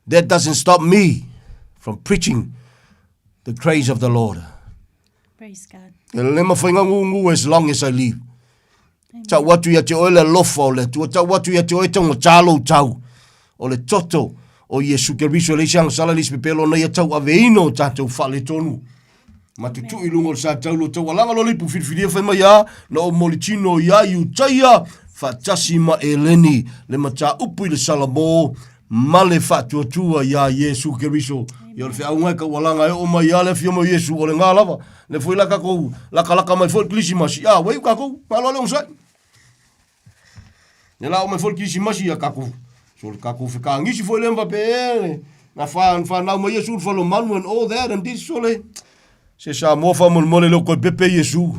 That doesn't stop me from preaching the praise of the Lord. Praise God. E le ma whainga ngungu as long as I live. Ta watu ia te oe le lofa o le tua, ta watu ia te oe tau talo tau. O le toto. O Yesu ke riso le siang sala lis pepelo na ia tau aveino tatou whale tonu. Ma te tu ilungo le sa tau lo tau alanga lo lipu whiriwhiria whaima ia na o molitino ia iu taia whatasi ma eleni le mata upu i le salamo ma le whatuatua ia Yesu ke riso. Ia le whiaunga ka walanga e o mai ia le whiama Yesu o le ngā lava. Le fui laka kou, laka mai fol klisimasi. Ia, wei kakou, malo le onsai. Ne la o mai fol klisimasi ia kakou. So kako fika ngisi foi lemba pe na fa na mo Yesu fa lo manu and all that and this so le se sa mo fa mo le lo ko pepe Yesu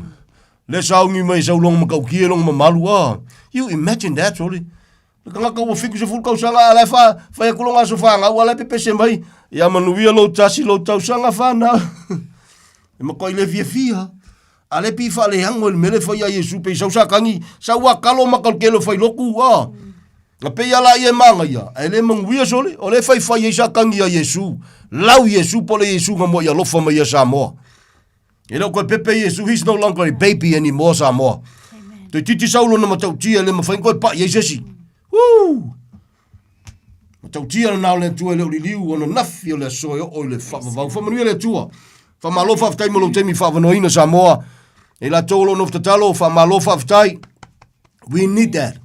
le sa ngi mai sa long ma ka ki long ma malua. You imagine that so le ka ka wo fiku se ful ka sanga la fa ko longa so fa nga wala pepe se mai ya manu wi lo tasi lo tau sanga fa na e mo ko ile fia ale pi fa le hango le mele fa ya Yesu pe sa kangi sa wa kalo ma ka ke lo fa loku wa. Na pe ala ia manga ia, ele manguia sole, o le fai ia sa kangi a Yesu. Lau Yesu pole Yesu nga mo ia lofa mai ia Samoa. Ele ko pepe Yesu, he's no longer a baby anymore Samoa. Amen. Te titi saulo na matau tia le mawhain koe pa Yesu. Woo! Matau tia na nao le tua le liu ona nafi o le soyo o le whawawau. Whamanuia le tua. Whamalofa aftai mo lo temi whawanoina Samoa. E la tolo no ftatalo, whamalofa aftai. We need that.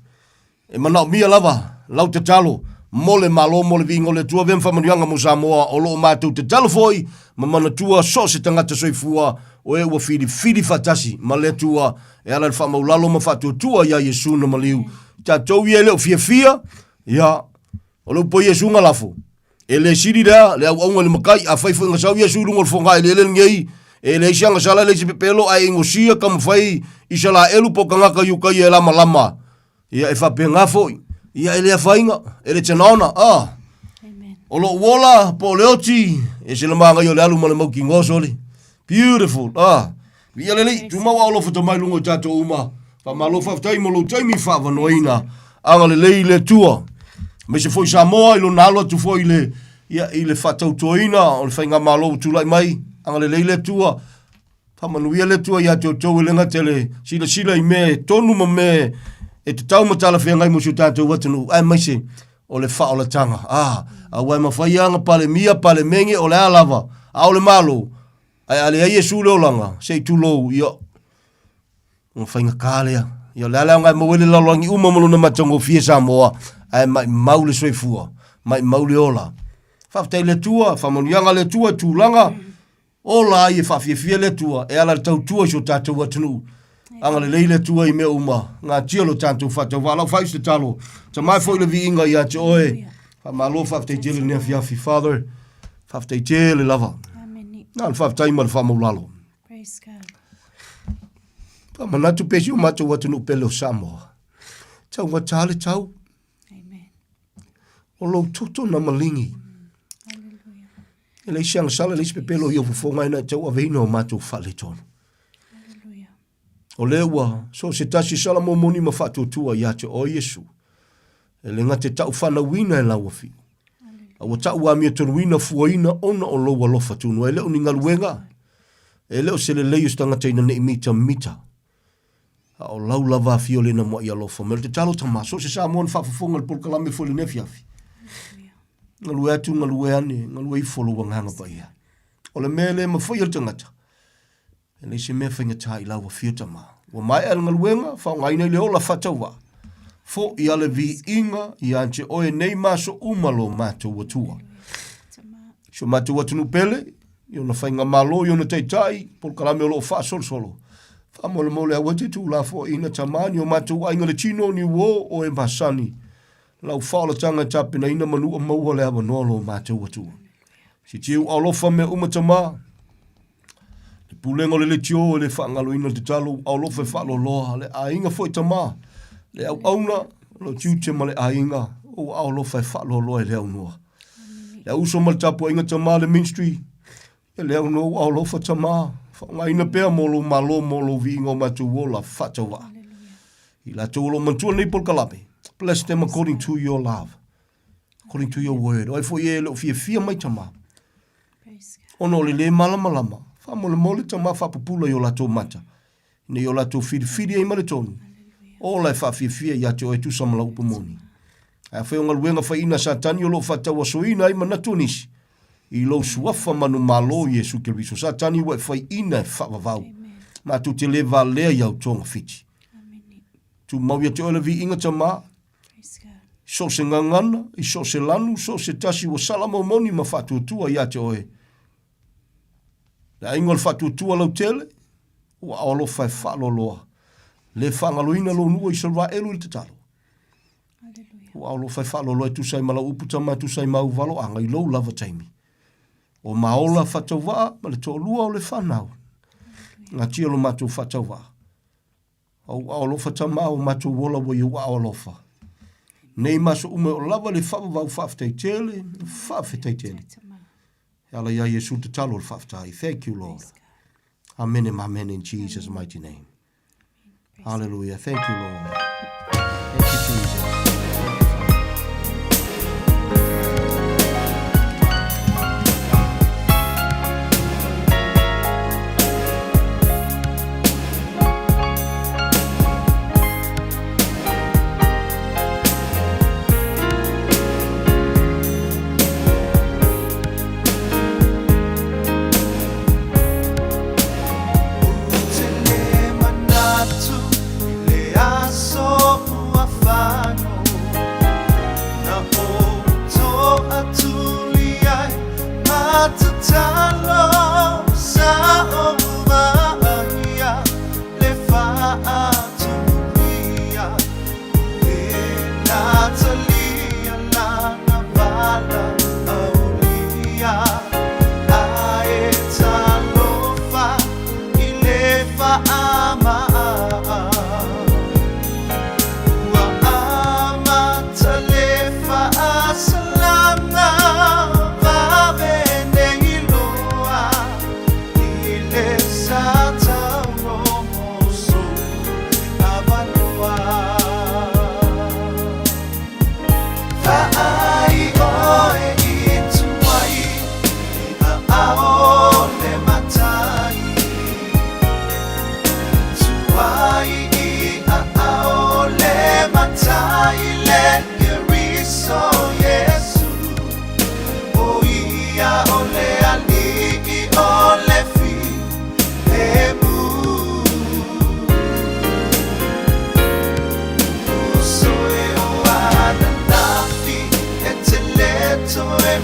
E mana mia lava, lau te talo, mole malo, mole vingo le tua, vem whamanianga mo Samoa, o loo mātou te talo foi, ma mana tua so se tangata soifua, o e ua whiri fatasi, ma le tua, e ala whamaulalo ma whatua tua ia Yesu na maliu. Ta tau ia leo fia, ia, o leo po Yesu nga lafo. E le siri rea, le au aunga le makai, a whaifu inga sau Yesu lungo le whongai, le ngei, e le isianga sala le si pepelo, a ingosia kam whai, isa la elu po kangaka yukai e lama lama. Ia e whapenga foi. Ia e lea whainga. E le tenaona. Amen. O lo wola po leoti. E se le maanga i o le alu ma le mau ki ngosoli. Beautiful. Ia le li. Tu mau alo fata mai lungo tato uma. Pa malo whaftai mo lo taimi whawanoina. Anga le lei le tua. Me se foi Samoa ilo nalo tu foi ile whatautoina o le whainga malo tulai mai anga le leile tua whamanuia le tua ia tau lenga tele sila i me tonu ma me e te tau matala whengai musu tātou watanu ai mai se o le wha o le tanga a wai mawhaianga pale mia pale menge o le alava a o le malo ai ale ai e sule o langa sei tulo ia o whainga kālea ia le alea ngai mawele lalangi umamalo na matango fie Samoa ai mai maule soifua mai maule ola whaftai le tua whamanianga le tua tūlanga ola ai e whawhiawhia le tua e ala tau tua so tātou watanu anga le leile tua i mea uma ngā tialo tātou whatau wala whais te talo ta mai fo i le vi inga ia te oe whamalo whaftai tele nea fiafi Father whaftai tele lava nā whaftai ma le whamaulalo Praise God. Manatu pesi o matou watanu pele o Samoa. Tau watale tau. Amen. O lo tuto na malingi. Hallelujah. E le siang sala le pepelo i o fufonga ina tau aveina o matou whale tonu. Hallelujah. O lewa, so se tasi sala mo moni ma whatu tua ia te o Yesu. E le ngate tau whana wina e lawa fi. A wa tau wa mia tonu wina fuaina ona o lowa lofa tunu. E leo ni ngaluenga. E leo se le leio stanga teina ne mita. O lau lava fio le na mo ia lofa. Mele te talo tama. So se Samoa na whafafonga le polkalame fo le nefiafi. Ngalue atu, ngalue ane, ngalue i folo wanganga pa ia. O le mele ma fo ia tangata. E le se mea whainga tā i lau wa fio tama. Wa mai al ngaluenga, whao ngaina i le ola whataua. Fo i ale vi inga, i anche oe nei maso umalo mātou watua. So mātou watunu pele, i ona whainga malo, i ona teitai, polkalame o lo wha solo. Amole mole a wate tu la fo ina tamani o matu ainga le chino ni wo o e masani. Lau fala tanga tapina ina manu o maua le ava nolo matu watu. Si tiu alofa me umatama. Le pulengo le tio le whangalo ina te talo alofa whalo loa le ainga fo i tama. Le au auna lo tiu te male ainga o alofa whalo loa le au noa. Le uso mal tapo inga tama le ministry. Le au no alofa tama. Ngai na pea molo malo vingo matu wola fatawa. I la tolo mantua nei polkalame. Bless them according to your love. According to your word. Oi fo ye lo fia mai tama. Ono le malama. Fa mole tama fa popula yo la to mata. Ne yo la to fidi ai male tonu. O la fa fia ya te o tu samala upomoni. A fe onga luenga fa ina satani yo lo fatawa so ina ai manatunis. I lo suafa manu malo Yesu Keriso. Sa tani wa fai ina whawavau. Ma tu te lewa lea iau tonga fiti. Tu mauia te ole vi inga tama. So se ngangana, i so se lanu, so se tasi wa salamo moni ma whatuatua ia te oe. La ingo le whatuatua lau tele, ua aolo whai whaloloa. Le whangaloina lo nua i salwa elu le te talo. Ua aolo whai whaloloa i tusai mala uputama, tusai mau valo anga i lo lava taimi. O maola whatawa, ma le tōlua o le whanau. Ngā tia lo mātou whatawa. Au aolofa tama o mātou wola wa iwa aolofa. Nei maso ume o lava le whawavau whawhtei tele, whawhetei tele. Ala ia Yesu te talo le whawhtai. Thank you, Lord. Amen and amen in Jesus' mighty name. Hallelujah. Thank you, Lord. Thank you, Jesus.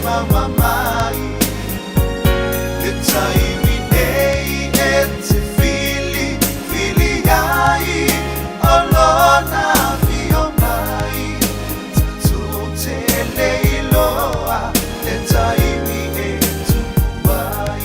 maua mai le taimi nei e te fili fili ai o lona fio mai tu te leiloa le taimi e tu mai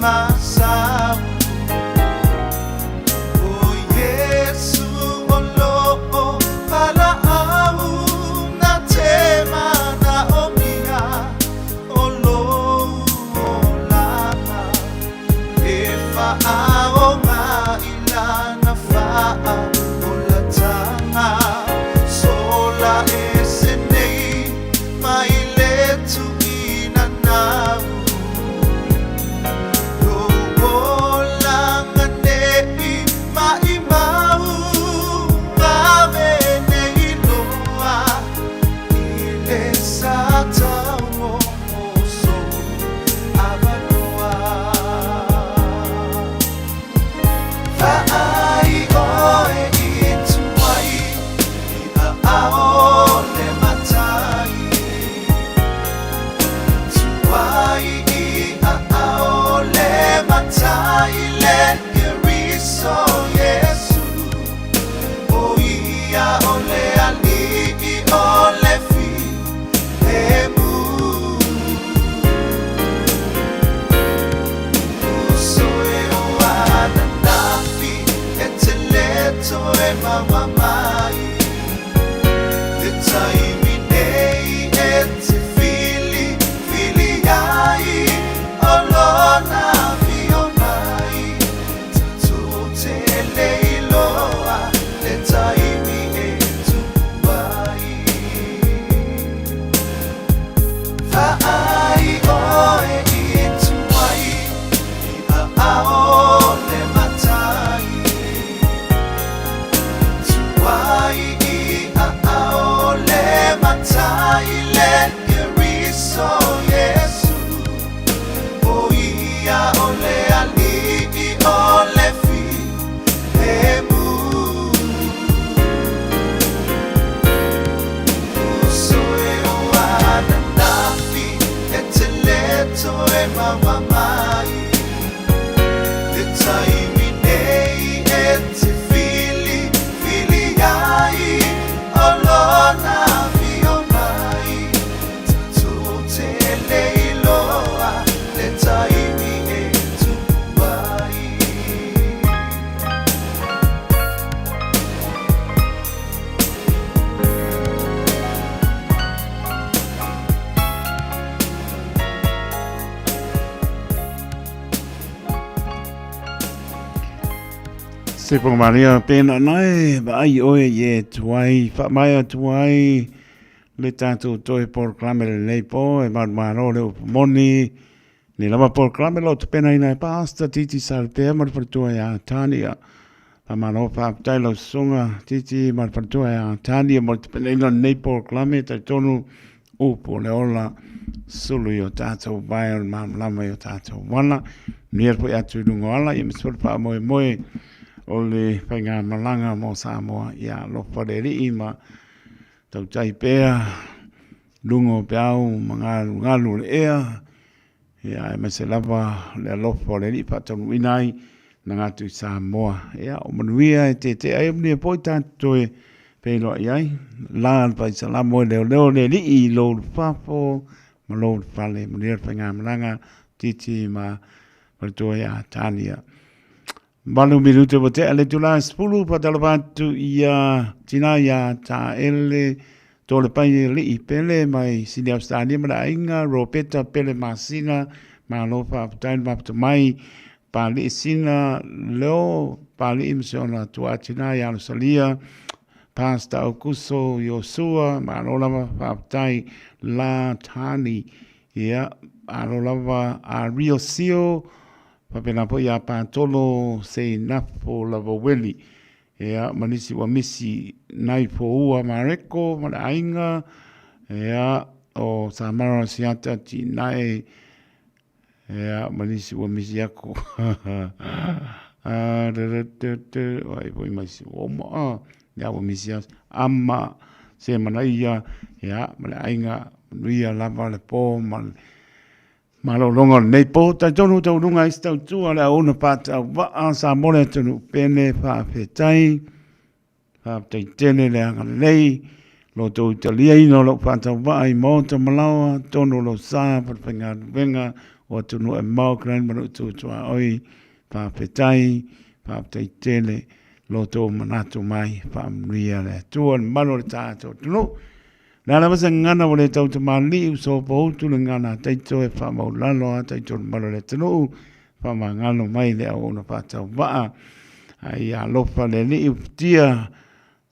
Masau o Yesu o lo pala au na te mana o mia o lo o lana e fa o ma ilana fa o la tanga sola e se nei mai le tu ina nau Mama mai, le taimi nei e te fili fili ai o lona fio mai tu te leiloa le taimi e tu mai fa ai oe i tu mai a o le matai matai le keriso Yesu o ia o le ali o le fi e mu so e o ana nafi e te leto e maua mai le taimi nei e te fili fili ai o lona Se po Maria pena nai vai oe ye tuai fa mai tuai le tanto toi por clamere le po e maro le moni ni lava por clamere lo pena ina pasta titi salpe mar per tuai a tania pa maro pa tailo sunga titi mar per tuai a tania mo pena ina nei por clamere ta tonu upo le ola sulu yo tato vai mam lama yo tato wana nier po atu ngoala i misur pa moe moe o le whainga malanga mo Samoa ia lo whareri ima tau tai pēa lungo peau ngalu le ea ia e mese lava le lo whareri patonu inai na ngatu Samoa ia o manuia e te ai mni e poi tātou e pēlo iai la pai salamo leo le li i lo papo ma lo whale mni whainga malanga titi ma partoa ia Tania Balu minute wote ale tula spulu patalapatu ia tina ia ta ele tole pai li i pele mai sini Australia mara inga ropeta pele masina ma lopa tain mapta mai pali sina leo pali imsona tua tina ia Australia pasta okuso Yosua ma lola patai la tani ia alolava a Rio Sio Papena po ia pātolo se napo lava weli. Ea, manisi wa misi nai po ua mareko, ma le ainga. Ea, o Samara siata ti nai. Ea, manisi wa misi ako. Ai, voi maisi oma. Ea, wa misi as. Ama, se manaia. Ea, ma le ainga, nuia lava le po, malo longa nei po ta tonu tau runga istau tua le ona pata wa sa mole tonu pene fa fetai fa tai tene le anga lei lo to italia ino lo pata wa i mota malawa tonu lo sa pa penga venga o tonu e mau kran manu tu tua oi fa fetai fa tai tene lo to manatu mai fa mria le tuan malo ta to tonu Nana masa ngana wale tau te mali uso po tu le ngana taito e wha mau lalo a taito malo le tanu wha ma ngano mai le au na patau waa ai a lofa le li uptia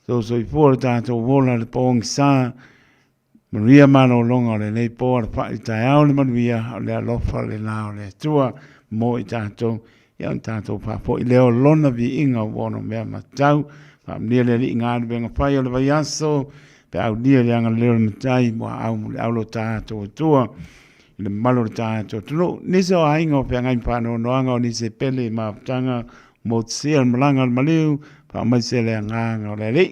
so i fora tato wola le poong sa maria mano longa le nei po ar wha i tai au le manuia le a lofa le lao le tua mo i tato ia tato wha po i leo lona vi inga wono mea matau wha mnia le li ngā venga whai o le vai aso pe au dia le anga leo matai mo au lo tātou tua le malo tātou tuno nise o ainga o pe ngai pāno noanga o nise pele ma tanga mo tsia malanga maleu pa mai se le nganga o le le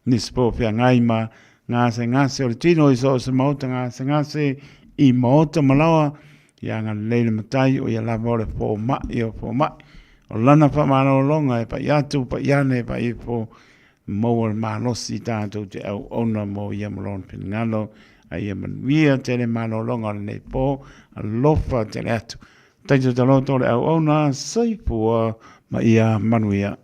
nise po pe ngai ma ngase o le tino i so se mauta ngase i mauta malawa ia nga le matai o ia lava o le po ma i o po ma o lana pa mano longa e pa iatu pa iane pa i po mo ma losi tanto te au ona mo ia malon pinalo ai ia manuia tele malo longa nei po alofa tele atu taito talo tole au ona saipua ma ia manuia